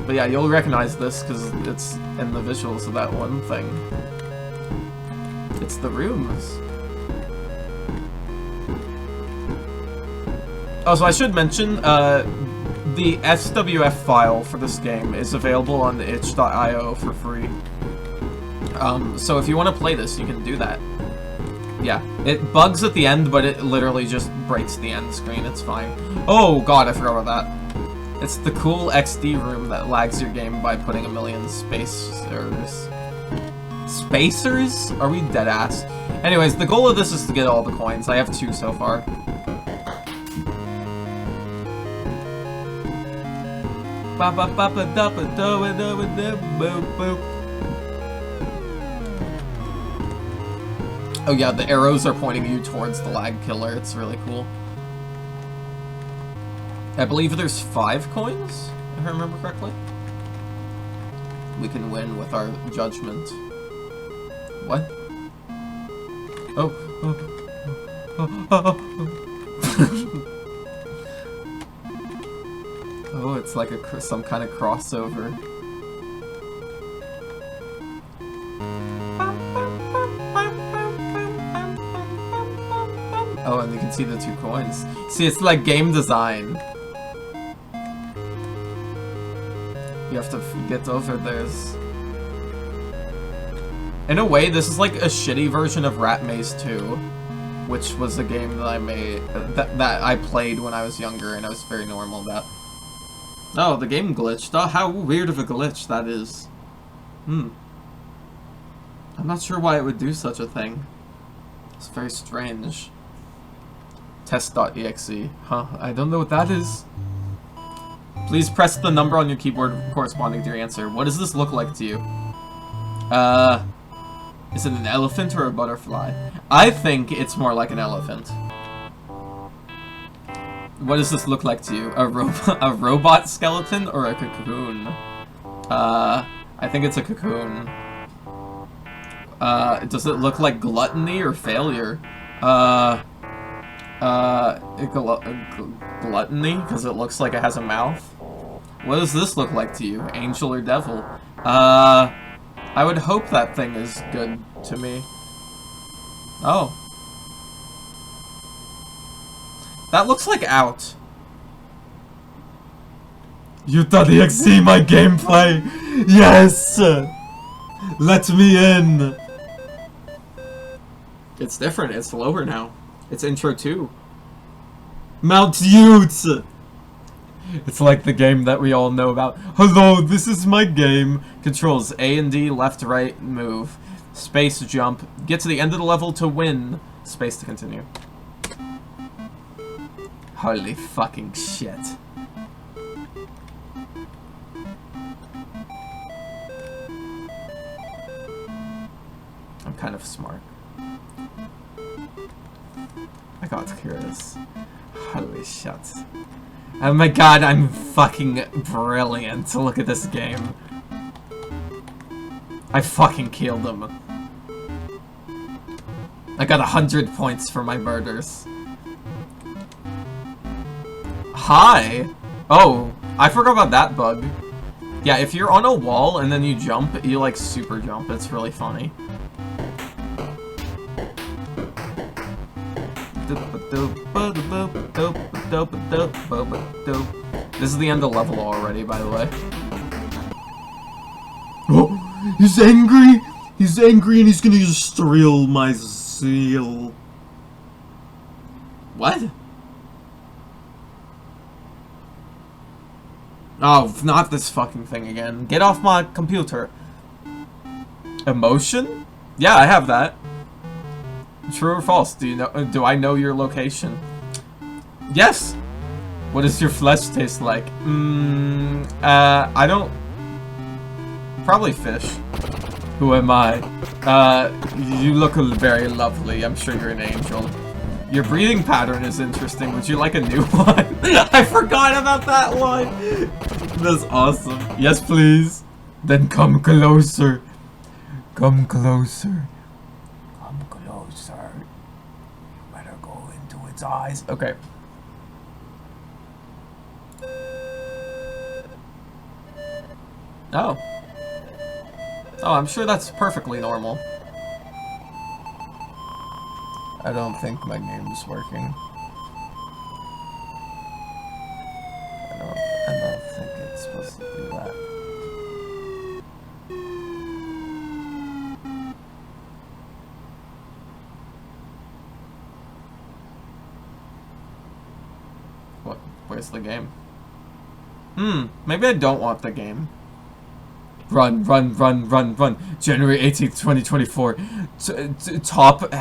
But yeah, you'll recognize this because it's in the visuals of that one thing. It's the rooms. Oh, so I should mention, the SWF file for this game is available on itch.io for free. So if you want to play this, you can do that. Yeah, it bugs at the end, but it literally just breaks the end screen. It's fine. Oh god, I forgot about that. It's the cool XD room that lags your game by putting a million spacers. Spacers? Are we dead ass? Anyways, the goal of this is to get all the coins. I have 2 so far. Oh yeah, the arrows are pointing you towards the lag killer. It's really cool. I believe there's 5 coins, if I remember correctly. We can win with our judgment. What? Oh. Oh, it's like some kind of crossover. Oh, and you can see the 2 coins. See, it's like game design. You have to get over those. In a way, this is like a shitty version of Rat Maze 2, which was a game that I made, that I played when I was younger, and I was very normal about. Oh, the game glitched. Oh, how weird of a glitch that is. I'm not sure why it would do such a thing. It's very strange. Test.exe. Huh, I don't know what that is. Please press the number on your keyboard corresponding to your answer. What does this look like to you? Is it an elephant or a butterfly? I think it's more like an elephant. What does this look like to you? A robot skeleton or a cocoon? I think it's a cocoon. Does it look like gluttony or failure? Gluttony? Because it looks like it has a mouth? What does this look like to you? Angel or devil? I would hope that thing is good to me. Oh. That looks like out. Yoot.exe, my gameplay! Yes! Let me in! It's different, it's lower now. It's intro 2. Mount Yoot! It's like the game that we all know about. Hello, this is my game. Controls A and D, left, right, move. Space, jump. Get to the end of the level to win. Space to continue. Holy fucking shit. I'm kind of smart. I got curious. Holy shit. Oh my god, I'm fucking brilliant. Look at this game. I fucking killed him. I got 100 points for my murders. Hi! Oh, I forgot about that bug. Yeah, if you're on a wall and then you jump, you like super jump. It's really funny. This is the end of level already, by the way. Oh, he's angry! He's angry and he's gonna steal my seal. What? Oh, not this fucking thing again. Get off my computer. Emotion? Yeah, I have that. True or false? Do I know your location? Yes. What does your flesh taste like? I don't. Probably fish. Who am I? You look very lovely. I'm sure you're an angel. Your breathing pattern is interesting. Would you like a new one? I forgot about that one. That's awesome. Yes, please. Then come closer. Come closer. Come closer. You better go into its eyes. Okay. Oh. Oh, I'm sure that's perfectly normal. I don't think my game's working. I don't think it's supposed to do that. What? Where's the game? Maybe I don't want the game. Run, run, run, run, run. January 18th, 2024. Top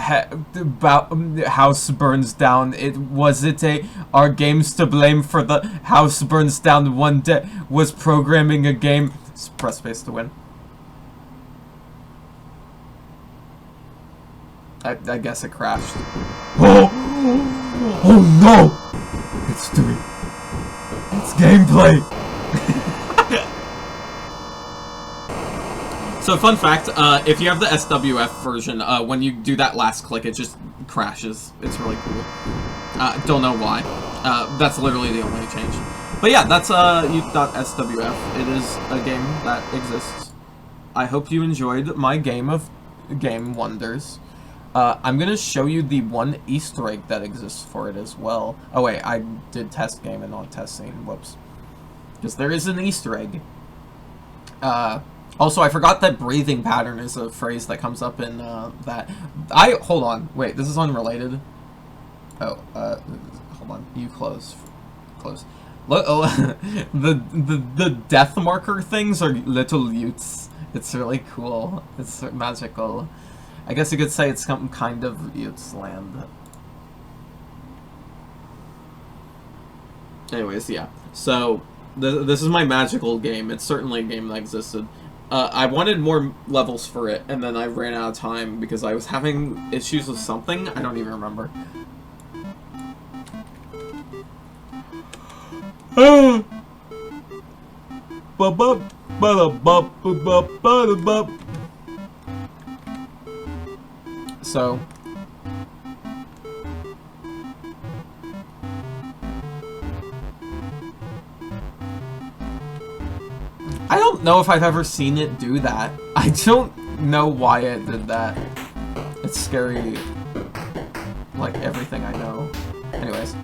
house burns down. Was it our games to blame for the house burns down one day? Was programming a game? Press space to win. I guess it crashed. Oh! Oh no! It's doing. It's gameplay! So, fun fact, if you have the SWF version, when you do that last click, it just crashes. It's really cool. Don't know why. That's literally the only change. But yeah, that's Yoot.SWF. It is a game that exists. I hope you enjoyed my game of game wonders. I'm gonna show you the one Easter egg that exists for it as well. Oh wait, I did test game and not test scene. Whoops. Because there is an Easter egg. Also, I forgot that breathing pattern is a phrase that comes up in that. Hold on. Wait, this is unrelated. Oh, hold on. You close. Look, oh, the death marker things are little Yoots. It's really cool. It's magical. I guess you could say it's some kind of Yoots land. Anyways, yeah. So, this is my magical game. It's certainly a game that existed. I wanted more levels for it, and then I ran out of time because I was having issues with something. I don't even remember. So... I don't know if I've ever seen it do that. I don't know why it did that. It's scary, like everything I know. Anyways.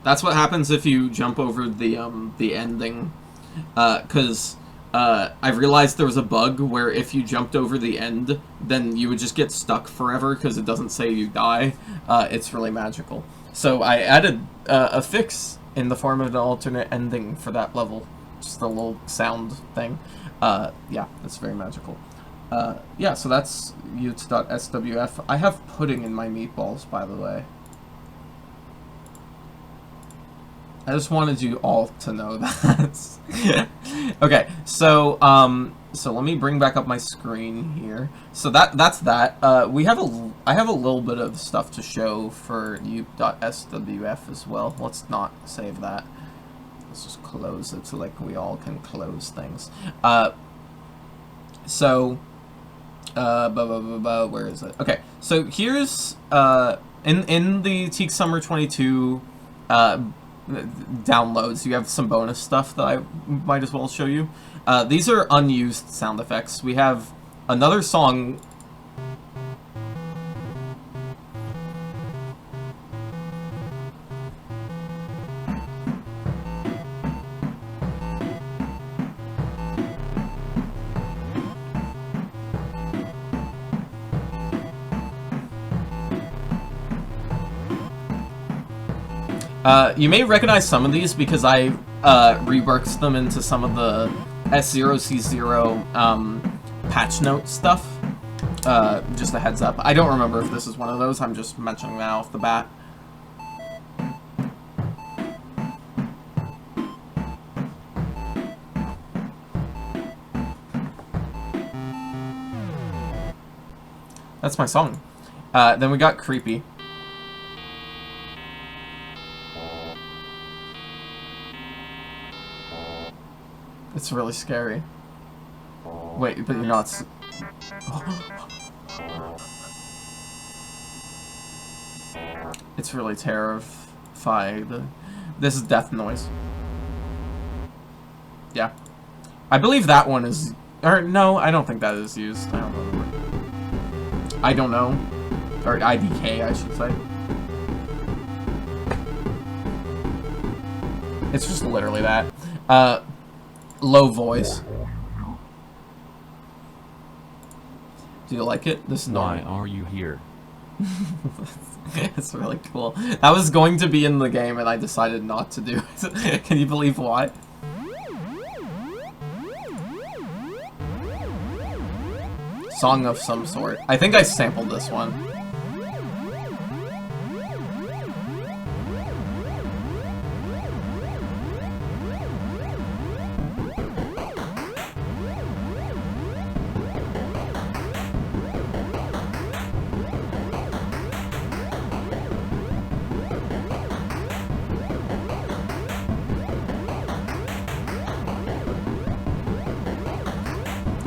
That's what happens if you jump over the ending. 'Cause I've realized there was a bug where if you jumped over the end, then you would just get stuck forever because it doesn't say you die. It's really magical. So I added a fix in the form of an alternate ending for that level. Just a little sound thing. Yeah, it's very magical. Yeah, so that's Yoot.SWF. I have pudding in my meatballs, by the way. I just wanted you all to know that. Okay, so so let me bring back up my screen here. So that's that. I have a little bit of stuff to show for Yoot.SWF as well. Let's not save that. Let's just close it so like we all can close things. Where is it? Okay, so here's in the Teak Summer 22 downloads, you have some bonus stuff that I might as well show you. These are unused sound effects. We have another song. You may recognize some of these because I reworked them into some of the S0C0 patch note stuff. Just a heads up. I don't remember if this is one of those. I'm just mentioning that off the bat. That's my song. Then we got Creepy. It's really scary. Wait, but you're not. It's really terrifying. This is death noise. Yeah. I believe that one is. Or, no, I don't think that is used. I don't know. I don't know. Or IDK, I should say. It's just literally that. Low voice. Do you like it? This is normal. Why are you here? It's really cool. That was going to be in the game and I decided not to do it. Can you believe why? Song of some sort. I think I sampled this one.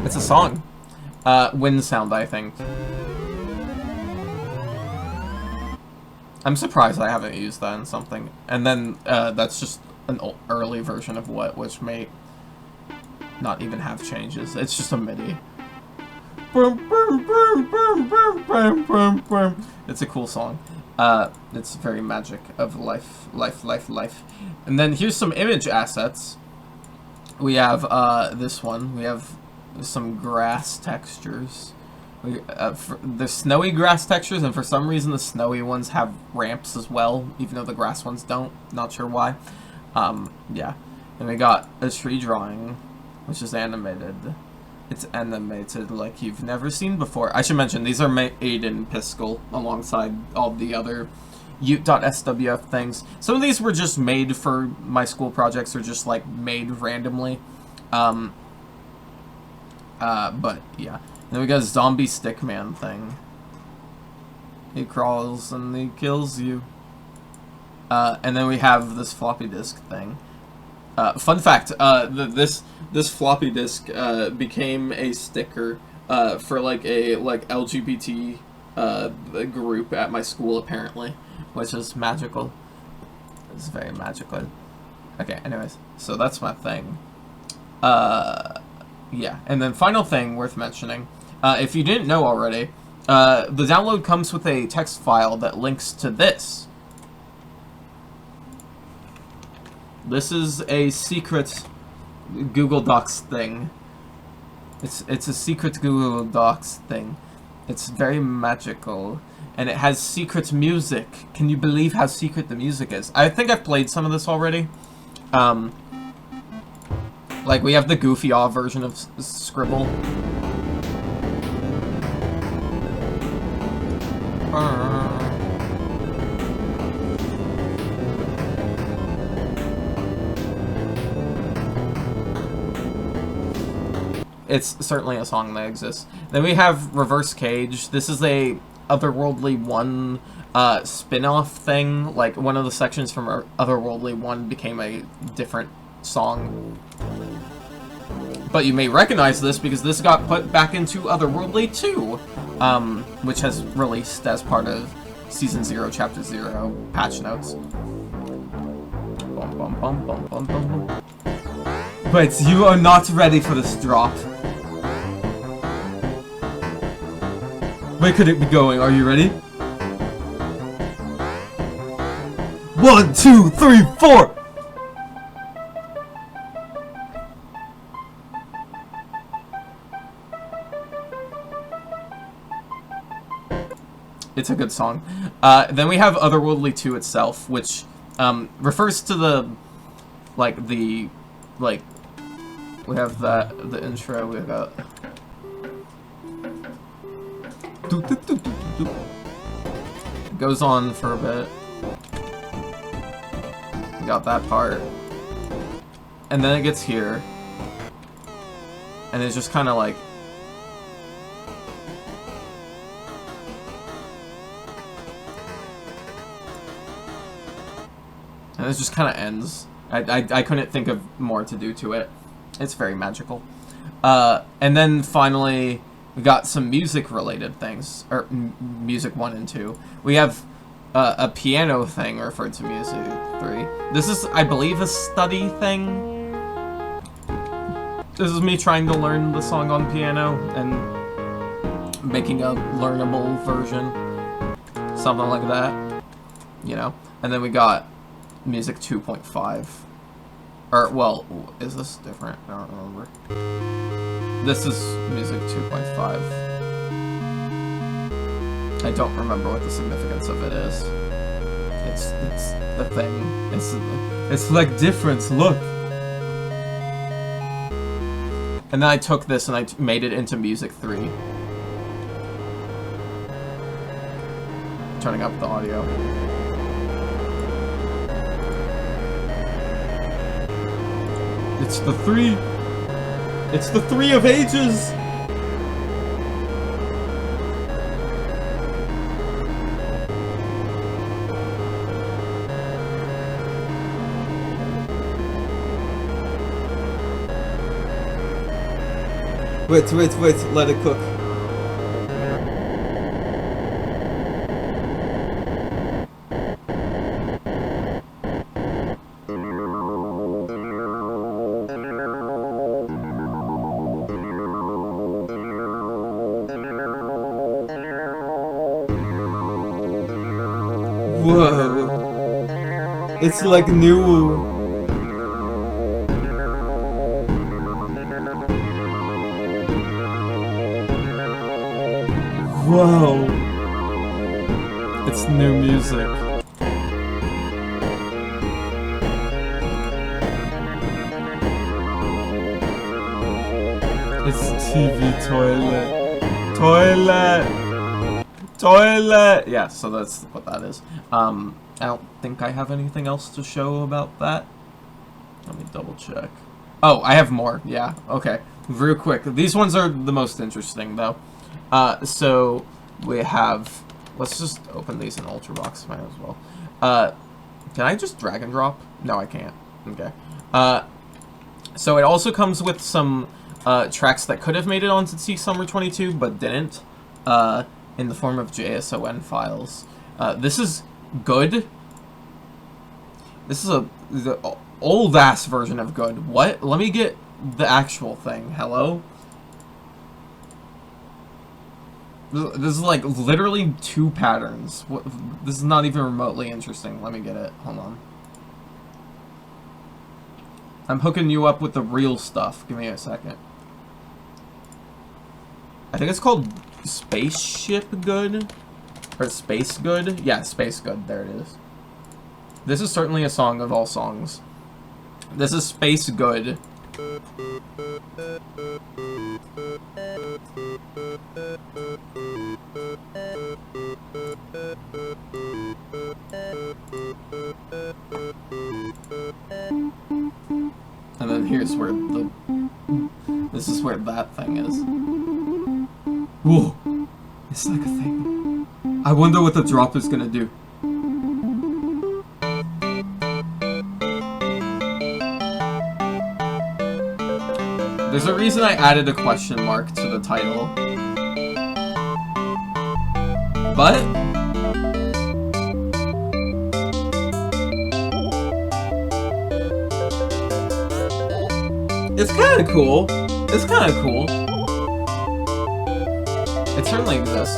It's a song. Wind sound, I think. I'm surprised I haven't used that in something. And then, that's just an early version of which may not even have changes. It's just a MIDI. It's a cool song. It's very magic of life. And then here's some image assets. We have, this one. We have some grass textures. The snowy grass textures, and for some reason the snowy ones have ramps as well, even though the grass ones don't. Not sure why. Yeah. And we got a tree drawing, which is animated. It's animated like you've never seen before. I should mention, these are made in Piskel, alongside all the other Yoot.SWF things. Some of these were just made for my school projects, or just, like, made randomly. But, yeah. Then we got a zombie stickman thing. He crawls and he kills you. And then we have this floppy disk thing. Fun fact, this floppy disk, became a sticker, for, like, a, LGBT, group at my school, apparently. Which is magical. It's very magical. Okay, anyways. So that's my thing. Yeah, and then final thing worth mentioning, if you didn't know already, the download comes with a text file that links to this. This is a secret Google Docs thing. It's a secret Google Docs thing. It's very magical, and it has secret music. Can you believe how secret the music is? I think I've played some of this already. Like, we have the goofy aw version of Scribble. it's certainly a song that exists. Then we have Reverse Cage. This is a Otherworldly 1 spin-off thing. Like, one of the sections from Otherworldly 1 became a different song. But you may recognize this because this got put back into Otherworldly 2, which has released as part of Season 0, Chapter 0 patch notes. Bum, bum, bum, bum, bum, bum. Wait, you are not ready for this drop. Where could it be going? Are you ready? 1, 2, 3, 4! It's a good song. Then we have Otherworldly 2 itself, which refers to the we have the intro. We got it goes on for a bit. We got that part, and then it gets here, and it's just kind of like. And it just kind of ends. I couldn't think of more to do to it. It's very magical. And then finally, we got some music-related things. Or, music 1 and 2. We have a piano thing referred to music 3. This is, I believe, a study thing. This is me trying to learn the song on piano and making a learnable version. Something like that. You know? And then we got music 2.5. Or, well, is this different? I don't remember. This is music 2.5. I don't remember what the significance of it is. It's the thing. It's like difference, look! And then I took this and I made it into music 3. Turning up the audio. It's the 3! It's the 3 of ages! Wait, let it cook. Whoa. It's like new. Whoa. It's new music. It's TV toilet. Toilet! Yeah, so that's what that is. I don't think I have anything else to show about that. Let me double check. Oh, I have more. Yeah, okay. Real quick. These ones are the most interesting, though. So we have. Let's just open these in Ultrabox. Might as well. Can I just drag and drop? No, I can't. Okay. So it also comes with some tracks that could have made it onto T Summer 22, but didn't. In the form of JSON files. This is good. This is the old ass version of good. What? Let me get the actual thing. Hello? This is like literally 2 patterns. What? This is not even remotely interesting. Let me get it. Hold on. I'm hooking you up with the real stuff. Give me a second. I think it's called Spaceship Good? Or Space Good? Yeah, Space Good. There it is. This is certainly a song of all songs. This is Space Good. And then here's where This is where that thing is. Whoa! It's like a thing. I wonder what the drop is gonna do. There's a reason I added a question mark to the title. But it's kind of cool. It's kind of cool. It certainly exists.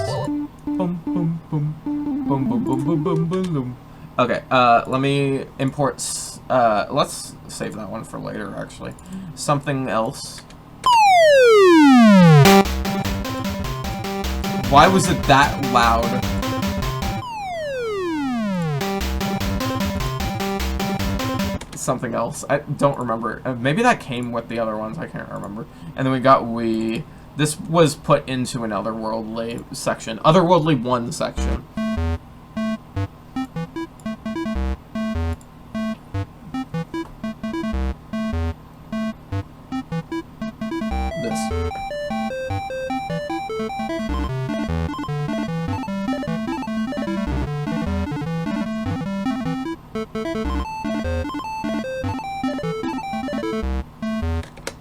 Boom, boom, boom, boom, boom, boom, boom, boom, boom, boom. Okay, let me import. Let's save that one for later. Actually, something else. Why was it that loud? Something else. I don't remember. Maybe that came with the other ones. I can't remember. And then we got we. This was put into an otherworldly section. Otherworldly 1 section. This.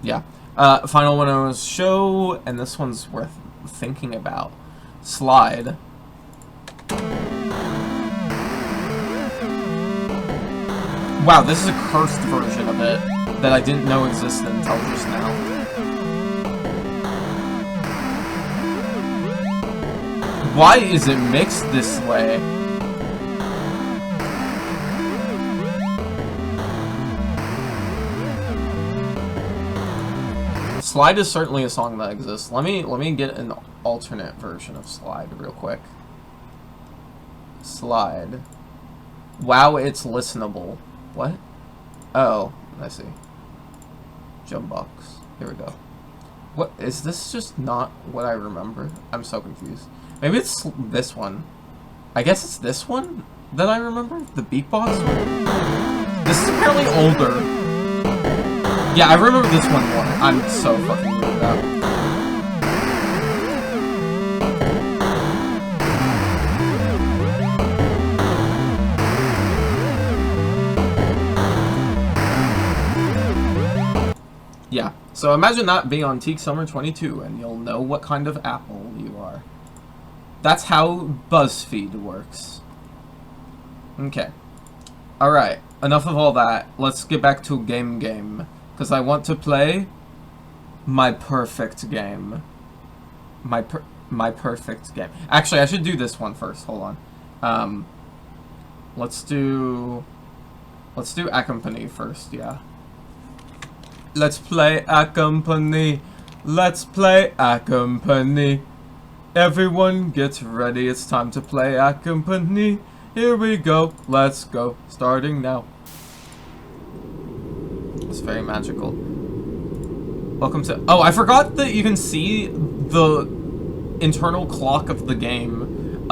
Yeah. Final one was show, and this one's worth thinking about. Slide. Wow, this is a cursed version of it that I didn't know existed until just now. Why is it mixed this way? Slide is certainly a song that exists. Let me get an alternate version of Slide real quick. Slide. Wow, it's listenable. What? Oh, I see. Jumbox. Here we go. What is this? Just not what I remember. I'm so confused. Maybe it's this one. I guess it's this one that I remember. The beatbox one. This is apparently older. Yeah, I remember this one more. I'm so fucking weirded out. Yeah, so imagine that being on Teak Summer 22, and you'll know what kind of apple you are. That's how BuzzFeed works. Okay. Alright, enough of all that. Let's get back to game. Because I want to play my perfect game. My perfect game. Actually, I should do this one first. Hold on. Let's do Accompany first, yeah. Let's play Accompany. Let's play Accompany. Everyone get ready. It's time to play Accompany. Here we go. Let's go. Starting now. It's very magical. Welcome to... Oh, I forgot that you can see the internal clock of the game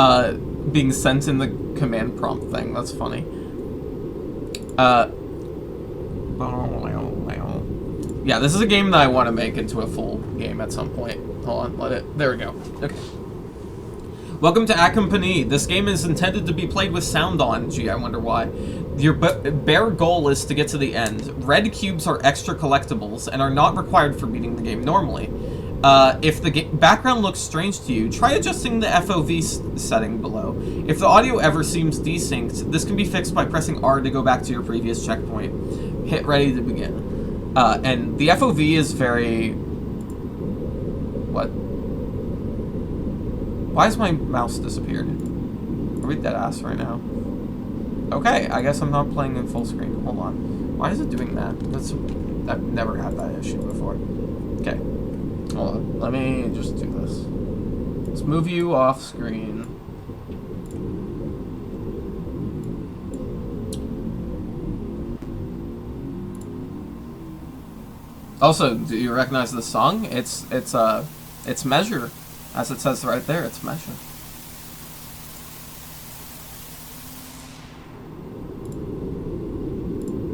being sent in the command prompt thing. That's funny. Yeah, this is a game that I want to make into a full game at some point. Hold on, there we go. Okay. Welcome to Accompany. This game is intended to be played with sound on. Gee, I wonder why. Your bare goal is to get to the end. Red cubes are extra collectibles and are not required for beating the game normally. If the background looks strange to you, try adjusting the FOV setting below. If the audio ever seems desynced, this can be fixed by pressing R to go back to your previous checkpoint. Hit ready to begin. And the FOV is very... What? Why has my mouse disappeared? Are we dead ass right now? Okay, I guess I'm not playing in full screen. Hold on. Why is it doing that? I've never had that issue before. Okay. Hold on. Let me just do this. Let's move you off screen. Also, do you recognize the song? It's Measure. As it says right there, it's Measure.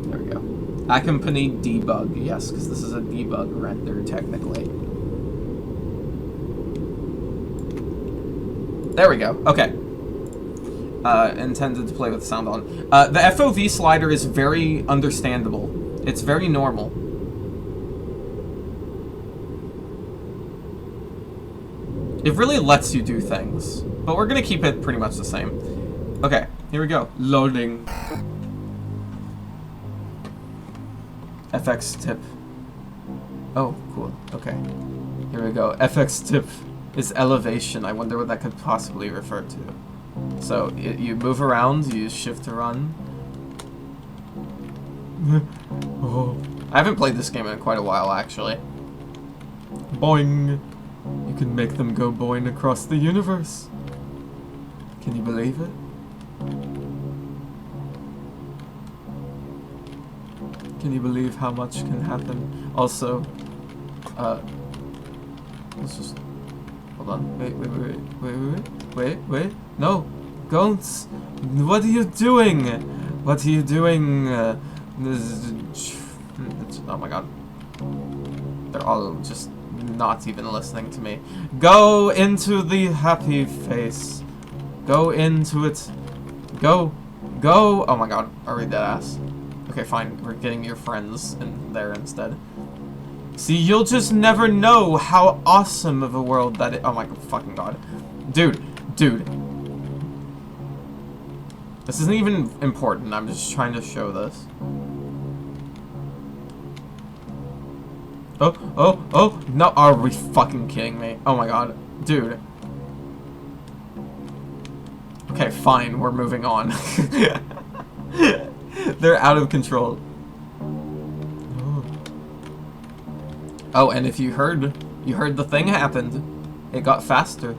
There we go. Accompany debug, yes, because this is a debug render, technically. There we go, okay. Intended to play with sound on. The FOV slider is very understandable. It's very normal. It really lets you do things, but we're gonna keep it pretty much the same. Okay, here we go. Loading. FX tip. Oh, cool. Okay. Here we go. FX tip is elevation. I wonder what that could possibly refer to. So, you move around, you use shift to run. Oh. I haven't played this game in quite a while, actually. Boing! You can make them go boing across the universe. Can you believe it? Can you believe how much can happen? Also, let's just... Hold on. Wait. No! Don't! What are you doing? What are you doing? Oh my god. They're all just not even listening to me. Go into the happy face. Go into it. Go. Oh my god. Are we dead ass? Okay, fine. We're getting your friends in there instead. See, you'll just never know how awesome of a world that is. Oh my fucking god. Dude. This isn't even important. I'm just trying to show this. Oh, no, are we fucking kidding me? Oh my god. Dude. Okay, fine, we're moving on. They're out of control. Oh, and if you heard the thing happened. It got faster.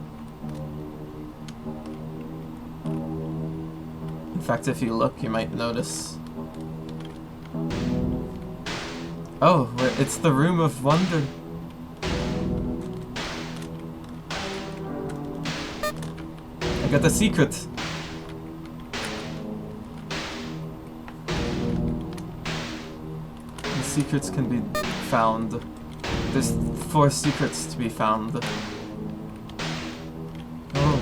In fact, if you look, you might notice. Oh, it's the Room of Wonder. I got a secret. The secrets can be found. There's 4 secrets to be found. Oh,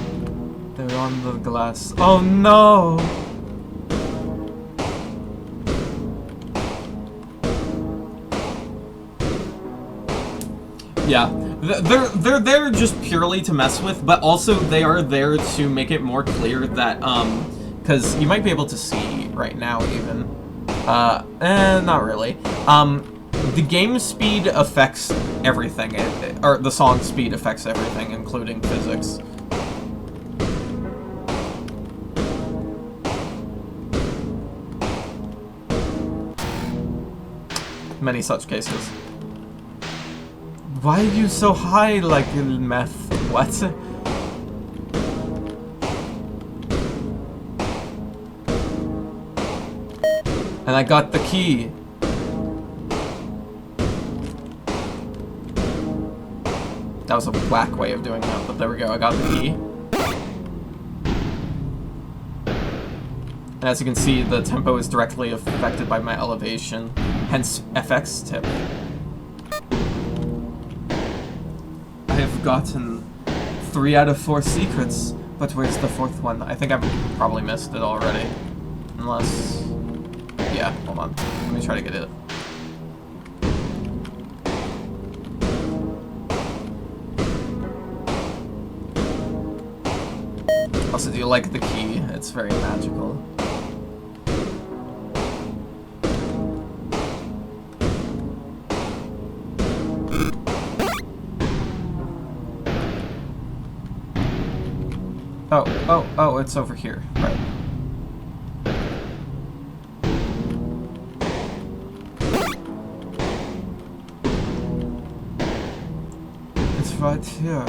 they're on the glass. Oh no! Yeah, they're there just purely to mess with, but also they are there to make it more clear that, because you might be able to see right now even, not really, the game speed affects everything, or the song speed affects everything, including physics. Many such cases. Why are you so high like meth? What? And I got the key. That was a whack way of doing that, but there we go, I got the key. And as you can see, the tempo is directly affected by my elevation, hence FX tip. I have gotten 3 out of 4 secrets, but where's the 4th one? I think I've probably missed it already. Unless... yeah, hold on. Let me try to get it. Also, do you like the key? It's very magical. Oh, it's over here. Right. It's right here.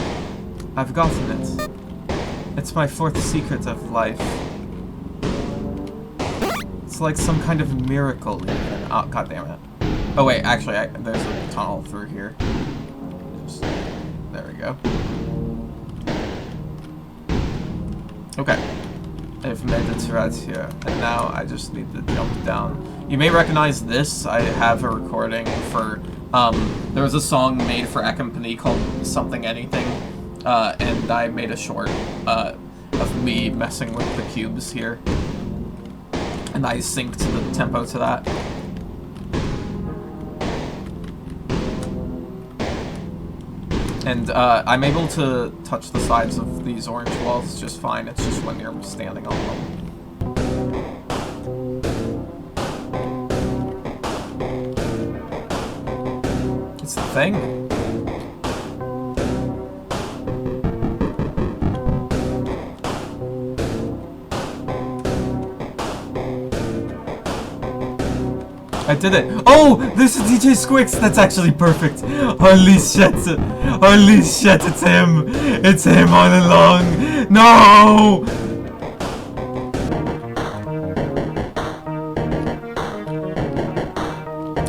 I've gotten it. It's my 4th secret of life. It's like some kind of miracle even. Oh, god damn it. Oh wait, actually, there's a tunnel through here. Just, there we go. Okay. I've made it right here, and now I just need to jump down. You may recognize this. I have a recording for, there was a song made for ACCOM PANI called Something Anything, and I made a short, of me messing with the cubes here. And I synced the tempo to that. And I'm able to touch the sides of these orange walls just fine. It's just when you're standing on them. It's the thing. I did it. Oh, this is DJ Squix. That's actually perfect. Holy shit. Holy shit, it's him. It's him all along. No!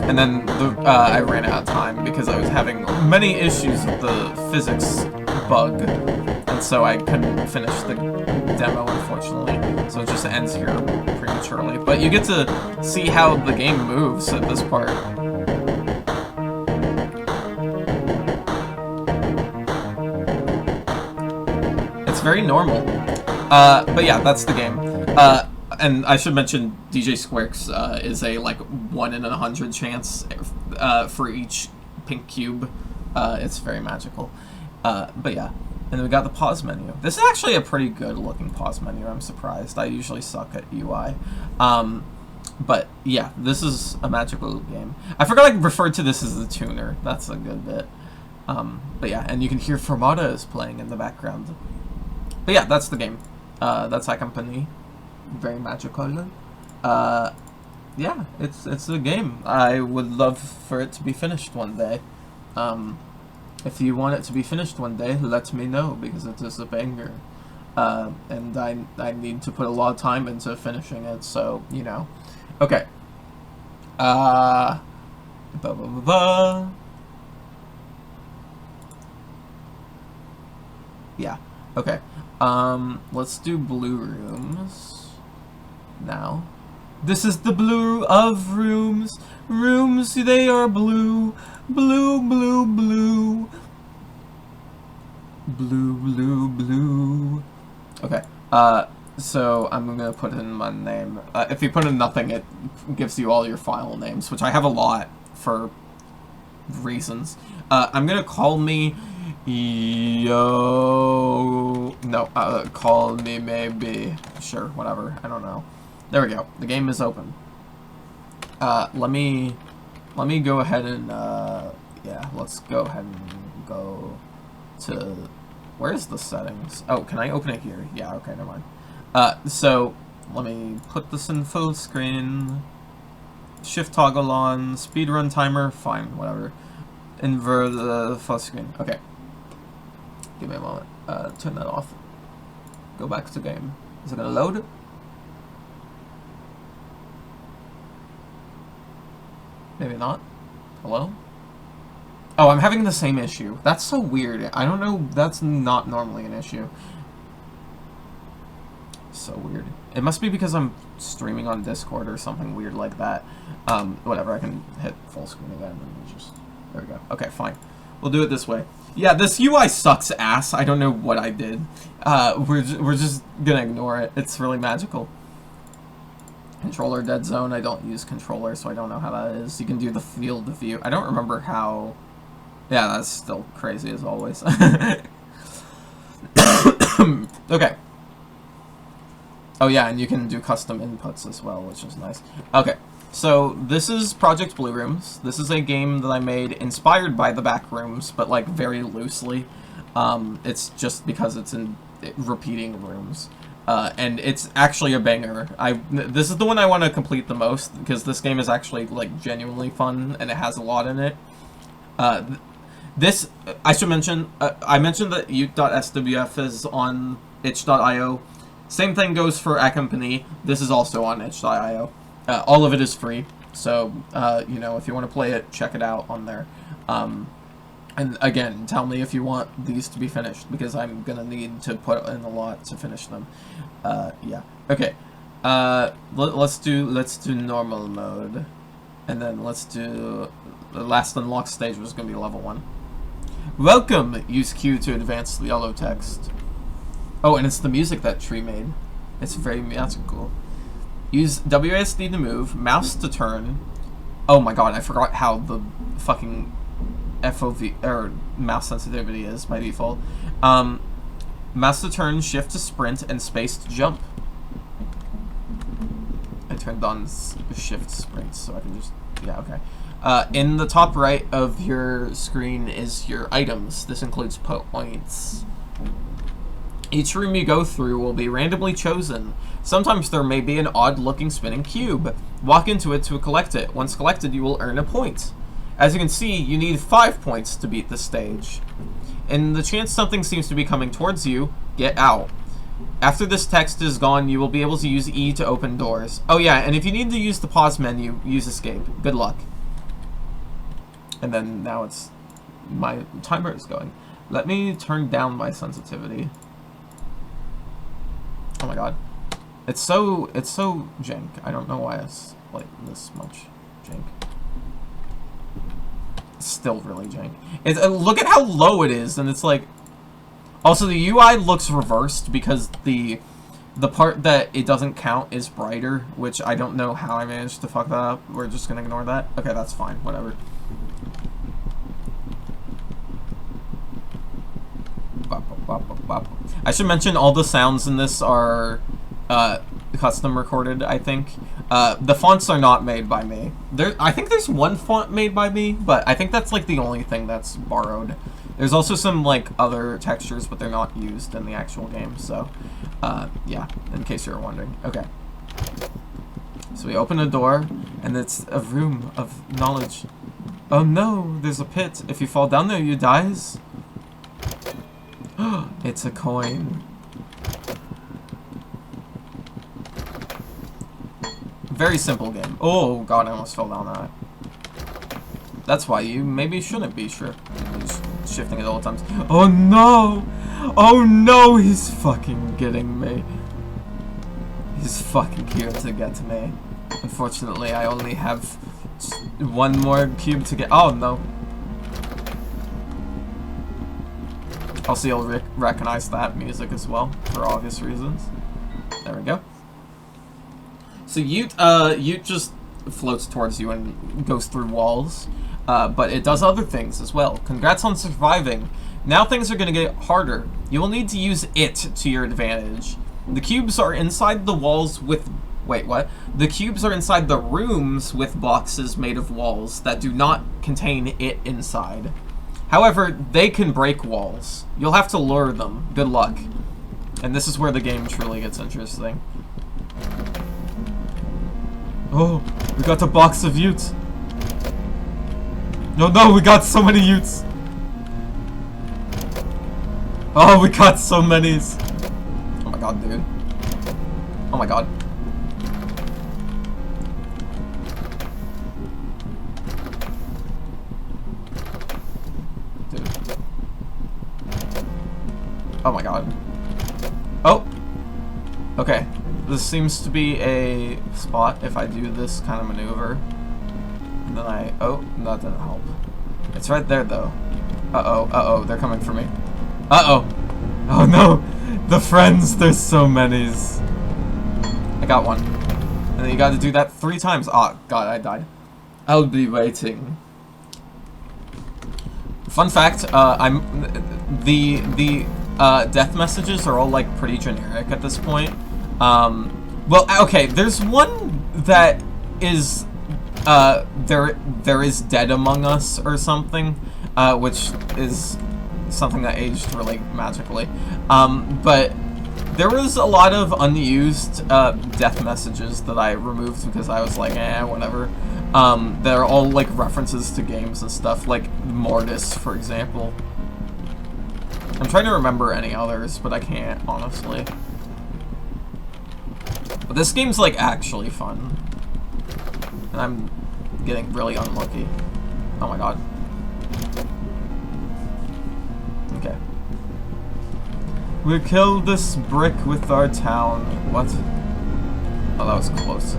And then I ran out of time because I was having many issues with the physics bug. And so I couldn't finish the demo, unfortunately. So it just ends here prematurely. But you get to see how the game moves at this part. It's very normal. But yeah, that's the game. And I should mention DJ Squirks is a like 1 in 100 chance for each pink cube. It's very magical. But yeah. And then we got the pause menu. This is actually a pretty good looking pause menu. I'm surprised. I usually suck at UI. But yeah, this is a magical game. I forgot I referred to this as the tuner. That's a good bit. But yeah, and you can hear Fermata is playing in the background. But yeah, that's the game. That's ACCOM PANI. Very magical. Yeah, it's a game. I would love for it to be finished one day. If you want it to be finished one day, let me know, because it is a banger. And I need to put a lot of time into finishing it, so, you know. Okay. Yeah, okay. Let's do blue rooms now. This is the blue of rooms. Rooms, they are blue. Blue, blue, blue. Blue, blue, blue. Okay, so I'm gonna put in my name. If you put in nothing, it gives you all your file names, which I have a lot for reasons. I'm gonna call me call me maybe. Sure, whatever, I don't know. There we go, the game is open. Let me go ahead and, yeah, let's go ahead and go to, where's the settings? Oh, can I open it here? Yeah, okay, never mind. So, let me put this in full screen, shift toggle on, speedrun timer, fine, whatever. Invert the full screen, okay. Give me a moment, turn that off. Go back to game. Is it gonna load? Maybe not. Hello? Oh, I'm having the same issue. That's so weird. I don't know, that's not normally an issue. So weird. It must be because I'm streaming on Discord or something weird like that. Whatever, I can hit full screen again and just... There we go. Okay, fine. We'll do it this way. Yeah, this UI sucks ass. I don't know what I did. We're just gonna ignore it. It's really magical. Controller dead zone. I don't use controller, so I don't know how that is. You can do the field of view. I don't remember how... Yeah, that's still crazy as always. Okay. Oh yeah, and you can do custom inputs as well, which is nice. Okay, so this is Project Blue Rooms. This is a game that I made inspired by the back rooms, but like very loosely. It's just because it's in repeating rooms. And it's actually a banger. This is the one I want to complete the most, because this game is actually like genuinely fun, and it has a lot in it. This, I should mention, I mentioned that Yoot.SWF is on itch.io. Same thing goes for ACCOM PANI. This is also on itch.io. All of it is free, so, you know, if you want to play it, check it out on there. And again, tell me if you want these to be finished, because I'm gonna need to put in a lot to finish them. Yeah. Okay. Let's do normal mode, and then let's do the last unlock stage was gonna be level 1. Welcome. Use Q to advance the yellow text. Oh, and it's the music that Tree made. It's very magical. Use WASD to move, mouse to turn. Oh my god, I forgot how the fucking FOV or mouse sensitivity is by default. Mouse to turn, shift to sprint, and space to jump. I turned on shift sprint so I can just, yeah, okay. In the top right of your screen is your items. This includes points. Each room you go through will be randomly chosen. Sometimes there may be an odd-looking spinning cube. Walk into it to collect it. Once collected, you will earn a point. As you can see, you need 5 points to beat the stage. In the chance something seems to be coming towards you, get out. After this text is gone, you will be able to use E to open doors. Oh yeah, and if you need to use the pause menu, use escape. Good luck. And then now it's... my timer is going. Let me turn down my sensitivity. Oh my god. It's so jank. I don't know why it's like this much jank. It's still really jank. It's, look at how low it is, and it's like... Also, the UI looks reversed because the part that it doesn't count is brighter, which I don't know how I managed to fuck that up. We're just gonna ignore that. Okay, that's fine. Whatever. I should mention all the sounds in this are custom recorded, I think. The fonts are not made by me. I think there's one font made by me, but I think that's like the only thing that's borrowed. There's also some like other textures, but they're not used in the actual game, so yeah, in case you were wondering. Okay. So we open a door, and it's a room of knowledge. Oh no, there's a pit. If you fall down there, you dies. It's a coin. Very simple game. Oh god, I almost fell down that. That's why you maybe shouldn't be sure. Just shifting it all the times. Oh no! Oh no, he's fucking getting me. He's fucking here to get to me. Unfortunately, I only have one more cube to get. Oh no. Also, you'll recognize that music as well, for obvious reasons. There we go. So Yoot just floats towards you and goes through walls, but it does other things as well. Congrats on surviving. Now things are going to get harder. You will need to use it to your advantage. The cubes are inside the walls with... Wait, what? The cubes are inside the rooms with boxes made of walls that do not contain it inside. However, they can break walls. You'll have to lure them. Good luck. And this is where the game truly gets interesting. Oh, we got a box of Yoots. No, we got so many Yoots. Oh, we got so many. Oh my god, dude. Oh my god. Oh my god. Oh! Okay. This seems to be a spot if I do this kind of maneuver. And then oh, that didn't help. It's right there though. Uh-oh, they're coming for me. Uh-oh! Oh no! The friends, there's so many. I got one. And then you gotta do that 3 times. Oh god, I died. I'll be waiting. Fun fact, the death messages are all like pretty generic at this point. Well, okay, there's one that is, there is Dead Among Us or something, which is something that aged really magically. But there was a lot of unused, death messages that I removed because I was like, whatever. They're all like references to games and stuff, like Mortis, for example. I'm trying to remember any others, but I can't, honestly. But this game's, like, actually fun. And I'm getting really unlucky. Oh my god. Okay. We killed this brick with our town. What? Oh, that was close.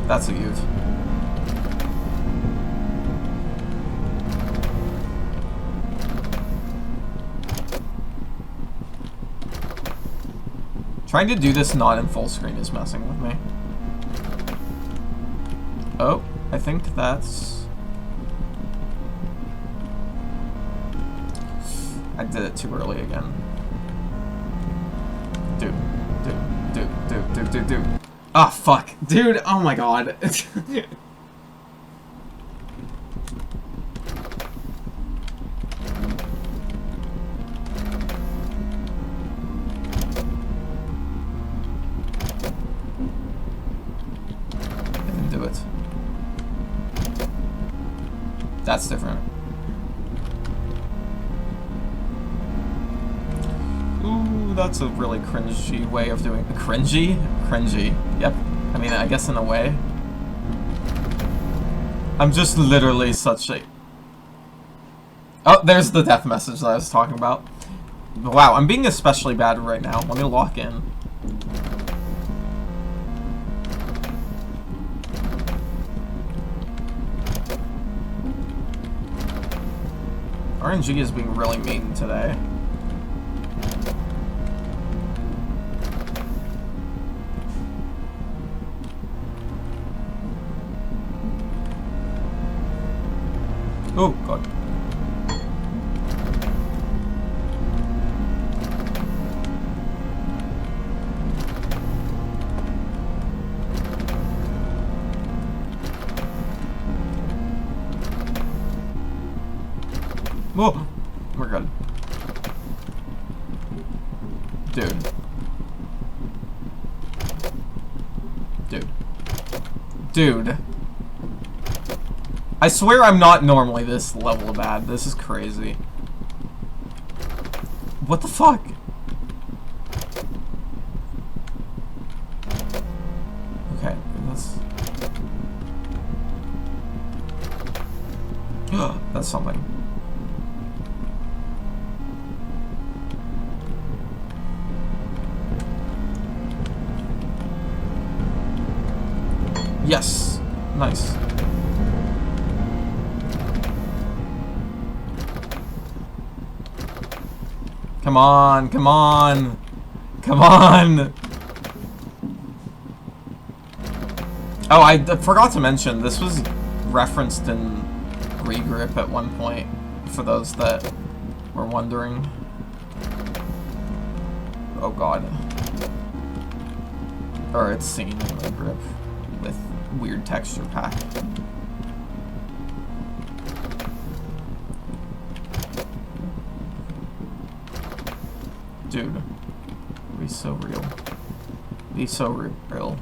That's a Yoot. Trying to do this not in full screen is messing with me. Oh, I think that's... I did it too early again. Dude. Ah, fuck. Dude, oh my god. That's different. Ooh, that's a really cringy way of doing it. Cringy? Cringy. Yep. I mean, I guess in a way. I'm just literally such a... Oh, there's the death message that I was talking about. Wow, I'm being especially bad right now. Let me lock in. RNG is being really mean today. Oh, God. Whoa, we're good. Dude. Dude. I swear I'm not normally this level of bad. This is crazy. What the fuck? Okay, let's... That's something. Yes. Nice. Come on, come on. Come on. Oh, I forgot to mention, this was referenced in Regrip at one point, for those that were wondering. Oh god. Or it's seen in Regrip with weird texture pack. Dude, be so real. Be so real.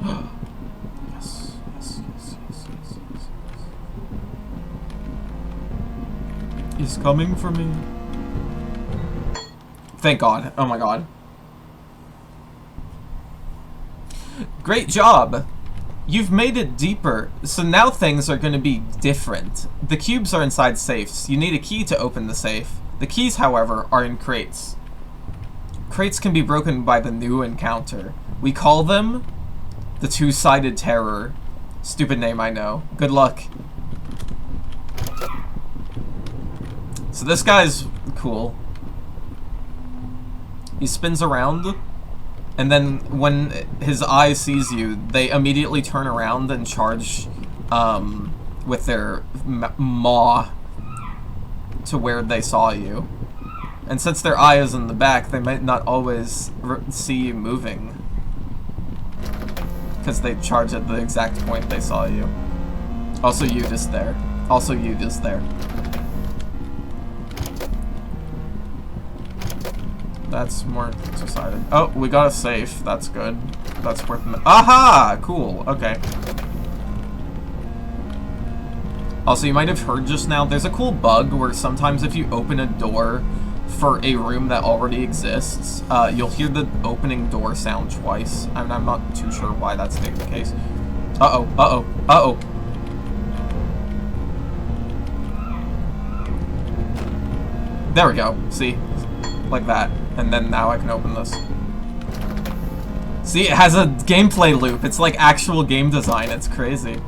Yes, yes, yes, yes, yes, yes, yes. He's coming for me. Thank God. Oh my God. Great job! You've made it deeper, so now things are going to be different. The cubes are inside safes. You need a key to open the safe. The keys, however, are in crates. Crates can be broken by the new encounter. We call them the Two-Sided Terror. Stupid name, I know. Good luck. So this guy's cool. He spins around, and then when his eye sees you, they immediately turn around and charge with their maw to where they saw you. And since their eye is in the back, they might not always see you moving, because they charge at the exact point they saw you. Also, Yoot is there. Also, Yoot is there. That's more two-sided. Oh, we got a safe. That's good. That's worth it. Aha! Cool. Okay. Also, you might have heard just now, there's a cool bug where sometimes if you open a door for a room that already exists, you'll hear the opening door sound twice. I'm not too sure why that's the case. Uh-oh. Uh-oh. Uh-oh. There we go. See? Like that. And then now I can open this. See, it has a gameplay loop. It's like actual game design. It's crazy.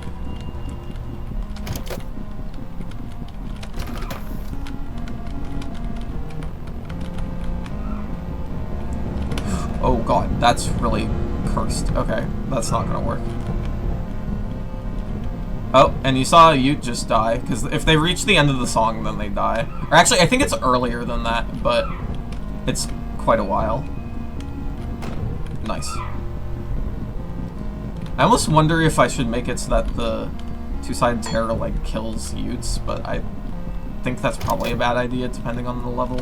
Oh god, that's really cursed. Okay, that's not gonna work. Oh, and you saw Yoot just die, because if they reach the end of the song, then they die. Or actually, I think it's earlier than that, but it's quite a while. Nice. I almost wonder if I should make it so that the two-sided terror, like, kills Yoots, but I think that's probably a bad idea, depending on the level.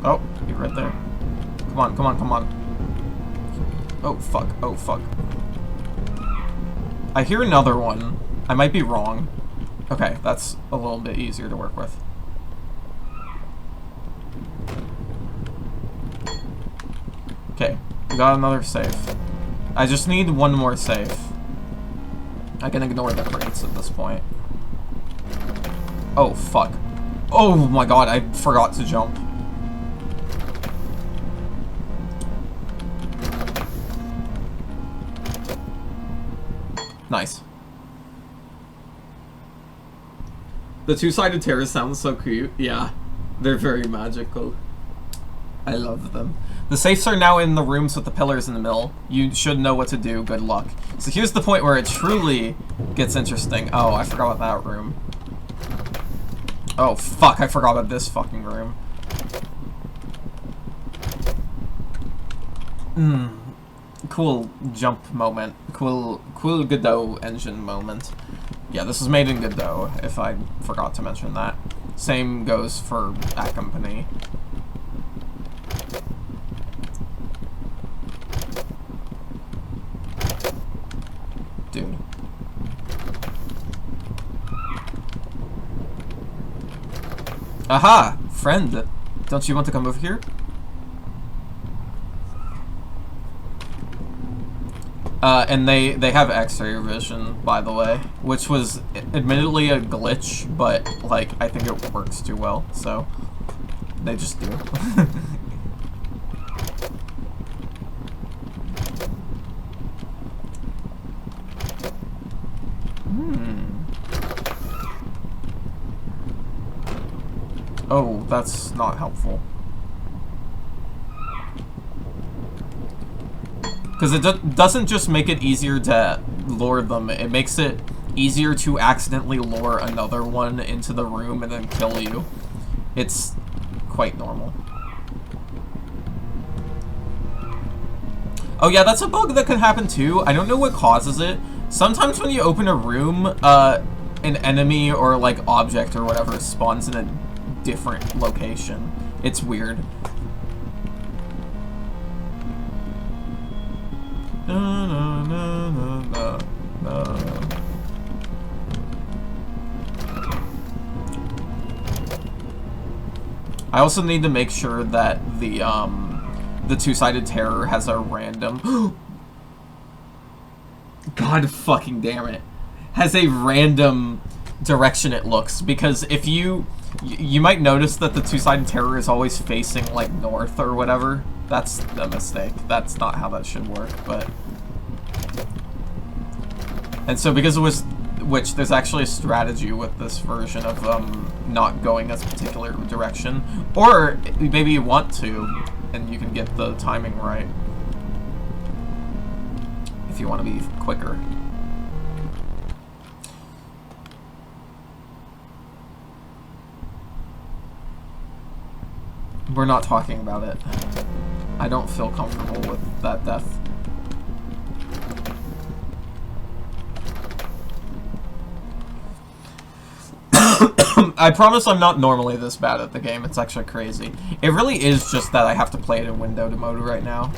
Oh, you're right there. Come on, come on, come on. Oh, fuck. Oh, fuck. I hear another one. I might be wrong. Okay, that's a little bit easier to work with. Okay, we got another safe. I just need one more safe. I can ignore the crates at this point. Oh, fuck. Oh my god, I forgot to jump. Nice. The two-sided terrors sound so cute. Yeah, they're very magical. I love them. The safes are now in the rooms with the pillars in the middle. You should know what to do. Good luck. So here's the point where it truly gets interesting. Oh, I forgot about that room. Oh, fuck, I forgot about this fucking room. Cool jump moment. Cool Godot engine moment. Yeah, this is made in Godot, if I forgot to mention that. Same goes for ACCOM PANI. Dude. Aha! Friend! Don't you want to come over here? And they have X-ray vision, by the way, which was admittedly a glitch, but, like, I think it works too well, so they just do. Oh, that's not helpful. Because it doesn't just make it easier to lure them, it makes it easier to accidentally lure another one into the room and then kill you. It's quite normal. Oh yeah, that's a bug that can happen too. I don't know what causes it. Sometimes when you open a room, an enemy or like object or whatever spawns in a different location. It's weird. I also need to make sure that the two-sided terror has a random God fucking damn it. Has a random direction it looks, because if you might notice that the two-sided terror is always facing like north or whatever. That's a mistake. That's not how that should work, but... And so because it was... Which, there's actually a strategy with this version of not going a particular direction. Or maybe you want to, and you can get the timing right. If you want to be quicker. We're not talking about it. I don't feel comfortable with that death. I promise I'm not normally this bad at the game. It's actually crazy. It really is just that I have to play it in windowed mode right now.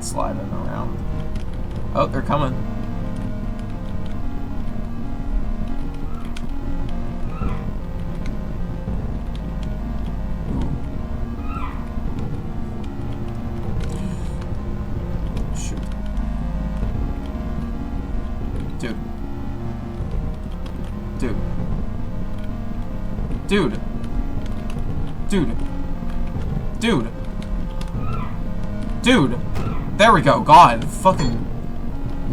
sliding around. Oh, they're coming. Shoot. Dude. Dude. Dude. Dude. Dude. Dude. There we go. God. Fucking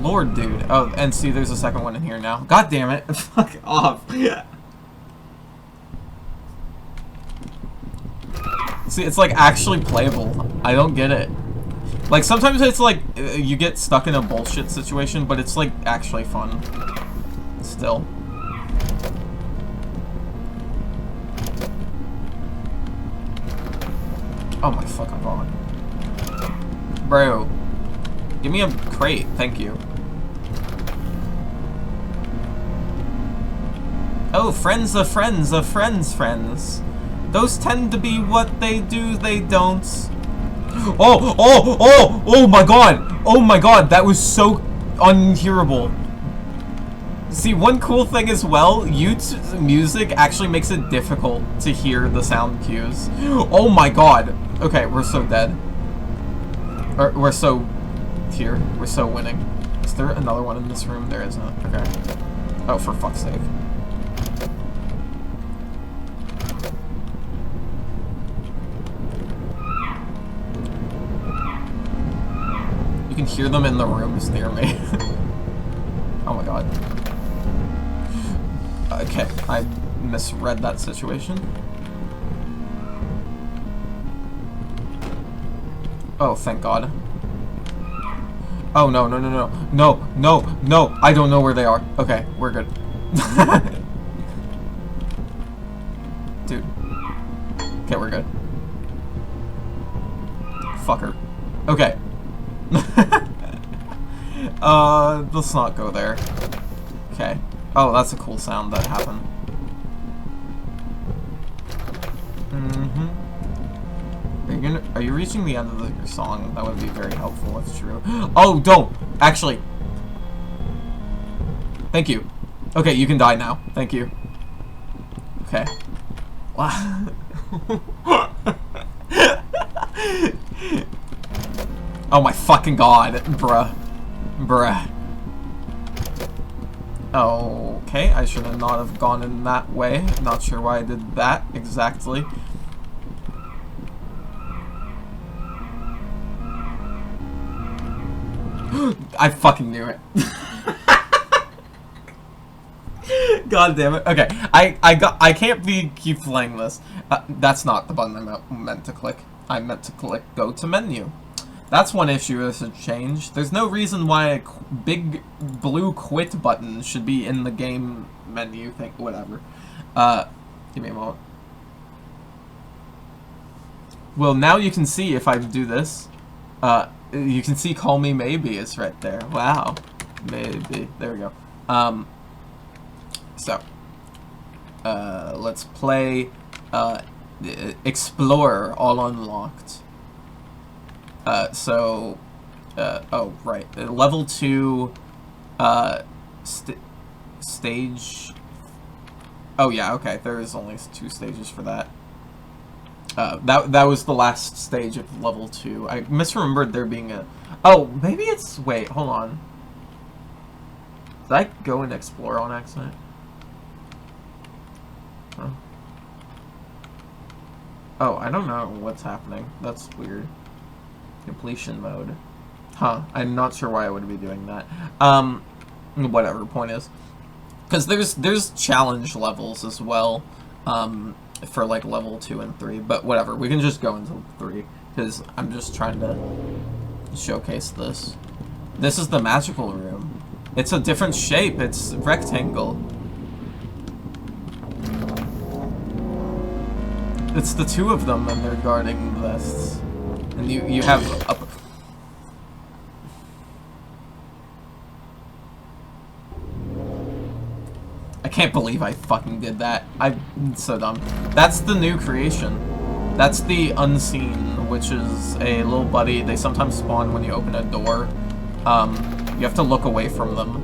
Lord, dude. Oh, and see, there's a second one in here now. God damn it. Fuck off. See, it's like actually playable. I don't get it. Like, sometimes it's like, you get stuck in a bullshit situation, but it's like actually fun. Still. Oh my fucking god. Bro. Give me a crate, thank you. Oh, friends of friends of friends' friends. Those tend to be what they do, they don't. Oh my god! Oh my god, that was so unhearable. See, one cool thing as well, Yoot's music actually makes it difficult to hear the sound cues. Oh my god. Okay, we're so dead. Or, we're so... here. We're so winning. Is there another one in this room? There isn't. Okay. Oh, for fuck's sake. You can hear them in the rooms near me. Oh my god. Okay, I misread that situation. Oh, thank god. Oh, no, no, no, no. No, no, no. I don't know where they are. Okay, we're good. Dude. Okay, we're good. Fucker. Okay. Let's not go there. Okay. Oh, that's a cool sound that happened. Are you reaching the end of your song? That would be very helpful if true. Oh, don't! Actually. Thank you. Okay, you can die now. Thank you. Okay. Wow. Oh my fucking god. Bruh. Bruh. Okay, I should have not have gone in that way. Not sure why I did that exactly. I fucking knew it. God damn it. Okay, I can't keep playing this. That's not the button I meant to click. I meant to click go to menu. That's one issue that should change. There's no reason why a big blue quit button should be in the game menu thing. Whatever. Give me a moment. Well, now you can see if I do this. You can see Call Me Maybe is right there. Wow. Maybe. There we go. Let's play Explorer all unlocked. Oh, right. Level 2, stage... Oh, yeah, okay. There is only 2 stages for that. That was the last stage of level 2. I misremembered there being a... Oh, maybe it's... Wait, hold on. Did I go and explore on accident? Huh? Oh, I don't know what's happening. That's weird. Completion mode. Huh. I'm not sure why I would be doing that. Whatever, point is. Because there's challenge levels as well. For like level 2 and 3, but whatever, we can just go into 3 because I'm just trying to showcase this. This is the magical room. It's a different shape, it's rectangle. It's the 2 of them and they're guarding this. And you have up. I can't believe I fucking did that. I'm so dumb. That's the new creation. That's the Unseen, which is a little buddy. They sometimes spawn when you open a door. You have to look away from them.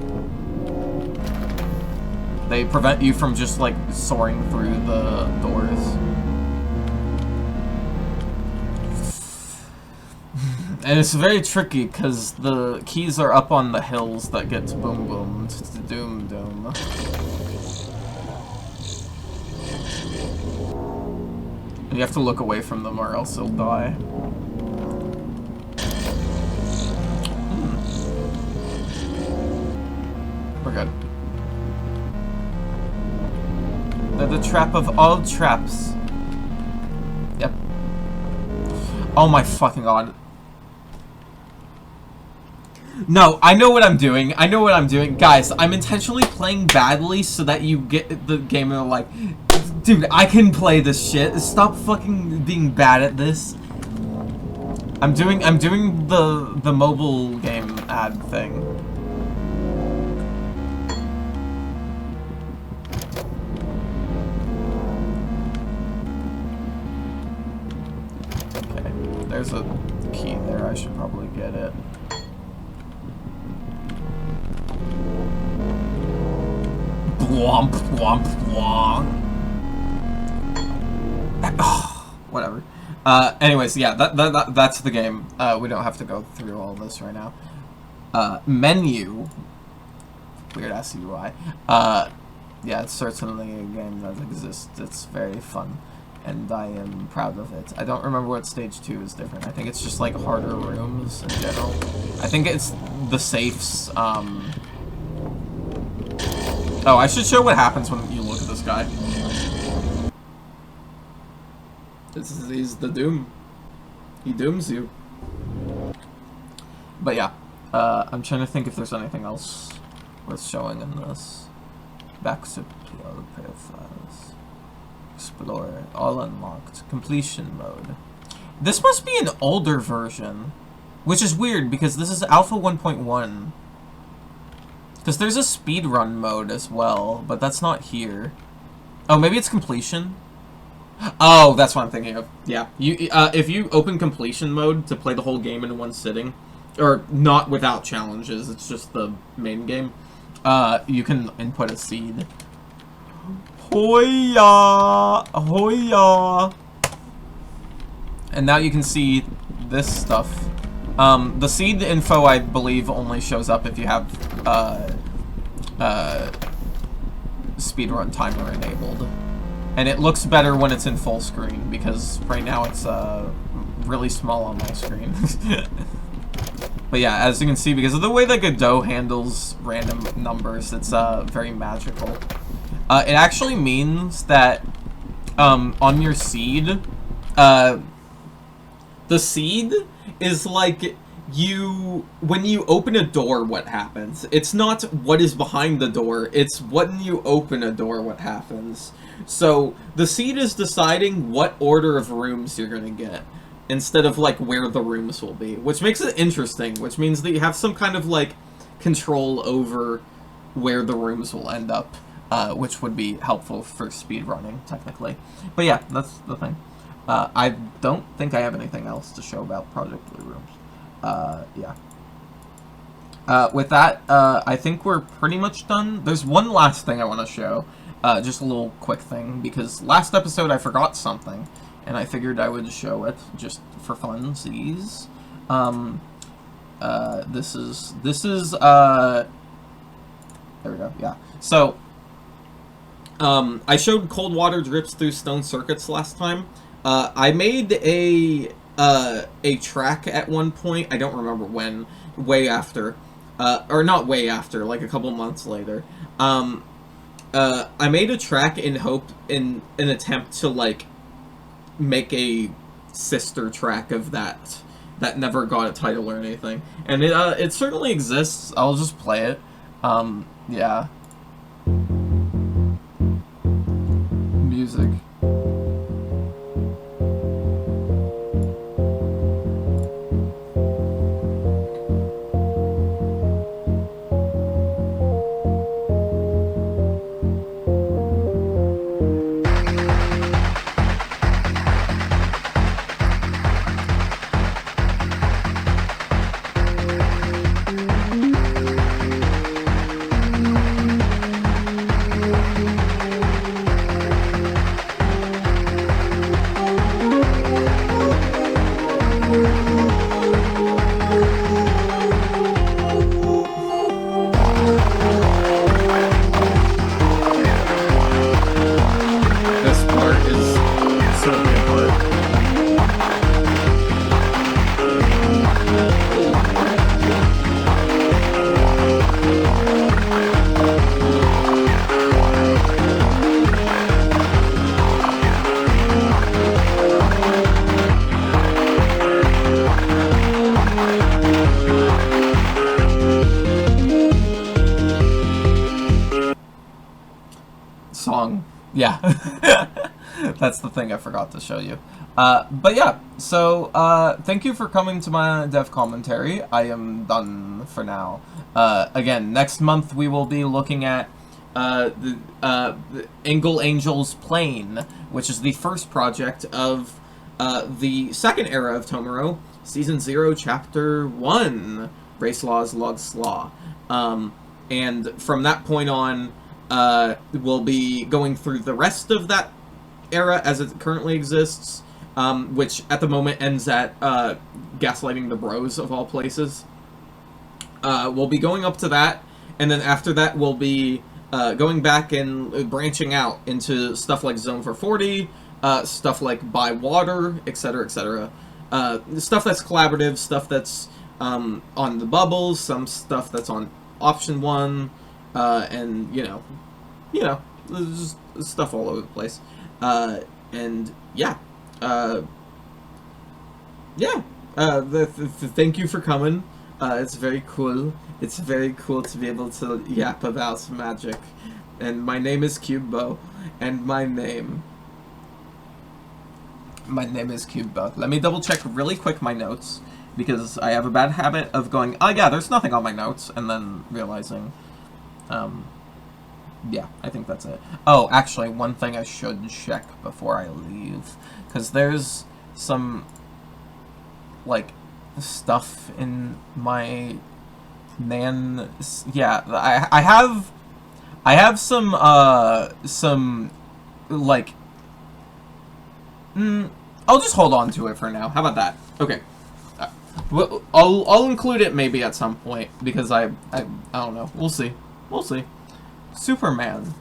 They prevent you from just, like, soaring through the doors. And it's very tricky, because the keys are up on the hills that get boom boomed. Doom doom. And you have to look away from them or else they'll die. We're good. They're the trap of all traps. Yep. Oh my fucking god. No, I know what I'm doing. I know what I'm doing. Guys, I'm intentionally playing badly so that you get the game and are like, dude, I can play this shit. Stop fucking being bad at this. I'm doing the mobile game ad thing. Okay, there's a key there. I should probably get it. Womp, womp, womp. Whatever. Anyways, yeah, that's the game. We don't have to go through all this right now. Menu. Weird ass UI. Yeah, it's certainly a game that exists. It's very fun. And I am proud of it. I don't remember what stage 2 is different. I think it's just like harder rooms in general. I think it's the safes, Oh, I should show what happens when you look at this guy. He's the Doom. He dooms you. But yeah, I'm trying to think if there's anything else worth showing in this. Back to PL profiles. Explore. All unlocked. Completion mode. This must be an older version. Which is weird because this is Alpha 1.1. Because there's a speedrun mode as well, but that's not here. Oh, maybe it's completion? Oh, that's what I'm thinking of. Yeah, if you open completion mode to play the whole game in one sitting, or not without challenges, it's just the main game, you can input a seed. Hoya! Hoya! And now you can see this stuff. The seed info, I believe, only shows up if you have, speedrun timer enabled. And it looks better when it's in full screen, because right now it's, really small on my screen. But yeah, as you can see, because of the way that Godot handles random numbers, it's, very magical. It actually means that, on your seed, the seed is like when you open a door, what happens. It's not what is behind the door, it's when you open a door what happens. So the seed is deciding what order of rooms you're gonna get, instead of like where the rooms will be, which makes it interesting, which means that you have some kind of like control over where the rooms will end up, which would be helpful for speedrunning technically. But yeah, that's the thing. I don't think I have anything else to show about Project Blue Rooms. Yeah. With that, I think we're pretty much done. There's one last thing I want to show. Just a little quick thing, because last episode I forgot something, and I figured I would show it, just for funsies. This is, there we go, yeah. So, I showed cold water drips through stone circuits last time. I made a track at one point, I don't remember when, way after, or not way after, like a couple months later. I made a track in an attempt to, like, make a sister track of that never got a title or anything. And it certainly exists. I'll just play it. Yeah. Music. song. Yeah. That's the thing I forgot to show you. But yeah, so thank you for coming to my dev commentary. I am done for now. Again, next month we will be looking at the Angle Angel's Plane, which is the first project of the second era of TOMAROH, Season 0, Chapter 1, RaySlaaIisLaugHemi. And from that point on, we'll be going through the rest of that era as it currently exists, which at the moment ends at Gaslighting the Bros, of all places. We'll be going up to that, and then after that we'll be going back and branching out into stuff like Zone 440, stuff like By Water, etc., etc. Stuff that's collaborative, stuff that's on the bubbles, some stuff that's on Option 1, and, you know, there's just stuff all over the place. And, yeah. Thank you for coming. It's very cool. It's very cool to be able to yap about magic. And my name is KubeBow, and my name is KubeBow. Let me double check really quick my notes, because I have a bad habit of going, oh yeah, there's nothing on my notes, and then realizing, yeah, I think that's it. Oh, actually, one thing I should check before I leave, because there's some, like, stuff in my yeah, I have some, like, I'll just hold on to it for now. How about that? Okay. Well, I'll include it maybe at some point, because I don't know. We'll see. We'll see. Superman.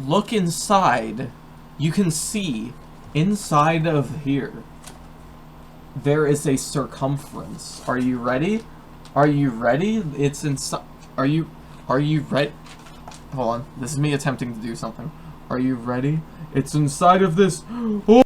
Look inside. You can see inside of here. There is a circumference. Are you ready? Are you ready? It's inside. Are you ready? Hold on. This is me attempting to do something. Are you ready? It's inside of this. Oh!